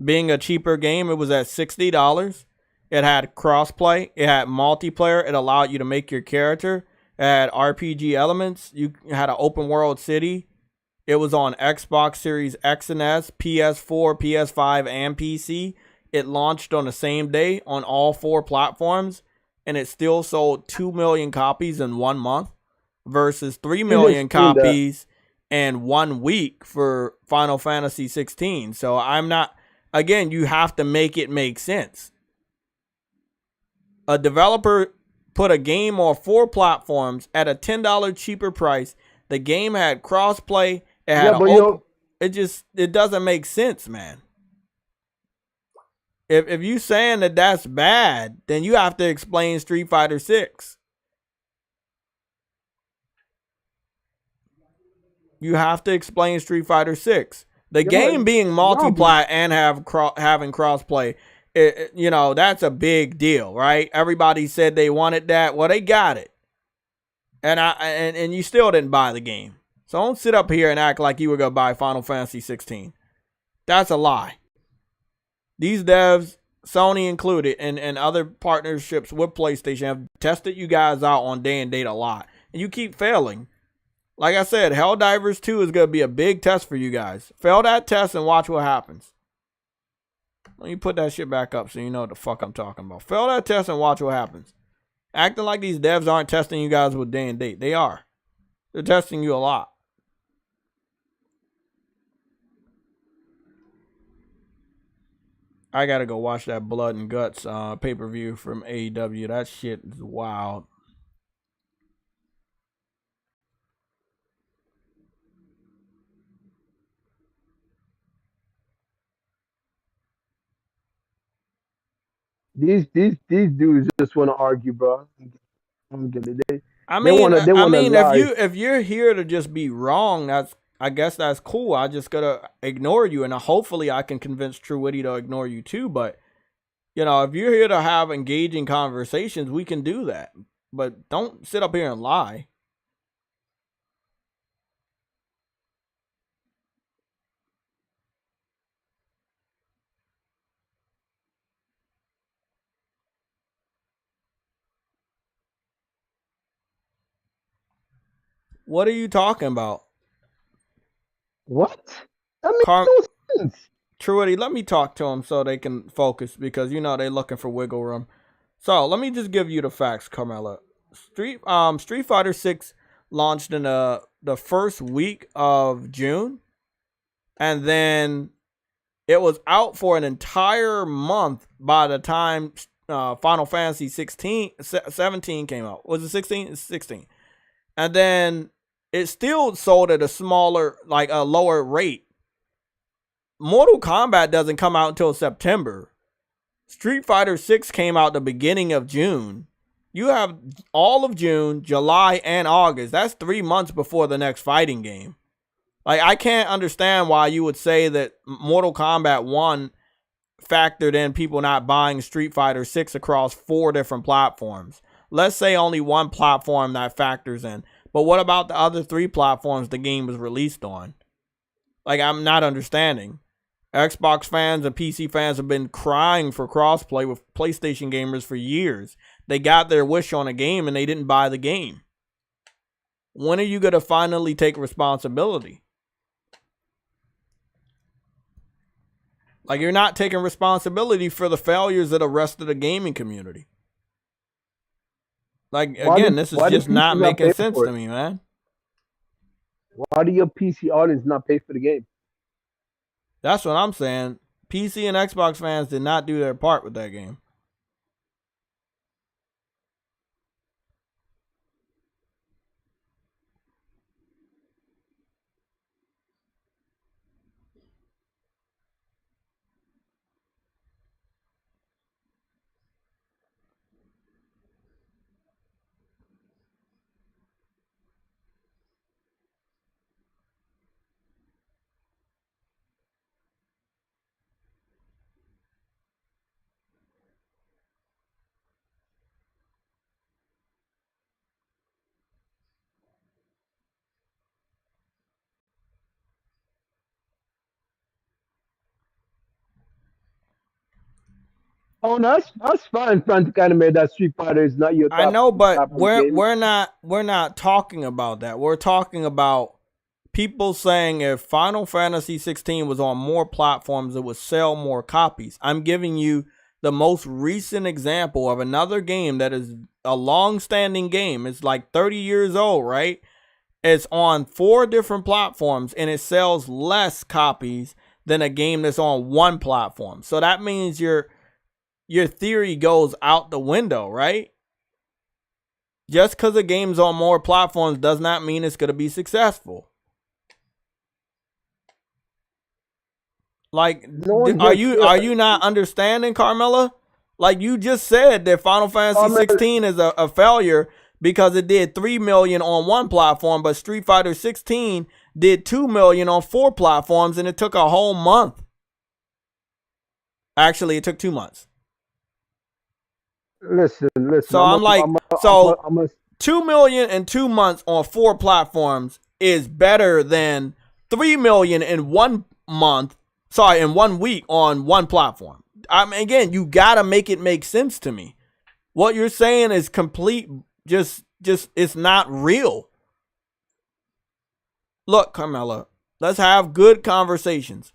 S2: being a cheaper game? It was at $60. It had crossplay. It had multiplayer. It allowed you to make your character. It had RPG elements. You had an open world city. It was on Xbox Series X and S, PS4, PS5, and PC. It launched on the same day on all 4 platforms, and it still sold 2 million copies in 1 month versus 3 million copies in 1 week for Final Fantasy 16. So I'm not, again, you have to make it make sense. A developer put a game on 4 platforms at a $10 cheaper price. The game had crossplay. It had it doesn't make sense, man. If you saying that that's bad, then you have to explain Street Fighter 6. You have to explain Street Fighter 6. The game being multiply and having crossplay, you know, that's a big deal, right? Everybody said they wanted that. Well, they got it. And you still didn't buy the game. So don't sit up here and act like you were going to buy Final Fantasy 16. That's a lie. These devs, Sony included, and other partnerships with PlayStation have tested you guys out on day and date a lot. And you keep failing. Like I said, Helldivers 2 is going to be a big test for you guys. Fail that test and watch what happens. Let me put that shit back up so you know what the fuck I'm talking about. Fail that test and watch what happens. Acting like these devs aren't testing you guys with day and date. They are. They're testing you a lot. I gotta go watch that Blood and Guts pay-per-view from AEW. That shit is wild.
S3: These dudes just want to argue, bro. I'm getting it.
S2: I mean, if you're here to just be wrong, I guess that's cool. I just gotta ignore you, and hopefully I can convince True Witty to ignore you too. But you know, if you're here to have engaging conversations, we can do that. but don't sit up here and lie. What are you talking about?
S3: What? That makes no sense.
S2: Truity, let me talk to them so they can focus, because you know they're looking for wiggle room. So let me just give you the facts, Carmela. Street Fighter 6 launched in the first week of June, and then it was out for an entire month by the time Final Fantasy 17 came out. Was it 16? It's 16. And then it still sold at a smaller, like a lower rate. Mortal Kombat doesn't come out until September. Street Fighter 6 came out the beginning of June. You have all of June, July, and August. That's 3 months before the next fighting game. Like, I can't understand why you would say that Mortal Kombat 1 factored in people not buying Street Fighter 6 across 4 different platforms. Let's say only one platform that factors in. But what about the other 3 platforms the game was released on? Like, I'm not understanding. Xbox fans and PC fans have been crying for crossplay with PlayStation gamers for years. They got their wish on a game and they didn't buy the game. When are you going to finally take responsibility? Like, you're not taking responsibility for the failures of the rest of the gaming community. Like, again, this is just not making sense to me, man.
S3: Why do your PC audience not pay for the game?
S2: That's what I'm saying. PC and Xbox fans did not do their part with that game.
S3: Oh, no, that's fine. Trying to kind of make that Street Fighter is not your top.
S2: I know, but we're not talking about that. We're talking about people saying if Final Fantasy 16 was on more platforms, it would sell more copies. I'm giving you the most recent example of another game that is a long-standing game. It's like 30 years old, right? It's on 4 different platforms and it sells less copies than a game that's on one platform. So that means your theory goes out the window, right? Just because a game's on more platforms does not mean it's going to be successful. Like, are you not understanding, Carmela? Like, you just said that Final Fantasy 16 is a failure because it did 3 million on one platform, but Street Fighter 16 did 2 million on 4 platforms, and it took a whole month. Actually, it took 2 months.
S3: Listen.
S2: So I'm 2 million in 2 months on 4 platforms is better than 3 million in 1 month. Sorry, in 1 week on one platform. I mean, again, you gotta make it make sense to me. What you're saying is complete. Just it's not real. Look, Carmela, let's have good conversations.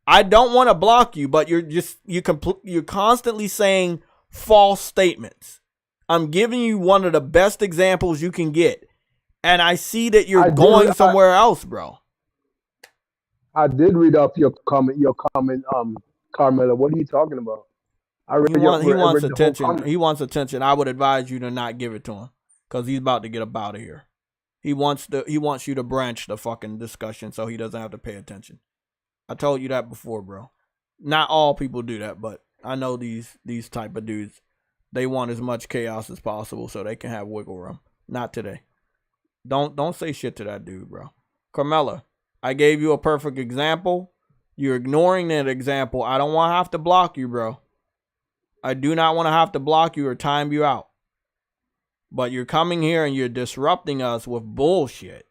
S2: I don't want to block you, but you're constantly saying false statements. I'm giving you one of the best examples you can get, and I see that you're going somewhere else, bro.
S3: I did read up your comment, Carmela. What are you talking about?
S2: He wants attention. He wants attention. I would advise you to not give it to him because he's about to get up out of here. He wants you to branch the fucking discussion so he doesn't have to pay attention. I told you that before, bro. Not all people do that, but I know these type of dudes. They want as much chaos as possible so they can have wiggle room. Not today. Don't say shit to that dude, bro. Carmela, I gave you a perfect example. You're ignoring that example. I don't want to have to block you, bro. I do not want to have to block you or time you out. But you're coming here and you're disrupting us with bullshit.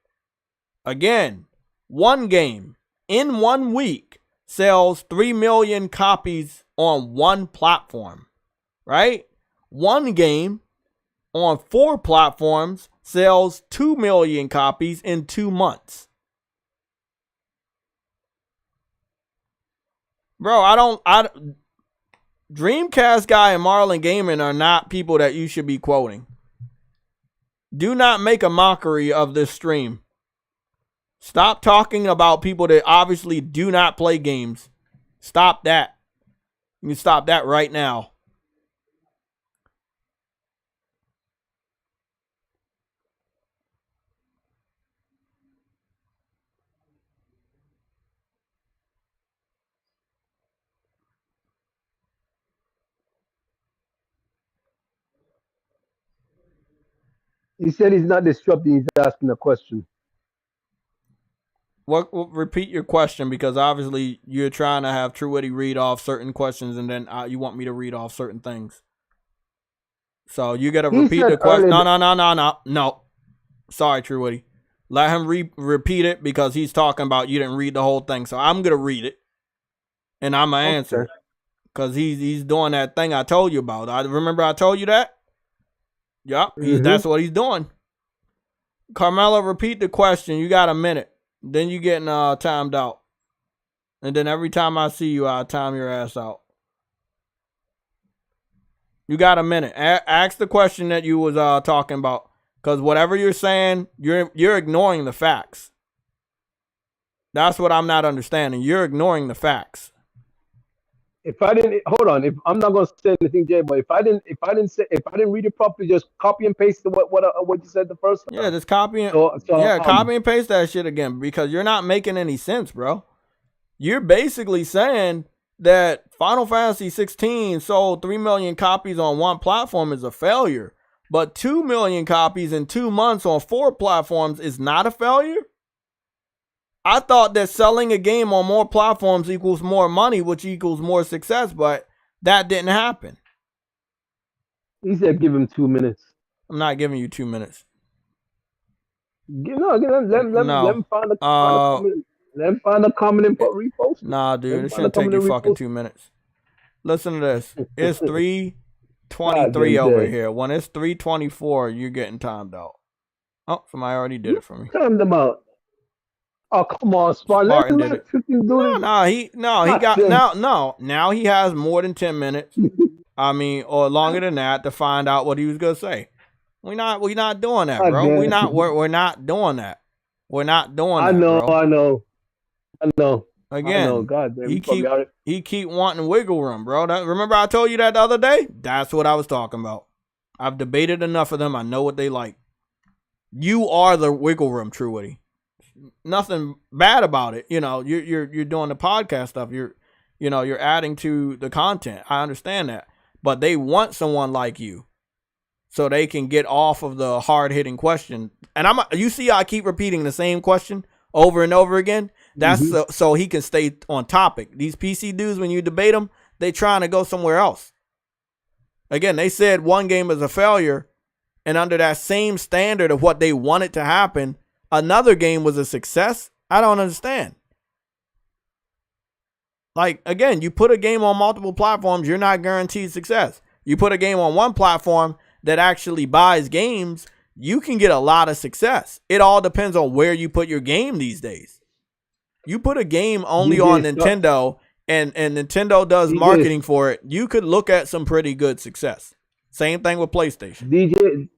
S2: Again, one game in 1 week sells 3 million copies on one platform, right? One game on 4 platforms sells 2 million copies in 2 months. Bro, Dreamcast Guy and Marlon Gaming are not people that you should be quoting. Do not make a mockery of this stream. Stop talking about people that obviously do not play games. Stop that. You can stop that right now.
S3: He said he's not disrupting. He's asking a question.
S2: Repeat your question, because obviously you're trying to have True Witty read off certain questions, and then you want me to read off certain things. So you got to repeat the question. No. Sorry, True Witty. Let him repeat it, because he's talking about you didn't read the whole thing. So I'm gonna read it, and I'm gonna answer, because he's doing that thing I told you about. I remember I told you that. Yep, that's what he's doing. Carmelo, repeat the question. You got a minute. Then you getting timed out. And then every time I see you, I'll time your ass out. You got a minute. Ask the question that you was talking about. Because whatever you're saying, you're ignoring the facts. That's what I'm not understanding. You're ignoring the facts.
S3: If I didn't if I'm not gonna say anything, Jay, but if I didn't read it properly, just copy and paste what you said the first time.
S2: Yeah, just copy and copy and paste that shit again, because you're not making any sense, bro. You're basically saying that Final Fantasy 16 sold 3 million copies on one platform is a failure, but 2 million copies in 2 months on 4 platforms is not a failure. I thought that selling a game on more platforms equals more money, which equals more success, but that didn't happen.
S3: He said give him 2 minutes.
S2: I'm not giving you 2 minutes.
S3: Let him find a comment. Let him find a comment and repost.
S2: Nah, dude, it shouldn't take you fucking 2 minutes. Listen to this. It's 3:23 over here. When it's 3:24, you're getting timed out. Oh, somebody already did it for me.
S3: Timed them out. Oh, come on, Spartan did it.
S2: Now he has more than 10 minutes. I mean, or longer than that, to find out what he was gonna say. We're not doing that, bro. We're not doing that. We're not doing that.
S3: I know.
S2: Again,
S3: God damn,
S2: he keep wanting wiggle room, bro. Remember I told you that the other day? That's what I was talking about. I've debated enough of them. I know what they like. You are the wiggle room, True Witty. Nothing bad about it. You know, you're doing the podcast stuff. You're adding to the content. I understand that. But they want someone like you, so they can get off of the hard-hitting question. And you see I keep repeating the same question over and over again? That's so he can stay on topic. These PC dudes, when you debate them, they trying to go somewhere else. Again, they said one game is a failure, and under that same standard of what they wanted to happen, another game was a success. I don't understand. Like, again, you put a game on multiple platforms, you're not guaranteed success. You put a game on one platform that actually buys games, you can get a lot of success. It all depends on where you put your game these days. You put a game only on Nintendo, and Nintendo does marketing for it, you could look at some pretty good success. Same thing with PlayStation.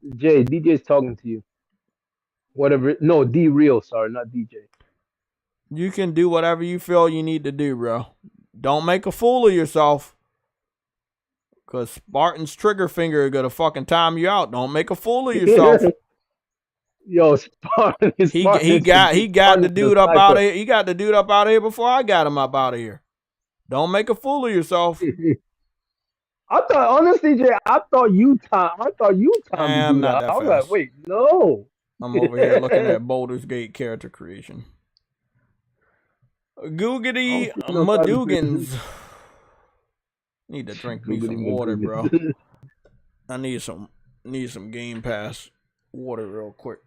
S3: DJ's talking to you. Whatever. No, D-Real, sorry, not DJ.
S2: You can do whatever you feel you need to do, bro. Don't make a fool of yourself. Because Spartan's trigger finger is going to fucking time you out. Don't make a fool of yourself.
S3: Yo, Spartan.
S2: He got the dude up out of here. He got the dude up out of here before I got him up out of here. Don't make a fool of yourself.
S3: I thought, honestly, Jay, I thought you timed to do that. I was like, wait, no.
S2: I'm over here looking at Baldur's Gate character creation. Googity Madugans. Need to drink me some water, bro. I need some Need some Game Pass water real quick.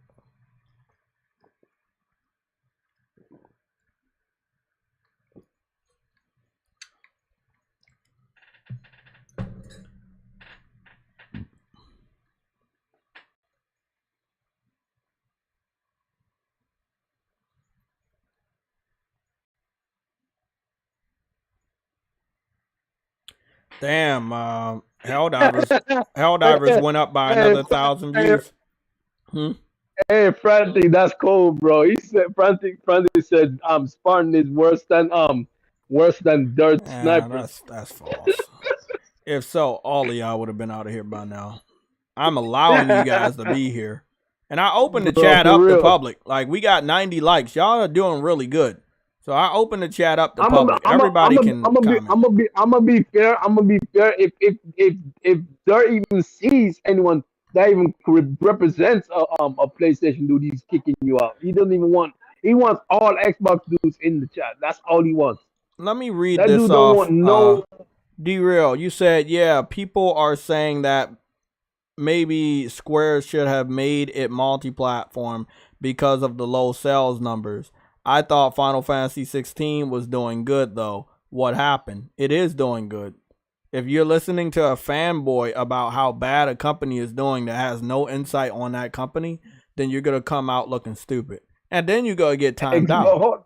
S2: Damn, Helldivers went up by another 1,000 views.
S3: Hey, Frantic, that's cool, bro. He said Frantic said Spartan is worse than Dirt Sniper.
S2: That's false. If so, all of y'all would have been out of here by now. I'm allowing you guys to be here. And I opened the chat up to public. Like, we got 90 likes. Y'all are doing really good. So I opened the chat up to public. Everybody can comment.
S3: I'm gonna be fair. If Dirt even sees anyone that even represents a PlayStation dude, he's kicking you out. He doesn't even want. He wants all Xbox dudes in the chat. That's all he wants.
S2: Let me read this off. Don't want no. D-Real, you said, yeah, people are saying that maybe Square should have made it multi-platform because of the low sales numbers. I thought Final Fantasy 16 was doing good, though. What happened? It is doing good. If you're listening to a fanboy about how bad a company is doing that has no insight on that company, then you're going to come out looking stupid. And then you're going to get timed out. Hold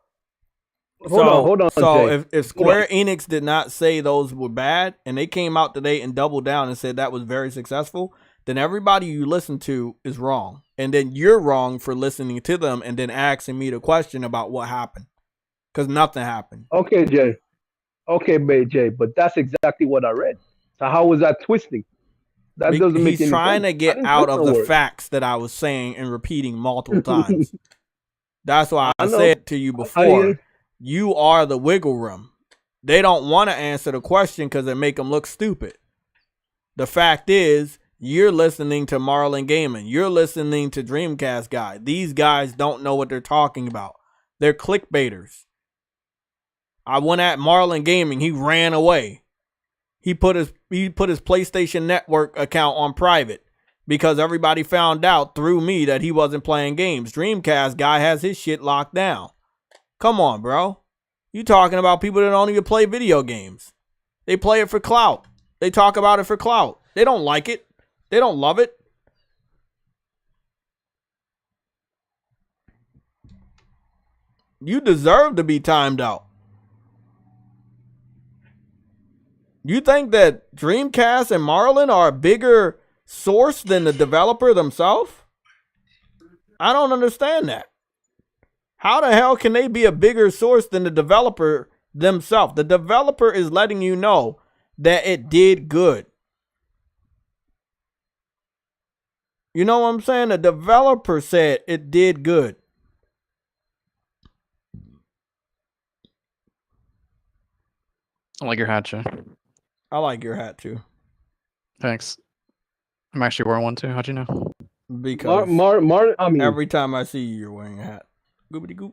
S2: on. So if Square Enix did not say those were bad, and they came out today and doubled down and said that was very successful, then everybody you listen to is wrong. And then you're wrong for listening to them and then asking me the question about what happened. Because nothing happened.
S3: Okay, Jay. Okay, Jay, but that's exactly what I read. So how was that twisting? That doesn't make any sense.
S2: He's trying to get out of the facts that I was saying and repeating multiple times. That's why I said to you before, you are the wiggle room. They don't want to answer the question because it make them look stupid. The fact is, you're listening to Marlon Gaming. You're listening to Dreamcast Guy. These guys don't know what they're talking about. They're clickbaiters. I went at Marlon Gaming. He ran away. He put his PlayStation Network account on private because everybody found out through me that he wasn't playing games. Dreamcast Guy has his shit locked down. Come on, bro. You talking about people that don't even play video games. They play it for clout. They talk about it for clout. They don't like it. They don't love it. You deserve to be timed out. You think that Dreamcast and Marlon are a bigger source than the developer themselves? I don't understand that. How the hell can they be a bigger source than the developer themselves? The developer is letting you know that it did good. You know what I'm saying? The developer said it did good.
S10: I like your hat, Jay.
S2: I like your hat too.
S10: Thanks. I'm actually wearing one too. How'd you know?
S2: Because every time I see you, you're wearing a hat. Goobity gook.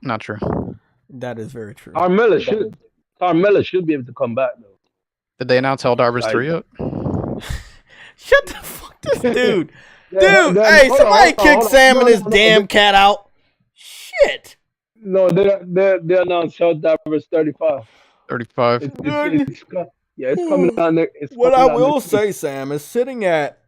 S10: Not true.
S2: That is very true.
S3: Carmella should be able to come back though.
S10: Did they announce Helldivers 3 yet?
S2: Shut the fuck this dude. Dude, hey, somebody kick Sam and his damn cat out. Shit.
S3: No, they announced Helldivers 35.
S10: 35.
S3: It's coming on there.
S2: What I will say, Sam, is sitting at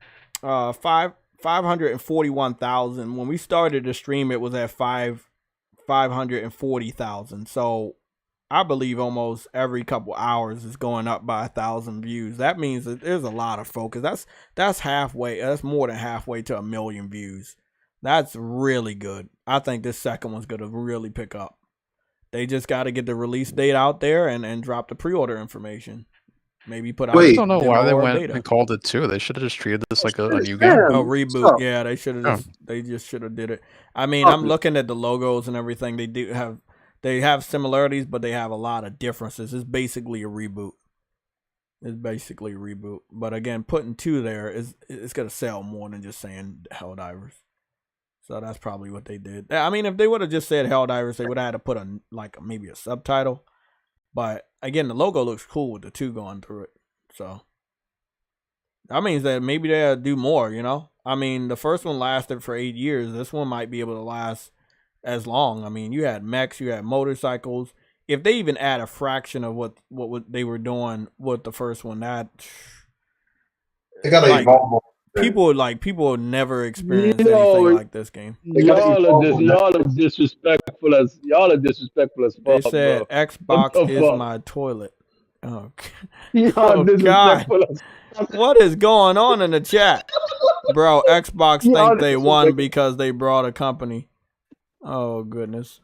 S2: 541,000. When we started the stream, it was at 540,000. So I believe almost every couple hours is going up by 1,000 views. That means that there's a lot of focus. That's halfway. That's more than halfway to 1 million views. That's really good. I think this second one's going to really pick up. They just got to get the release date out there and drop the pre-order information. Maybe put out.
S10: I don't know why they went and called it 2. They should have just treated this like a new game.
S2: A reboot. Yeah, they should have. They just should have did it. I mean, I'm looking at the logos and everything. They have similarities, but they have a lot of differences. It's basically a reboot. But again, putting 2 there it's gonna sell more than just saying Helldivers. So that's probably what they did. I mean, if they would have just said Helldivers, they would have had to put maybe a subtitle. But again, the logo looks cool with the 2 going through it. So That means that maybe they'll do more, you know? I mean, the first one lasted for 8 years. This one might be able to last as long. I mean, you had mechs, you had motorcycles. If they even add a fraction of what they were doing with the first one, that
S8: They gotta
S2: like,
S8: evolve more.
S2: people will never experience anything like this game.
S3: Y'all are disrespectful as
S2: They
S3: fuck,
S2: said
S3: bro.
S2: Xbox is my toilet. Oh,
S3: Y'all disrespectful as fuck.
S2: what is going on in the chat? Bro, Xbox think they won because they brought a company. Oh, goodness.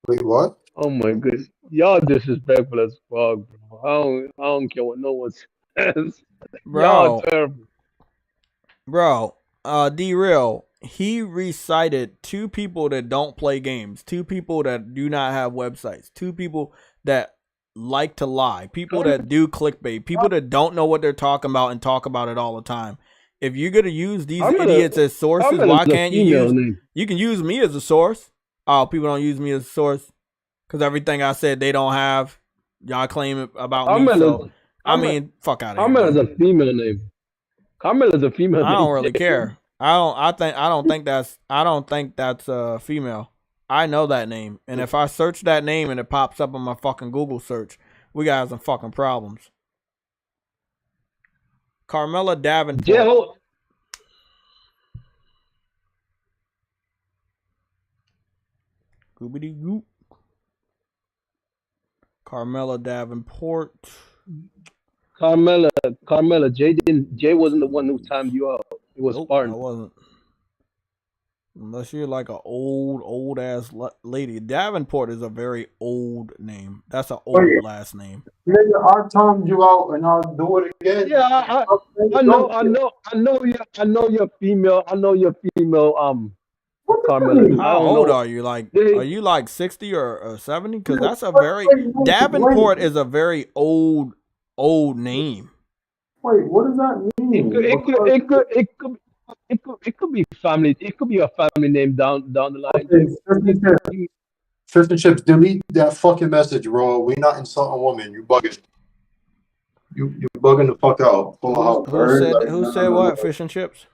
S8: Wait, what?
S3: Oh my goodness. Y'all disrespectful as fuck, bro. I don't care what no one says. Y'all terrible.
S2: Bro, D-Real, he recited 2 people that don't play games, 2 people that do not have websites, 2 people that like to lie, people that do clickbait, people that don't know what they're talking about and talk about it all the time. If you're gonna use these idiots as sources, why can't you use? You can use me as a source. Oh, people don't use me as a source because everything I said they don't have. Y'all claim it about me. So I mean, fuck out of here.
S3: Carmel is a female name. Carmel is a female name.
S2: I don't really care. I don't think that's a female. I know that name, and if I search that name and it pops up on my fucking Google search, we got some fucking problems. Carmela Davenport. Goobity goop. Carmela Davenport.
S3: Carmela, Jay wasn't the one who timed you out. It was Spartan.
S2: I wasn't. Unless you're like an old ass lady. Davenport is a very old name. That's an old last name.
S8: Nigga, I timed you out and I'll do it again.
S3: Yeah, I know you're female. I know you're female. Carmela.
S2: How old are you? Like, are you like 60 or 70? Because that's a very Davenport is a very old name.
S8: Wait, what does that mean?
S3: It could be family. It could be a family name down the line.
S8: Okay, Fish and Chips, delete that fucking message, bro. We not insulting women. You bugging. You bugging the fuck out.
S2: Who said what? Fish and Chips?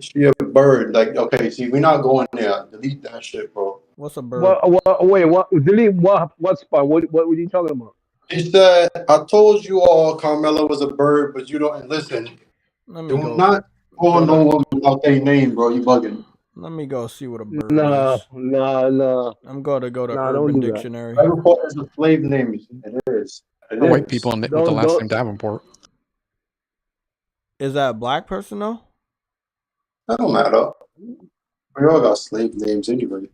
S8: She a bird. Like, okay, see, we're not going there. Delete that shit, bro.
S2: What's a bird?
S3: Wait, what? Delete what? What spot? What were you talking about?
S8: He said, I told you all Carmela was a bird, but you don't listen. Do not call no woman without their name, bro. You bugging.
S2: Let me go see what a bird is.
S3: No.
S2: I'm going to go to Urban Dictionary.
S8: Davenport is a slave name. It is.
S10: White people with the last name Davenport.
S2: Is that a black person, though?
S8: That don't matter. We all got slave names anyway.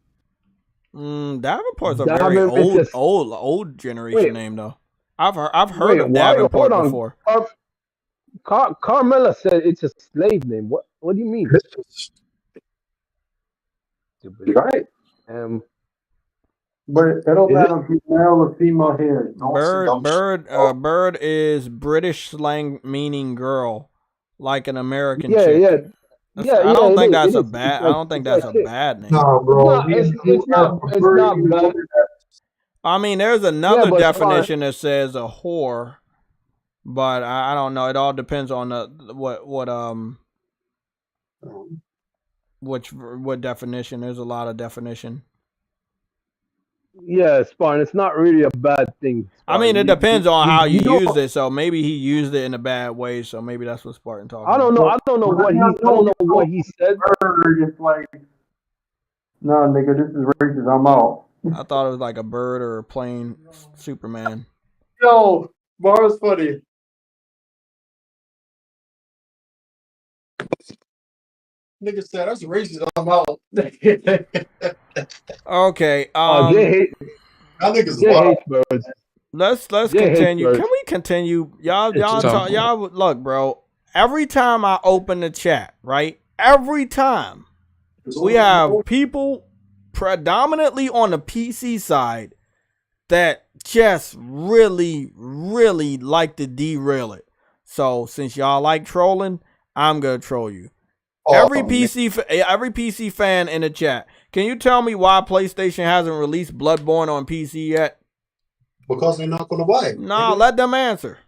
S2: Davenport's a very old generation name, though. I've heard of Davenport before.
S3: Carmela said it's a slave name. What do you mean?
S8: Right. But it don't matter if it's male or female here.
S2: Bird is British slang meaning girl, like an American chick. I don't think that's a bad name.
S8: No, bro.
S3: It's not bad.
S2: I mean, there's another definition that says a whore, but I don't know. It all depends on what definition. There's a lot of definition.
S3: Yeah, Spartan. It's not really a bad thing. Spartan.
S2: I mean, it depends on how you use it. So maybe he used it in a bad way. So maybe that's what Spartan talking.
S3: I don't know. I don't know what he said.
S8: It's like, nah, nigga, this is racist. I'm out.
S2: I thought it was like a bird or a plane. Superman.
S8: Yo, Mara's funny. Nigga said that's racist. I'm out.
S2: Okay.
S8: That nigga's wild.
S2: Let's continue. Can we continue? Y'all look, bro. Every time I open the chat, right? Every time we have people predominantly on the PC side that just really, really like to derail it. So since y'all like trolling, I'm gonna troll you. Every PC fan in the chat, can you tell me why PlayStation hasn't released Bloodborne on PC yet?
S8: Because they're not gonna buy it.
S2: Nah, let them answer.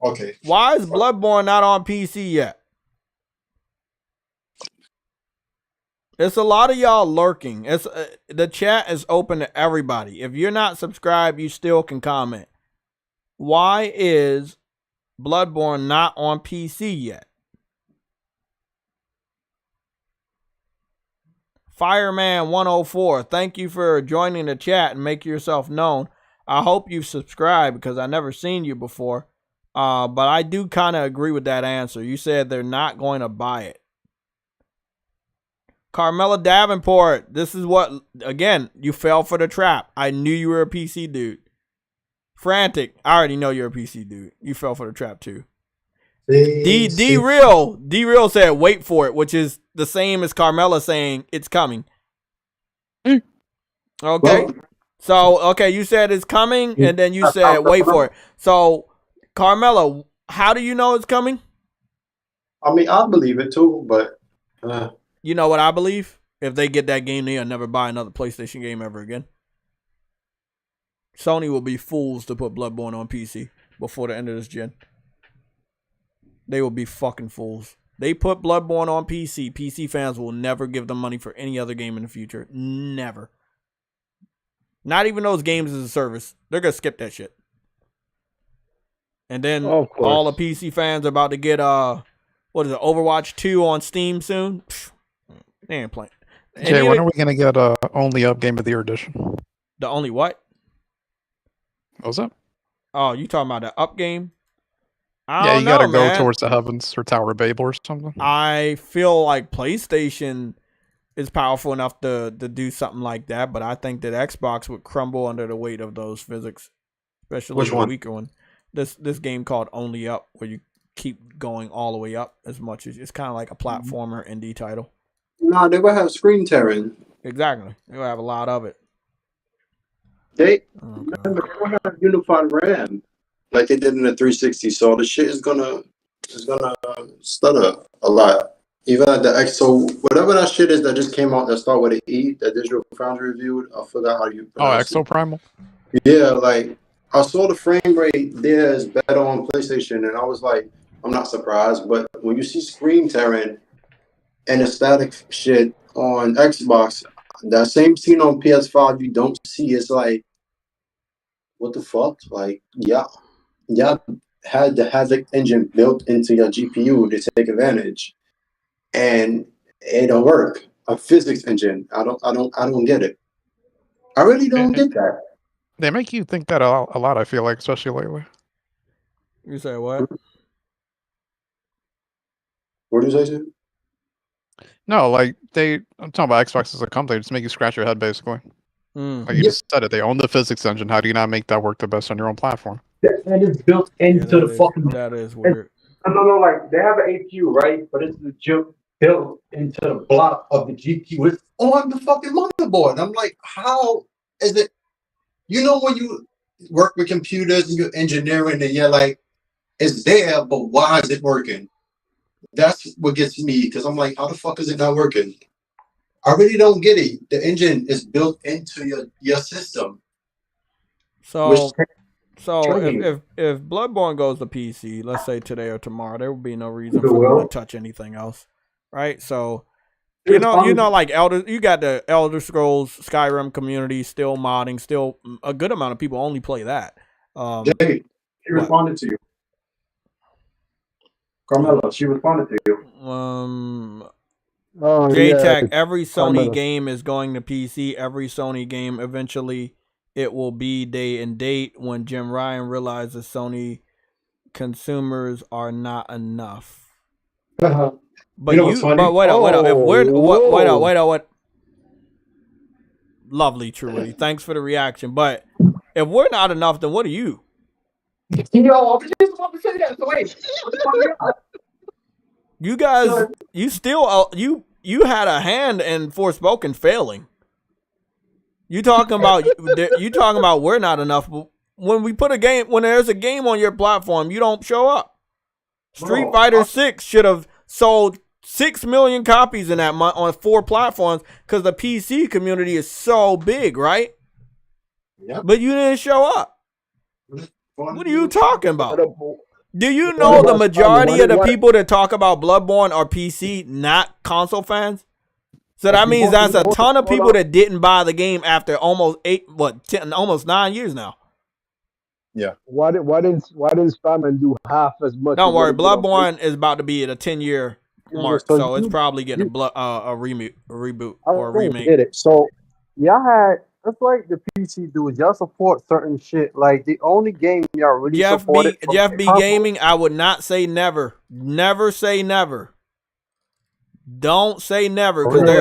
S8: Okay.
S2: Why is Bloodborne not on PC yet? It's a lot of y'all lurking. It's the chat is open to everybody. If you're not subscribed, you still can comment. Why is Bloodborne not on PC yet? Fireman 104, thank you for joining the chat and make yourself known. I hope you've subscribed because I never seen you before. But I do kind of agree with that answer. You said they're not going to buy it. Carmela Davenport, this is what, again, you fell for the trap. I knew you were a PC dude. Frantic, I already know you're a PC dude. You fell for the trap too. D-Real said wait for it, which is the same as Carmela saying it's coming. Okay.
S8: Well,
S2: So, okay, you said it's coming, and then you said wait for it. So, Carmela, how do you know it's coming?
S8: I mean, I believe it too, but
S2: you know what I believe? If they get that game, they'll never buy another PlayStation game ever again. Sony will be fools to put Bloodborne on PC before the end of this gen. They will be fucking fools. They put Bloodborne on PC. PC fans will never give them money for any other game in the future. Never. Not even those games as a service. They're going to skip that shit. And then all the PC fans are about to get, what is it, Overwatch 2 on Steam soon? Pfft, they ain't playing.
S10: Jay, when are we going to get Only Up Game of the Year edition?
S2: The only what?
S10: What was that?
S2: Oh, you talking about the Up game?
S10: Yeah, you got to go towards the heavens or Tower of Babel or something.
S2: I feel like PlayStation is powerful enough to do something like that, but I think that Xbox would crumble under the weight of those physics, especially the weaker one. This game called Only Up, where you keep going all the way up as much as it's kind of like a platformer indie title.
S8: No, they will have screen tearing.
S2: Exactly, they will have a lot of it.
S8: They remember they will have unified RAM like they did in the 360. So the shit is gonna stutter a lot. Even at the X, so whatever that shit is that just came out that start with an E that Digital Foundry reviewed, I forgot how you pronounce
S10: Exo Primal?
S8: Yeah, like I saw the frame rate there is better on PlayStation, and I was like, I'm not surprised. But when you see screen tearing and the static shit on Xbox, that same scene on PS5 you don't see. It's like, what the fuck? Like, yeah, had the Havoc engine built into your GPU to take advantage, and it don't work. A physics engine. I don't get it. I really don't get that.
S10: They make you think that a lot, I feel like, especially lately.
S2: You say what?
S8: What did you say?
S10: No, like I'm talking about Xbox as a company. They just make you scratch your head, basically. Like you just said it. They own the physics engine. How do you not make that work the best on your own platform?
S3: And it's built into the fucking.
S2: That is weird.
S9: No, like they have an APU, right? But it's built into the block of the GPU. It's
S8: on the fucking motherboard. I'm like, how is it? You know, when you work with computers and you're engineering, and you're like, it's there, but why is it working? That's what gets me, because I'm like, how the fuck is it not working? I really don't get it. The engine is built into your system.
S2: So if Bloodborne goes to PC, let's say today or tomorrow, there will be no reason for them to touch anything else, right? So you know, like you got the Elder Scrolls Skyrim community still modding, still a good amount of people only play that.
S8: Jay, she responded to you. Carmela, she responded to you.
S2: JTech, every Sony game is going to PC. Every Sony game eventually it will be day and date when Jim Ryan realizes Sony consumers are not enough. But wait up. Lovely, thanks for the reaction. But if we're not enough, then what are you?
S3: Yo, I was just about to say that. So wait.
S2: You guys, you still you had a hand in Forspoken failing. You talking about we're not enough. When we put when there's a game on your platform, you don't show up. Street Fighter 6 should have sold 6 million copies in that month on 4 platforms because the PC community is so big, right?
S8: Yep.
S2: But you didn't show up. What are you talking about? Do you know the majority of the people that talk about Bloodborne are PC, not console fans? So that means that's a ton of people that didn't buy the game after almost 9 years now.
S8: Yeah.
S3: Why didn't Spider-Man do half as much?
S2: Don't worry, Bloodborne is about to be at a 10-year mark, so it's probably getting a reboot or a remake.
S9: Get it? So y'all had that's like the PC dudes. Y'all support certain shit. Like the only game y'all really supported.
S2: Jeff B Gaming. I would not say never. Never say never. Don't say never, because they're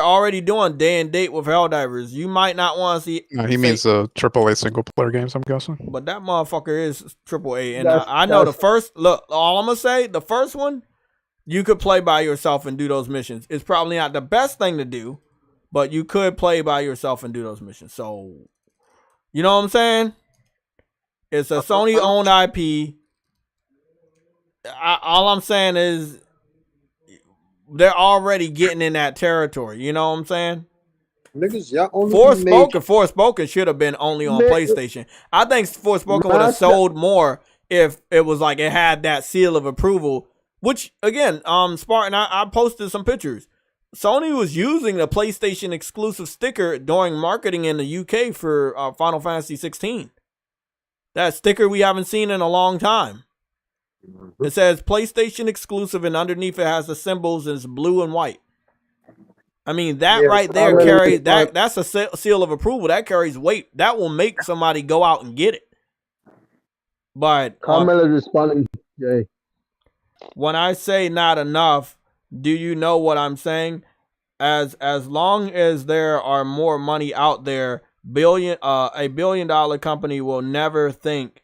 S2: already doing day and date with Helldivers. You might not want to see.
S10: No, he means AAA single player games, I'm guessing.
S2: But that motherfucker is AAA, and I know the first look. All I'm gonna say, the first one, you could play by yourself and do those missions. It's probably not the best thing to do, but you could play by yourself and do those missions. So, you know what I'm saying? It's a Sony-owned IP. All I'm saying is, they're already getting in that territory. You know what I'm saying?
S8: Niggas, y'all only
S2: Forspoken should have been only on PlayStation. I think Forspoken would have sold more if it was like it had that seal of approval. Which again, Spartan, I posted some pictures. Sony was using the PlayStation exclusive sticker during marketing in the UK for Final Fantasy 16. That sticker we haven't seen in a long time. It says PlayStation exclusive, and underneath it has the symbols and it's blue and white. I mean, that right there carries that's a seal of approval. That carries weight. That will make somebody go out and get it. But
S3: Carmela's responding, Jay.
S2: When I say not enough, do you know what I'm saying? As long as there are more money out there, a $1 billion company will never think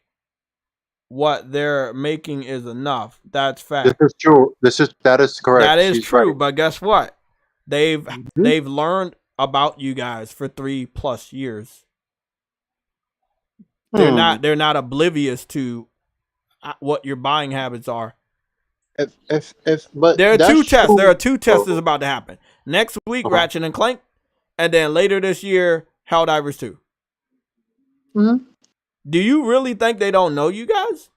S2: what they're making is enough. That's fact.
S8: This is true. That is correct.
S2: That is true. Right. But guess what? They've learned about you guys for 3+ years. They're not oblivious to what your buying habits are.
S8: But
S2: there are two tests. There are two tests that's about to happen. Next week, Ratchet and Clank, and then later this year, Helldivers 2.
S8: Mm-hmm.
S2: Do you really think they don't know you guys?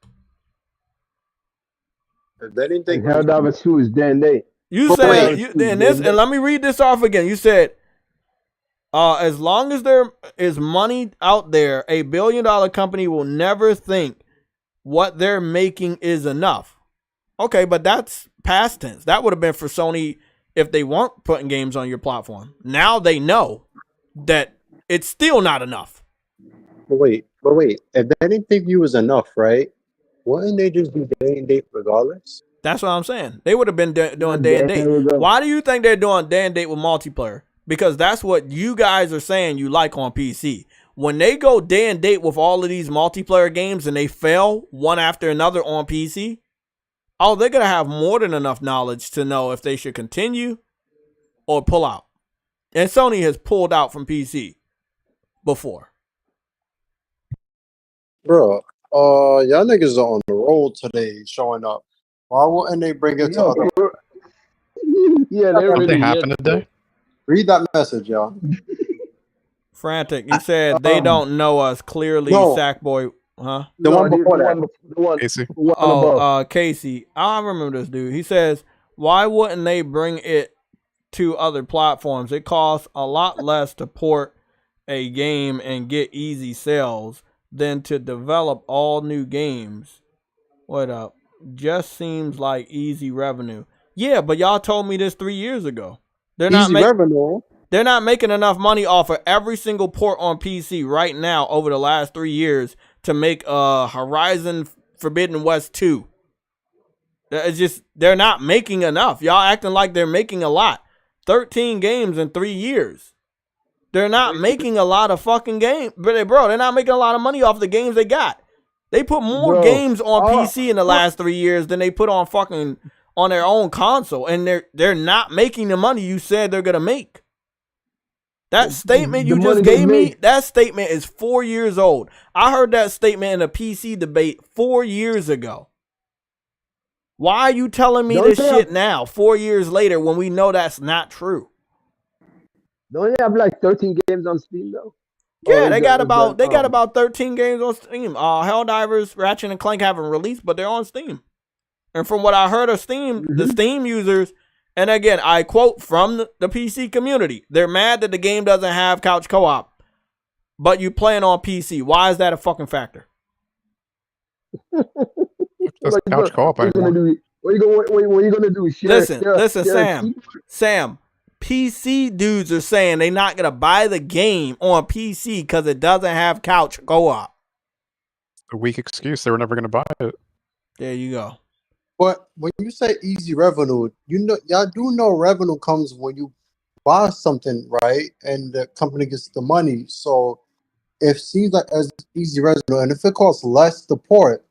S8: They didn't think
S3: Helldivers 2 is day and date.
S2: You said and let me read this off again. You said, as long as there is money out there, a $1 billion company will never think what they're making is enough. Okay, but that's past tense. That would have been for Sony if they weren't putting games on your platform. Now they know that it's still not enough.
S8: But wait. If they didn't think you was enough, right? Wouldn't they just do day and date regardless?
S2: That's what I'm saying. They would have been doing day and date. Why do you think they're doing day and date with multiplayer? Because that's what you guys are saying you like on PC. When they go day and date with all of these multiplayer games and they fail one after another on PC, they're going to have more than enough knowledge to know if they should continue or pull out. And Sony has pulled out from PC before.
S8: Bro, y'all niggas are on the roll today showing up. Why wouldn't they bring it to other?
S3: Yeah,
S10: something happened today.
S8: Read that message, y'all.
S2: Frantic, you said they don't know us clearly, Sackboy. Huh?
S8: The one before that.
S10: Casey.
S2: Casey. I remember this dude. He says, why wouldn't they bring it to other platforms? It costs a lot less to port a game and get easy sales than to develop all new games. What up? Just seems like easy revenue. Yeah, but y'all told me this 3 years ago. They're not making enough money off of every single port on PC right now over the last 3 years to make Horizon Forbidden West 2. It's just, they're not making enough. Y'all acting like they're making a lot. 13 games in 3 years. They're not making a lot of fucking games. But bro, they're not making a lot of money off the games they got. They put more games on PC in the last 3 years than they put on fucking on their own console. And they're not making the money you said they're gonna make. That statement you just gave me, that statement is 4 years old. I heard that statement in a PC debate 4 years ago. Why are you telling me this shit now, 4 years later, when we know that's not true?
S3: Don't they have like 13 games on Steam though?
S2: Yeah, they got about 13 games on Steam. Helldivers, Ratchet and Clank haven't released, but they're on Steam. And from what I heard of Steam, the Steam users, and again, I quote from the PC community, they're mad that the game doesn't have couch co-op, but you playing on PC. Why is that a fucking factor?
S10: That's couch co-op anymore.
S3: What are you gonna do?
S2: Listen, Sam. PC dudes are saying they're not gonna buy the game on PC because it doesn't have couch co-op.
S10: A weak excuse. They were never gonna buy it.
S2: There you go.
S8: But when you say easy revenue, y'all do know revenue comes when you buy something, right? And the company gets the money. So if it seems like as easy revenue, and if it costs less to port,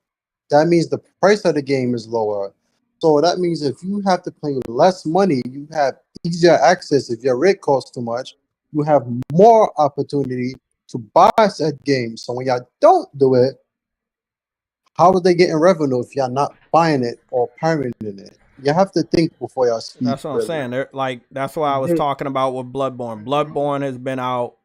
S8: that means the price of the game is lower. So that means if you have to pay less money, you have easier access. If your rate costs too much, you have more opportunity to buy said game. So when y'all don't do it, how are they getting revenue if y'all not buying it or permitting it? You have to think before y'all speak.
S2: That's what I'm saying. They're like, that's why I was talking about with Bloodborne. Bloodborne has been out.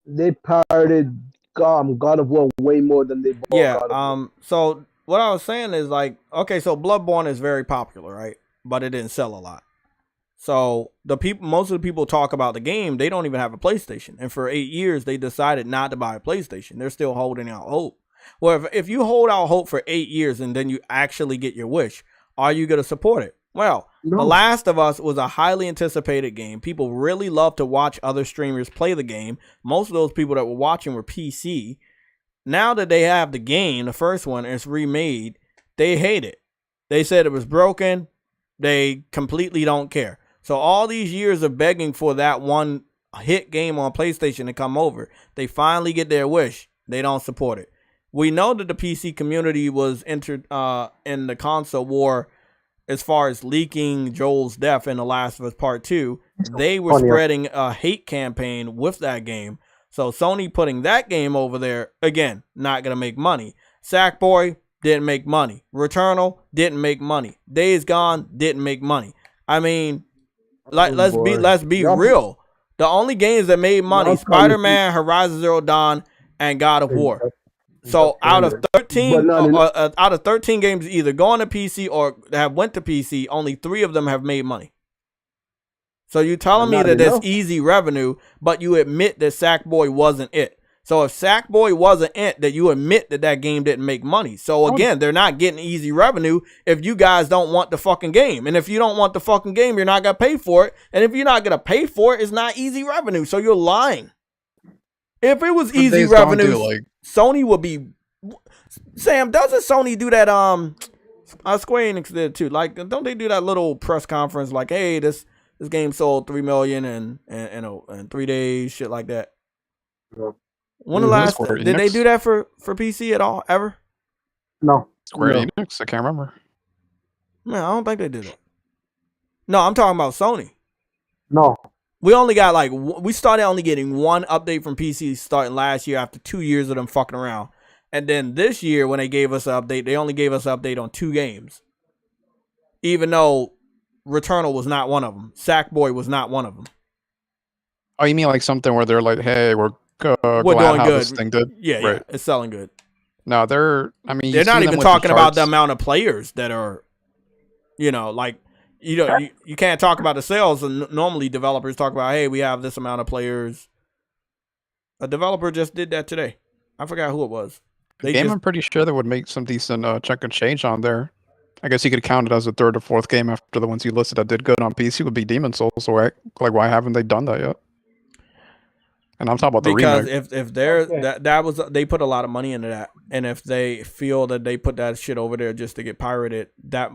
S3: They pirated God of War way more than they bought.
S2: Yeah. So what I was saying is like, okay, so Bloodborne is very popular, right? But it didn't sell a lot. So most of the people talk about the game, they don't even have a PlayStation. And for 8 years, they decided not to buy a PlayStation. They're still holding out hope. Well, if you hold out hope for 8 years and then you actually get your wish, are you going to support it? Well, no. The Last of Us was a highly anticipated game. People really love to watch other streamers play the game. Most of those people that were watching were PC. Now that they have the game, the first one, it's remade, they hate it. They said it was broken. They completely don't care. So all these years of begging for that one hit game on PlayStation to come over, they finally get their wish. They don't support it. We know that the PC community was entered in the console war as far as leaking Joel's death in The Last of Us Part 2. They were spreading a hate campaign with that game. So Sony putting that game over there, again, not going to make money. Sackboy didn't make money. Returnal didn't make money. Days Gone didn't make money. I mean, let's be real. The only games that made money, Spider-Man, Horizon Zero Dawn, and God of War. So out of 13 games either going to PC or have went to PC, only 3 of them have made money. So you're telling me that there's easy revenue, but you admit that Sackboy wasn't it. So if Sackboy wasn't it, that you admit that that game didn't make money. So again, they're not getting easy revenue if you guys don't want the fucking game. And if you don't want the fucking game, you're not going to pay for it. And if you're not going to pay for it, it's not easy revenue. So you're lying. If it was easy revenue, Sony would be... Sam, doesn't Sony do that? Square Enix did too. Like, don't they do that little press conference like, hey, this game sold 3 million in 3 days, shit like that? Yeah. When the last did they do that for PC at all ever?
S3: No.
S10: Square Enix? I can't remember.
S2: Man, I don't think they did it. No, I'm talking about Sony.
S3: No.
S2: We only got we started only getting one update from PC starting last year after 2 years of them fucking around. And then this year when they gave us an update, they only gave us an update on 2 games. Even though Returnal was not one of them. Sackboy was not one of them.
S10: Oh, you mean like something where they're like, hey, we're
S2: doing
S10: how
S2: good.
S10: This thing did.
S2: Yeah, right. Yeah, it's selling good.
S10: No, they're
S2: not even talking about the amount of players that are, like, you can't talk about the sales. And normally developers talk about, hey, we have this amount of players. A developer just did that today. I forgot who it was.
S10: I'm pretty sure they would make some decent chunk of change on there. I guess you could count it as a 3rd or 4th game after the ones you listed that did good on PC would be Demon's Souls. So why haven't they done that yet? And I'm talking about the remake.
S2: Because if they're that was they put a lot of money into that, and if they feel that they put that shit over there just to get pirated, that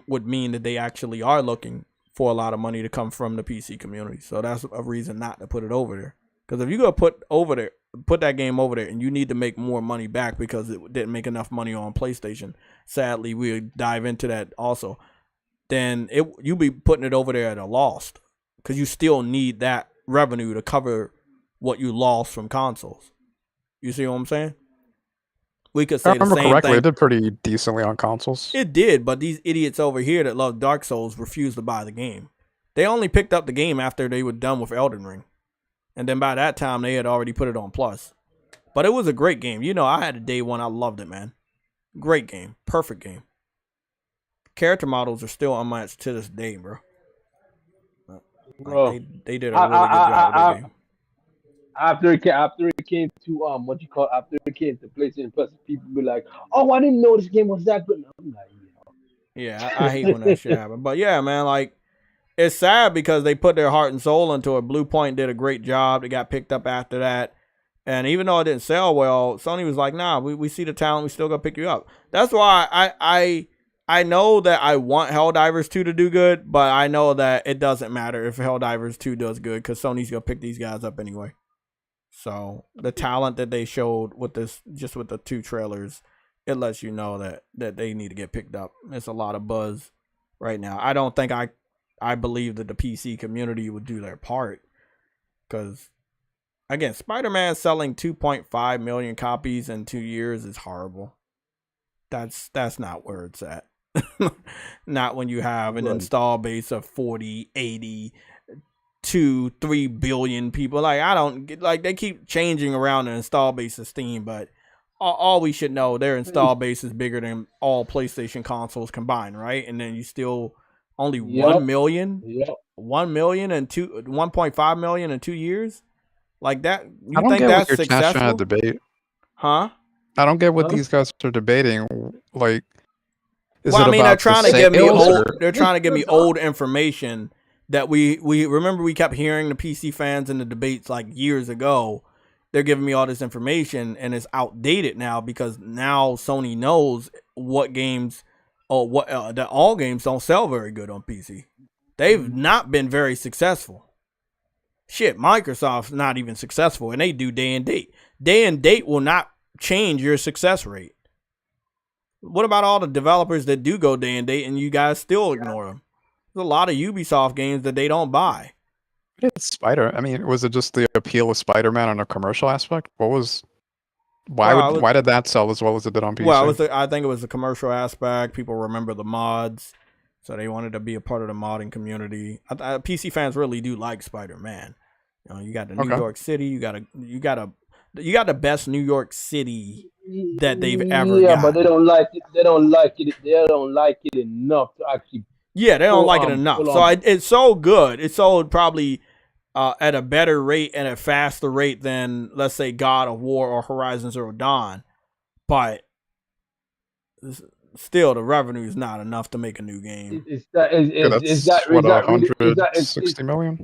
S2: would mean that they actually are looking for a lot of money to come from the PC community. So that's a reason not to put it over there. Because if you're gonna put that game over there, and you need to make more money back because it didn't make enough money on PlayStation. Sadly, we'll dive into that also. Then you'll be putting it over there at a loss because you still need that revenue to cover what you lost from consoles. You see what I'm saying? We could say the same
S10: correctly,
S2: thing.
S10: It did pretty decently on consoles.
S2: It did, but these idiots over here that love Dark Souls refused to buy the game. They only picked up the game after they were done with Elden Ring. And then by that time, they had already put it on Plus. But it was a great game. You know, I had a day one. I loved it, man. Great game. Perfect game. Character models are still unmatched to this day, bro.
S3: Bro,
S2: they did a really good job with the game.
S3: After it came to after it came to PlayStation Plus, people be like, "Oh, I didn't know this game was that good." I'm like,
S2: yeah, I hate when that shit happens. But yeah, man, like it's sad because they put their heart and soul into it. Blue Point did a great job. They got picked up after that, and even though it didn't sell well, Sony was like, "Nah, we see the talent. We still gonna pick you up." That's why I know that I want Helldivers 2 to do good, but I know that it doesn't matter if Helldivers 2 does good because Sony's gonna pick these guys up anyway. So the talent that they showed with this, just with the 2 trailers, it lets you know that they need to get picked up. It's a lot of buzz right now. I don't think I believe that the PC community would do their part because, again, Spider-Man selling 2.5 million copies in 2 years is horrible. That's not where it's at. Not when you have an install base of 40, 80, 2, 3 billion people. Like, I don't get, like, they keep changing around the install base of Steam, but all we should know, their install base is bigger than all PlayStation consoles combined, right? And then you still only 1 million, 1 million and 1.5 million in 2 years. Like that, you think that's successful?
S10: Debate.
S2: Huh?
S10: I don't get what these guys are debating. Like,
S2: well, I mean, they're trying to give me old. They're trying to give me old information that we remember. We kept hearing the PC fans in the debates like years ago. They're giving me all this information, and it's outdated now because now Sony knows what games or what that all games don't sell very good on PC. They've not been very successful. Shit, Microsoft's not even successful, and they do day and date. Day and date will not change your success rate. What about all the developers that do go day and date and you guys still ignore them? There's a lot of Ubisoft games that they don't buy.
S10: It's Spider. I mean, was it just the appeal of Spider-Man on a commercial aspect? Why did that sell as well as it did on PC?
S2: Well, I think it was the commercial aspect. People remember the mods, so they wanted to be a part of the modding community. PC fans really do like Spider-Man. You know, you got the New York City. You got the best New York City that they've ever got.
S3: Yeah, but they don't like it. They don't like it enough to actually.
S2: Yeah, they don't like it enough. So it's so good. It's sold probably at a better rate and a faster rate than, let's say, God of War or Horizon Zero Dawn. But still, the revenue is not enough to make a new game.
S3: It's 160
S10: million?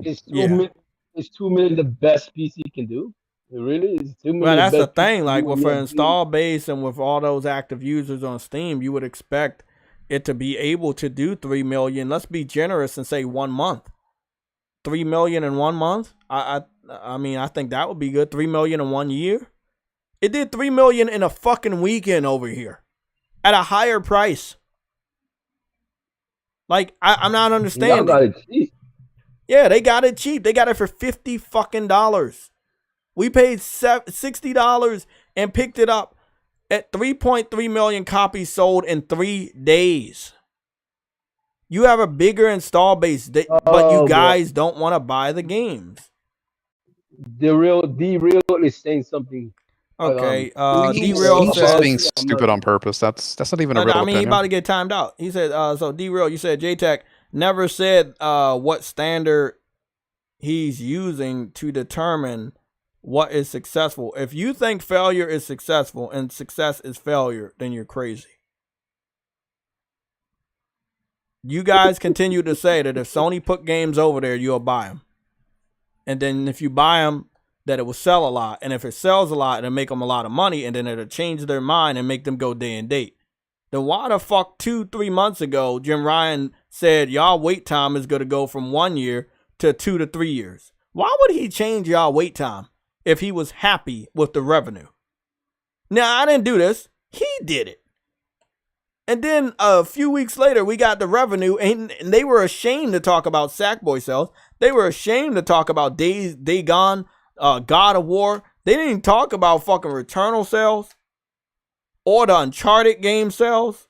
S3: Is 2 million the best PC can do? It really is 2 million.
S2: Well, that's the thing. Like with an install base and with all those active users on Steam, you would expect it to be able to do 3 million. Let's be generous and say 1 month. 3 million in 1 month. I mean, I think that would be good. 3 million in 1 year. It did 3 million in a fucking weekend over here at a higher price. Like, I'm not understanding.
S3: Y'all got it cheap.
S2: Yeah, they got it cheap. They got it for $50 fucking dollars. We paid $60 and picked it up at 3.3 million copies sold in 3 days. You have a bigger install base, but you guys don't want to buy the games.
S3: D-Real is saying something.
S2: Okay, D-Real says
S10: being stupid on purpose. That's not even a real opinion.
S2: he about to get timed out. He said, so D-Real, you said JayTech never said what standard he's using to determine what is successful. If you think failure is successful and success is failure, then you're crazy. You guys continue to say that if Sony put games over there, you'll buy them. And then if you buy them, that it will sell a lot. And if it sells a lot, it'll make them a lot of money. And then it'll change their mind and make them go day and date. Then why the fuck 2-3 months ago, Jim Ryan said y'all wait time is going to go from 1 year to 2 to 3 years? Why would he change y'all wait time if he was happy with the revenue? Now, I didn't do this. He did it. And then a few weeks later, we got the revenue, and they were ashamed to talk about Sackboy sales. They were ashamed to talk about Day Gone, God of War. They didn't even talk about fucking Returnal sales or the Uncharted game sales.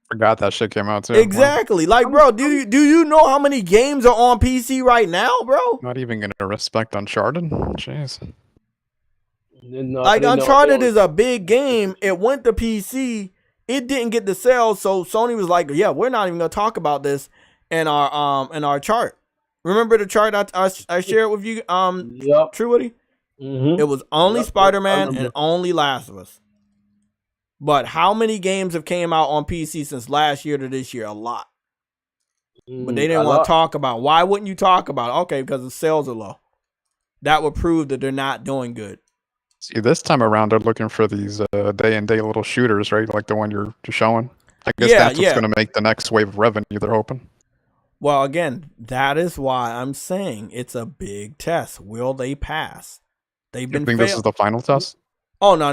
S10: Forgot that shit came out too.
S2: Exactly. Like, bro, do you know how many games are on PC right now, bro?
S10: Not even gonna respect Uncharted. Jeez.
S2: Like, Uncharted is a big game. It went to PC. It didn't get the sales, so Sony was like, "Yeah, we're not even gonna talk about this in our chart." Remember the chart I shared with you, True Woody? It was only Spider-Man and only Last of Us. But how many games have came out on PC since last year to this year? A lot. But they didn't want to talk about. Why wouldn't you talk about it? Okay, because the sales are low. That would prove that they're not doing good.
S10: See, this time around, they're looking for these day-and-day little shooters, right? Like the one you're showing. I guess that's what's going to make the next wave of revenue, they're hoping.
S2: Well, again, that is why I'm saying it's a big test. Will they pass? They've been.
S10: You think this is the final test?
S2: Oh, no.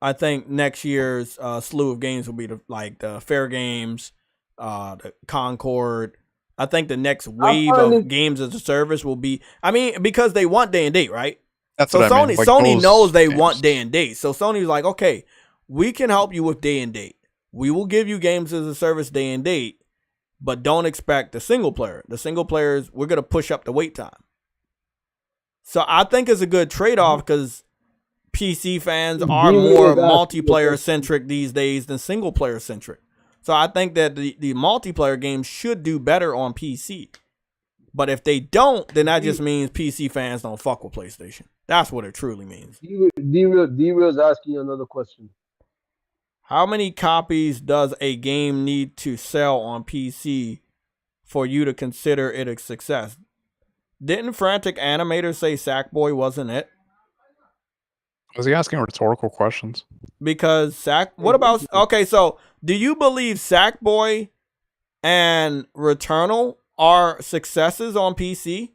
S2: I think next year's slew of games will be the Fair Games, the Concord. I think the next wave of games as a service will be. I mean, because they want day and date, right?
S10: That's
S2: so
S10: what I mean.
S2: Sony knows they want day and date. So Sony's like, okay, we can help you with day and date. We will give you games as a service day and date, but don't expect the single player. The single players, we're gonna push up the wait time. So I think it's a good trade-off because PC fans are more multiplayer centric these days than single player centric. So I think that the multiplayer games should do better on PC. But if they don't, then that just means PC fans don't fuck with PlayStation. That's what it truly means.
S3: D-Real's asking you another question.
S2: How many copies does a game need to sell on PC for you to consider it a success? Didn't Frantic Animator say Sackboy wasn't it?
S10: Was he asking rhetorical questions?
S2: Because what about, okay, so do you believe Sackboy and Returnal are successes on PC?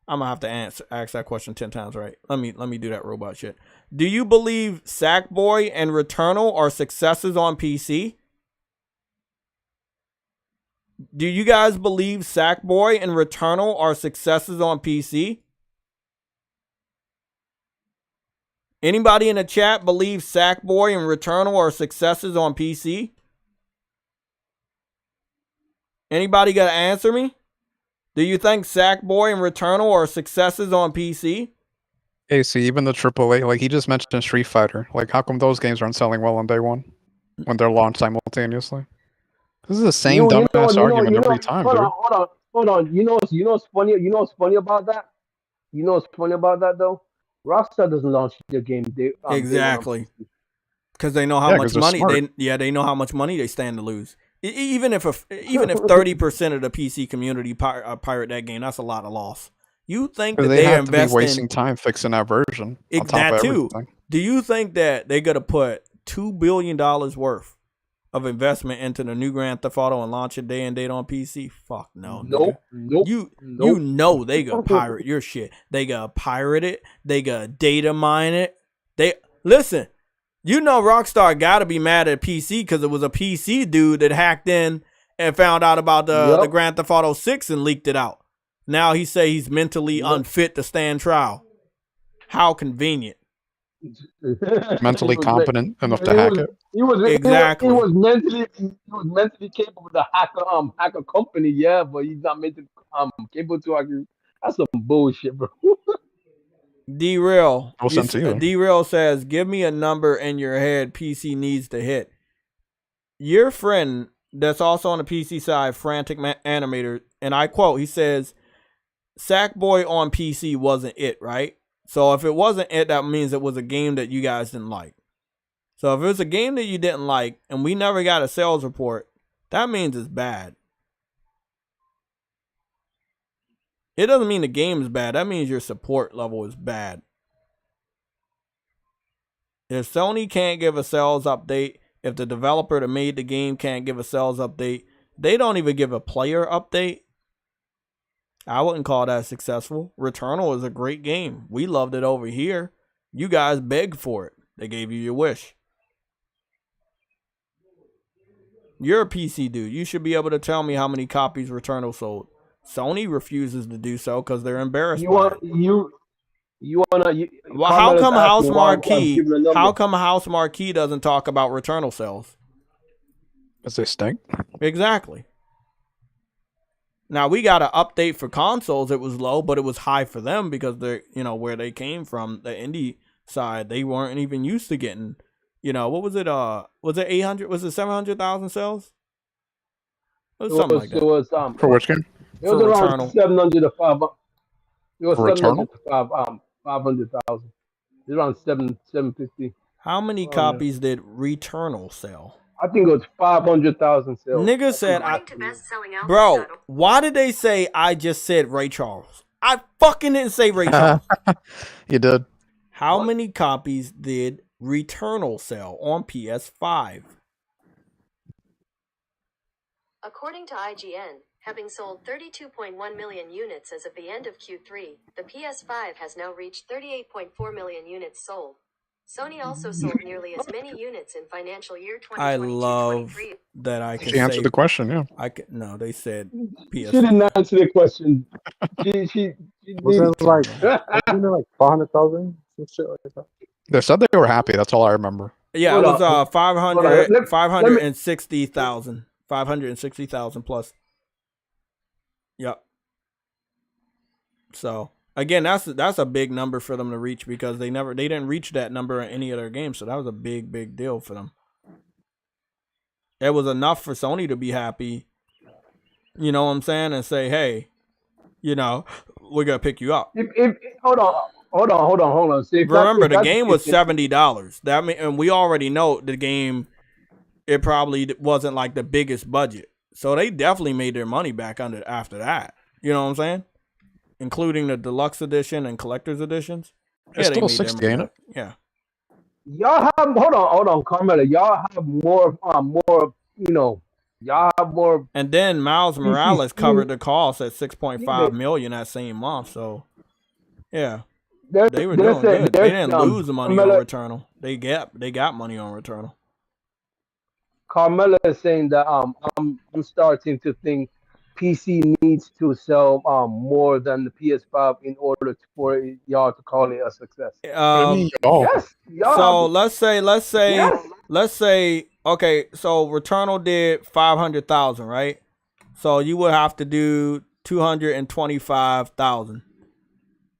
S2: I'm gonna have to ask that question 10 times, right? Let me do that robot shit. Do you believe Sackboy and Returnal are successes on PC? Do you guys believe Sackboy and Returnal are successes on PC? Anybody in the chat believe Sackboy and Returnal are successes on PC? Anybody got to answer me? Do you think Sackboy and Returnal are successes on PC?
S10: Hey, see, even the AAA, like he just mentioned Street Fighter. Like, how come those games aren't selling well on day one when they're launched simultaneously? This is the same dumbass argument every time, dude.
S3: Hold on. You know what's funny? You know what's funny about that? You know what's funny about that though? Rockstar doesn't launch their game.
S2: Exactly. Because they know how much money they know how much money they stand to lose. Even if 30% of the PC community pirate that game, that's a lot of loss. You think that
S10: they have to be wasting time fixing that version?
S2: That too. Do you think that they're gonna put $2 billion worth of investment into the new Grand Theft Auto and launch it day and date on PC? Fuck no.
S3: Nope.
S2: You know they gonna pirate your shit. They gonna pirate it. They gonna data mine it. Listen. You know Rockstar got to be mad at PC because it was a PC dude that hacked in and found out about the Grand Theft Auto 6 and leaked it out. Now he say he's mentally unfit to stand trial. How convenient.
S10: Mentally competent enough to hack it.
S3: He was mentally capable to hack a company, yeah, but he's not mentally capable to hack. That's some bullshit, bro.
S2: D-Real. D-Real says, give me a number in your head PC needs to hit. Your friend that's also on the PC side, Frantic Animator, and I quote, he says, Sackboy on PC wasn't it, right? So if it wasn't it, that means it was a game that you guys didn't like. So if it was a game that you didn't like and we never got a sales report, that means it's bad. It doesn't mean the game is bad. That means your support level is bad. If Sony can't give a sales update, if the developer that made the game can't give a sales update, they don't even give a player update, I wouldn't call that successful. Returnal is a great game. We loved it over here. You guys begged for it. They gave you your wish. You're a PC dude. You should be able to tell me how many copies Returnal sold. Sony refuses to do so because they're embarrassed.
S3: You You wanna?
S2: Well, how come House Marquee? How come House Marquee doesn't talk about Returnal sales?
S10: Because they stink.
S2: Exactly. Now we got an update for consoles. It was low, but it was high for them because they're, you know, where they came from, the indie side. They weren't even used to getting, you know, what was it? Was it 800? Was it 700,000 sales? It was something like that.
S3: It was
S10: for which game?
S3: It was around 700 to 500. It was 700 to 500,000. It's around 750.
S2: How many copies did Returnal sell?
S3: I think it was 500,000 sales.
S2: Nigga said, bro, why did they say I just said Ray Charles? I fucking didn't say Ray Charles.
S10: You did.
S2: How many copies did Returnal sell on PS5?
S6: According to IGN, having sold 32.1 million units as of the end of Q3, the PS5 has now reached 38.4 million units sold. Sony also sold nearly as many units in financial year 2022-23.
S2: I love that I can
S10: She answered the question, yeah.
S2: No, they said PS5.
S3: She didn't answer the question. She
S9: was it like 400,000? Some shit like that.
S10: They said they were happy. That's all I remember.
S2: Yeah, it was 560,000. 560,000 plus. Yep. So again, that's a big number for them to reach because they didn't reach that number in any of their games. So that was a big deal for them. It was enough for Sony to be happy. You know what I'm saying? And say, hey, you know, we're gonna pick you up.
S3: Hold on. See,
S2: remember, the game was $70. That and we already know the game. It probably wasn't like the biggest budget, so they definitely made their money back after that. You know what I'm saying? Including the deluxe edition and collector's editions.
S10: It's still $60, ain't it?
S2: Yeah.
S3: Y'all have hold on, Carmela. Y'all have more. You know, y'all have more.
S2: And then Miles Morales covered the cost at $6.5 million that same month. So, yeah, they were doing good. They didn't lose the money on Returnal. They got money on Returnal.
S3: Carmela is saying that I'm starting to think PC needs to sell more than the PS5 in order for y'all to call it a success.
S2: Yes. So let's say, okay, so Returnal did 500,000, right? So you would have to do 225,000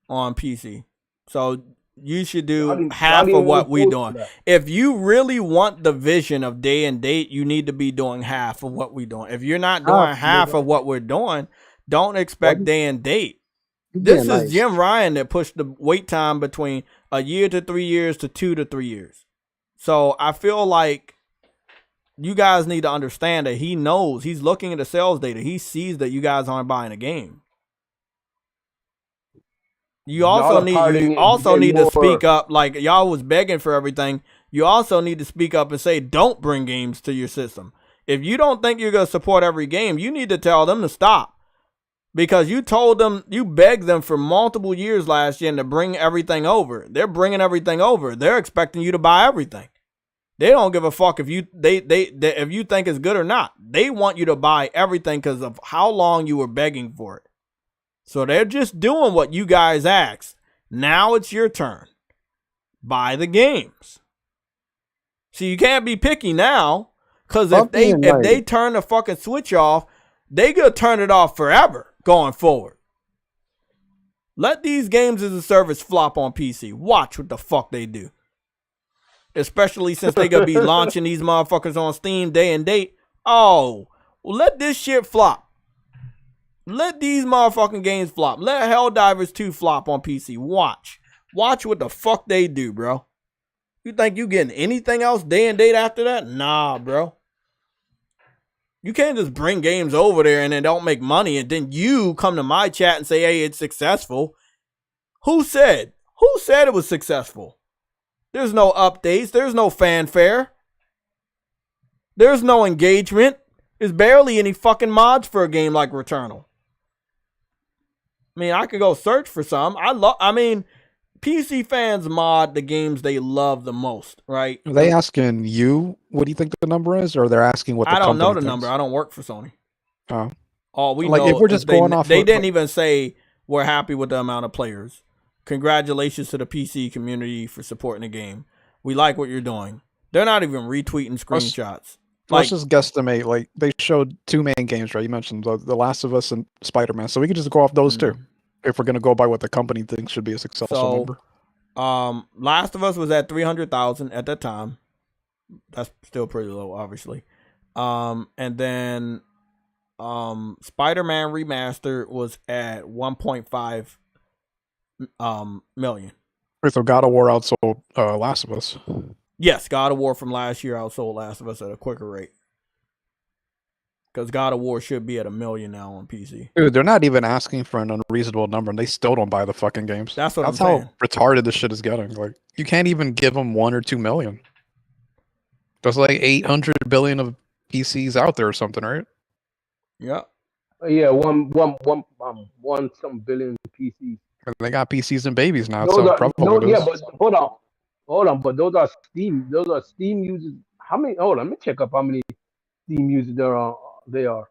S2: on PC. So you should do half of what we're doing. If you really want the vision of day and date, you need to be doing half of what we're doing. If you're not doing half of what we're doing, don't expect day and date. This is Jim Ryan that pushed the wait time between a year to 3 years to 2 to 3 years. So I feel like you guys need to understand that he knows, he's looking at the sales data. He sees that you guys aren't buying a game. You also need to speak up. Like y'all was begging for everything. You also need to speak up and say, don't bring games to your system. If you don't think you're going to support every game, you need to tell them to stop. Because you told them, you begged them for multiple years last year to bring everything over. They're bringing everything over. They're expecting you to buy everything. They don't give a fuck if you if you think it's good or not. They want you to buy everything because of how long you were begging for it. So they're just doing what you guys asked. Now it's your turn. Buy the games. So you can't be picky now, because if they turn the fucking switch off, they gonna turn it off forever going forward. Let these games as a service flop on PC. Watch what the fuck they do. Especially since they gonna be launching these motherfuckers on Steam day and date. Oh, well, let this shit flop. Let these motherfucking games flop. Let Helldivers 2 flop on PC. Watch what the fuck they do, bro. You think you getting anything else day and date after that? Nah, bro. You can't just bring games over there and then don't make money and then you come to my chat and say, hey, it's successful. Who said it was successful? There's no updates. There's no fanfare. There's no engagement. There's barely any fucking mods for a game like Returnal. I mean, I could go search for some. PC fans mod the games they love the most, right?
S10: Are they asking you what do you think the number is, or they're asking what the
S2: I don't know the
S10: thinks?
S2: number. I don't work for Sony.
S10: Oh.
S2: All we
S10: like
S2: know
S10: if we're just
S2: is
S10: going off
S2: they didn't even say we're happy with the amount of players. Congratulations to the PC community for supporting the game. We like what you're doing. They're not even retweeting screenshots.
S10: Let's just guesstimate. Like, they showed 2 main games, right? You mentioned The Last of Us and Spider-Man. So we could just go off those two if we're going to go by what the company thinks should be a successful number.
S2: Last of Us was at 300,000 at that time. That's still pretty low, obviously. And then Spider-Man Remastered was at 1.5 million.
S10: Wait, so God of War outsold Last of Us.
S2: Yes, God of War from last year outsold Last of Us at a quicker rate. Because God of War should be at 1 million now on PC.
S10: Dude, they're not even asking for an unreasonable number, and they still don't buy the fucking games.
S2: That's I'm
S10: how
S2: saying.
S10: Retarded this shit is getting. Like, you can't even give them 1 or 2 million. There's like 800 billion of PCs out there or something, right?
S2: Yeah.
S3: Yeah, one some billion PCs.
S10: They got PCs and babies now.
S3: But hold on. But those are Steam. Those are Steam users. How many? Hold on. Let me check up how many Steam users they are.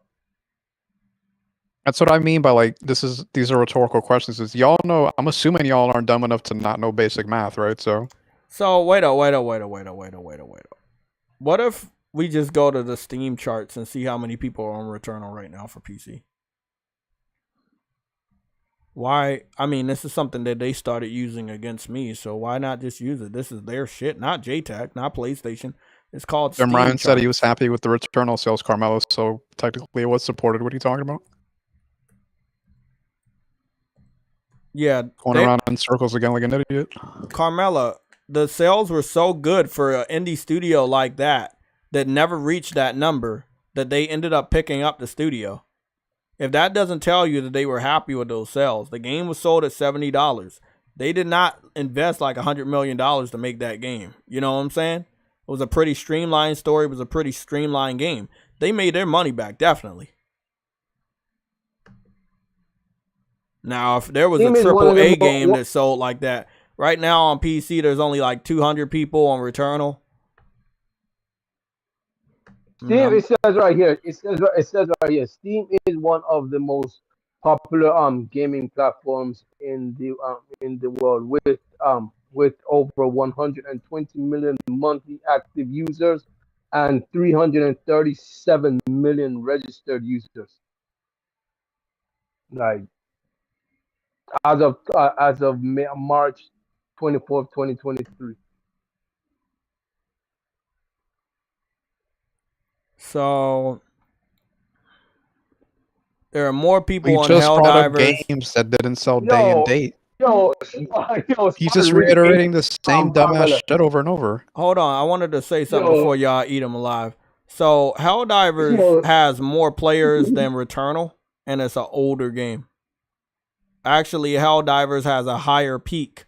S10: That's what I mean by, like, these are rhetorical questions. Is y'all know? I'm assuming y'all aren't dumb enough to not know basic math, right? So
S2: wait. What if we just go to the Steam charts and see how many people are on Returnal right now for PC? Why? I mean, this is something that they started using against me, so why not just use it? This is their shit, not JTech, not PlayStation. It's called Steam
S10: Ryan
S2: charts.
S10: said he was happy with the Returnal sales, Carmelo, so technically it was supported. What are you talking about?
S2: Yeah.
S10: Going around in circles again like an idiot.
S2: Carmela, the sales were so good for an indie studio like that never reached that number that they ended up picking up the studio. If that doesn't tell you that they were happy with those sales, the game was sold at $70. They did not invest like $100 million to make that game. You know what I'm saying? It was a pretty streamlined story. It was a pretty streamlined game. They made their money back, definitely. Now, if there was a AAA game that sold like that, right now on PC, there's only like 200 people on Returnal.
S3: Steam, it says right here. It says right here. Steam is one of the most popular gaming platforms in the world with over 120 million monthly active users and 337 million registered users. Like as of March 24th, 2023.
S2: So there are more people on
S10: just brought up
S2: Helldivers.
S10: Games that didn't sell day and date. He's just
S3: really
S10: reiterating the same dumbass shit over and over.
S2: Hold on, I wanted to say something before y'all eat them alive. So Helldivers has more players than Returnal, and it's an older game. Actually, Helldivers has a higher peak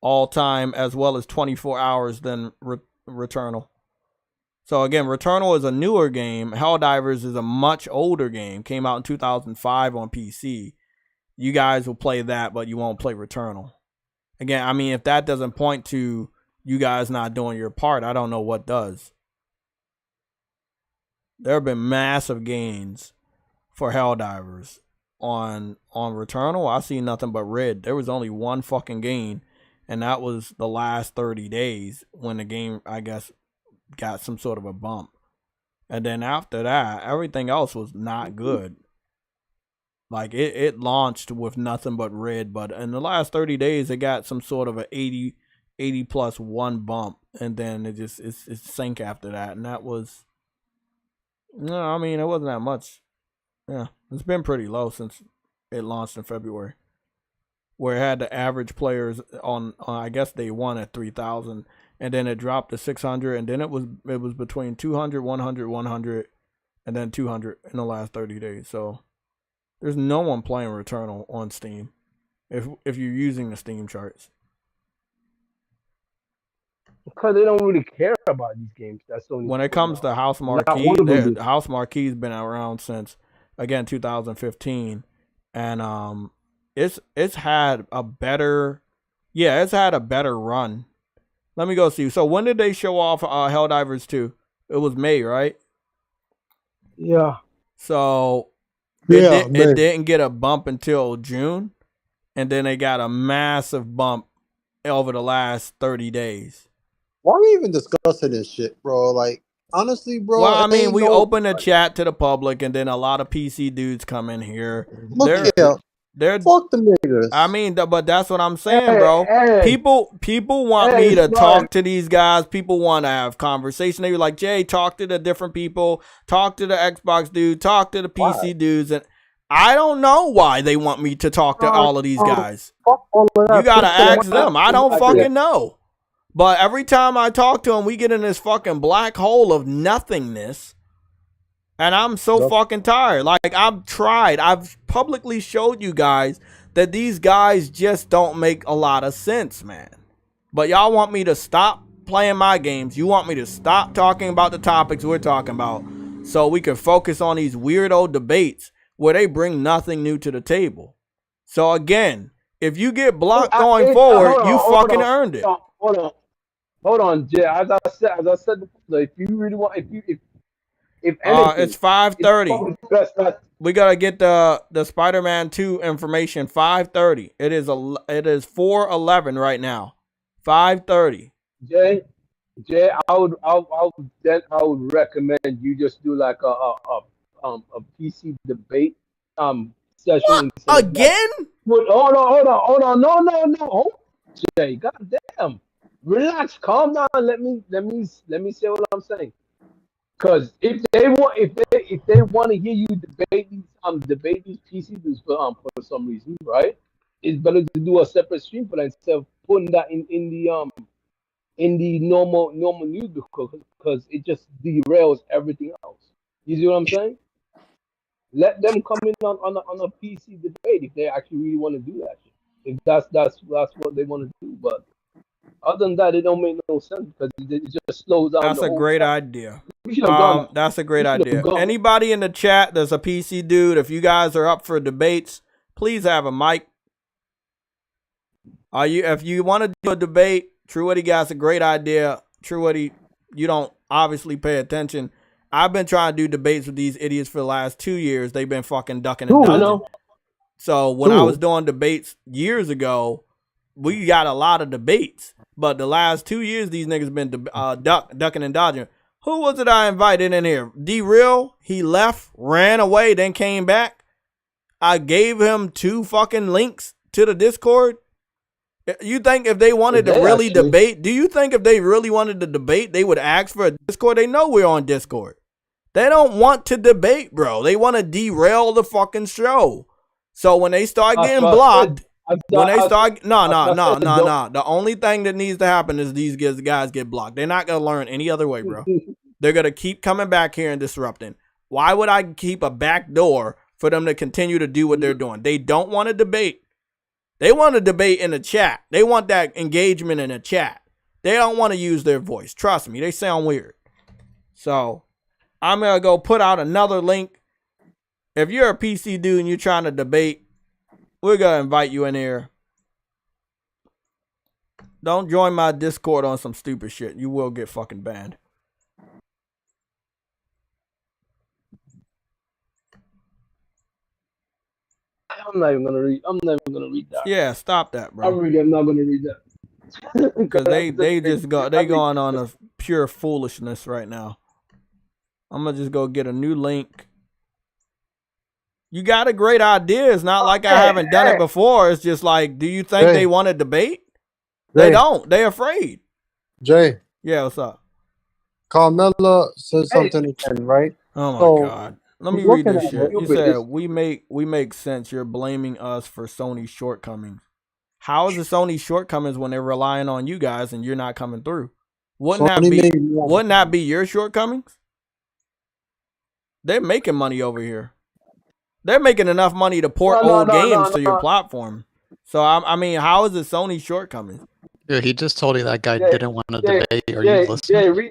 S2: all time as well as 24 hours than Returnal. So again, Returnal is a newer game. Helldivers is a much older game. Came out in 2005 on PC. You guys will play that, but you won't play Returnal. Again, I mean, if that doesn't point to you guys not doing your part, I don't know what does. There have been massive gains for Helldivers on Returnal. I see nothing but red. There was only one fucking gain, and that was the last 30 days when the game, I guess, got some sort of a bump. And then after that, everything else was not good. Like, it launched with nothing but red, but in the last 30 days, it got some sort of a 80 plus one bump, and then it sank after that, and that was, no, I mean, it wasn't that much. Yeah, it's been pretty low since it launched in February, where it had the average players on I guess day one at 3,000, and then it dropped to 600, and then it was between 200, 100, 100, and then 200 in the last 30 days. So there's no one playing Returnal on Steam if you're using the Steam charts.
S3: Because they don't really care about these games. That's the only.
S2: When it comes to House Marquee, House Marquee's been around since, again, 2015, and it's had a better run. Let me go see. So when did they show off Helldivers 2? It was May, right?
S3: Yeah.
S2: So it didn't get a bump until June, and then they got a massive bump over the last 30 days.
S8: Why are we even discussing this shit, bro? Like, honestly, bro.
S2: Well, I mean, we open the chat to the public, and then a lot of PC dudes come in here. They're
S8: fuck the niggas.
S2: I mean, but that's what I'm saying, bro. People want me to talk to these guys. People want to have conversation. They were like, Jay, talk to the different people. Talk to the Xbox dude. Talk to the PC dudes. And I don't know why they want me to talk to all of these guys. You got to ask them. I don't fucking know. But every time I talk to them, we get in this fucking black hole of nothingness. And I'm so fucking tired. Like, I've tried. I've publicly showed you guys that these guys just don't make a lot of sense, man. But y'all want me to stop playing my games. You want me to stop talking about the topics we're talking about so we can focus on these weirdo debates where they bring nothing new to the table. So, again, if you get blocked going forward, you fucking earned it.
S3: Hold on, Jay. As I said before, if you really want, if anything,
S2: it's 5:30. We gotta get the Spider-Man 2 information. 5:30. It is 4:11 right now. 5:30.
S3: Jay, I would recommend you just do like a PC debate session.
S2: Again?
S3: Hold on. No. Jay, goddamn. Relax, calm down. Let me say what I'm saying. Because if they want to hear you debate these PC dudes for some reason, right? It's better to do a separate stream for that instead of putting that in the normal news because it just derails everything else. You see what I'm saying? Let them come in on a PC debate if they actually really want to do that shit. If that's what they want to do, but other than that, it don't make no sense because it just slows down.
S2: That's a great idea. That's a great idea. Anybody in the chat that's a PC dude, if you guys are up for debates, please have a mic. If you want to do a debate, Truity got a great idea. Truity, you don't obviously pay attention. I've been trying to do debates with these idiots for the last 2 years. They've been fucking ducking and dodging. So when I was doing debates years ago, we got a lot of debates. But the last 2 years, these niggas been ducking and dodging. Who was it I invited in here? D-Real, he left, ran away, then came back. I gave him 2 fucking links to the Discord. You think if they wanted to really debate, do you think if they really wanted to debate, they would ask for a Discord? They know we're on Discord. They don't want to debate, bro. They want to derail the fucking show. So when they start getting blocked, the only thing that needs to happen is these guys get blocked. They're not going to learn any other way, bro. They're going to keep coming back here and disrupting. Why would I keep a back door for them to continue to do what they're doing? They don't want to debate. They want to debate in the chat. They want that engagement in the chat. They don't want to use their voice. Trust me, they sound weird. So I'm going to go put out another link. If you're a PC dude and you're trying to debate, we're going to invite you in here. Don't join my Discord on some stupid shit. You will get fucking banned.
S3: I'm not even gonna read that.
S2: Yeah, stop that, bro.
S3: I'm not gonna read that.
S2: Because they going on a pure foolishness right now. I'm gonna just go get a new link. You got a great idea. It's not like I haven't done it before. It's just like, do you think they want to debate? They don't. They're afraid.
S8: Jay.
S2: Yeah, what's up?
S8: Carmella said something again, right?
S2: Oh my God. Let me read this shit. You said we make sense. You're blaming us for Sony's shortcomings. How is it Sony's shortcomings when they're relying on you guys and you're not coming through? Wouldn't that be your shortcomings? They're making money over here. They're making enough money to port old games to your platform. So I mean, how is it Sony's shortcomings?
S10: Yeah, he just told you that guy didn't want to debate. Are you listening?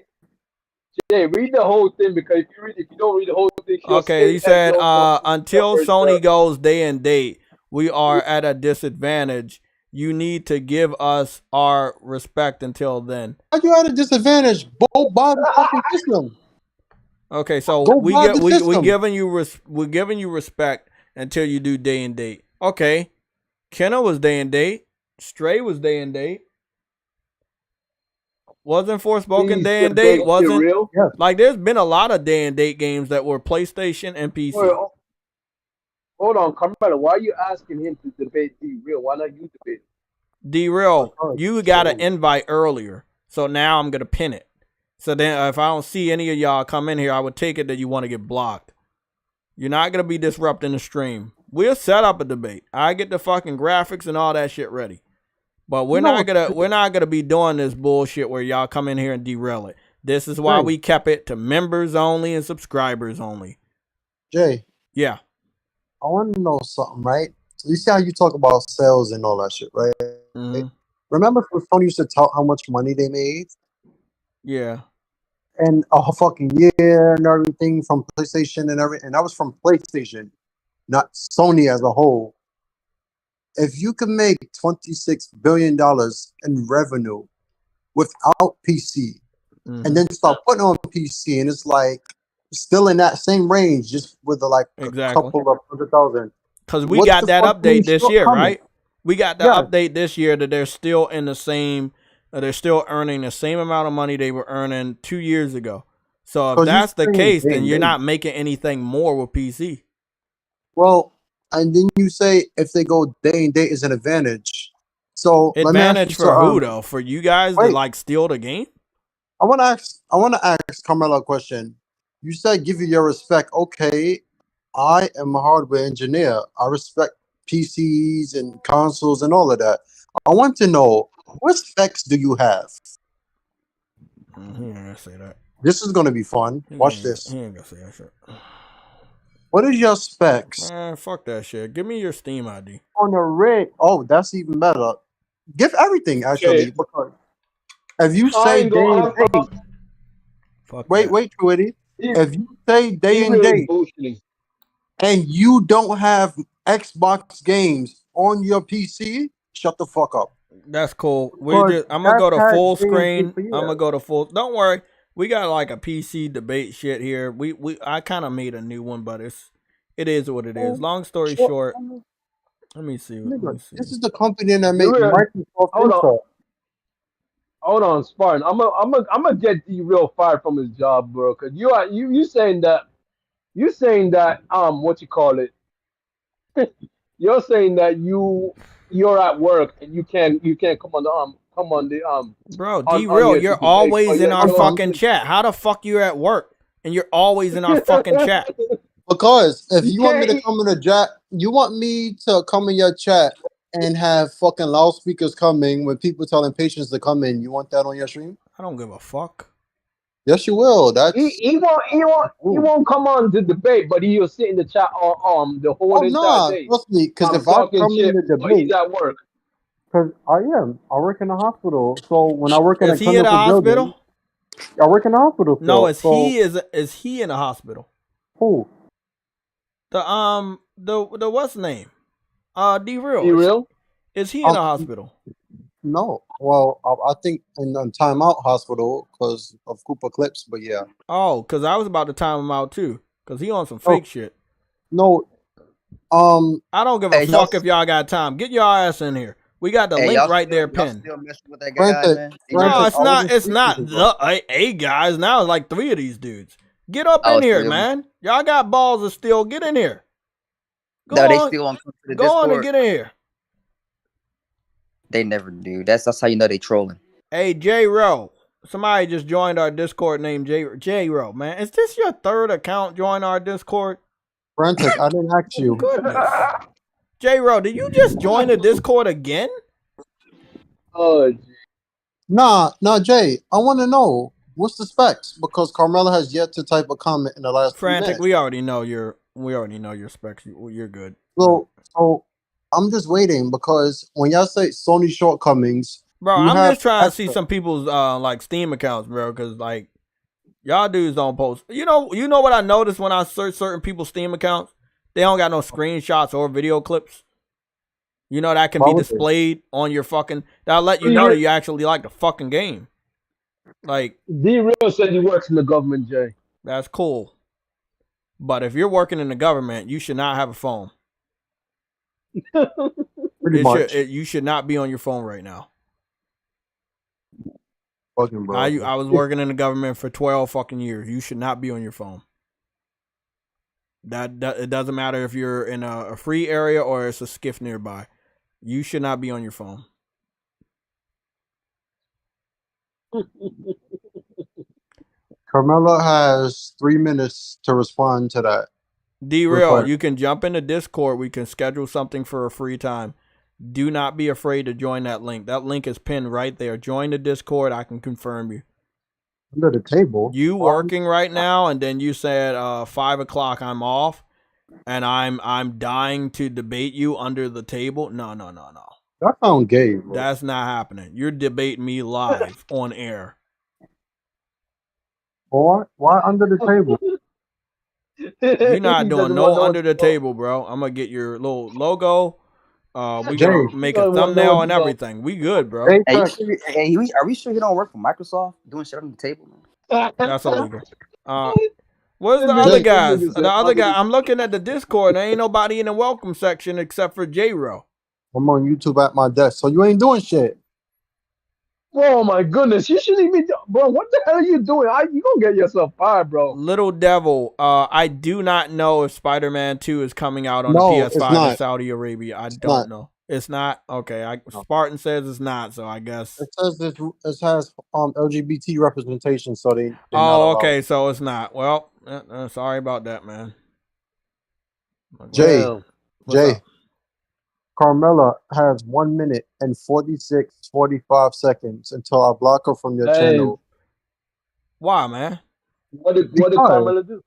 S3: Read the whole thing because if you don't read the whole thing.
S2: Okay, he said until Sony goes day and date, we are at a disadvantage. You need to give us our respect until then.
S8: Are you at a disadvantage? Go buy the fucking system.
S2: Okay, so we're giving you respect until you do day and date. Okay, Kenna was day and date. Stray was day and date. Wasn't Forspoken day and date? Wasn't
S3: real?
S9: Yeah.
S2: Like there's been a lot of day and date games that were PlayStation and PC.
S3: Wait, hold on, Carmelo. Why are you asking him to debate D-Real? Why not you debate?
S2: D-Real, you got an invite earlier, so now I'm gonna pin it. So then, if I don't see any of y'all come in here, I would take it that you want to get blocked. You're not gonna be disrupting the stream. We'll set up a debate. I get the fucking graphics and all that shit ready. But we're not gonna be doing this bullshit where y'all come in here and derail it. This is why we kept it to members only and subscribers only.
S8: Jay.
S2: Yeah.
S8: I want to know something, right? So you see how you talk about sales and all that shit, right?
S2: Mm-hmm.
S8: Remember when Sony used to tell how much money they made?
S2: Yeah.
S8: And a fucking year and everything from PlayStation and everything. And that was from PlayStation, not Sony as a whole. If you can make $26 billion in revenue without PC, and then start putting on PC, and it's like still in that same range, just with a couple of 100,000.
S2: Because we got that update this year, right? We got the update this year that they're still in the same, they're still earning the same amount of money they were earning 2 years ago. So if that's the case, then you're not making anything more with PC.
S8: Well, and then you say if they go day and date is an advantage. So
S2: advantage for who though? For you guys to like steal the game?
S8: I want to ask Carmelo a question. You said give you your respect. Okay, I am a hardware engineer. I respect PCs and consoles and all of that. I want to know what specs do you have?
S2: He ain't gonna say that.
S8: This is gonna be fun. Watch this.
S2: He ain't gonna say that shit.
S8: What is your specs?
S2: Man, fuck that shit. Give me your Steam ID.
S8: On the rig. Oh, that's even better. Give everything actually. Because if you say day and date, wait, Twitty. If you say day and date, and you don't have Xbox games on your PC, shut the fuck up.
S2: That's cool. I'm gonna go to full screen. I'm gonna go to full. Don't worry. We got like a PC debate shit here. I kind of made a new one, but it is what it is. Long story short, let me see.
S8: This is the company that made Microsoft.
S3: Hold on, Spartan. I'm gonna get D-Real fired from his job, bro. Cause you saying that what you call it? You're saying that you're at work and you can't come on the
S2: Bro, D-Real, you're always in our fucking chat. How the fuck you at work and you're always in our fucking chat?
S8: Because if you want me to come in the chat, you want me to come in your chat and have fucking loudspeakers coming with people telling patients to come in. You want that on your stream?
S2: I don't give a fuck.
S8: Yes, you will.
S3: He won't come on the debate, but he'll sit in the chat the whole entire day.
S8: Trust me, because if I come in the debate,
S3: he's at work.
S9: Because I work in a hospital. So when I work in a
S2: clinical building,
S9: I work in a hospital.
S2: No, is he in a hospital?
S9: Who?
S2: The what's name? D-Real.
S3: D-Real?
S2: Is he in a hospital?
S8: No. Well, I think in timeout hospital because of Cooper Clips, but yeah.
S2: Oh, because I was about to time him out too, because he on some fake shit.
S8: No.
S2: I don't give a fuck if y'all got time. Get your ass in here. We got the link right there pinned.
S7: Still messing with that guy, man?
S2: No, it's not the A guys. Now it's like 3 of these dudes. Get up in here, man. Y'all got balls of steel. Get in here. Go on and get in here.
S7: They never do. That's how you know they trolling.
S2: Hey, J-Ro. Somebody just joined our Discord named J-Ro, man. Is this your 3rd account join our Discord?
S8: Frantic, I didn't ask you.
S2: Goodness. J-Ro, did you just join the Discord again?
S8: Nah, Jay. I want to know what's the specs because Carmelo has yet to type a comment in the last.
S2: Frantic, we already know your specs. You're good.
S8: So I'm just waiting because when y'all say Sony shortcomings,
S2: bro, I'm just trying to see some people's like Steam accounts, bro, because like y'all dudes don't post. You know what I noticed when I search certain people's Steam accounts? They don't got no screenshots or video clips. You know that can be displayed on your fucking. That'll let you know that you actually like the fucking game. Like
S3: D-Real said he works in the government, Jay.
S2: That's cool. But if you're working in the government, you should not have a phone.
S9: Pretty much.
S2: You should not be on your phone right now.
S9: Fucking bro.
S2: I was working in the government for 12 fucking years. You should not be on your phone. That it doesn't matter if you're in a free area or it's a skiff nearby. You should not be on your phone.
S9: Carmela has 3 minutes to respond to that.
S2: D-Real, you can jump into Discord. We can schedule something for a free time. Do not be afraid to join that link. That link is pinned right there. Join the Discord. I can confirm you.
S9: Under the table.
S2: You working right now, and then you said 5 o'clock I'm off, and I'm dying to debate you under the table. No.
S9: That sounds gay, bro.
S2: That's not happening. You're debating me live on air.
S9: Why under the table?
S2: You're not doing no under the table, bro. I'm gonna get your little logo. We gonna make a thumbnail and everything. We good, bro.
S7: Hey, are we sure he don't work for Microsoft doing shit on the table?
S2: That's illegal. Where's the other guys? The other guy. I'm looking at the Discord. There ain't nobody in the welcome section except for J-Ro.
S9: I'm on YouTube at my desk, so you ain't doing shit.
S3: Oh my goodness, you shouldn't even, bro. What the hell are you doing? You gonna get yourself fired, bro.
S2: Little Devil, I do not know if Spider-Man 2 is coming out on the PS5 in Saudi Arabia. I don't know. It's not? Okay. Spartan says it's not, so I guess.
S9: It says it has LGBT representation, so they
S2: okay, so it's not. Well, sorry about that, man.
S9: Jay. Carmela has 1 minute and 45 seconds until I block her from your channel.
S2: Why, man?
S3: What did Carmela do?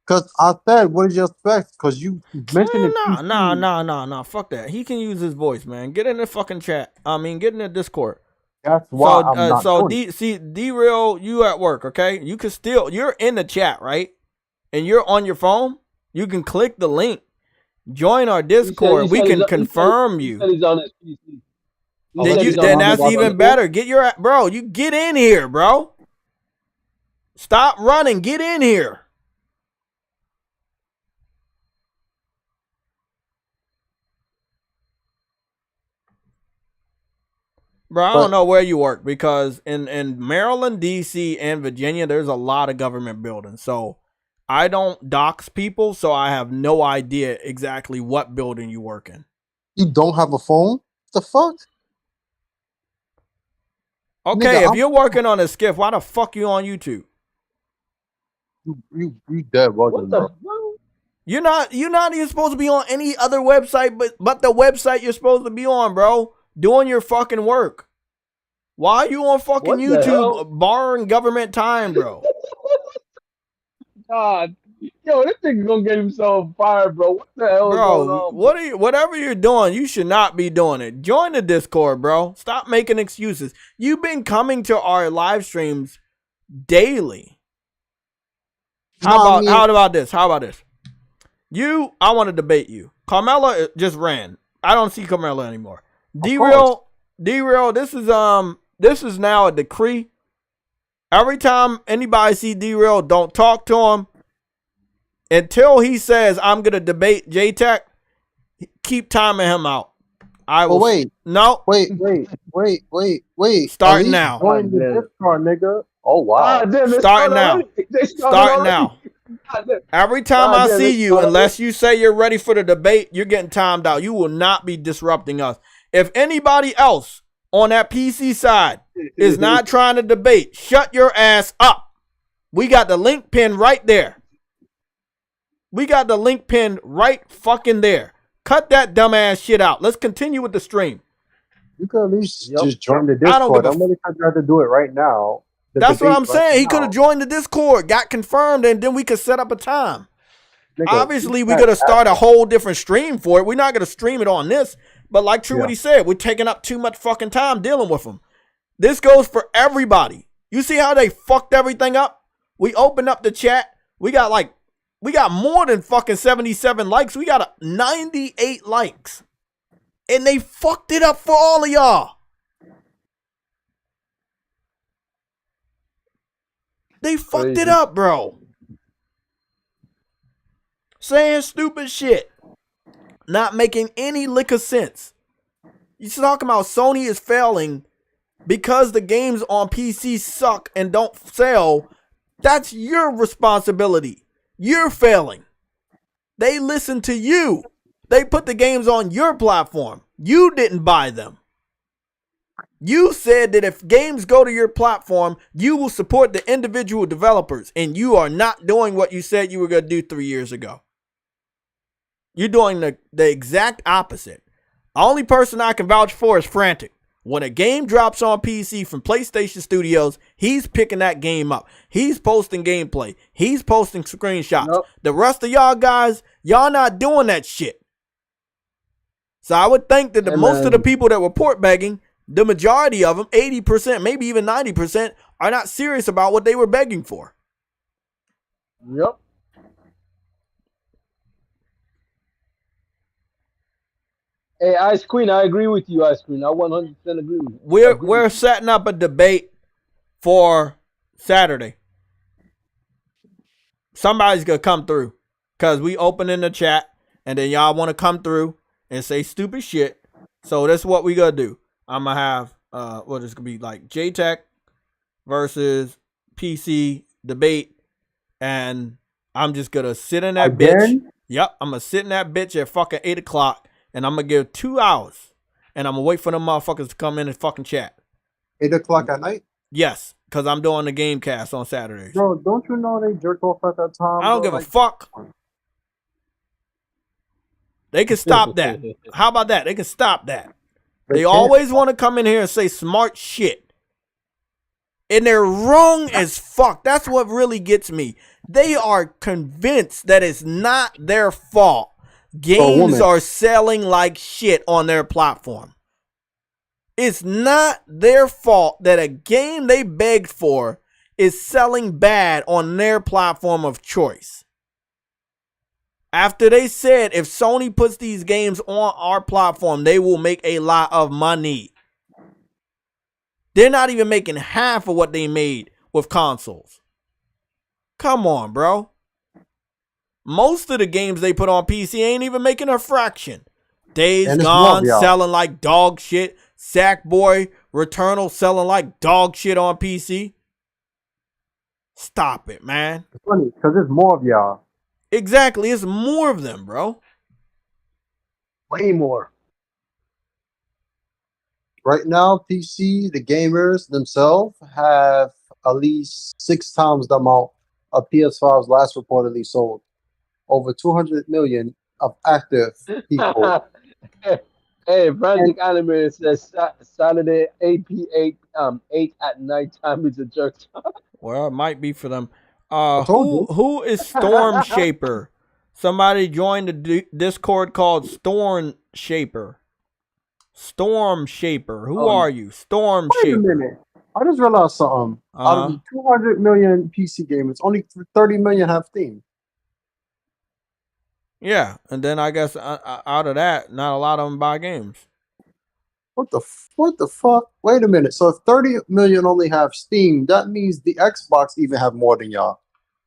S9: Because I said, what did you expect? Because you mentioned it.
S2: Nah. Fuck that. He can use his voice, man. Get in the fucking chat. Get in the Discord.
S9: That's why I'm not
S2: D-Real, you at work, okay? You can you're in the chat, right? And you're on your phone. You can click the link. Join our Discord. We can confirm you.
S3: He's on his PC.
S2: Then that's even better. Bro, you get in here, bro. Stop running. Get in here. Bro, I don't know where you work because in Maryland, D.C., and Virginia, there's a lot of government buildings. So I don't dox people, so I have no idea exactly what building you work in.
S9: You don't have a phone? What the fuck?
S2: Okay, if you're working on a skiff, why the fuck you on YouTube?
S9: You dead bugging, bro.
S2: You're not even supposed to be on any other website but the website you're supposed to be on, bro. Doing your fucking work. Why are you on fucking YouTube borrowing government time, bro?
S3: God, yo, this thing's gonna get himself fired, bro. What the hell is going on?
S2: Whatever you're doing, you should not be doing it. Join the Discord, bro. Stop making excuses. You've been coming to our live streams daily. How about this? I want to debate you. Carmela just ran. I don't see Carmela anymore. D-Real, this is now a decree. Every time anybody see D-Real, don't talk to him until he says I'm gonna debate JayTech. Keep timing him out.
S9: Wait.
S2: Starting now.
S9: Join the Discord, nigga. Oh wow.
S2: Starting now. Every time I see you, unless you say you're ready for the debate, you're getting timed out. You will not be disrupting us. If anybody else on that PC side is not trying to debate, shut your ass up. We got the link pinned right there. Fucking there. Cut that dumbass shit out. Let's continue with the stream.
S9: You could at least just join the Discord. I'm really trying to do it right now.
S2: That's what I'm saying. He could have joined the Discord, got confirmed, and then we could set up a time. Obviously, we're going to start a whole different stream for it. We're not going to stream it on this. But like what he said, we're taking up too much fucking time dealing with them. This goes for everybody. You see how they fucked everything up? We opened up the chat. We got more than fucking 77 likes. We got 98 likes. And they fucked it up for all of y'all. They fucked it up, bro. Saying stupid shit. Not making any lick of sense. You're talking about Sony is failing because the games on PC suck and don't sell. That's your responsibility. You're failing. They listen to you. They put the games on your platform. You didn't buy them. You said that if games go to your platform, you will support the individual developers, and you are not doing what you said you were going to do 3 years ago. You're doing the exact opposite. The only person I can vouch for is Frantic. When a game drops on PC from PlayStation Studios, he's picking that game up. He's posting gameplay. He's posting screenshots. Nope. The rest of y'all guys, y'all not doing that shit. So I would think that most of the people that were port begging, the majority of them, 80%, maybe even 90%, are not serious about what they were begging for.
S3: Yep. Hey, Ice Queen, I agree with you, Ice Queen. I 100% agree with you.
S2: We're setting up a debate for Saturday. Somebody's going to come through because we open in the chat and then y'all want to come through and say stupid shit. So that's what we going to do. I'm going to have, what is going to be like JTech versus PC debate. And I'm just going to sit in that bitch. Yep. I'm going to sit in that bitch at fucking 8 o'clock. And I'm going to give 2 hours. And I'm going to wait for them motherfuckers to come in and fucking chat.
S8: 8 o'clock at night?
S2: Yes. Because I'm doing the game cast on Saturdays.
S9: Bro, don't you know they jerk off at that time?
S2: I don't give a fuck. They can stop that. How about that? They can stop that. They always want to come in here and say smart shit. And they're wrong as fuck. That's what really gets me. They are convinced that it's not their fault. Games are selling like shit on their platform. It's not their fault that a game they begged for is selling bad on their platform of choice. After they said if Sony puts these games on our platform, they will make a lot of money. They're not even making half of what they made with consoles. Come on, bro. Most of the games they put on PC ain't even making a fraction. Days Gone selling like dog shit. Sackboy, Returnal selling like dog shit on PC. Stop it, man.
S9: It's funny, because there's more of y'all.
S2: Exactly, it's more of them, bro.
S3: Way more.
S8: Right now, PC, the gamers themselves have at least 6 times the amount of PS5s last reportedly sold. Over 200 million of active people.
S3: Hey, Frantic Anime says Saturday 8 at night time is a jerk time.
S2: Well, it might be for them. Who is Storm Shaper? Somebody joined the Discord called Storm Shaper. Storm Shaper. Who are you? Storm Shaper.
S9: Wait a minute. I just realized something. Out of the 200 million PC gamers, only 30 million have Steam.
S2: Yeah, and then I guess out of that, not a lot of them buy games.
S8: What the fuck? Wait a minute. So if 30 million only have Steam, that means the Xbox even have more than y'all.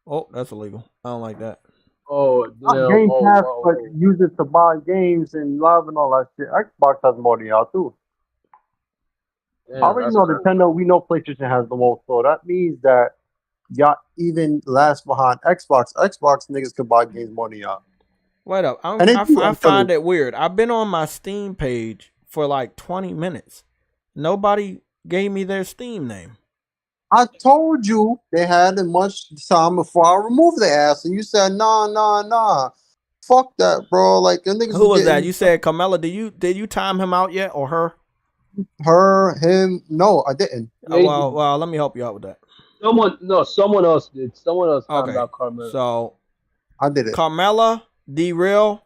S2: Oh, that's illegal. I don't like that.
S3: Oh,
S9: not Game Pass, but use it to buy games and live and all that shit. Xbox has more than y'all too. I already know Nintendo. We know PlayStation has the most, so that means that y'all even last behind Xbox. Xbox niggas could buy games more than y'all.
S2: Wait up. I find it weird. I've been on my Steam page for like 20 minutes. Nobody gave me their Steam name.
S8: I told you they had much time before I removed their ass, and you said nah. Fuck that, bro. Like niggas.
S2: Who was that? You said Carmella. Did you time him out yet, or her?
S8: Her, him. No, I didn't.
S2: Oh, well, let me help you out with that.
S3: Someone else did. Someone else timed out Carmella.
S2: So
S8: I did it.
S2: Carmella, D-Real,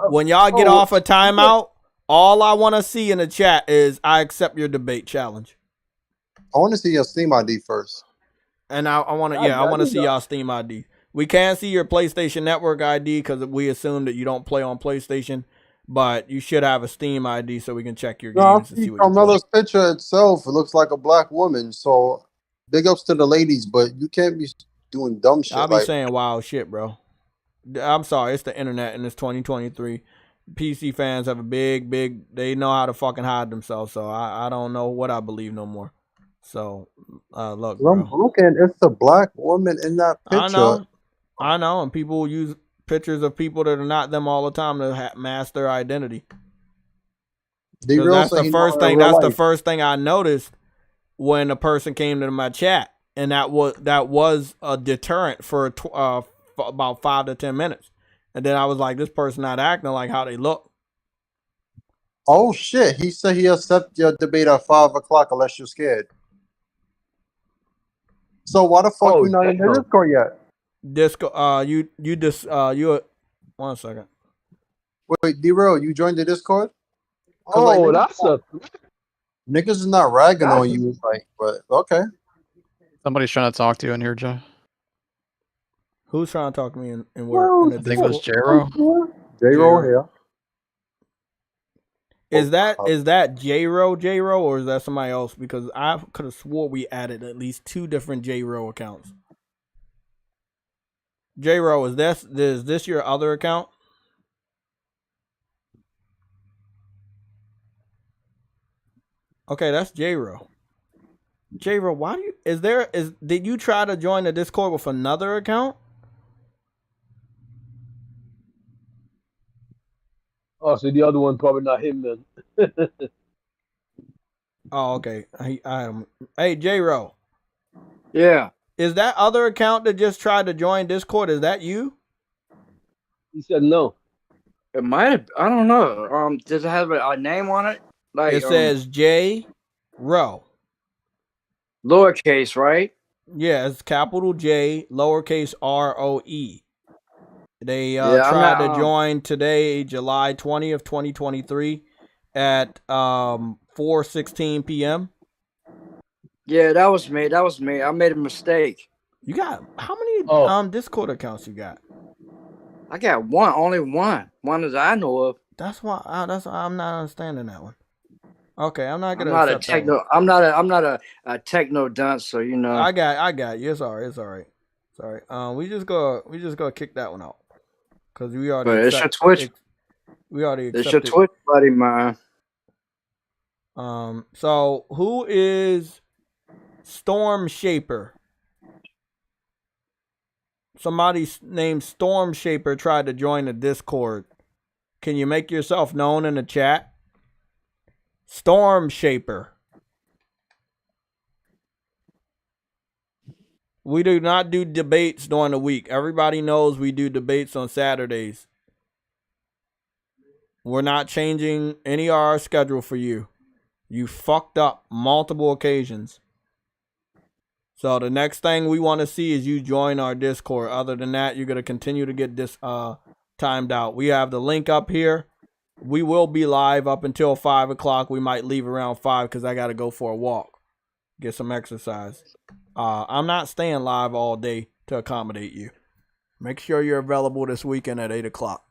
S2: when y'all get off a timeout, all I want to see in the chat is I accept your debate challenge.
S8: I want to see your Steam ID first.
S2: And I want to see y'all Steam ID. We can't see your PlayStation Network ID because we assume that you don't play on PlayStation, but you should have a Steam ID so we can check your games and see what
S8: Carmella's picture itself, it looks like a black woman, so big ups to the ladies, but you can't be doing dumb shit.
S2: I'll be saying wild shit, bro. I'm sorry, it's the internet and it's 2023. PC fans have a big, they know how to fucking hide themselves. So I don't know what I believe no more. So, look, bro.
S8: I'm looking. It's the black woman in that picture.
S2: I know, and people use pictures of people that are not them all the time to mask their identity. That's the first thing. That's the first thing I noticed when a person came to my chat, and that was a deterrent for about 5 to 10 minutes, and then I was like, this person not acting like how they look.
S8: Oh shit! He said he accept your debate at 5 o'clock unless you're scared. So why the fuck you not in the Discord yet?
S2: One second.
S8: Wait, D-Real, you joined the Discord?
S3: Oh, that's a
S8: niggas is not ragging on you, like, but okay.
S10: Somebody's trying to talk to you in here, Jay.
S2: Who's trying to talk to me in where?
S10: I think it was J-Ro.
S8: J-Ro here.
S2: Is that J-Ro, or is that somebody else? Because I could have swore we added at least 2 different J-Ro accounts. J-Ro, is this your other account? Okay, that's J-Ro. J-Ro, why do you did you try to join the Discord with another account?
S3: Oh, so the other one probably not him then.
S2: Oh, okay. Hey, J-Ro.
S11: Yeah.
S2: Is that other account that just tried to join Discord, is that you?
S3: He said no.
S11: It might have, I don't know. Does it have a name on it? Like
S2: it says J-Ro.
S11: Lowercase, right?
S2: Yeah, it's capital J, lowercase R-O-E. They tried to join today, July 20th, 2023 at 4:16 p.m.
S11: Yeah, that was me. I made a mistake.
S2: You got how many Discord accounts you got?
S11: I got one, only one that I know of.
S2: That's why I'm not understanding that one. Okay, I'm not gonna.
S11: I'm not a techno dunce, so you know.
S2: I got you. It's all right. Sorry. We just go kick that one out because we already.
S11: But it's your Twitch.
S2: We already.
S11: It's your Twitch, buddy, man.
S2: So who is Storm Shaper? Somebody named Storm Shaper tried to join the Discord. Can you make yourself known in the chat? Storm Shaper. We do not do debates during the week. Everybody knows we do debates on Saturdays. We're not changing any of our schedule for you. You fucked up multiple occasions. So the next thing we want to see is you join our Discord. Other than that, you're going to continue to get this timed out. We have the link up here. We will be live up until 5 o'clock. We might leave around 5 because I got to go for a walk. Get some exercise. I'm not staying live all day to accommodate you. Make sure you're available this weekend at 8 o'clock.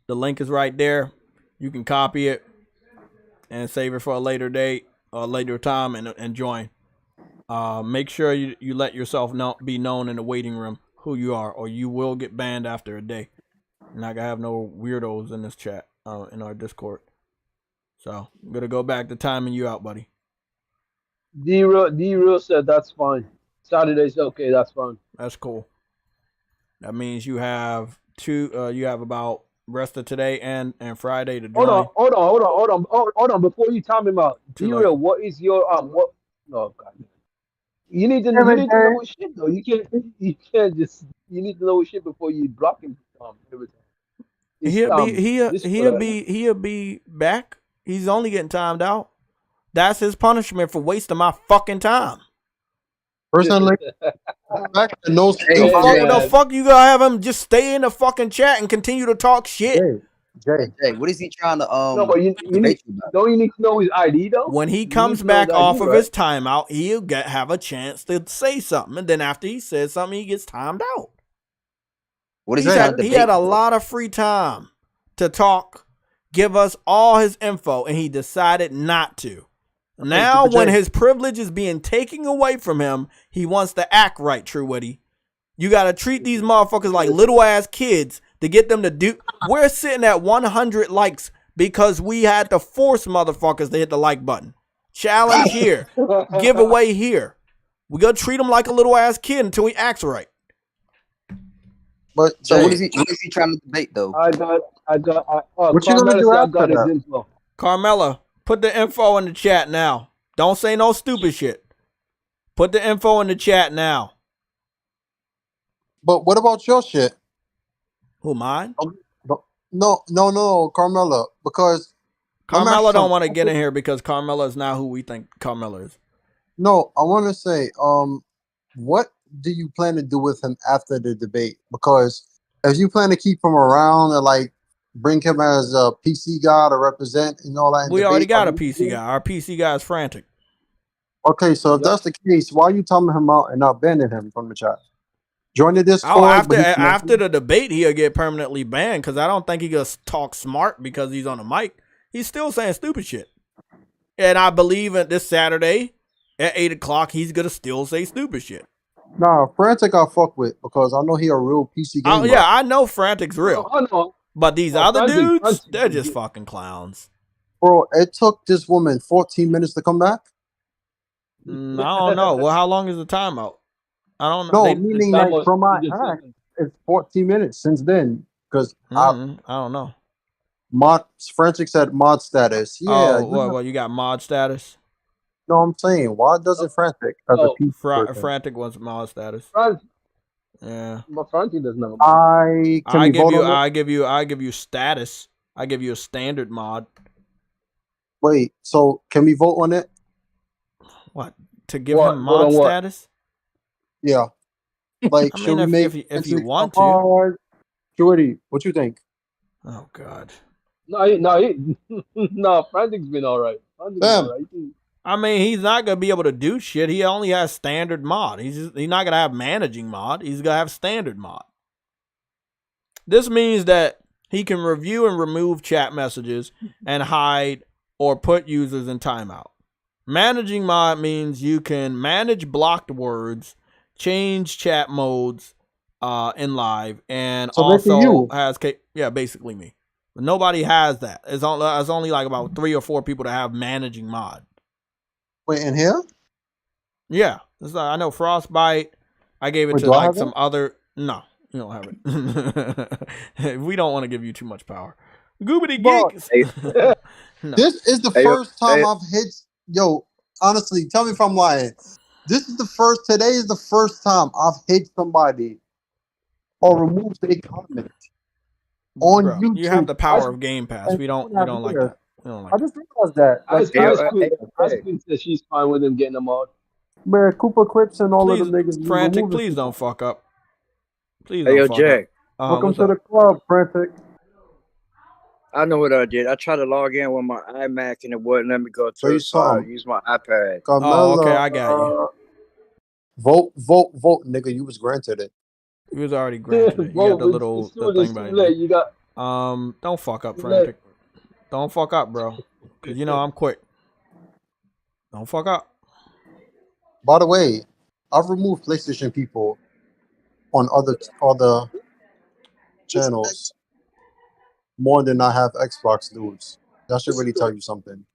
S2: The link is right there. You can copy it and save it for a later date or later time and join. Make sure you let yourself be known in the waiting room who you are, or you will get banned after a day. You're not gonna have no weirdos in this chat, in our Discord. So I'm gonna go back to timing you out, buddy.
S3: D-Real said that's fine. Saturday's okay, that's fine.
S2: That's cool. That means you have you have about rest of today and Friday to join.
S3: Hold on. Before you time him out, D-Real, what is your what? No, God. You need to know his shit though. You can't just. You need to know his shit before you block him. Everything.
S2: He'll be back. He's only getting timed out. That's his punishment for wasting my fucking time.
S8: Personally,
S2: the fuck you gonna have him just stay in the fucking chat and continue to talk shit?
S7: Jay, what is he trying to
S3: No, but you need to know his ID though.
S2: When he comes back off of his timeout, he'll have a chance to say something, and then after he says something, he gets timed out.
S7: What is
S2: he had a lot of free time to talk, give us all his info, and he decided not to. Now, when his privilege is being taken away from him, he wants to act right, True Witty. You got to treat these motherfuckers like little ass kids to get them to do. We're sitting at 100 likes because we had to force motherfuckers to hit the like button. Challenge here. Giveaway here. We got to treat them like a little ass kid until he acts right.
S7: But so what is he trying to debate though?
S3: What
S9: you gonna do after that?
S2: Carmella, put the info in the chat now. Don't say no stupid shit. Put the info in the chat now.
S8: But what about your shit?
S2: Who, mine?
S8: No, Carmella, because
S2: Carmella don't want to get in here because Carmella is not who we think Carmella is.
S8: No, I want to say, what do you plan to do with him after the debate? Because if you plan to keep him around and like bring him as a PC guy to represent and all that,
S2: We already got a PC guy. Our PC guy is frantic.
S8: Okay, so if that's the case, why are you telling him out and not banning him from the chat? Join the Discord.
S2: Oh, after the debate, he'll get permanently banned because I don't think he gonna talk smart because he's on the mic. He's still saying stupid shit. And I believe this Saturday at 8 o'clock, he's gonna still say stupid shit.
S8: Nah, Frantic I fuck with because I know he a real PC gamer.
S2: Oh yeah, I know Frantic's real.
S3: I know.
S2: But these other dudes, they're just fucking clowns.
S8: Bro, it took this woman 14 minutes to come back.
S2: I don't know. Well, how long is the timeout? I don't know.
S8: No, meaning like from my act, it's 14 minutes since then. Because
S2: I don't know.
S8: Frantic said mod status. Yeah.
S2: Oh, what? You got mod status?
S8: No, I'm saying, why doesn't Frantic as a PC
S2: Frantic wants mod status. Yeah.
S3: But Frantic doesn't have
S2: I give you status. I give you a standard mod.
S8: Wait, so can we vote on it?
S2: What? To give him mod status?
S8: Yeah. Like,
S2: I mean, if you want to.
S8: Jordy, what you think?
S2: Oh God.
S3: No, Frantic's been all right.
S2: I mean, he's not gonna be able to do shit. He only has standard mod. He's not gonna have managing mod. He's gonna have standard mod. This means that he can review and remove chat messages and hide or put users in timeout. Managing mod means you can manage blocked words, change chat modes in live, and
S8: so
S2: also has basically me. But nobody has that. It's only like about 3 or 4 people that have managing mod.
S8: Wait, in here?
S2: Yeah, I know Frostbite. I gave it to like some other. No, you don't have it. We don't want to give you too much power. Goobity geeks.
S8: No. This is the first time I've hit. Yo, honestly, tell me if I'm lying. Today is the first time I've hit somebody or removed a comment on YouTube.
S2: You have the power of Game Pass. We don't like that.
S9: I just realized that.
S3: Ice Queen says she's fine with him getting them out.
S9: Man, Cooper Clips and all of them niggas.
S2: Frantic, please don't fuck up. Please
S11: hey,
S2: don't
S11: yo,
S2: fuck
S11: Jack.
S2: up.
S9: Welcome to the club, Frantic.
S11: I know what I did. I tried to log in with my iMac and it wouldn't let me go to it, so I used my iPad.
S8: Carmella,
S2: okay, I got you.
S8: Vote, nigga. You was granted it.
S2: You was already granted it. You got the little thing by you. Don't fuck up, Frantic. Don't fuck up, bro. Because you know I'm quick. Don't fuck up.
S8: By the way, I've removed PlayStation people on other channels more than I have Xbox dudes. That should really tell you something.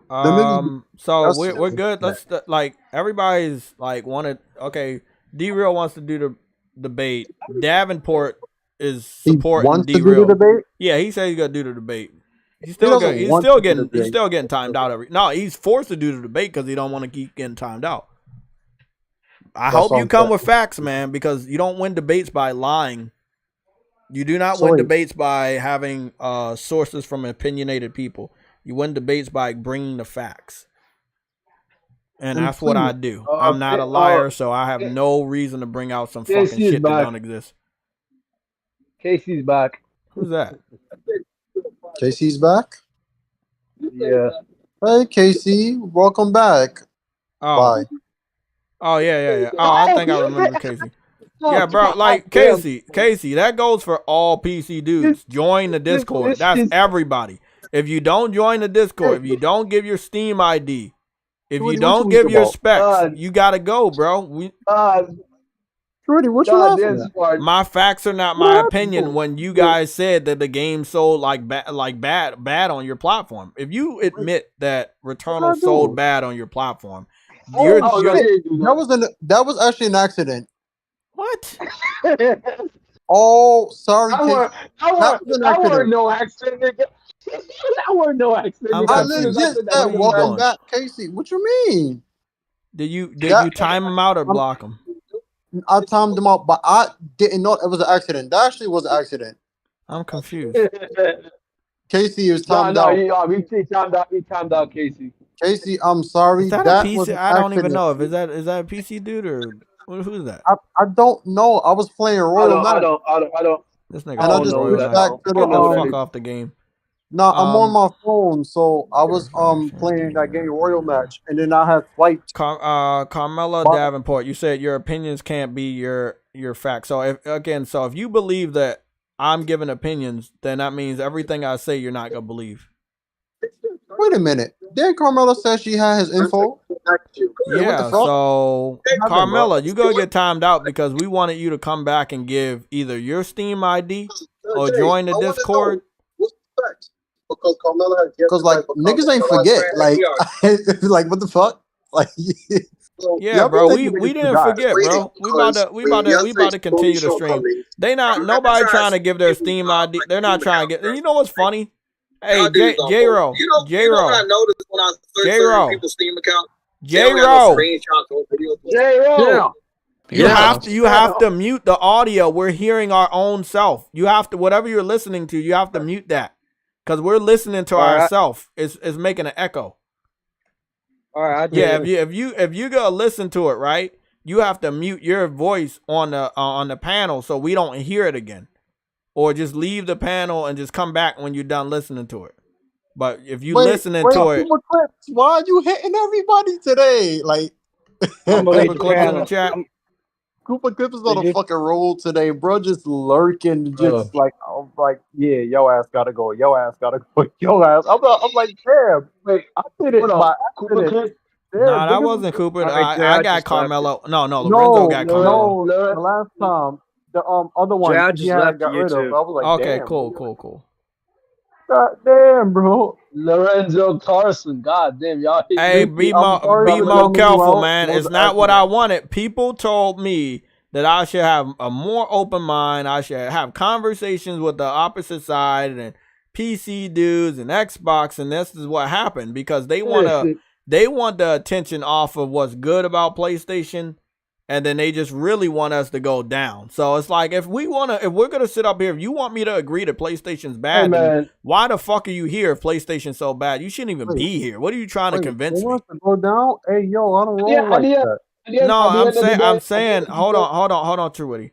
S2: So we're good. Let's like everybody's like wanted. Okay, D-Real wants to do the debate. Davenport is supporting D-Real. Yeah, he said he's gonna do the debate. He's still getting timed out he's forced to do the debate because he don't want to keep getting timed out. I hope you come with facts, man, because you don't win debates by lying. You do not win debates by having sources from opinionated people. You win debates by bringing the facts. And that's what I do. I'm not a liar, so I have no reason to bring out some fucking shit that don't exist.
S3: Casey's back.
S2: Who's that?
S8: Casey's back?
S3: Yeah.
S8: Hey, Casey. Welcome back.
S2: Oh.
S8: Bye.
S2: Oh, yeah. Oh, I think I remember Casey. Yeah, bro, like Casey, that goes for all PC dudes. Join the Discord. That's everybody. If you don't join the Discord, if you don't give your Steam ID, if you don't give your specs, you gotta go, bro.
S9: Trudy, what you laughing at?
S2: My facts are not my opinion. When you guys my facts are not my opinion. When you guys said that the game sold bad on your platform, if you admit that Returnal sold bad on your platform,
S9: that was actually an accident.
S2: What?
S9: Oh, sorry,
S3: I weren't no accident, nigga. I weren't no accident.
S9: I legit said, "Welcome back, Casey." What you mean?
S2: Did you time him out or block him?
S9: I timed him out, but I didn't know it was an accident. That actually was an accident.
S2: I'm confused.
S9: Casey is timed out.
S3: He timed out Casey.
S9: Casey, I'm sorry.
S2: Is that a PC? I don't even know if is that a PC dude or who's that?
S9: I don't know. I was playing Royal Match.
S3: I don't.
S2: This nigga.
S9: And I just pushed back to
S2: the fuck off the game.
S9: No, I'm on my phone, so I was playing that game Royal Match, and then I had flights.
S2: Carmela Davenport, you said your opinions can't be your facts. So if you believe that I'm giving opinions, then that means everything I say you're not gonna believe.
S9: Wait a minute. Then Carmela said she had his info.
S2: Yeah, so Carmela, you gonna get timed out because we wanted you to come back and give either your Steam ID or join the Discord.
S9: Because Carmela has niggas ain't forget. Like what the fuck? Like
S2: yeah, bro, we didn't forget, bro. We about to continue the stream. Nobody trying to give their Steam ID. They're not trying to get. And you know what's funny? Hey, J-Ro. J-Ro.
S12: I noticed when I searched people's Steam account.
S2: J-Ro.
S3: J-Ro.
S2: You have to mute the audio. We're hearing our own self. You have to, whatever you're listening to, you have to mute that. Because we're listening to ourselves. It's making an echo.
S11: All right.
S2: If you go listen to it, right, you have to mute your voice on the panel so we don't hear it again. Or just leave the panel and just come back when you're done listening to it. But if you listening to it,
S9: why are you hitting everybody today? Like
S2: Cooper Clips in the chat.
S9: Cooper Clips is on a fucking roll today, bro. Just lurking, just I'm like, yeah, yo ass gotta go, yo ass gotta go, yo ass. I'm like, damn, wait, I did it by accident.
S2: Nah, that wasn't Cooper. I got Carmelo. No, Lorenzo got Carmelo.
S9: No, the last time. The other one got rid of. I was like,
S2: okay,
S9: damn,
S2: cool.
S9: God damn, bro.
S3: Lorenzo Carson. God damn, y'all.
S2: Hey, be more careful, man. It's not what I wanted. People told me that I should have a more open mind. I should have conversations with the opposite side and PC dudes and Xbox, and this is what happened because they want the attention off of what's good about PlayStation. And then they just really want us to go down. So it's like if we're gonna sit up here, if you want me to agree that PlayStation's bad, then why the fuck are you here if PlayStation's so bad? You shouldn't even be here. What are you trying to convince me?
S9: To go down? Hey yo, I don't roll like that.
S2: No, I'm saying hold on, Truity.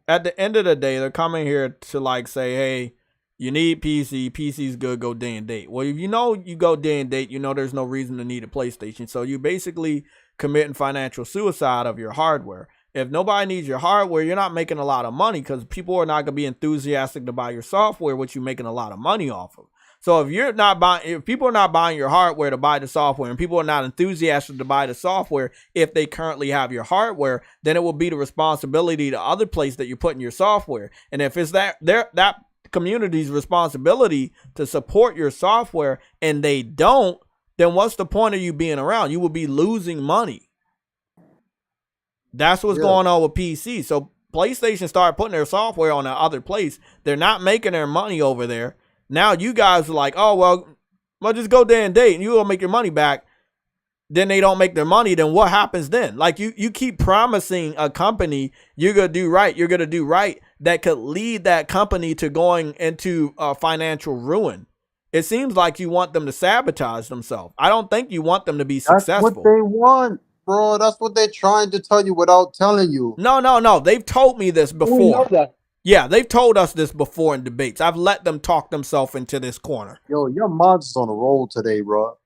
S2: At the end of the day, they're coming here to say, hey, you need PC. PC's good. Go day and date. Well, if you go day and date, there's no reason to need a PlayStation. So you basically committing financial suicide of your hardware. If nobody needs your hardware, you're not making a lot of money because people are not going to be enthusiastic to buy your software, which you're making a lot of money off of. So if people are not buying your hardware to buy the software, and people are not enthusiastic to buy the software if they currently have your hardware, then it will be the responsibility to other place that you're putting your software. And if it's that community's responsibility to support your software and they don't, then what's the point of you being around? You will be losing money. That's what's going on with PC. So PlayStation started putting their software on the other place. They're not making their money over there. Now you guys are like, oh, well, just go day and date and you will make your money back. Then they don't make their money. Then what happens then? Like you keep promising a company you're going to do right. That could lead that company to going into financial ruin. It seems like you want them to sabotage themselves. I don't think you want them to be successful.
S9: That's what they want, bro. That's what they're trying to tell you without telling you.
S2: No. They've told me this before. Yeah, they've told us this before in debates. I've let them talk themselves into this corner.
S9: Yo, your monster's on a roll today, bro.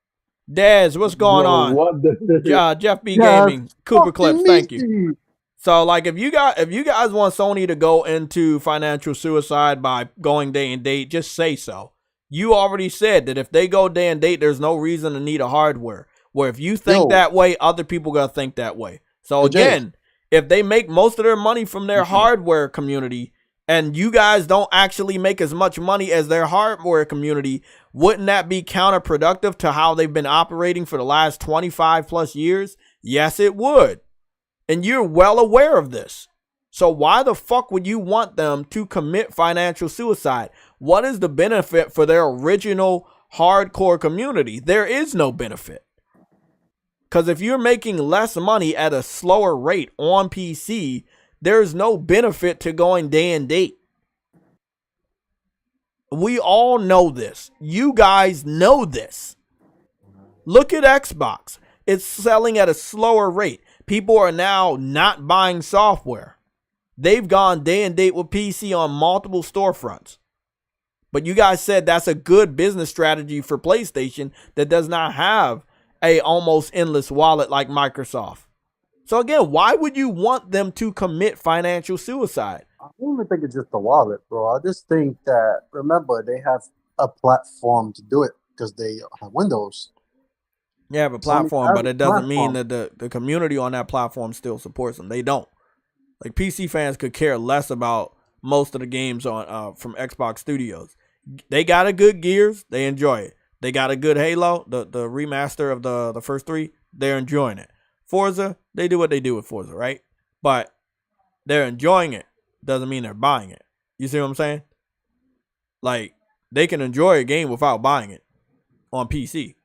S2: Dez, what's going on? Jeff B Gaming, Cooper Clips, thank you. So, if you guys want Sony to go into financial suicide by going day and date, just say so. You already said that if they go day and date, there's no reason to need a hardware. Where if you think that way, other people gonna think that way. So again, If they make most of their money from their hardware community, and you guys don't actually make as much money as their hardware community, wouldn't that be counterproductive to how they've been operating for the last 25 plus years? Yes, it would. And you're well aware of this. So why the fuck would you want them to commit financial suicide? What is the benefit for their original hardcore community? There is no benefit. Because if you're making less money at a slower rate on PC, there's no benefit to going day and date. We all know this. You guys know this. Look at Xbox. It's selling at a slower rate. People are now not buying software. They've gone day and date with PC on multiple storefronts. But you guys said that's a good business strategy for PlayStation that does not have a almost endless wallet like Microsoft. So again, why would you want them to commit financial suicide?
S8: I don't even think it's just the wallet, bro. I just think that, remember, they have a platform to do it because they have Windows.
S2: You have a platform, but it doesn't mean that the community on that platform still supports them. They don't. Like, PC fans could care less about most of the games on from Xbox Studios. They got a good Gears, they enjoy it. They got a good Halo, the remaster of the first 3, they're enjoying it. Forza, they do what they do with Forza, right? But they're enjoying it. Doesn't mean they're buying it. You see what I'm saying? Like, they can enjoy a game without buying it on PC.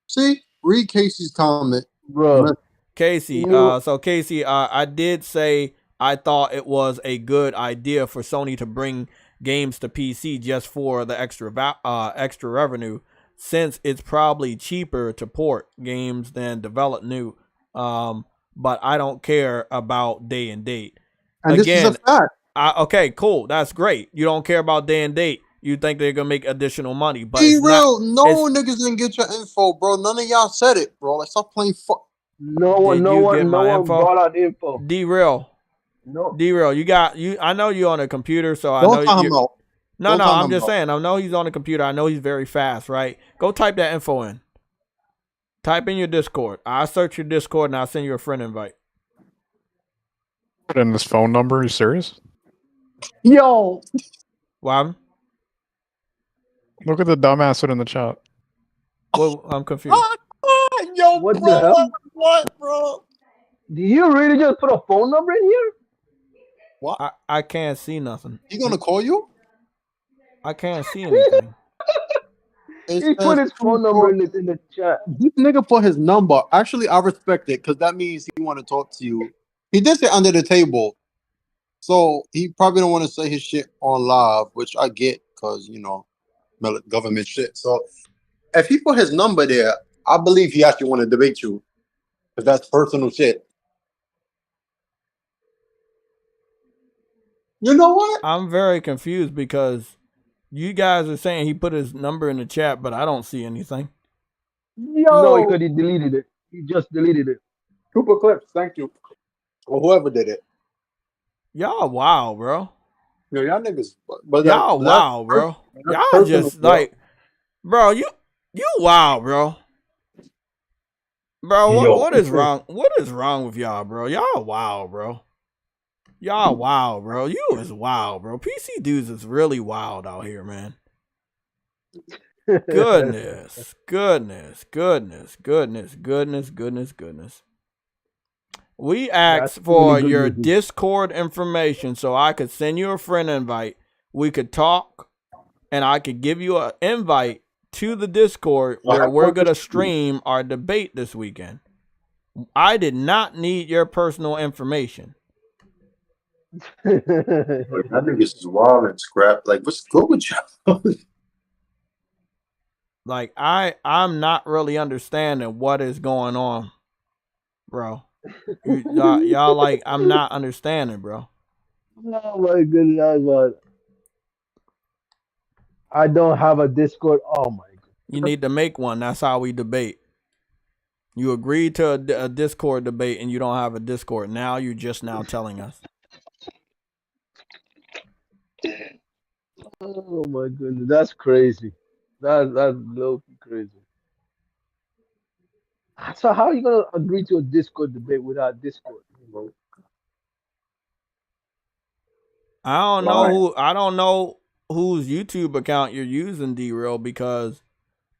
S8: See? Read Casey's comment.
S3: Bro.
S2: Casey, so Casey, I did say I thought it was a good idea for Sony to bring games to PC just for the extra revenue, since it's probably cheaper to port games than develop new. But I don't care about day and date.
S8: And again, this is a fact.
S2: Okay, cool. That's great. You don't care about day and date. You think they're gonna make additional money, but
S8: be real. No niggas didn't get your info, bro. None of y'all said it, bro. Like, stop playing fuck.
S3: No one brought out info.
S2: D-Real.
S3: No.
S2: D-Real, I know you're on a computer, so
S8: don't
S2: I know
S8: you.
S2: No, I'm just saying. I know he's on a computer. I know he's very fast, right? Go type that info in. Type in your Discord. I'll search your Discord and I'll send you a friend invite.
S10: Put in this phone number. Are you serious?
S3: Yo.
S2: Wow.
S10: Look at the dumbass in the chat.
S2: Well, I'm confused.
S8: Yo,
S3: what
S8: bro,
S3: the hell?
S8: What, bro?
S3: Do you really just put a phone number in here?
S8: What?
S2: I can't see nothing.
S8: He gonna call you?
S2: I can't see anything.
S3: He put his phone number in the chat.
S8: This nigga put his number. Actually, I respect it because that means he want to talk to you. He did say under the table. So he probably don't want to say his shit on live, which I get because, you know, government shit. So if he put his number there, I believe he actually want to debate you because that's personal shit. You know what?
S2: I'm very confused because you guys are saying he put his number in the chat, but I don't see anything.
S3: Yo. No, because he deleted it. He just deleted it.
S8: Cooper Clips, thank you. Or whoever did it.
S2: Y'all wow, bro.
S8: Yo, y'all niggas. But
S2: y'all wow, bro. Y'all just like, bro, you wow, bro. Bro, what is wrong? What is wrong with y'all, bro? Y'all wow, bro. Y'all wow, bro. You is wow, bro. PC dudes is really wild out here, man. Goodness. We asked for your Discord information so I could send you a friend invite. We could talk, and I could give you an invite to the Discord where we're going to stream our debate this weekend. I did not need your personal information.
S8: I think this is wild and scrap. Like, what's good with y'all?
S2: Like, I'm not really understanding what is going on, bro. Y'all like, I'm not understanding, bro.
S3: Oh my goodness, man. I don't have a Discord. Oh my god.
S2: You need to make one. That's how we debate. You agreed to a Discord debate and you don't have a Discord. Now you're just now telling us.
S3: Oh my goodness, that's crazy. That's low-key crazy. So how are you gonna agree to a Discord debate without Discord?
S2: I don't know whose YouTube account you're using, D-Real, because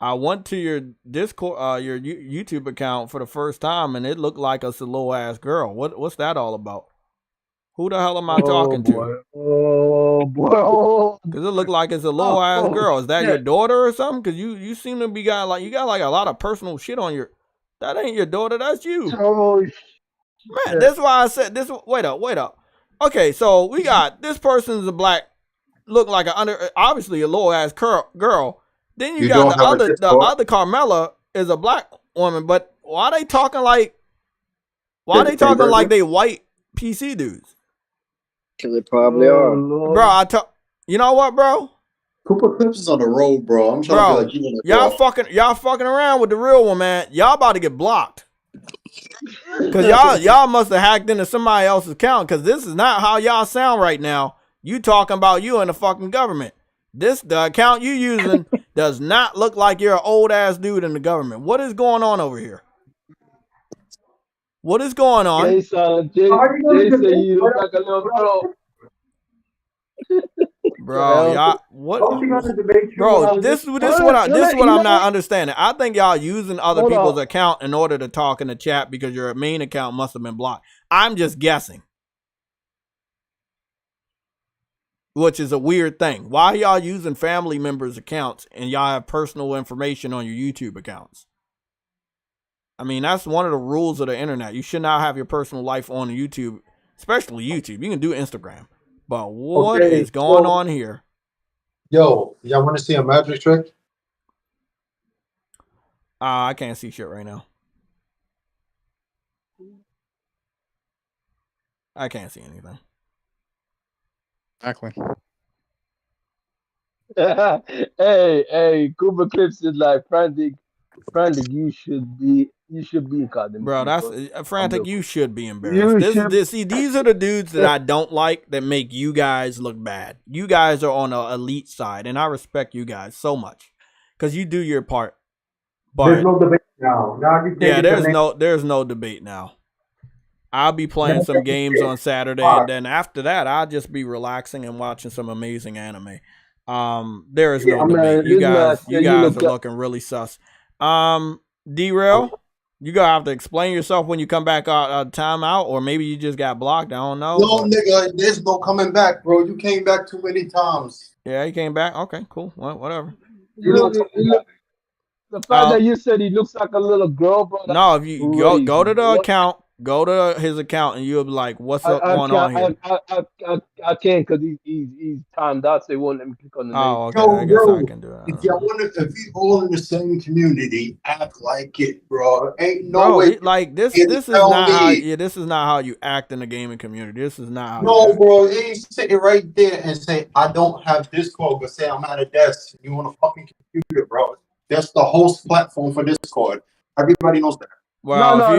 S2: I went to your Discord, your YouTube account for the first time, and it looked like a little ass girl. What's that all about? Who the hell am I talking to?
S3: Oh boy!
S2: Because it looked like it's a little ass girl. Is that your daughter or something? Because you seem to be you got like a lot of personal shit on your. That ain't your daughter. That's you.
S3: Oh,
S2: man, that's why I said this. Wait up. Okay, so we got this person's a black, look like obviously a little ass girl. Then you got the other Carmela is a black woman, but why they talking like they white PC dudes?
S11: Because they probably are.
S2: Bro, you know what, bro?
S8: Cooper Clips is on the road, bro. I'm trying to be like,
S2: y'all fucking around with the real one, man. Y'all about to get blocked. Cause y'all must have hacked into somebody else's account, cause this is not how y'all sound right now. You talking about you and the fucking government. The account you using does not look like you're an old ass dude in the government. What is going on over here? What is going on?
S3: Jay said you look like a little girl.
S2: Bro, y'all, what? Bro, this is what I'm not understanding. I think y'all using other people's account in order to talk in the chat because your main account must have been blocked. I'm just guessing, which is a weird thing. Why are y'all using family members' accounts and y'all have personal information on your YouTube accounts? I mean, that's one of the rules of the internet. You should not have your personal life on YouTube, especially YouTube. You can do Instagram. But what is going on here?
S8: Yo, y'all want to see a magic trick?
S2: I can't see shit right now. I can't see anything.
S10: Exactly.
S3: hey, Cooper Clips is like frantic. You should be goddamn.
S2: Bro, that's frantic. You should be embarrassed. See, these are the dudes that I don't like that make you guys look bad. You guys are on the elite side, and I respect you guys so much because you do your part. But
S9: there's no debate now.
S2: There's no debate now. I'll be playing some games on Saturday, and then after that, I'll just be relaxing and watching some amazing anime. There is no debate. You guys are looking really sus. D-Rail, you gonna have to explain yourself when you come back out timeout, or maybe you just got blocked. I don't know.
S8: No, nigga, there's no coming back, bro. You came back too many times.
S2: Yeah, he came back. Okay, cool. Well, whatever.
S3: The fact that you said he looks like a little girl, bro.
S2: No, if you go to the account, go to his account, and you'll be like, "What's up going on here?"
S3: I can't because he's timed out, so they won't let me click on the name.
S2: Oh, okay. I guess I can do that.
S8: If we all in the same community, act like it, bro. Ain't no way.
S2: Like this is not how. Yeah, this is not how you act in the gaming community. This is not how.
S8: No, bro. They ain't sitting right there and say, "I don't have Discord," but say I'm at a desk. You want a fucking computer, bro? That's the host platform for Discord. Everybody knows that.
S2: Well,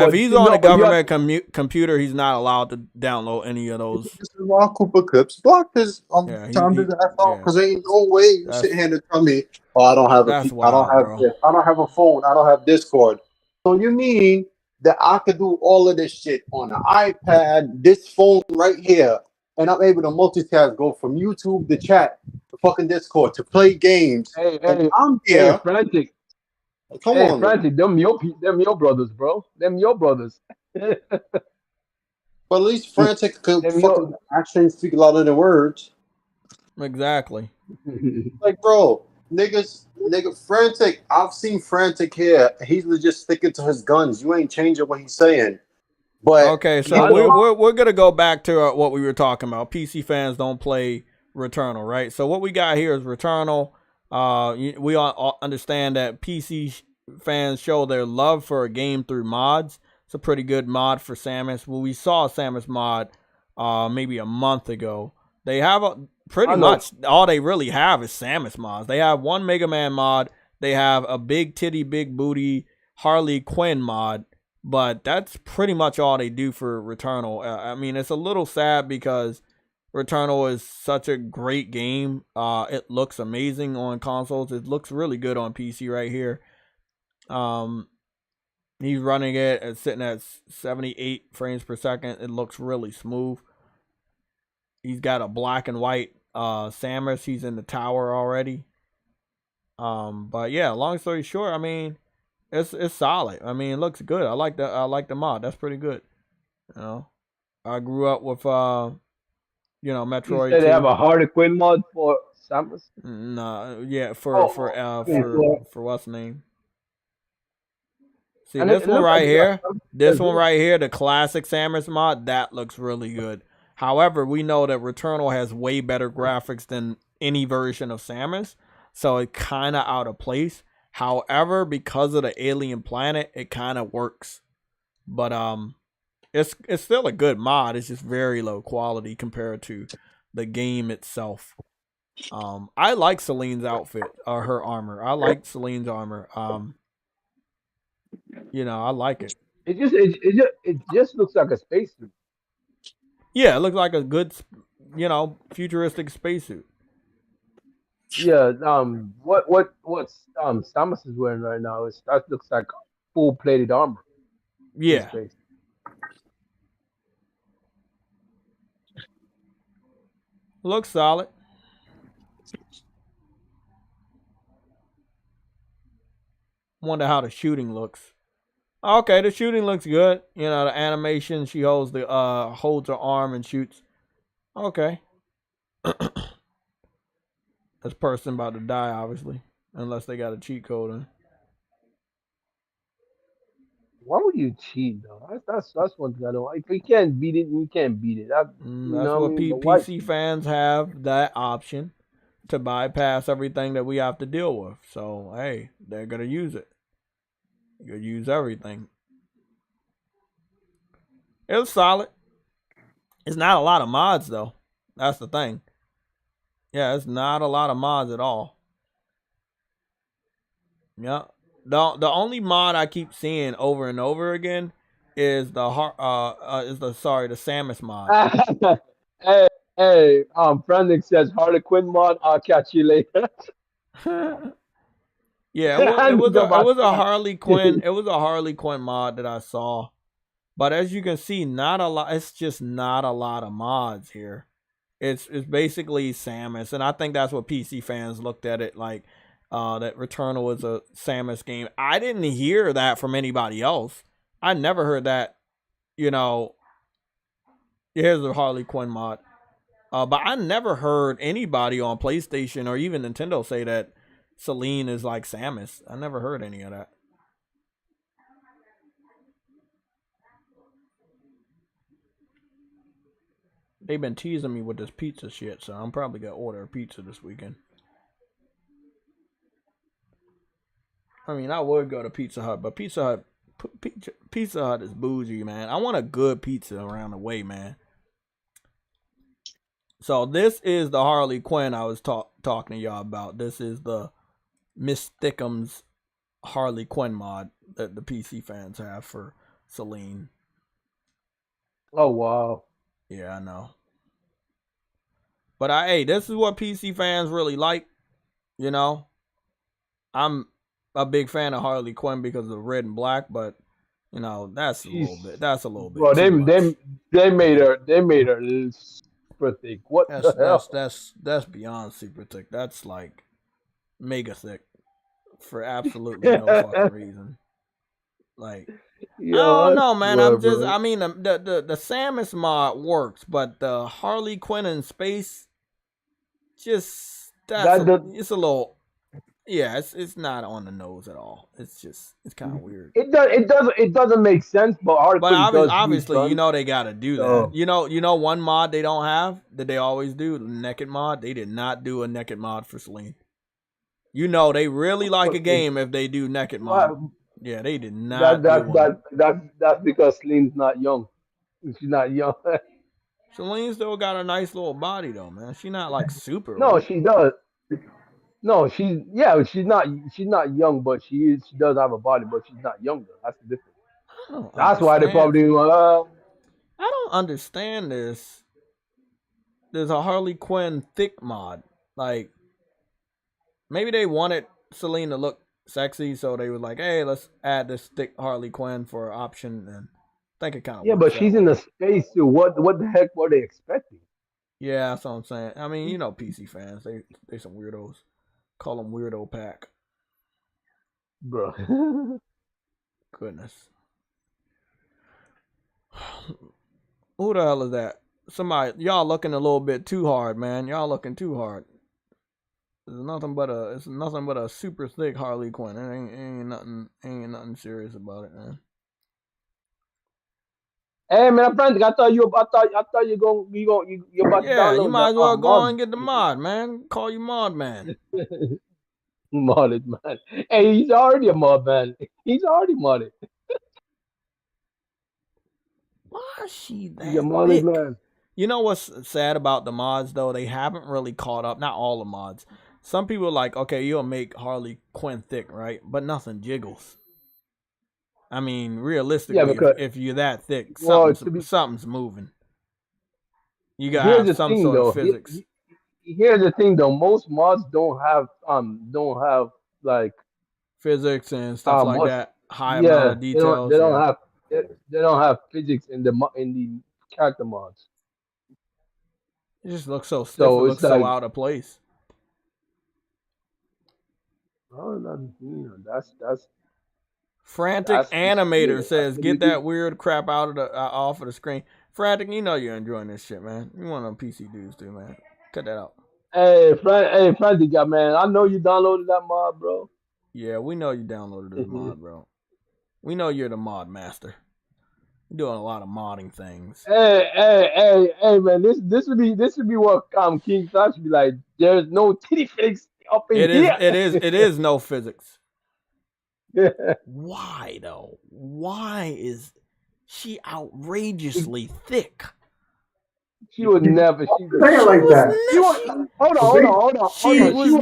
S2: if he's on a government computer, he's not allowed to download any of those.
S8: This is why Cooper Clips blocked his time to the F out because there ain't no way you sit here and tell me, "Oh, I don't have I don't have a phone, I don't have Discord." So you mean that I could do all of this shit on an iPad, this phone right here, and I'm able to multitask, go from YouTube to chat to fucking Discord to play games. I'm here.
S3: Hey, Frantic.
S8: Come on,
S3: Frantic. Them your brothers, bro. Them your brothers.
S8: But at least Frantic could fucking actually speak louder than words.
S2: Exactly.
S8: Like, bro, nigga, Frantic. I've seen Frantic here. He's just sticking to his guns. You ain't changing what he's saying. But
S2: okay, so we're gonna go back to what we were talking about. PC fans don't play Returnal, right? So what we got here is Returnal. We all understand that PC fans show their love for a game through mods. It's a pretty good mod for Samus. Well, we saw Samus mod maybe a month ago. They have pretty much all they really have is Samus mods. They have one Mega Man mod. They have a big titty, big booty Harley Quinn mod. But that's pretty much all they do for Returnal. I mean, it's a little sad because Returnal is such a great game. It looks amazing on consoles. It looks really good on PC right here. He's running it and sitting at 78 frames per second. It looks really smooth. He's got a black and white Samus. He's in the tower already. But yeah, long story short, I mean, it's solid. I mean, it looks good. I like the mod. That's pretty good. You know, I grew up with Metroid.
S3: You said they have a Harley Quinn mod for Samus?
S2: No, yeah, for what's the name? See, and this one right here, the classic Samus mod, that looks really good. However, we know that Returnal has way better graphics than any version of Samus, so it kind of out of place. However, because of the alien planet, it kind of works. But it's still a good mod. It's just very low quality compared to the game itself. I like Celine's outfit or her armor. I like Celine's armor. I like it.
S3: It just looks like a spacesuit.
S2: Yeah, it looks like a good, futuristic spacesuit.
S3: Yeah. What Samus is wearing right now that looks like full plated armor.
S2: Yeah. Looks solid. Wonder how the shooting looks. Okay, the shooting looks good. The animation, she holds her arm and shoots. Okay. This person about to die, obviously, unless they got a cheat code in.
S3: Why would you cheat though? That's one thing I don't like. If you can't beat it, you can't beat it. That's
S2: what PC fans have, that option to bypass everything that we have to deal with. So hey, they're gonna use it. You use everything. It was solid. It's not a lot of mods though. That's the thing. Yeah, it's not a lot of mods at all. Yeah. The only mod I keep seeing over and over again is the Samus mod.
S3: Hey, Frantic says Harley Quinn mod. I'll catch you later.
S2: Yeah, it was a Harley Quinn. It was a Harley Quinn mod that I saw, but as you can see, not a lot. It's just not a lot of mods here. It's basically Samus, and I think that's what PC fans looked at it like. That Returnal is a Samus game. I didn't hear that from anybody else. I never heard that. Here's a Harley Quinn mod. But I never heard anybody on PlayStation or even Nintendo say that Celine is like Samus. I never heard any of that. They've been teasing me with this pizza shit, so I'm probably gonna order a pizza this weekend. I mean, I would go to Pizza Hut, but Pizza Hut is bougie, man. I want a good pizza around the way, man. So this is the Harley Quinn I was talking to y'all about. This is the Miss Thickums Harley Quinn mod that the PC fans have for Celine.
S3: Oh, wow.
S2: Yeah, I know. But hey, this is what PC fans really like. I'm a big fan of Harley Quinn because of the red and black, but that's a little bit. That's a little bit.
S3: Well, they made her super thick. What the hell?
S2: That's beyond super thick. That's like mega thick for absolutely no fucking reason. Like, I don't know, man. I mean, the Samus mod works, but the Harley Quinn in space, it's a little. Yeah, it's not on the nose at all. It's kind of weird.
S3: It doesn't make sense, but
S2: obviously, they got to do that. One mod they don't have that they always do, the naked mod. They did not do a naked mod for Celine. They really like a game if they do naked mod. Yeah, they did not.
S3: That's because Celine's not young. She's not young.
S2: Celine still got a nice little body though, man. She's not like super.
S3: No, she does. No, she's not young, but she does have a body, but she's not younger. That's the difference. That's why they probably.
S2: I don't understand this. There's a Harley Quinn thick mod. Like, maybe they wanted Celine to look sexy, so they were like, "Hey, let's add this thick Harley Quinn for an option." And I think it kind of
S3: but she's in the space. So what the heck were they expecting?
S2: Yeah, that's what I'm saying. I mean, you know, PC fans, they some weirdos. Call them weirdo pack.
S3: Bro.
S2: Goodness. Who the hell is that? Somebody, y'all looking a little bit too hard, man. Y'all looking too hard. It's nothing but a super thick Harley Quinn. It ain't nothing serious about it, man.
S3: Hey man, Frantic, I thought you about to download
S2: You might as well
S3: the
S2: go
S3: mod.
S2: and get the mod, man. Call you mod man.
S3: Modded, man. Hey, he's already a mod man. He's already modded.
S2: Why is she that
S3: He's a modded
S2: thick?
S3: man.
S2: You know what's sad about the mods though? They haven't really caught up. Not all the mods. Some people are like, okay, you'll make Harley Quinn thick, right? But nothing jiggles. I mean, realistically, if you're that thick, something's moving. You gotta have some sort of physics.
S3: Here's the thing though, most mods don't have like
S2: physics and stuff like that. High amount of details.
S3: They don't have physics in the character mods.
S2: It just looks so stiff. So it looks so out of place.
S3: Oh, that's
S2: Frantic Animator says, "Get that weird crap out of off of the screen." Frantic, you know you're enjoying this shit, man. You one of them PC dudes too, man. Cut that out.
S3: Hey, Frantic, man. I know you downloaded that mod, bro.
S2: Yeah, we know you downloaded this mod, bro. We know you're the mod master. You're doing a lot of modding things.
S3: Hey, man. This would be what King Flash should be like. There's no titty physics up in here.
S2: It is no physics. Why though? Why is she outrageously thick?
S3: She would never.
S2: She was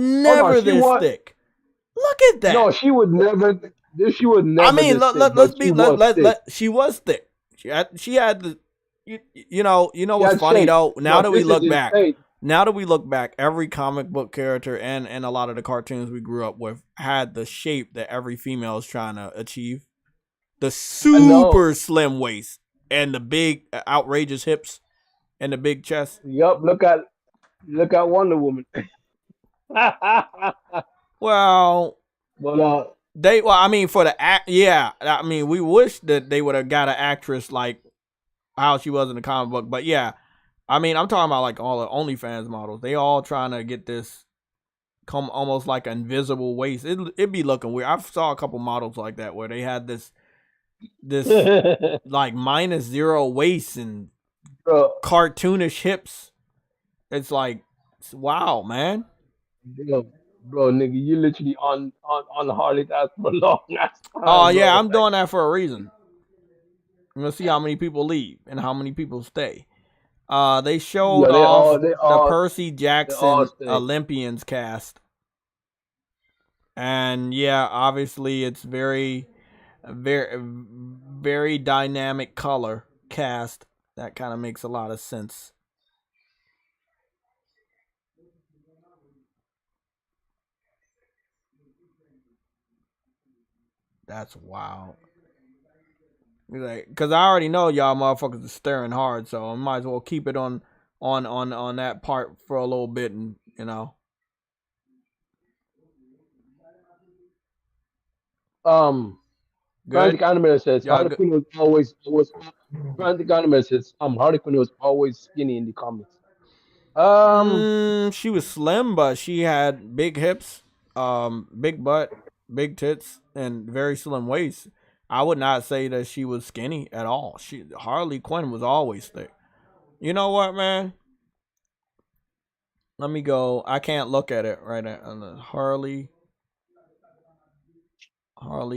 S2: never this thick. Look at that.
S3: No, she would never. She would never.
S2: I mean, she was thick. She had the. You know what's funny though? Now that we look back, every comic book character and a lot of the cartoons we grew up with had the shape that every female is trying to achieve. The super slim waist and the big outrageous hips and the big chest.
S3: Yup, look at Wonder Woman.
S2: Well, I mean, for the I mean, we wish that they would have got an actress like how she was in the comic book, but yeah. I mean, I'm talking about like all the OnlyFans models. They all trying to get this come almost like an invisible waist. It'd be looking weird. I saw a couple models like that where they had this like -0 waist and cartoonish hips. It's like, wow, man.
S3: Bro, nigga, you literally on Harley that for long.
S2: Oh yeah, I'm doing that for a reason. I'm gonna see how many people leave and how many people stay. They showed off the Percy Jackson Olympians cast. And yeah, obviously it's very, very, very dynamic color cast. That kind of makes a lot of sense. That's wild. Because I already know y'all motherfuckers are staring hard, so I might as well keep it on that part for a little bit, and you know.
S3: Frantic Animator says Harley Quinn was always Frantic Animator says Harley Quinn was always skinny in the comics.
S2: She was slim, but she had big hips, big butt, big tits, and very slim waist. I would not say that she was skinny at all. Harley Quinn was always thick. You know what, man? Let me go. I can't look at it right now. On the Harley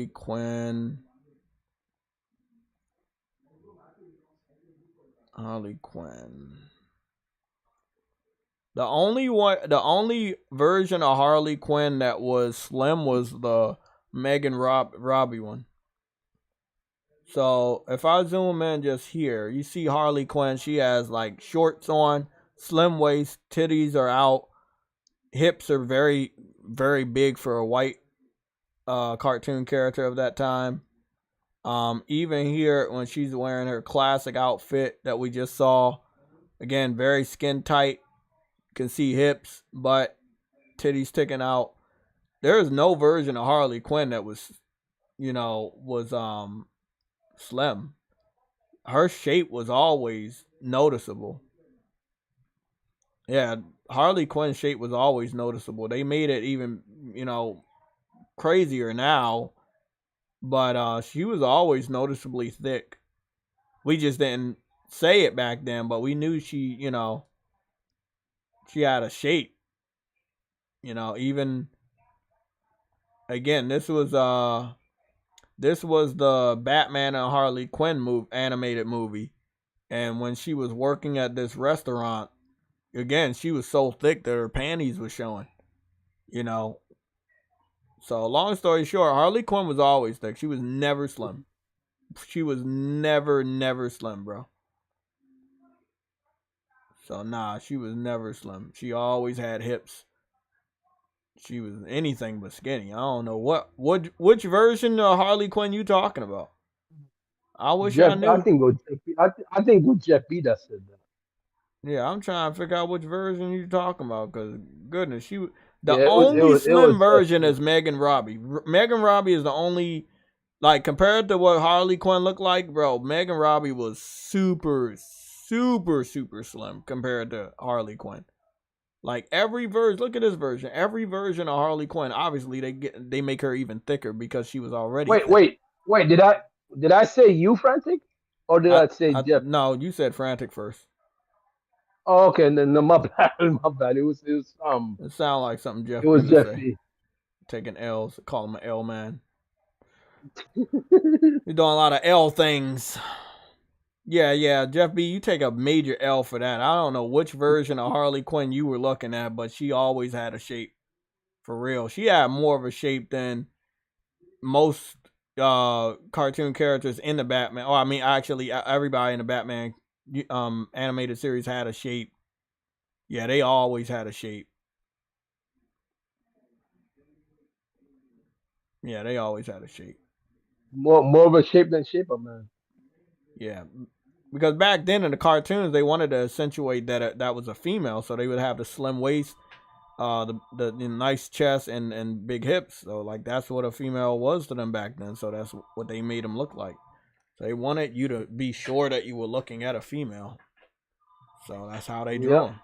S2: Quinn. Harley Quinn. The only version of Harley Quinn that was slim was the Megan Robbie one. So if I zoom in just here, you see Harley Quinn. She has like shorts on, slim waist, titties are out, hips are very, very big for a white cartoon character of that time. Even here when she's wearing her classic outfit that we just saw, Again, very skin tight. Can see hips, butt, titties sticking out. There is no version of Harley Quinn that was, slim. Her shape was always noticeable. Yeah, Harley Quinn's shape was always noticeable. They made it even, crazier now, but she was always noticeably thick. We just didn't say it back then, but we knew she, she had a shape. Even again, this was the Batman and Harley Quinn animated movie, and when she was working at this restaurant, again, she was so thick that her panties were showing. So long story short, Harley Quinn was always thick. She was never slim. She was never slim, bro. So nah, she was never slim. She always had hips. She was anything but skinny. I don't know which version of Harley Quinn you talking about. I wish I knew.
S3: I think it was Jeff B that said that.
S2: Yeah, I'm trying to figure out which version you talking about, because goodness, the only slim version is Megan Robbie. Megan Robbie is the only, like, compared to what Harley Quinn looked like, bro. Megan Robbie was super slim compared to Harley Quinn. Like, every version, look at this version. Every version of Harley Quinn, obviously they make her even thicker because she was already.
S3: Wait. Did I say you frantic, or did I say Jeff?
S2: No, you said frantic first.
S3: Oh, okay. No, my bad. It was
S2: It sounded like something Jeff.
S3: It was Jeff B.
S2: Taking L's, call him an L man. You're doing a lot of L things. Yeah, Jeff B, you take a major L for that. I don't know which version of Harley Quinn you were looking at, but she always had a shape. For real. She had more of a shape than most cartoon characters in the Batman. Actually, everybody in the Batman animated series had a shape. Yeah, they always had a shape. Yeah, they always had a shape.
S3: More of a shape than shaper, man.
S2: Yeah, because back then in the cartoons, they wanted to accentuate that was a female, so they would have the slim waist, the nice chest and big hips. So like that's what a female was to them back then. So that's what they made them look like. So they wanted you to be sure that you were looking at a female. So that's how they drew them.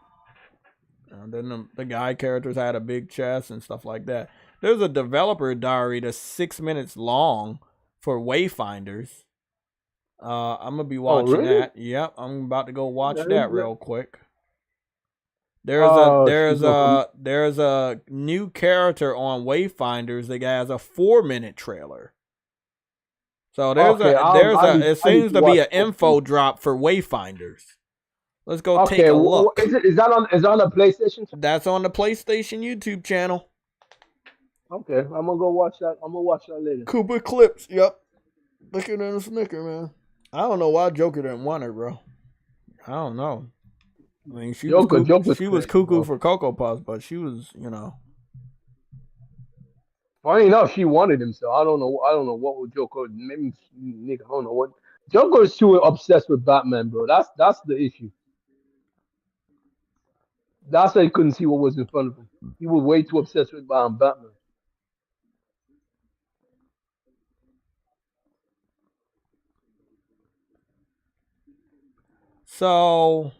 S2: And then the guy characters had a big chest and stuff like that. There's a developer diary that's 6 minutes long for Wayfinders. I'm gonna be watching that. Yep, I'm about to go watch that real quick. There's a new character on Wayfinders that has a 4-minute trailer. So it seems to be an info drop for Wayfinders. Let's go take a look.
S3: Is that on the PlayStation?
S2: That's on the PlayStation YouTube channel.
S3: Okay, I'm gonna go watch that. I'm gonna watch that later.
S2: Cooper Clips. Yep. Thicker than a Snicker, man. I don't know why Joker didn't want her, bro. I don't know. I mean, she was cuckoo for Cocoa Puffs, but she was,
S3: Funny enough, she wanted him, so I don't know what would Joker. Maybe nigga, I don't know what. Joker is too obsessed with Batman, bro. That's the issue. That's why he couldn't see what was in front of him. He was way too obsessed with Batman.
S2: So,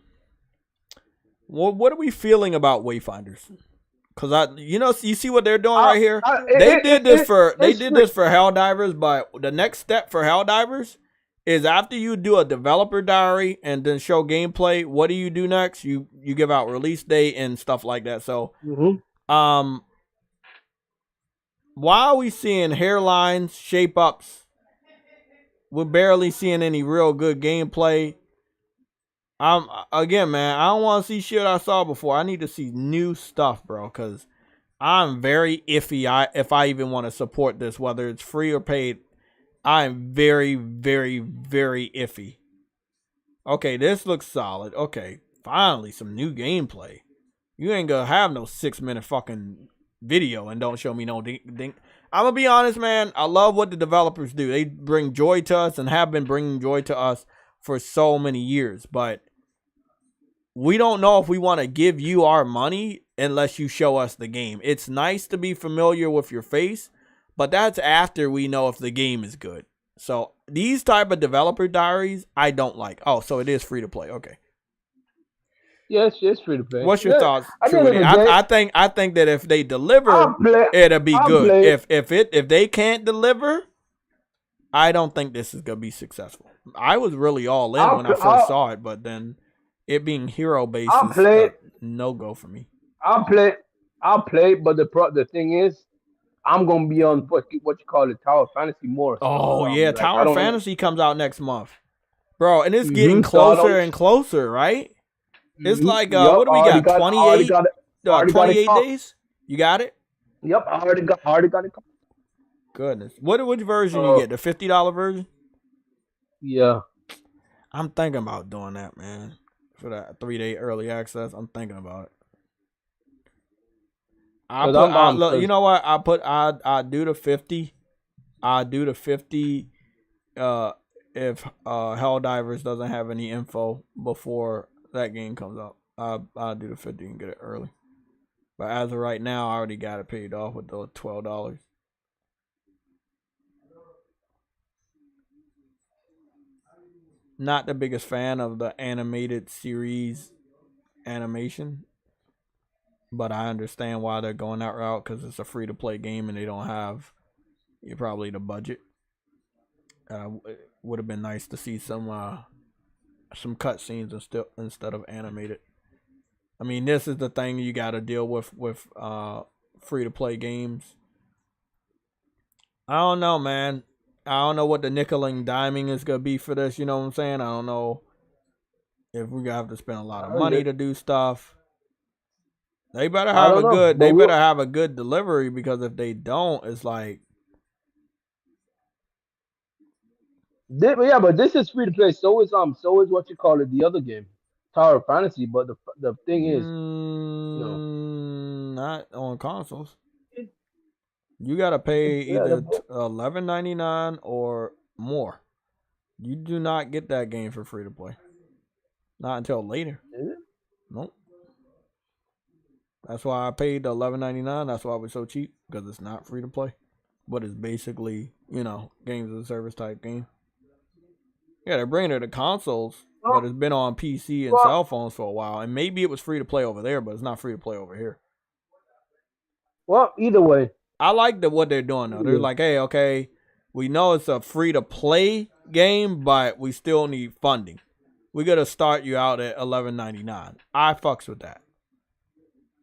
S2: what are we feeling about Wayfinders? Because you see what they're doing right here. They did this for Helldivers, but the next step for Helldivers is after you do a developer diary and then show gameplay. What do you do next? You give out release date and stuff like that. So, why are we seeing hairlines, shape ups? We're barely seeing any real good gameplay. Again, man, I don't want to see shit I saw before. I need to see new stuff, bro, because I'm very iffy if I even want to support this, whether it's free or paid. I'm very, very, very iffy. Okay, this looks solid. Okay, finally, some new gameplay. You ain't gonna have no 6-minute fucking video and don't show me no ding. I'm gonna be honest, man. I love what the developers do. They bring joy to us and have been bringing joy to us for so many years, but we don't know if we want to give you our money unless you show us the game. It's nice to be familiar with your face, but that's after we know if the game is good. So these type of developer diaries, I don't like. Oh, so it is free to play. Okay.
S3: Yes, it's free to play.
S2: What's your thoughts, Truity? I think that if they deliver, it'll be good. If they can't deliver, I don't think this is gonna be successful. I was really all in when I first saw it, but then it being hero based is no go for me.
S3: I'll play, but the thing is, I'm gonna be on what you call it, Tower Fantasy more.
S2: Oh yeah, Tower Fantasy comes out next month, bro, and it's getting closer and closer, right? It's like what do we got? 28 days? You got it?
S3: Yep, I already got it.
S2: Goodness. Which version you get? The $50 version?
S3: Yeah.
S2: I'm thinking about doing that, man. For that 3-day early access. I'm thinking about it. You know what? I do the 50. I do the 50 if Helldivers doesn't have any info before that game comes out. I'll do the 50 and get it early. But as of right now, I already got it paid off with the $12. Not the biggest fan of the animated series animation, but I understand why they're going that route because it's a free-to-play game and they don't have probably the budget. It would have been nice to see some cutscenes instead of animated. I mean, this is the thing you got to deal with free-to-play games. I don't know, man. I don't know what the nickel and diming is going to be for this. You know what I'm saying? I don't know if we're going to have to spend a lot of money to do stuff. They better have a good delivery, because if they don't, it's like.
S3: Yeah, but this is free to play. So is what you call it, the other game, Tower Fantasy. But the thing is,
S2: not on consoles. You gotta pay either $11.99 or more. You do not get that game for free to play. Not until later. Nope. That's why I paid the $11.99. That's why it was so cheap, because it's not free to play, but it's basically games as a service type game. Yeah, they're bringing it to consoles, but it's been on PC and cell phones for a while, and maybe it was free to play over there, but it's not free to play over here.
S3: Well, either way.
S2: I like what they're doing, though. They're like, hey, okay, we know it's a free-to-play game, but we still need funding. We're going to start you out at $11.99. I fucks with that.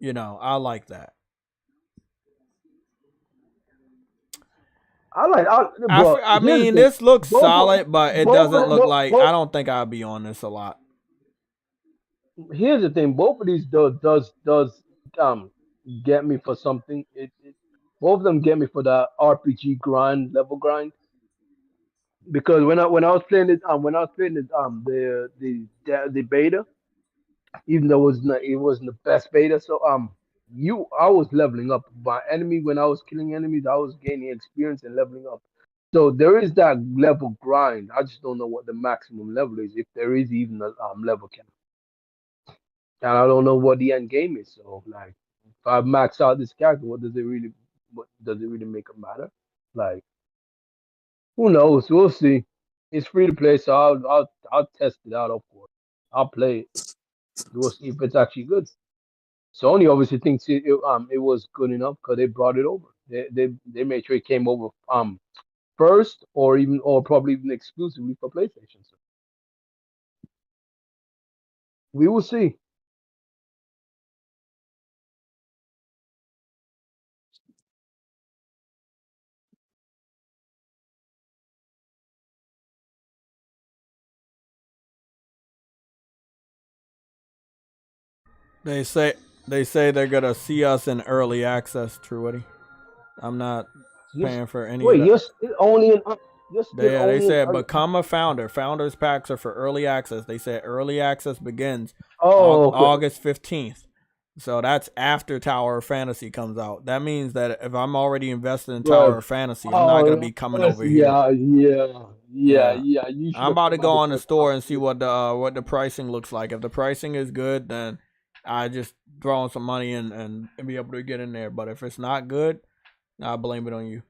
S2: I like that. I mean, this looks solid, but it doesn't look like... I don't think I'll be on this a lot.
S3: Here's the thing. Both of these does get me for something. Both of them get me for the RPG level grind. Because when I was playing it, the beta, even though it wasn't the best beta, so I was leveling up. My enemy, when I was killing enemies, I was gaining experience and leveling up. So there is that level grind. I just don't know what the maximum level is, if there is even a level cap. And I don't know what the end game is. So like, if I max out this character, what does it really make it matter? Like, who knows? We'll see. It's free to play, so I'll test it out. Of course, I'll play it. We'll see if it's actually good. Sony obviously thinks it was good enough because they brought it over. They made sure it came over first, or probably even exclusively for PlayStation. So we will see.
S2: They say they're gonna see us in early access, Truity. I'm not paying for any of that.
S3: You're still only in.
S2: They said become a founder. Founders packs are for early access. They said early access begins August 15th. So that's after Tower of Fantasy comes out. That means that if I'm already invested in Tower of Fantasy, I'm not gonna be coming over here.
S3: Yeah. You
S2: I'm about to go on the store and see what the pricing looks like. If the pricing is good, then I just throw in some money and be able to get in there. But if it's not good, I blame it on you.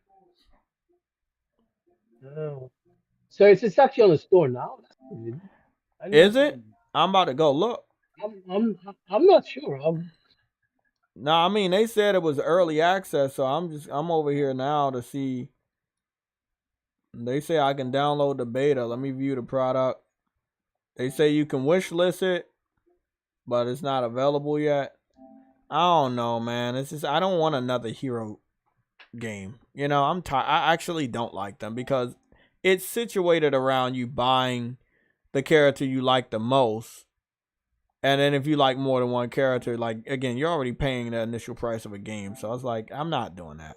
S3: Oh. So it's actually on the store now.
S2: Is it? I'm about to go look.
S3: I'm not sure.
S2: No, I mean they said it was early access, so I'm over here now to see. They say I can download the beta. Let me view the product. They say you can wish list it, but it's not available yet. I don't know, man. It's just I don't want another hero game. You know, I'm tired. I actually don't like them because it's situated around you buying the character you like the most. And then if you like more than one character, like, again, you're already paying the initial price of a game. So I was like, I'm not doing that.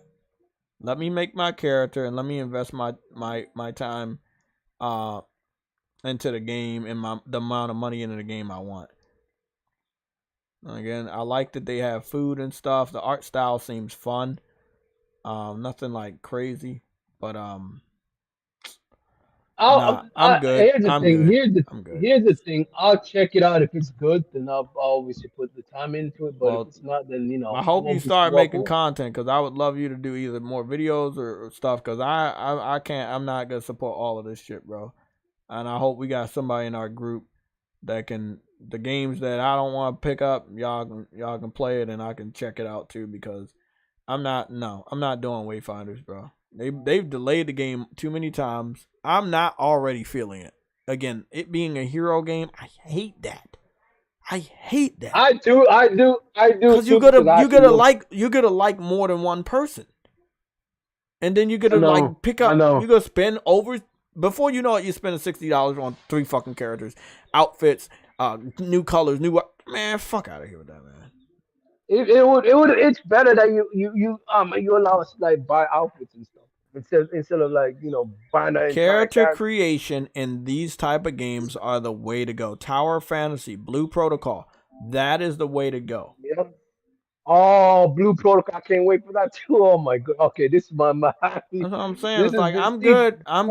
S2: Let me make my character and let me invest my time into the game and the amount of money into the game I want. Again, I like that they have food and stuff. The art style seems fun. Nothing like crazy, but I'm good.
S3: Here's the thing. I'll check it out if it's good. Then I'll obviously put the time into it. But if it's not, then
S2: I hope you start making content because I would love you to do either more videos or stuff. Because I can't. I'm not gonna support all of this shit, bro. And I hope we got somebody in our group that can the games that I don't want to pick up. Y'all can play it and I can check it out too because I'm not doing Wayfinders, bro. They've delayed the game too many times. I'm not already feeling it. Again, it being a hero game, I hate that. I do. Because you're gonna like more than one person, and then you're gonna like pick up. You're gonna spend over before you know it. You're spending $60 on 3 fucking characters, outfits, new colors, man. Fuck out of here with that, man.
S3: It's better that you allow us to like buy outfits and stuff instead of like buying a
S2: character creation in these type of games are the way to go. Tower of Fantasy, Blue Protocol, that is the way to go.
S3: Yeah. Oh, Blue Protocol! I can't wait for that too. Oh my god! Okay, this is my mind.
S2: That's what I'm saying. It's like I'm good. I'm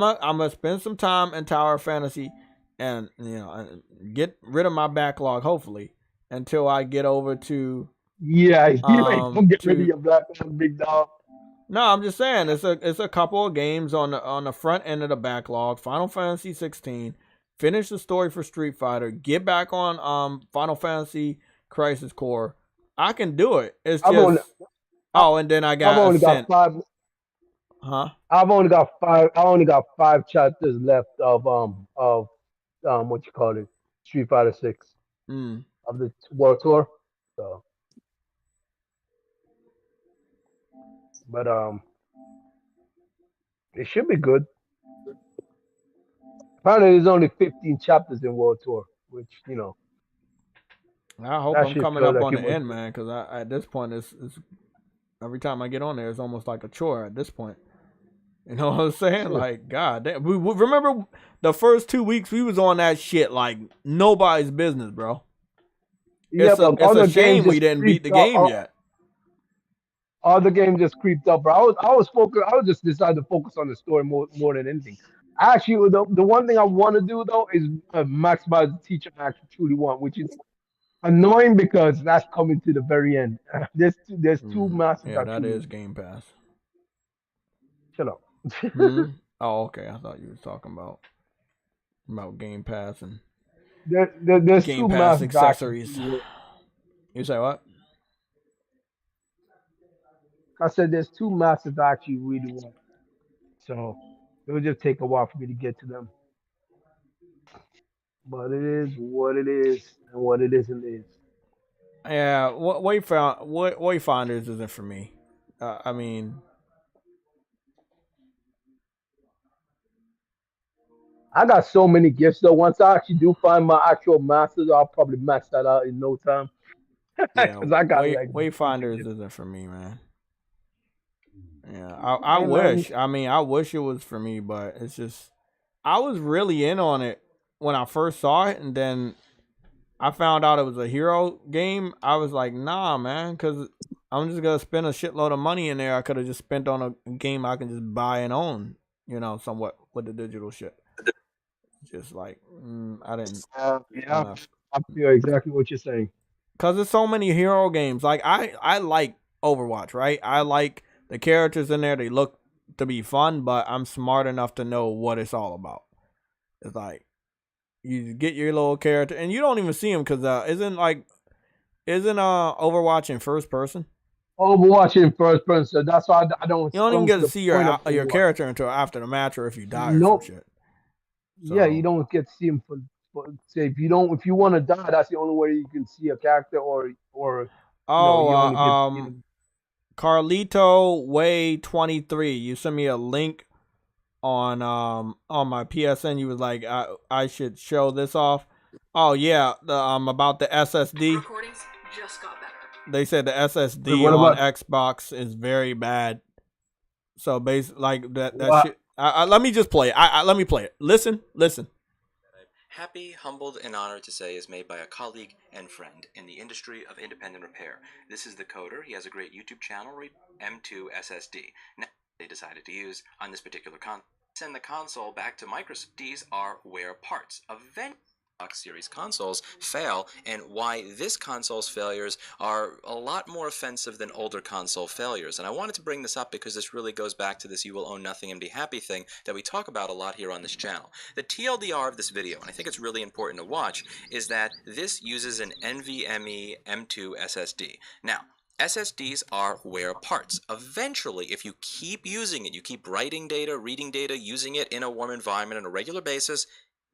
S2: gonna spend some time in Tower of Fantasy, and get rid of my backlog. Hopefully. Until I get over to
S3: you ain't gonna get rid of your backlog, big dog.
S2: No, I'm just saying it's a couple of games on the front end of the backlog. Final Fantasy 16, finish the story for Street Fighter, get back on Final Fantasy Crisis Core. I can do it. It's just and then I got
S3: I've only
S2: Ascent.
S3: got 5.
S2: Huh?
S3: I've only got 5. I only got 5 chapters left of what you call it, Street Fighter 6. Of the World Tour, so but it should be good. Apparently, there's only 15 chapters in World Tour, which
S2: I hope I'm coming up on the end, man, because at this point, it's every time I get on there, it's almost like a chore. At this point, you know what I'm saying? Sure. Like, God damn, we remember the first 2 weeks we was on that shit like nobody's business, bro. It's a shame we didn't beat the game yet.
S3: All the game just creeped up, bro. I was just decided to focus on the story more than anything. Actually, the one thing I want to do though is maximize the teacher I actually truly want, which is annoying because that's coming to the very end. There's 2 masters.
S2: Yeah, that is Game Pass.
S3: Shut up.
S2: Oh, okay. I thought you were talking about Game Pass and.
S3: There's
S2: Game
S3: 2
S2: Pass accessories. You say what?
S3: I said there's 2 masters I actually really want. So it will just take a while for me to get to them. But it is what it is, and what it isn't is.
S2: Yeah, Wayfinders isn't for me. I mean,
S3: I got so many gifts though. Once I actually do find my actual masters, I'll probably max that out in no time.
S2: Yeah, I got Wayfinders isn't for me, man. Yeah, I wish. I mean, I wish it was for me, but it's just I was really in on it when I first saw it, and then I found out it was a hero game, I was like, nah, man, because I'm just gonna spend a shitload of money in there. I could have just spent on a game I can just buy and own, somewhat with the digital shit. Just like I didn't.
S3: Yeah, I feel exactly what you're saying.
S2: Cause there's so many hero games. Like I like Overwatch, right? I like the characters in there. They look to be fun, but I'm smart enough to know what it's all about. It's like you get your little character, and you don't even see him because isn't Overwatch in first person?
S3: Overwatch in first person, so that's why I don't.
S2: You don't even get to see your character until after the match or if you die or some shit.
S3: So, yeah, you don't get to see him for say if you want to die, that's the only way you can see a character or you only get to see them.
S2: Carlito Way 23. You sent me a link on my PSN. You was like I should show this off. Oh yeah, about the SSD.
S13: Recordings just got better.
S2: They said the SSD on Xbox is very bad. So basically, like that shit. Let me just play it. Let me play it. Listen.
S14: Happy, humbled, and honored to say is made by a colleague and friend in the industry of independent repair. This is the coder. He has a great YouTube channel, M2 SSD. Now, they decided to use on this particular console. Send the console back to Microsoft. These are wear parts. Eventually, Xbox Series consoles fail, and why this console's failures are a lot more offensive than older console failures. And I wanted to bring this up because this really goes back to this you will own nothing and be happy thing that we talk about a lot here on this channel. The TLDR of this video, and I think it's really important to watch, is that this uses an NVMe M2 SSD. Now, SSDs are wear parts. Eventually, if you keep using it, you keep writing data, reading data, using it in a warm environment on a regular basis,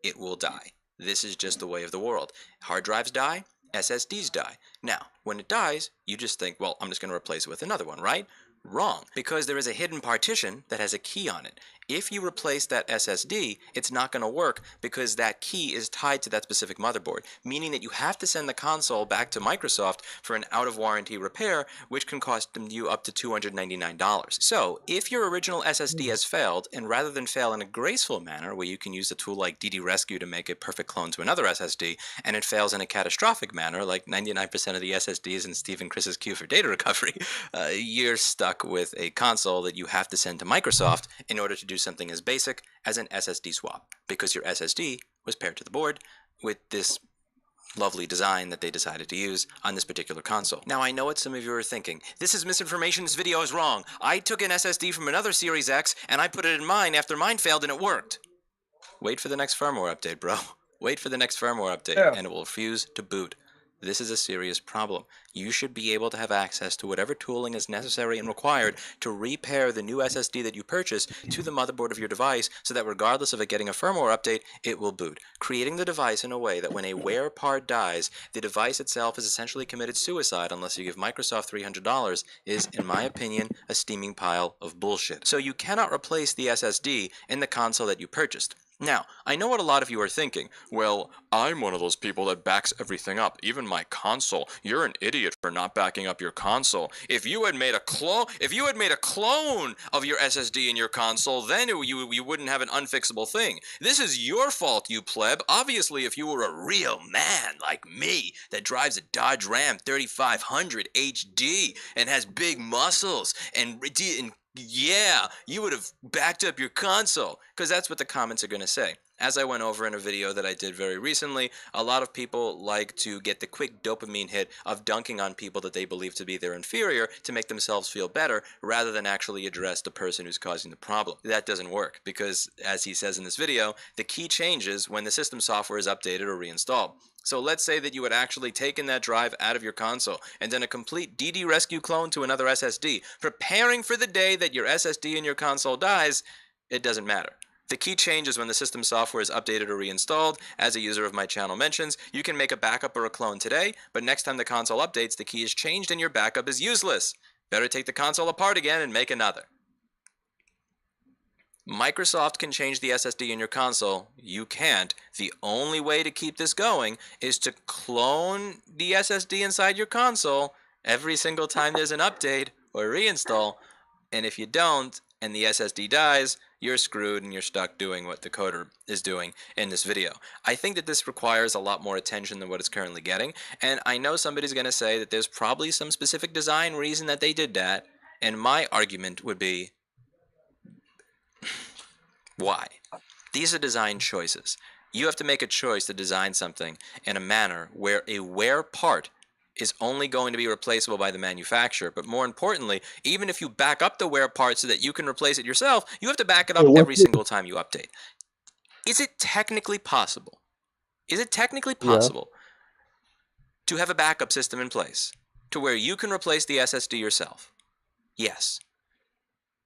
S14: it will die. This is just the way of the world. Hard drives die, SSDs die. Now, when it dies, you just think, well, I'm just going to replace it with another one, right? Wrong, because there is a hidden partition that has a key on it. If you replace that SSD, it's not going to work because that key is tied to that specific motherboard, meaning that you have to send the console back to Microsoft for an out-of-warranty repair, which can cost you up to $299. So, if your original SSD has failed, and rather than fail in a graceful manner, where you can use a tool like DD Rescue to make a perfect clone to another SSD, and it fails in a catastrophic manner, like 99% of the SSDs in Steve and Chris's queue for data recovery, you're stuck with a console that you have to send to Microsoft in order to do something as basic as an SSD swap, because your SSD was paired to the board with this lovely design that they decided to use on this particular console. Now, I know what some of you are thinking. This is misinformation. This video is wrong. I took an SSD from another Series X and I put it in mine after mine failed and it worked. Wait for the next firmware update, bro. Wait for the next firmware update and it will refuse to boot. This is a serious problem. You should be able to have access to whatever tooling is necessary and required to repair the new SSD that you purchase to the motherboard of your device so that regardless of it getting a firmware update, it will boot. Creating the device in a way that when a wear part dies, the device itself is essentially committed suicide unless you give Microsoft $300 is, in my opinion, a steaming pile of bullshit. So you cannot replace the SSD in the console that you purchased. Now, I know what a lot of you are thinking. Well, I'm one of those people that backs everything up, even my console. You're an idiot for not backing up your console. If you had made a clone of your SSD in your console, then you wouldn't have an unfixable thing. This is your fault, you pleb. Obviously, if you were a real man like me that drives a Dodge Ram 3500 HD and has big muscles and yeah, you would have backed up your console, because that's what the comments are going to say. As I went over in a video that I did very recently, a lot of people like to get the quick dopamine hit of dunking on people that they believe to be their inferior to make themselves feel better, rather than actually address the person who's causing the problem. That doesn't work, because, as he says in this video, the key changes when the system software is updated or reinstalled. So let's say that you had actually taken that drive out of your console and done a complete DD Rescue clone to another SSD, preparing for the day that your SSD in your console dies. It doesn't matter. The key changes when the system software is updated or reinstalled. As a user of my channel mentions, you can make a backup or a clone today, but next time the console updates, the key is changed and your backup is useless. Better take the console apart again and make another. Microsoft can change the SSD in your console. You can't. The only way to keep this going is to clone the SSD inside your console every single time there's an update or reinstall. And if you don't, and the SSD dies, you're screwed and you're stuck doing what the coder is doing in this video. I think that this requires a lot more attention than what it's currently getting, and I know somebody's going to say that there's probably some specific design reason that they did that, and my argument would be, why? These are design choices. You have to make a choice to design something in a manner where a wear part is only going to be replaceable by the manufacturer. But more importantly, even if you back up the wear part so that you can replace it yourself, you have to back it up every single time you update. Is it technically possible? Is it technically possible to have a backup system in place to where you can replace the SSD yourself? Yes.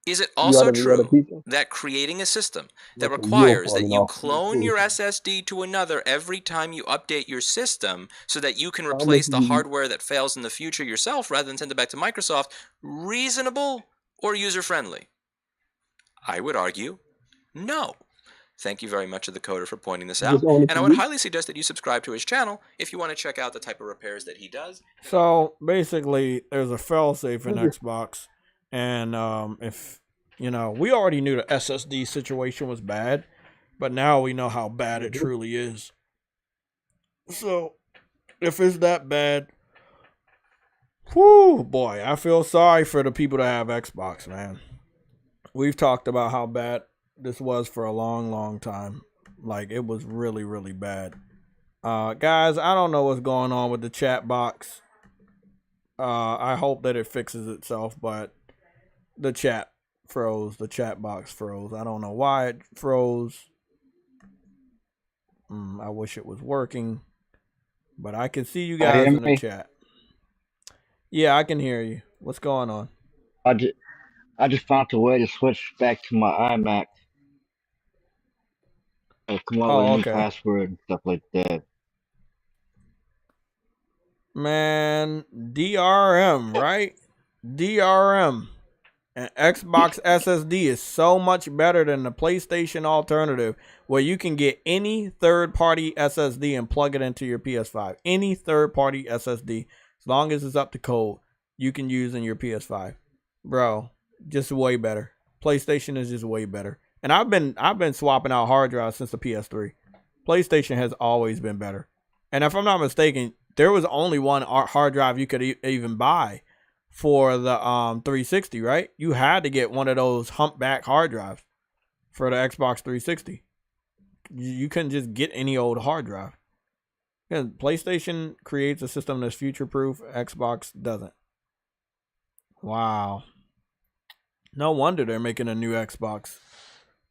S14: Is it also true that creating a system that requires that you clone your SSD to another every time you update your system so that you can replace the hardware that fails in the future yourself rather than send it back to Microsoft, reasonable or user-friendly? I would argue, no. Thank you very much to the coder for pointing this out, and I would highly suggest that you subscribe to his channel if you want to check out the type of repairs that he does.
S2: So basically, there's a failsafe in Xbox, and if you know, we already knew the SSD situation was bad, but now we know how bad it truly is. So if it's that bad, whoo, boy, I feel sorry for the people that have Xbox, man. We've talked about how bad this was for a long, long time. Like, it was really, really bad. Guys, I don't know what's going on with the chat box. I hope that it fixes itself, but the chat froze. The chat box froze. I don't know why it froze. I wish it was working, but I can see you guys in the chat. Yeah, I can hear you. What's going on?
S13: I just found a way to switch back to my iMac. I come up with a new password and stuff like that.
S2: Man, DRM, right? DRM. And Xbox SSD is so much better than the PlayStation alternative, where you can get any third-party SSD and plug it into your PS5. Any third-party SSD, as long as it's up to code, you can use in your PS5. Bro, just way better. PlayStation is just way better. And I've been swapping out hard drives since the PS3. PlayStation has always been better. And if I'm not mistaken, there was only one hard drive you could even buy for the 360, right? You had to get one of those humpback hard drives for the Xbox 360. You couldn't just get any old hard drive. Because PlayStation creates a system that's future-proof. Xbox doesn't. Wow. No wonder they're making a new Xbox.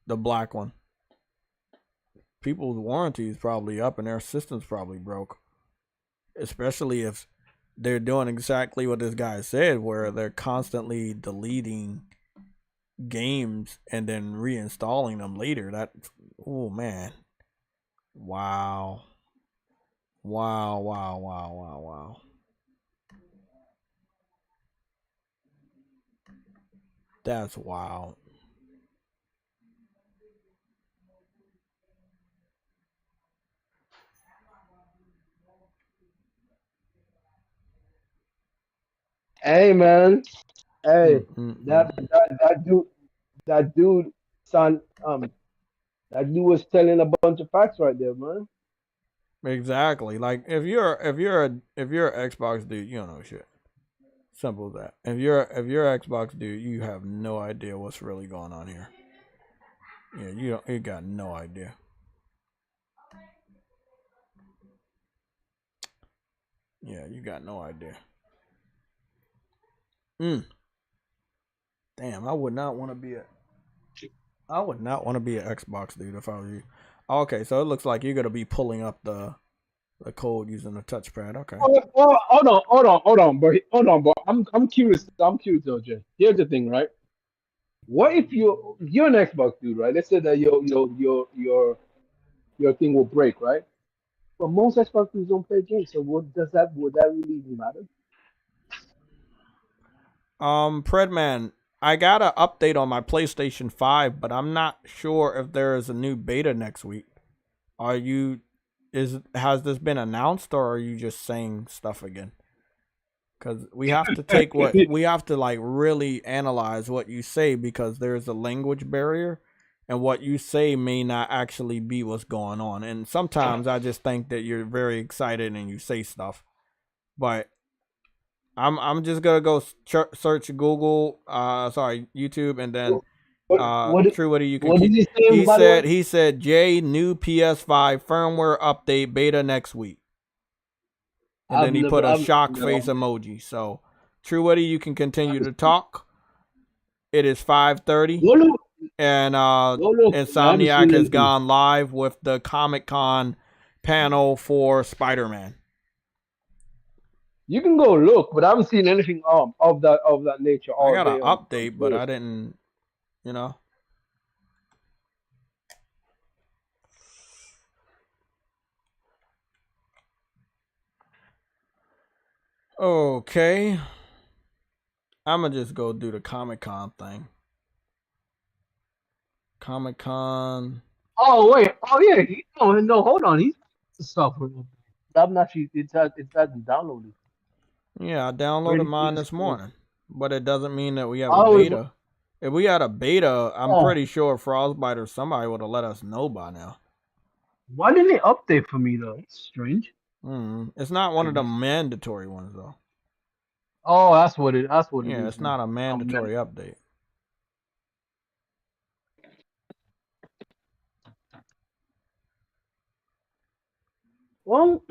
S2: The black one. People's warranty is probably up and their system's probably broke. Especially if they're doing exactly what this guy said, where they're constantly deleting games and then reinstalling them later. That, oh man. Wow. Wow, wow, wow, wow, wow. That's wild.
S3: Hey man, hey, that dude, son, that dude was telling a bunch of facts right there, man.
S2: Exactly. Like if you're an Xbox dude, you don't know shit. Simple as that. If you're Xbox dude, you have no idea what's really going on here. Yeah, you got no idea. Yeah, you got no idea. Damn, I would not want to be an Xbox dude if I was you. Okay, so it looks like you're gonna be pulling up the code using the touchpad. Okay.
S3: Oh, hold on, bro. I'm curious. I'm curious, though, Jay. Here's the thing, right? What if you're an Xbox dude, right? Let's say that your thing will break, right? But most Xbox dudes don't play games, so would that really even matter?
S2: Predman, I got an update on my PlayStation 5, but I'm not sure if there is a new beta next week. Has this been announced, or are you just saying stuff again? Because we have to like really analyze what you say, because there's a language barrier, and what you say may not actually be what's going on. And sometimes I just think that you're very excited and you say stuff, but I'm just gonna go search Google, YouTube, and then True Woody, you can
S3: what
S2: keep.
S3: did he say?
S2: He said Jay, new PS5 firmware update beta next week, and then he put a shock face emoji. So True Woody, you can continue to talk. It is 5:30, and Insomniac has gone live with the Comic-Con panel for Spider-Man.
S3: You can go look, but I haven't seen anything of that nature all
S2: I got
S3: day.
S2: an update, but I didn't, you know. Okay. I'm gonna just go do the Comic-Con thing. Comic-Con.
S3: Oh wait. Oh yeah. No. Hold on. He's suffering. I'm actually. It hasn't downloaded.
S2: Yeah, I downloaded mine this morning, but it doesn't mean that we have a beta. If we had a beta, I'm pretty sure Frostbite or somebody would have let us know by now.
S3: Why didn't they update for me though? It's strange.
S2: It's not one of the mandatory ones though.
S3: Oh, that's what it.
S2: Yeah, it's not a mandatory update.
S3: Well,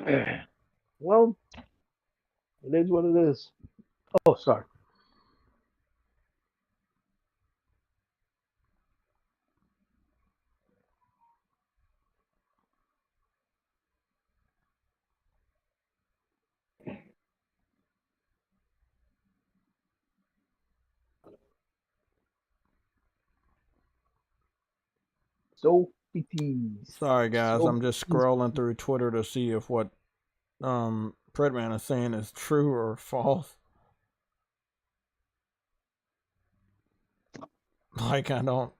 S3: it is what it is. Oh, sorry.
S2: Sorry guys, I'm just scrolling through Twitter to see if what Predman is saying is true or false. Like I don't.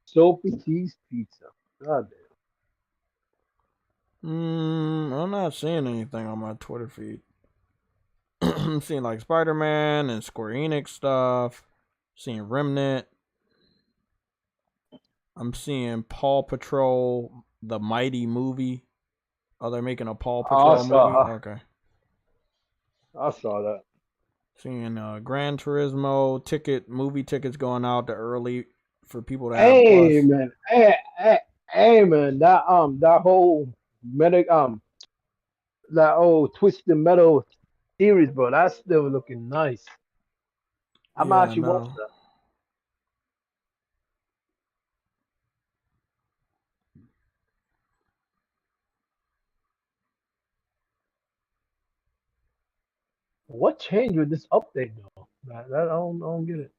S3: Sophie T's Pizza. God
S2: damn. I'm not seeing anything on my Twitter feed. I'm seeing like Spider-Man and Square Enix stuff. Seeing Remnant. I'm seeing Paw Patrol, the Mighty movie. Oh, they're making a Paw Patrol movie? Okay.
S3: I saw that.
S2: Seeing Gran Turismo movie tickets going out to early for people to have Plus.
S3: Man. Hey man, that whole that old Twisted Metal series, bro, that's still looking nice. I'm actually watching that. What changed with this update though? I don't get it.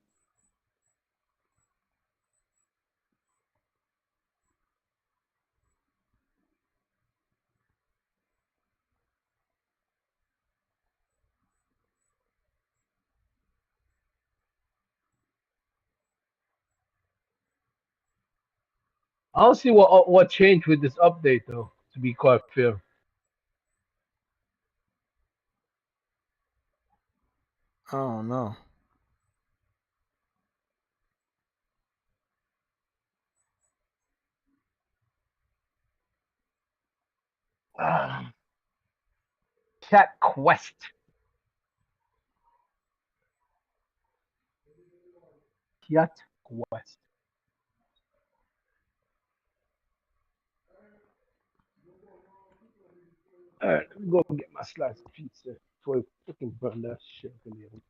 S3: I don't see what changed with this update though, to be quite fair.
S2: I don't know.
S3: Cat Quest. Cat Quest. Alright, let me go get my slice of pizza before I freaking burn that shit in the oven.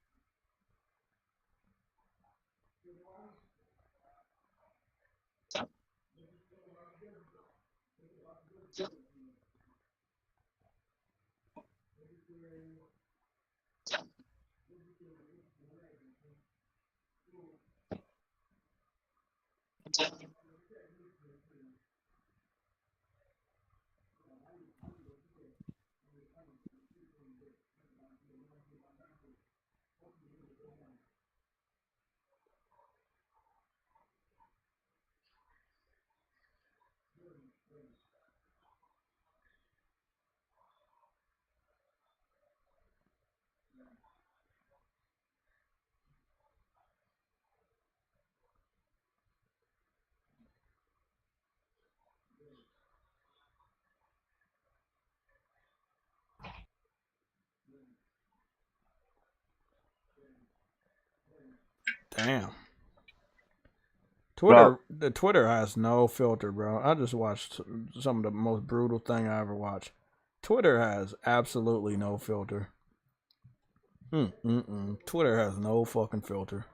S2: Damn. The Twitter has no filter, bro. I just watched some of the most brutal thing I ever watched. Twitter has absolutely no filter. Twitter has no fucking filter.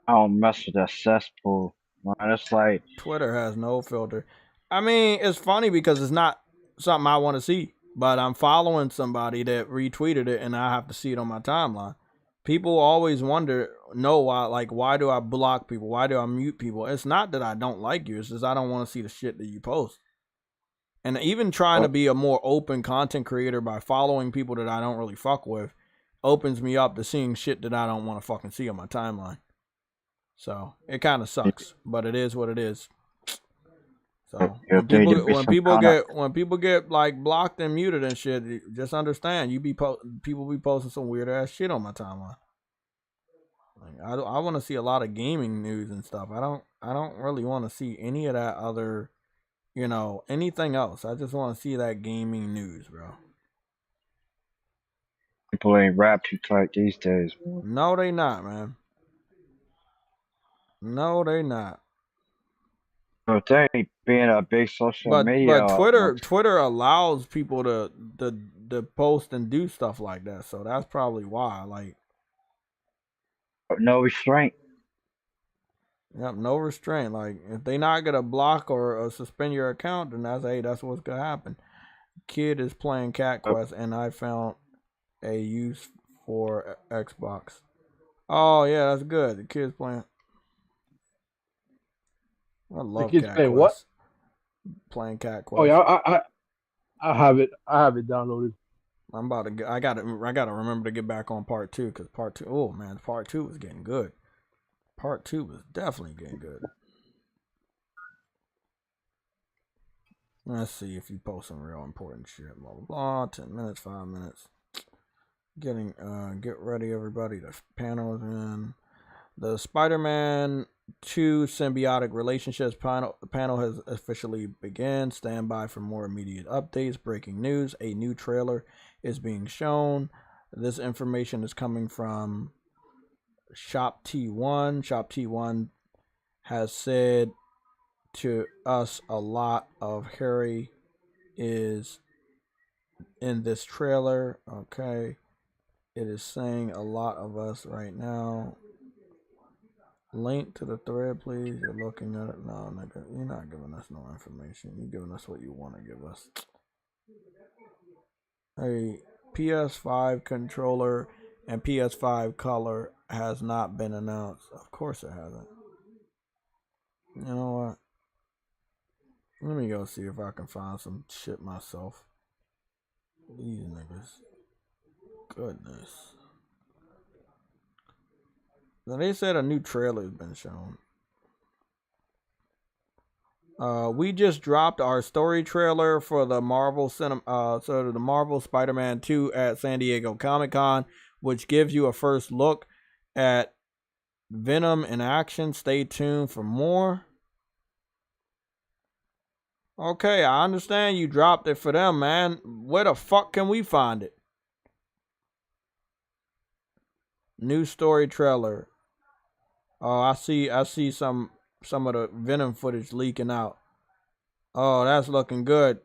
S13: I don't mess with that cesspool. Man, it's like
S2: Twitter has no filter. I mean, it's funny because it's not something I want to see, but I'm following somebody that retweeted it and I have to see it on my timeline. People always why do I block people? Why do I mute people? It's not that I don't like you. It's just I don't want to see the shit that you post. And even trying to be a more open content creator by following people that I don't really fuck with opens me up to seeing shit that I don't want to fucking see on my timeline. So it kind of sucks, but it is what it is. So when people get like blocked and muted and shit, just understand people be posting some weird ass shit on my timeline. Like, I want to see a lot of gaming news and stuff. I don't really want to see any of that other, anything else. I just want to see that gaming news, bro.
S13: people ain't rap too tight these days.
S2: No, they not, man. No, they not.
S13: So they ain't being a big social media.
S2: But Twitter allows people to post and do stuff like that. So that's probably why. Like,
S13: no restraint.
S2: Yep, no restraint. Like, if they not gonna block or suspend your account, then that's what's gonna happen. Kid is playing Cat Quest, and I found a use for Xbox. Oh yeah, that's good. The kid's playing. I love Cat Quest.
S3: What?
S2: Playing Cat Quest.
S3: Oh yeah, I have it. I have it downloaded.
S2: I'm about to. I gotta remember to get back on part 2 because part 2. Oh man, part 2 was getting good. Part 2 was definitely getting good. Let's see if you post some real important shit. Blah blah blah. 10 minutes, 5 minutes. Get ready, everybody. The panel is in. The Spider-Man 2 symbiotic relationships panel has officially begun. Stand by for more immediate updates. Breaking news: a new trailer is being shown. This information is coming from Shop T1. Shop T1 has said to us a lot of Harry is in this trailer. Okay. It is saying a lot of us right now. Link to the thread, please. You're looking at it. No, nigga. You're not giving us no information. You're giving us what you want to give us. A PS5 controller and PS5 color has not been announced. Of course it hasn't. You know what? Let me go see if I can find some shit myself. These niggas. Goodness. Now they said a new trailer has been shown. We just dropped our story trailer for the Marvel the Marvel Spider-Man 2 at San Diego Comic-Con, which gives you a first look at Venom in action. Stay tuned for more. Okay, I understand you dropped it for them, man. Where the fuck can we find it? New story trailer. Oh, I see some of the Venom footage leaking out. Oh, that's looking good.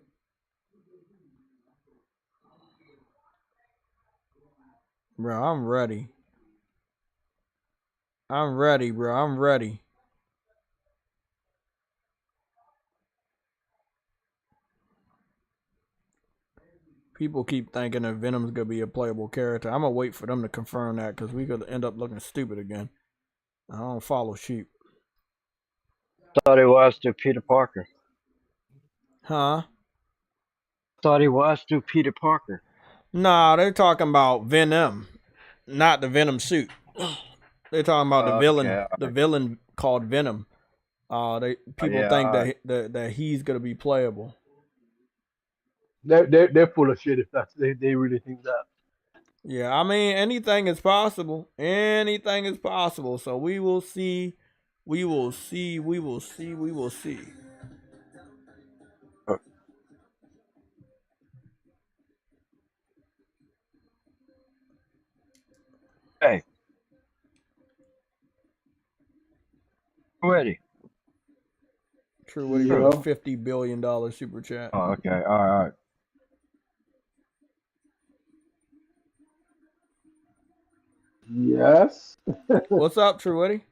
S2: Bro, I'm ready. I'm ready, bro. I'm ready. People keep thinking that Venom's gonna be a playable character. I'm gonna wait for them to confirm that because we could end up looking stupid again. I don't follow sheep.
S13: Thought he was to Peter Parker.
S2: Huh?
S13: Thought he was to Peter Parker.
S2: Nah, they're talking about Venom, not the Venom suit. They're talking about the villain, the villain called Venom. People think that he's gonna be playable.
S3: They're full of shit if they really think that.
S2: Yeah, I mean anything is possible. Anything is possible. So we will see. We will see. We will see. We will see.
S13: Hey. Ready.
S2: True Woody got a $50 billion super chat.
S13: Oh, okay. All right.
S3: Yes.
S2: What's up, True Woody?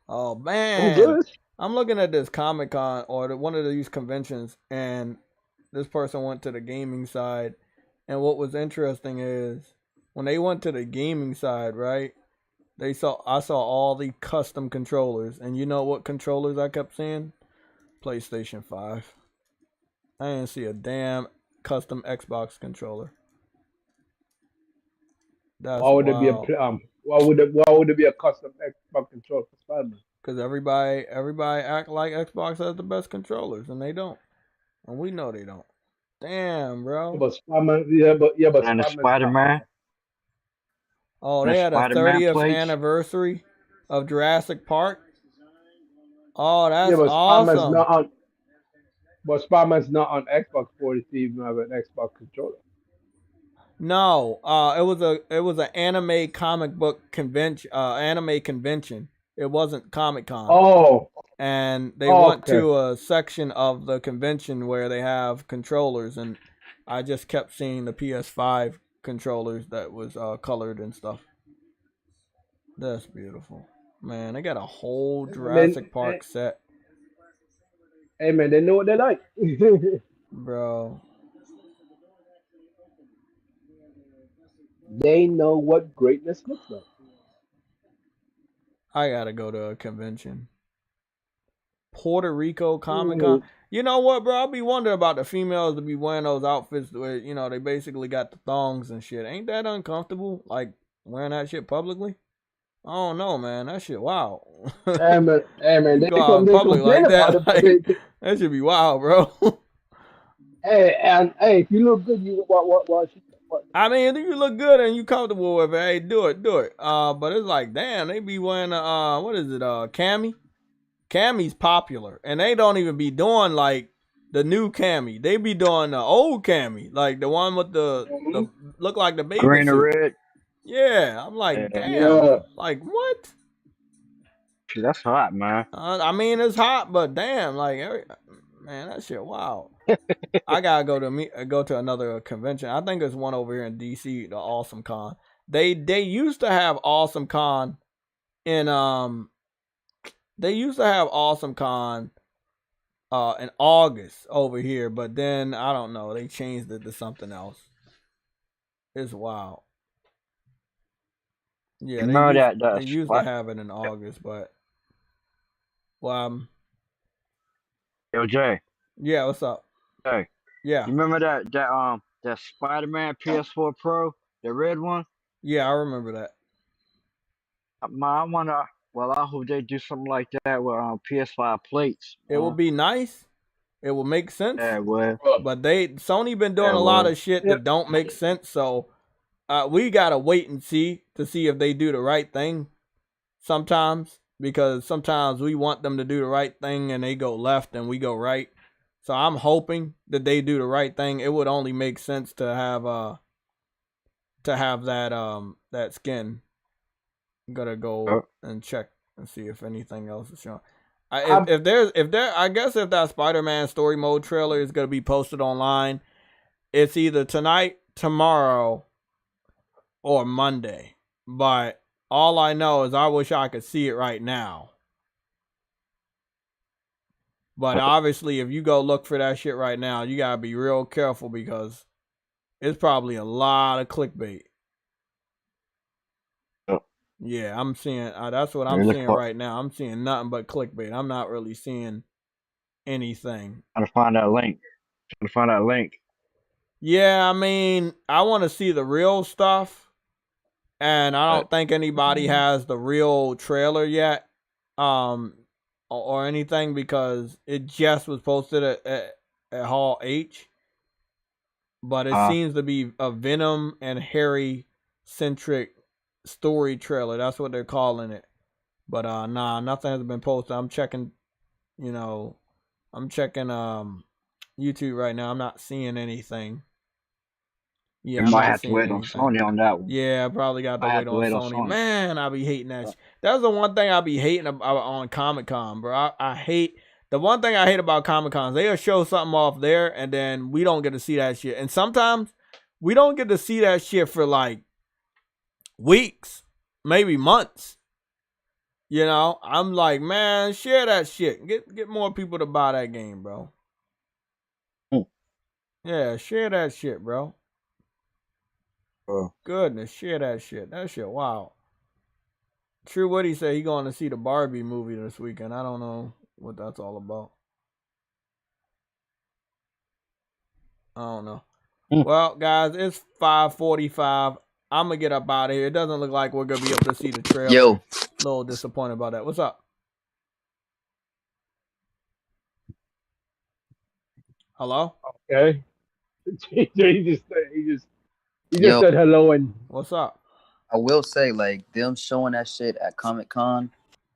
S2: Oh man,
S3: I'm good.
S2: I'm looking at this Comic-Con or one of these conventions, and this person went to the gaming side. And what was interesting is when they went to the gaming side, right? I saw all the custom controllers, and you know what controllers I kept seeing? PlayStation 5. I didn't see a damn custom Xbox controller. That's
S3: why would
S2: wild.
S3: There be a why would there be a custom Xbox controller for Spider-Man?
S2: Because everybody act like Xbox has the best controllers, and they don't, and we know they don't. Damn, bro.
S3: Yeah, but Spider-Man,
S13: and Spider-Man.
S2: Oh, they had a 30th anniversary of Jurassic Park. Oh, that's awesome.
S3: But Spider-Man's not on Xbox 40 to even have an Xbox controller.
S2: No, it was an anime comic book convention, anime convention. It wasn't Comic-Con.
S3: Oh.
S2: And they went to a section of the convention where they have controllers, and I just kept seeing the PS5 controllers that was colored and stuff. That's beautiful. Man, they got a whole Jurassic Park set.
S3: Hey man, they know what they like.
S2: Bro.
S3: They know what greatness looks like.
S2: I gotta go to a convention. Puerto Rico Comic-Con. You know what, bro? I'll be wondering about the females to be wearing those outfits where, you know, they basically got the thongs and shit. Ain't that uncomfortable? Like, wearing that shit publicly? I don't know, man. That shit wild.
S3: Hey man,
S2: they go out in public like that. Like, that should be wild, bro.
S3: Hey, if you look good, you what?
S2: I mean, if you look good and you comfortable with it, hey, do it. But it's like, damn, they be wearing what is it, cami? Cami's popular, and they don't even be doing like the new cami. They be doing the old cami, like the one with the look like the baby
S13: green
S2: suit.
S13: or red.
S2: Yeah, I'm like, damn, like what?
S13: That's hot, man.
S2: I mean, it's hot, but damn, like, man, that shit wild. I gotta go to another convention. I think there's one over here in DC, the Awesome Con. They used to have Awesome Con in They used to have Awesome Con in August over here, but then I don't know, they changed it to something else. It's wild. Yeah, they used to have it in August, but
S13: Yo, Jay.
S2: Yeah, what's up?
S13: Hey.
S2: Yeah.
S13: You remember that Spider-Man PS4 Pro, the red one?
S2: Yeah, I remember that.
S13: I wonder. Well, I hope they do something like that with PS5 plates.
S2: It will be nice. It will make sense.
S13: Yeah, well.
S2: But Sony been doing a lot of shit that don't make sense, so we gotta wait and see if they do the right thing sometimes, because sometimes we want them to do the right thing and they go left and we go right. So I'm hoping that they do the right thing. It would only make sense to have that skin. I'm gonna go and check and see if anything else is showing. If that Spider-Man story mode trailer is gonna be posted online, it's either tonight, tomorrow, or Monday. But all I know is I wish I could see it right now. But obviously, if you go look for that shit right now, you gotta be real careful because it's probably a lot of clickbait. Yeah, I'm seeing. That's what I'm seeing right now. I'm seeing nothing but clickbait. I'm not really seeing anything.
S13: Trying to find that link.
S2: Yeah, I mean, I want to see the real stuff, and I don't think anybody has the real trailer yet, or anything, because it just was posted at Hall H. But it seems to be a Venom and Harry centric story trailer. That's what they're calling it. But nah, nothing has been posted. I'm checking YouTube right now. I'm not seeing anything. Yeah,
S11: You
S2: I'm
S11: might
S2: not
S11: have to
S2: seeing
S11: wait on
S2: anything.
S11: Sony on that one.
S2: Yeah, I probably got to
S11: I
S2: wait on Sony. Man, I be hating that. That's the one thing I be hating about on Comic-Con, bro. I hate the one thing I hate about Comic-Con. They'll show something off there, and then we don't get to see that shit. And sometimes we don't get to see that shit for like weeks, maybe months. You know, I'm like, man, share that shit. Get more people to buy that game, bro. Yeah, share that shit, bro. Goodness, share that shit. That shit, wow. True Woody said he going to see the Barbie movie this weekend. I don't know what that's all about. I don't know. Well, guys, it's 5:45. I'm going to get up out of here. It doesn't look like we're going to be able to see the trailer.
S7: Yo.
S2: A little disappointed about that. What's up? Hello?
S3: Okay. he just said hello and
S2: what's up?
S7: I will say, like, them showing that shit at Comic-Con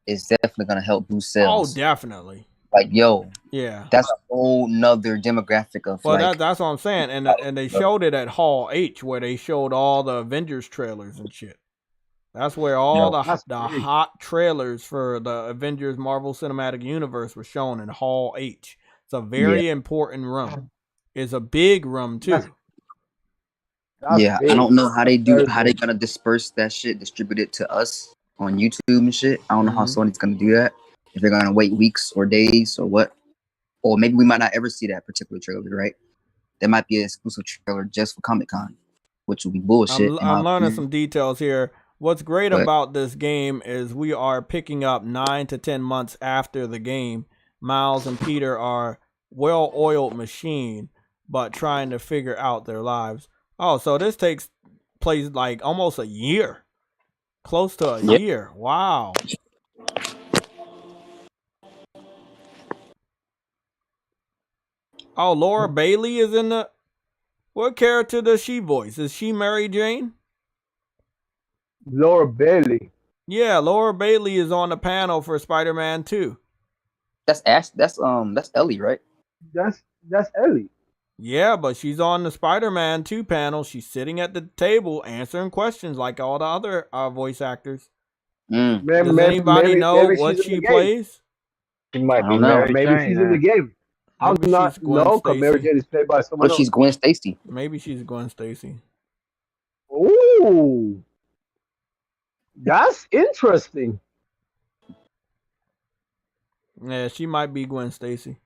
S7: is definitely gonna help boost sales.
S2: Oh, definitely.
S7: Like, yo,
S2: yeah,
S7: that's a whole nother demographic of
S2: that's what I'm saying. And they showed it at Hall H where they showed all the Avengers trailers and shit. That's where all the hot trailers for the Avengers Marvel Cinematic Universe were shown in Hall H. It's a very important room. It's a big room too.
S7: I don't know how they gonna disperse that shit, distribute it to us on YouTube and shit. I don't know how Sony's gonna do that. If they're gonna wait weeks or days or what, or maybe we might not ever see that particular trailer, right? There might be an exclusive trailer just for Comic-Con, which will be bullshit.
S2: I'm learning some details here. What's great about this game is we are picking up 9 to 10 months after the game. Miles and Peter are well-oiled machine, but trying to figure out their lives. Oh, so this takes place like almost a year. Close to a year. Wow. Oh, Laura Bailey is in the... What character does she voice? Is she Mary Jane?
S3: Laura Bailey.
S2: Yeah, Laura Bailey is on the panel for Spider-Man 2.
S7: That's Ellie, right?
S3: That's Ellie.
S2: Yeah, but she's on the Spider-Man 2 panel. She's sitting at the table answering questions like all the other voice actors. Does anybody know what she plays?
S3: She might be Mary. Maybe she's in the game. I do not know because Mary Jane is played by someone else.
S7: She's Gwen Stacy.
S2: Maybe she's Gwen Stacy.
S3: Ooh. That's interesting.
S2: Yeah, she might be Gwen Stacy.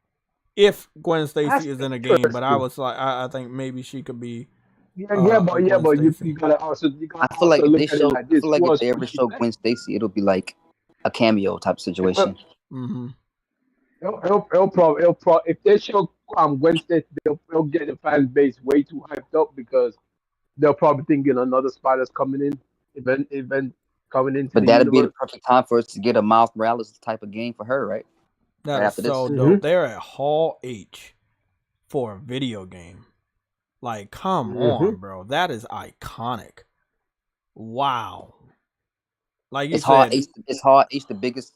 S2: If Gwen Stacy is in a game, but I was like, I think maybe she could be.
S3: But you gotta also.
S7: I feel like if they ever show Gwen Stacy, it'll be like a cameo type situation.
S3: It'll probably if they show Gwen Stacy, they'll get the fan base way too hyped up because they're probably thinking another Spider's coming in, event coming into.
S7: But that'd be the perfect time for us to get a Miles Morales type of game for her, right?
S2: That is so dope. They're at Hall H for a video game. Like, come on, bro. That is iconic. Wow. Like you said,
S7: it's Hall H the biggest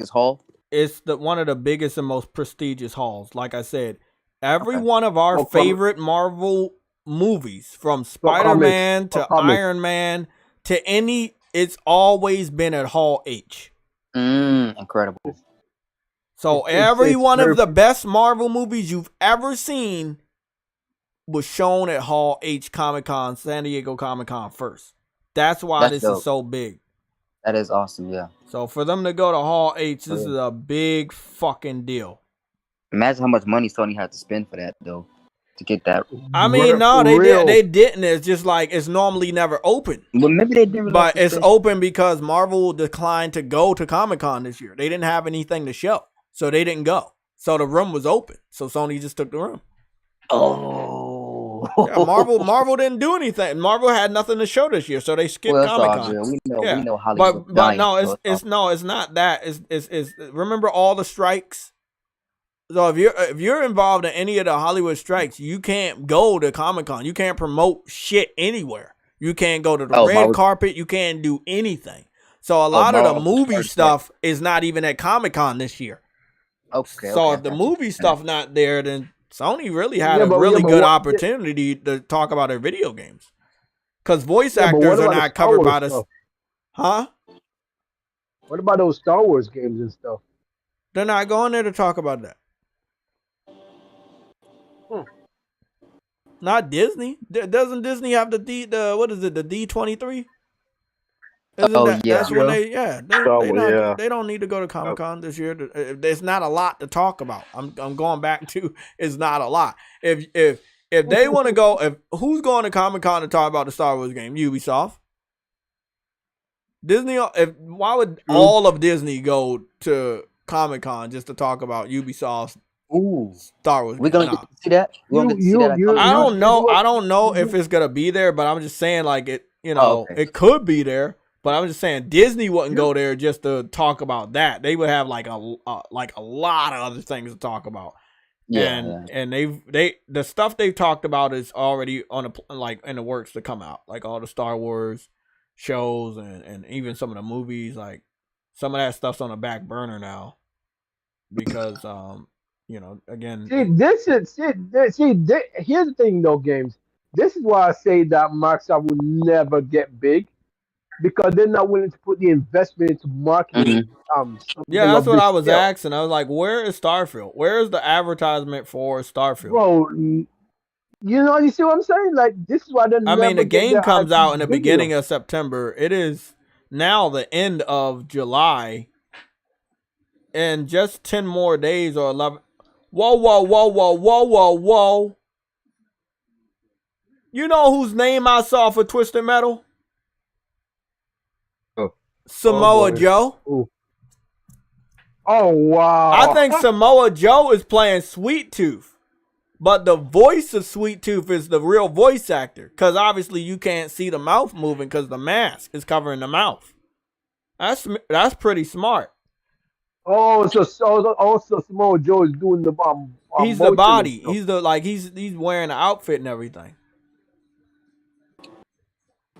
S7: hall.
S2: It's one of the biggest and most prestigious halls. Like I said, every one of our favorite Marvel movies, from Spider-Man to Iron Man to any, it's always been at Hall H.
S7: Incredible.
S2: So every one of the best Marvel movies you've ever seen was shown at Hall H Comic-Con, San Diego Comic-Con first. That's why this is so big.
S7: That is awesome, yeah.
S2: So for them to go to Hall H, this is a big fucking deal.
S7: Imagine how much money Sony had to spend for that, though, to get that.
S2: I mean, no, they didn't. It's just like it's normally never open.
S7: Well, maybe they didn't.
S2: But it's open because Marvel declined to go to Comic-Con this year. They didn't have anything to show, so they didn't go. So the room was open. So Sony just took the room.
S7: Oh,
S2: yeah, Marvel didn't do anything. Marvel had nothing to show this year, so they skipped Comic-Con.
S7: We know Hollywood.
S2: But no, it's not that. It's remember all the strikes. So if you're involved in any of the Hollywood strikes, you can't go to Comic-Con. You can't promote shit anywhere. You can't go to the red carpet. You can't do anything. So a lot of the movie stuff is not even at Comic-Con this year. So if the movie stuff not there, then Sony really had a really good opportunity to talk about their video games. Because voice actors are not covered by this. Huh?
S3: What about those Star Wars games and stuff?
S2: They're not going there to talk about that. Not Disney. Doesn't Disney have the what is it, the D23? That's when they don't need to go to Comic-Con this year. There's not a lot to talk about. I'm going back to it's not a lot. If they want to go, who's going to Comic-Con to talk about the Star Wars game? Ubisoft. Disney. Why would all of Disney go to Comic-Con just to talk about Ubisoft's Star Wars?
S7: We're gonna get to see that.
S2: I don't know. I don't know if it's gonna be there, but I'm just saying, like it. It could be there. But I'm just saying Disney wouldn't go there just to talk about that. They would have like a lot of other things to talk about. And the stuff they've talked about is already on in the works to come out. Like all the Star Wars shows and even some of the movies. Like some of that stuff's on the back burner now because again.
S3: Here's the thing though, games. This is why I say that Microsoft will never get big. Because they're not willing to put the investment into marketing.
S2: Yeah, that's what I was asking. I was like, where is Starfield? Where is the advertisement for Starfield?
S3: Bro, you see what I'm saying? Like, this is why they're
S2: the game comes out in the beginning of September. It is now the end of July. And just 10 more days or 11. Whoa. You know whose name I saw for Twisted Metal? Samoa Joe.
S3: Ooh. Oh wow!
S2: I think Samoa Joe is playing Sweet Tooth, but the voice of Sweet Tooth is the real voice actor. Because obviously you can't see the mouth moving because the mask is covering the mouth. That's pretty smart.
S3: Oh, so Samoa Joe is doing the
S2: he's the body. He's he's wearing the outfit and everything.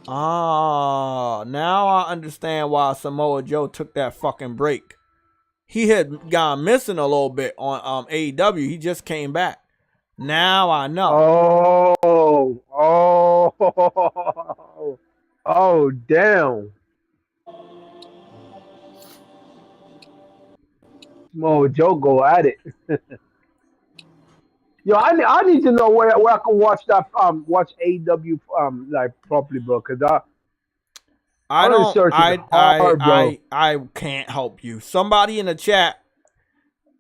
S2: Now I understand why Samoa Joe took that fucking break. He had gone missing a little bit on AEW. He just came back. Now I know.
S3: Oh, damn. Samoa Joe go at it. Yo, I need to know where I can watch that watch AEW properly, bro. Cause
S2: I can't help you. Somebody in the chat,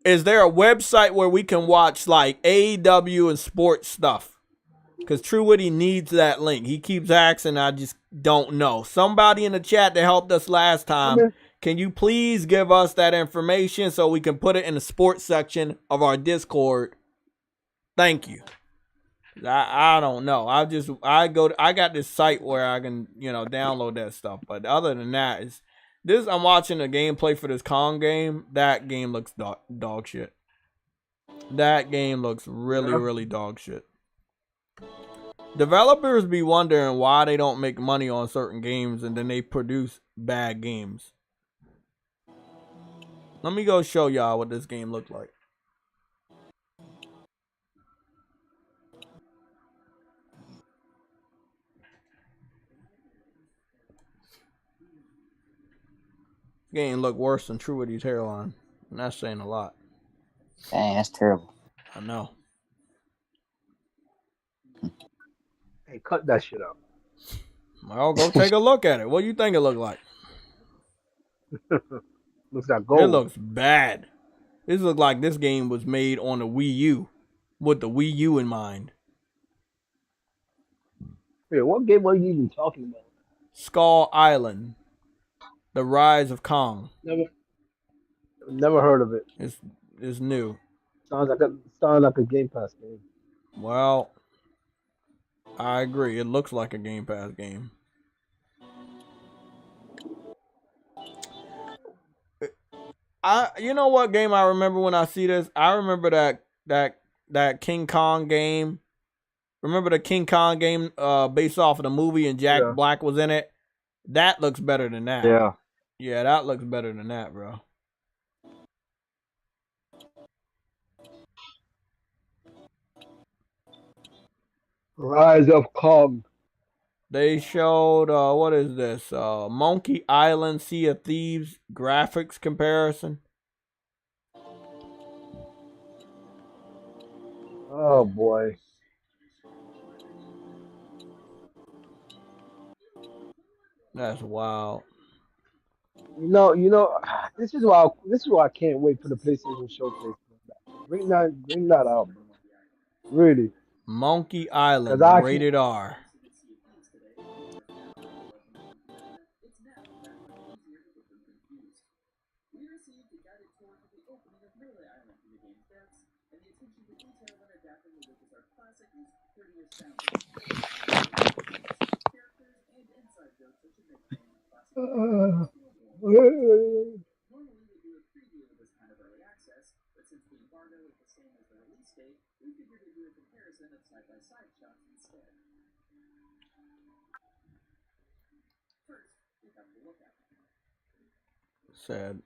S2: is there a website where we can watch like AEW and sports stuff? Because True Witty needs that link. He keeps asking, I just don't know. Somebody in the chat that helped us last time, can you please give us that information so we can put it in the sports section of our Discord? Thank you. I don't know. I got this site where I can, download that stuff. But other than that, I'm watching the gameplay for this Kong game. That game looks dog shit. That game looks really dog shit. Developers be wondering why they don't make money on certain games and then they produce bad games. Let me go show y'all what this game looked like. Game look worse than True Witty's hairline. And that's saying a lot.
S7: Dang, that's terrible.
S2: I know.
S3: Hey, cut that shit out.
S2: Well, go take a look at it. What do you think it looked like?
S3: Looks like gold.
S2: It looks bad. This looks like this game was made on the Wii U. With the Wii U in mind.
S3: Wait, what game are you even talking about?
S2: Skull Island. The Rise of Kong.
S3: Never heard of it.
S2: It's new.
S3: Sounds like a Game Pass game.
S2: Well, I agree. It looks like a Game Pass game. You know what game I remember when I see this? I remember that King Kong game. Remember the King Kong game based off of the movie and Jack Black was in it? That looks better than that.
S3: Yeah.
S2: Yeah, that looks better than that, bro.
S3: Rise of Kong.
S2: They showed what is this? Monkey Island Sea of Thieves graphics comparison.
S3: Oh boy.
S2: That's wild.
S3: You know, this is why I can't wait for the PlayStation Showcase. Bring that out, bro. Really.
S2: Monkey Island,
S3: I can.
S2: rated R. Sad.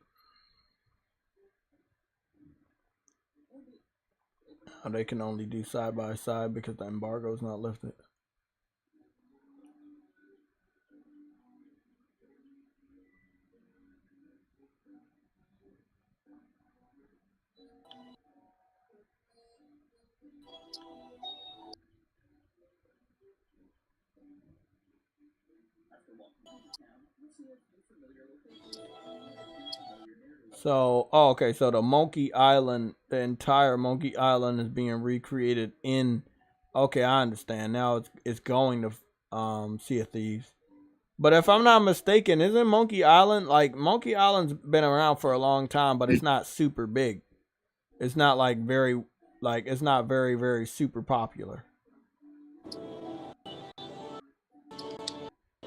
S2: They can only do side by side because the embargo is not lifted. So, okay. So the Monkey Island, the entire Monkey Island is being recreated in. Okay, I understand now. It's going to Sea of Thieves. But if I'm not mistaken, isn't Monkey Island Monkey Island's been around for a long time, but it's not super big. It's not it's not very, very super popular.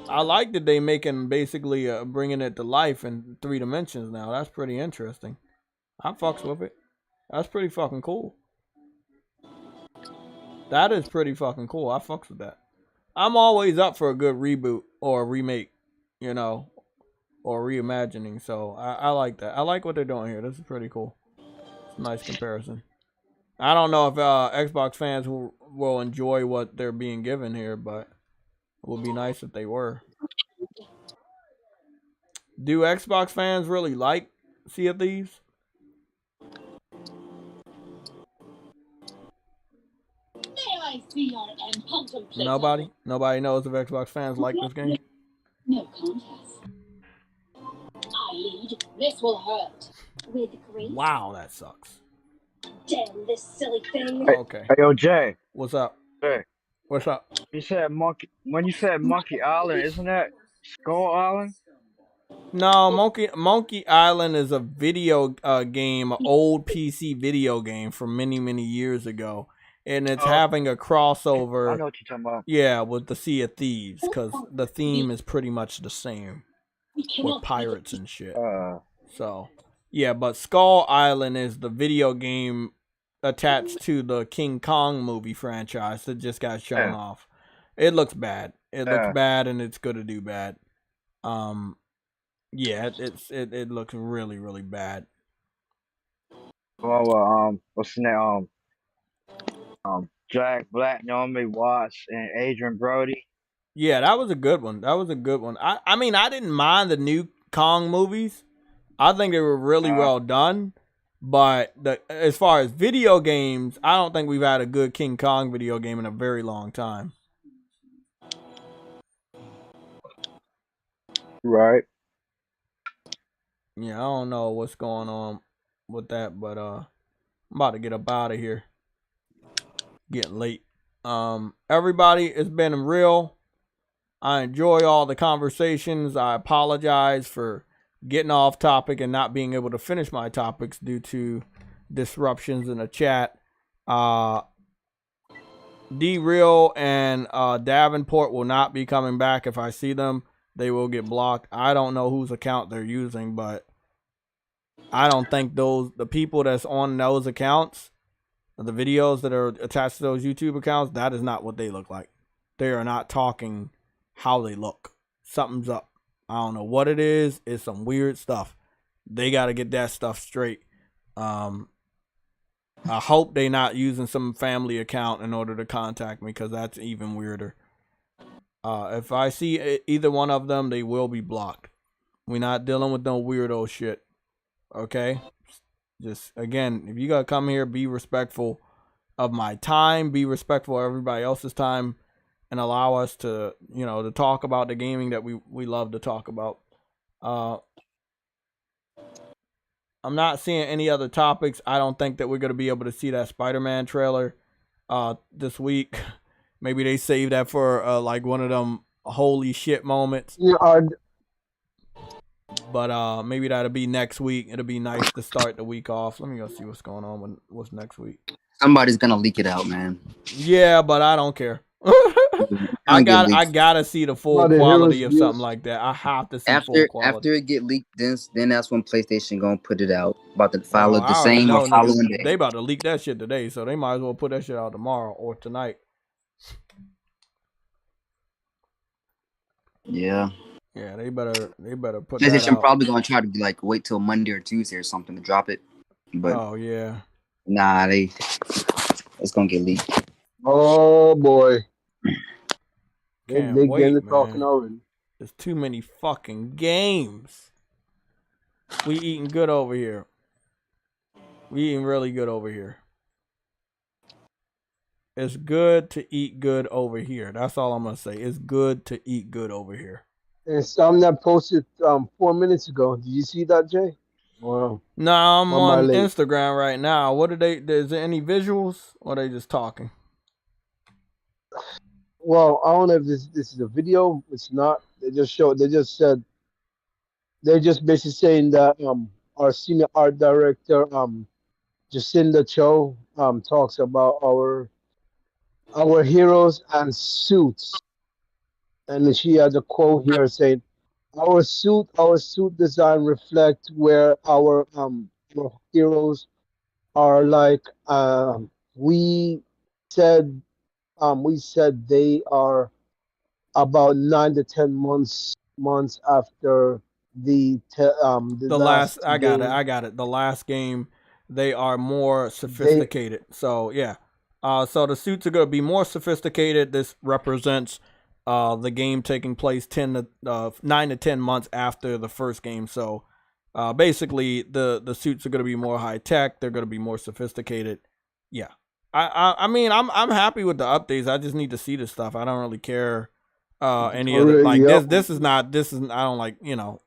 S2: I like that they making basically bringing it to life in 3 dimensions now. That's pretty interesting. I fucks with it. That's pretty fucking cool. That is pretty fucking cool. I fucks with that. I'm always up for a good reboot or a remake, or reimagining. So I like that. I like what they're doing here. This is pretty cool. It's a nice comparison. I don't know if Xbox fans will enjoy what they're being given here, but it would be nice if they were. Do Xbox fans really like Sea of Thieves? Nobody knows if Xbox fans like this game.
S15: No contest. I lead. This will hurt. With grace.
S2: Wow, that sucks.
S15: Damn this silly thing.
S2: Okay.
S11: Hey, yo, Jay.
S2: What's up?
S11: Jay.
S2: What's up?
S11: You said Monkey. When you said Monkey Island, isn't that Skull Island?
S2: No, Monkey Island is a video game, an old PC video game from many, many years ago. And it's having a crossover.
S11: I know what you're talking about.
S2: Yeah, with the Sea of Thieves, because the theme is pretty much the same with pirates and shit. So, yeah, but Skull Island is the video game attached to the King Kong movie franchise that just got shown off. It looks bad. It looks bad, and it's gonna do bad. Yeah, it looks really, really bad.
S11: Well, what's the name? Jack Black, Naomi Watts, and Adrian Brody.
S2: Yeah, that was a good one. I mean, I didn't mind the new Kong movies. I think they were really well done. But as far as video games, I don't think we've had a good King Kong video game in a very long time.
S11: Right.
S2: Yeah, I don't know what's going on with that, but I'm about to get up out of here. Getting late. Everybody, it's been real. I enjoy all the conversations. I apologize for getting off topic and not being able to finish my topics due to disruptions in the chat. D-Real and Davenport will not be coming back. If I see them, they will get blocked. I don't know whose account they're using, but I don't think the people that's on those accounts, the videos that are attached to those YouTube accounts, that is not what they look like. They are not talking how they look. Something's up. I don't know what it is. It's some weird stuff. They got to get that stuff straight. I hope they not using some family account in order to contact me, because that's even weirder. If I see either one of them, they will be blocked. We're not dealing with no weirdo shit. Okay? Just, again, if you gotta come here, be respectful of my time, be respectful of everybody else's time, and allow us to, you know, to talk about the gaming that we love to talk about. I'm not seeing any other topics. I don't think that we're gonna be able to see that Spider-Man trailer this week. Maybe they save that for like one of them holy shit moments.
S3: Yeah,
S2: but maybe that'll be next week. It'll be nice to start the week off. Let me go see what's going on. What's next week?
S7: Somebody's gonna leak it out, man.
S2: Yeah, but I don't care. I gotta see the full quality of something like that. I have to see full quality.
S7: After it get leaked, then that's when PlayStation gonna put it out. About to follow the same or following day.
S2: They about to leak that shit today, so they might as well put that shit out tomorrow or tonight.
S7: Yeah.
S2: Yeah, they better put
S7: PlayStation
S2: that out.
S7: probably gonna try to like wait till Monday or Tuesday or something to drop it. But
S2: oh yeah.
S7: Nah, it's gonna get leaked.
S3: Oh boy.
S2: Can't
S3: they
S2: wait,
S3: getting to
S2: man.
S3: talking already.
S2: There's too many fucking games. We eating good over here. We eating really good over here. It's good to eat good over here. That's all I'm gonna say. It's good to eat good over here.
S3: And some that posted 4 minutes ago. Did you see that, Jay? Wow.
S2: No, I'm on Instagram right now. What are they? Is there any visuals, or are they just talking?
S3: Well, I don't know if this is a video. It's not. They just showed. They just said. They're just basically saying that our senior art director Jacinda Cho talks about our heroes and suits, and she has a quote here saying, our suit design reflect where our heroes are like we said they are about 9 to 10 months after the
S2: last I got it. The last game, they are more sophisticated. So yeah. So the suits are gonna be more sophisticated. This represents the game taking place 9 to 10 months after the first game. So basically the suits are gonna be more high tech. They're gonna be more sophisticated. Yeah. I mean I'm happy with the updates. I just need to see this stuff. I don't really care any of it. Like this is I don't like, you know,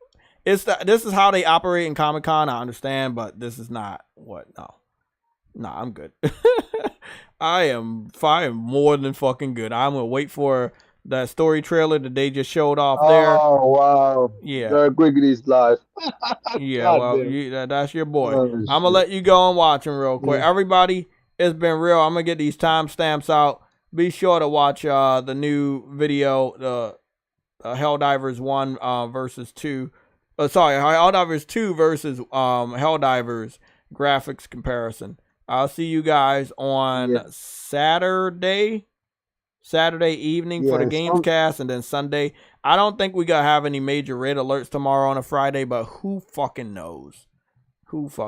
S2: this is how they operate in Comic-Con. I understand, but this is not what I'm good. I am more than fucking good. I'm gonna wait for that story trailer that they just showed off there.
S3: Oh wow!
S2: Yeah,
S3: Griggity's live.
S2: Yeah, well, that's your boy. I'm gonna let you go and watch him real quick. Everybody, it's been real. I'm gonna get these timestamps out. Be sure to watch the new video, the Helldivers 1 versus 2. Helldivers 2 versus Helldivers graphics comparison. I'll see you guys on Saturday evening for the Gamescast, and then Sunday. I don't think we gotta have any major raid alerts tomorrow on a Friday, but who fucking knows? Who fucking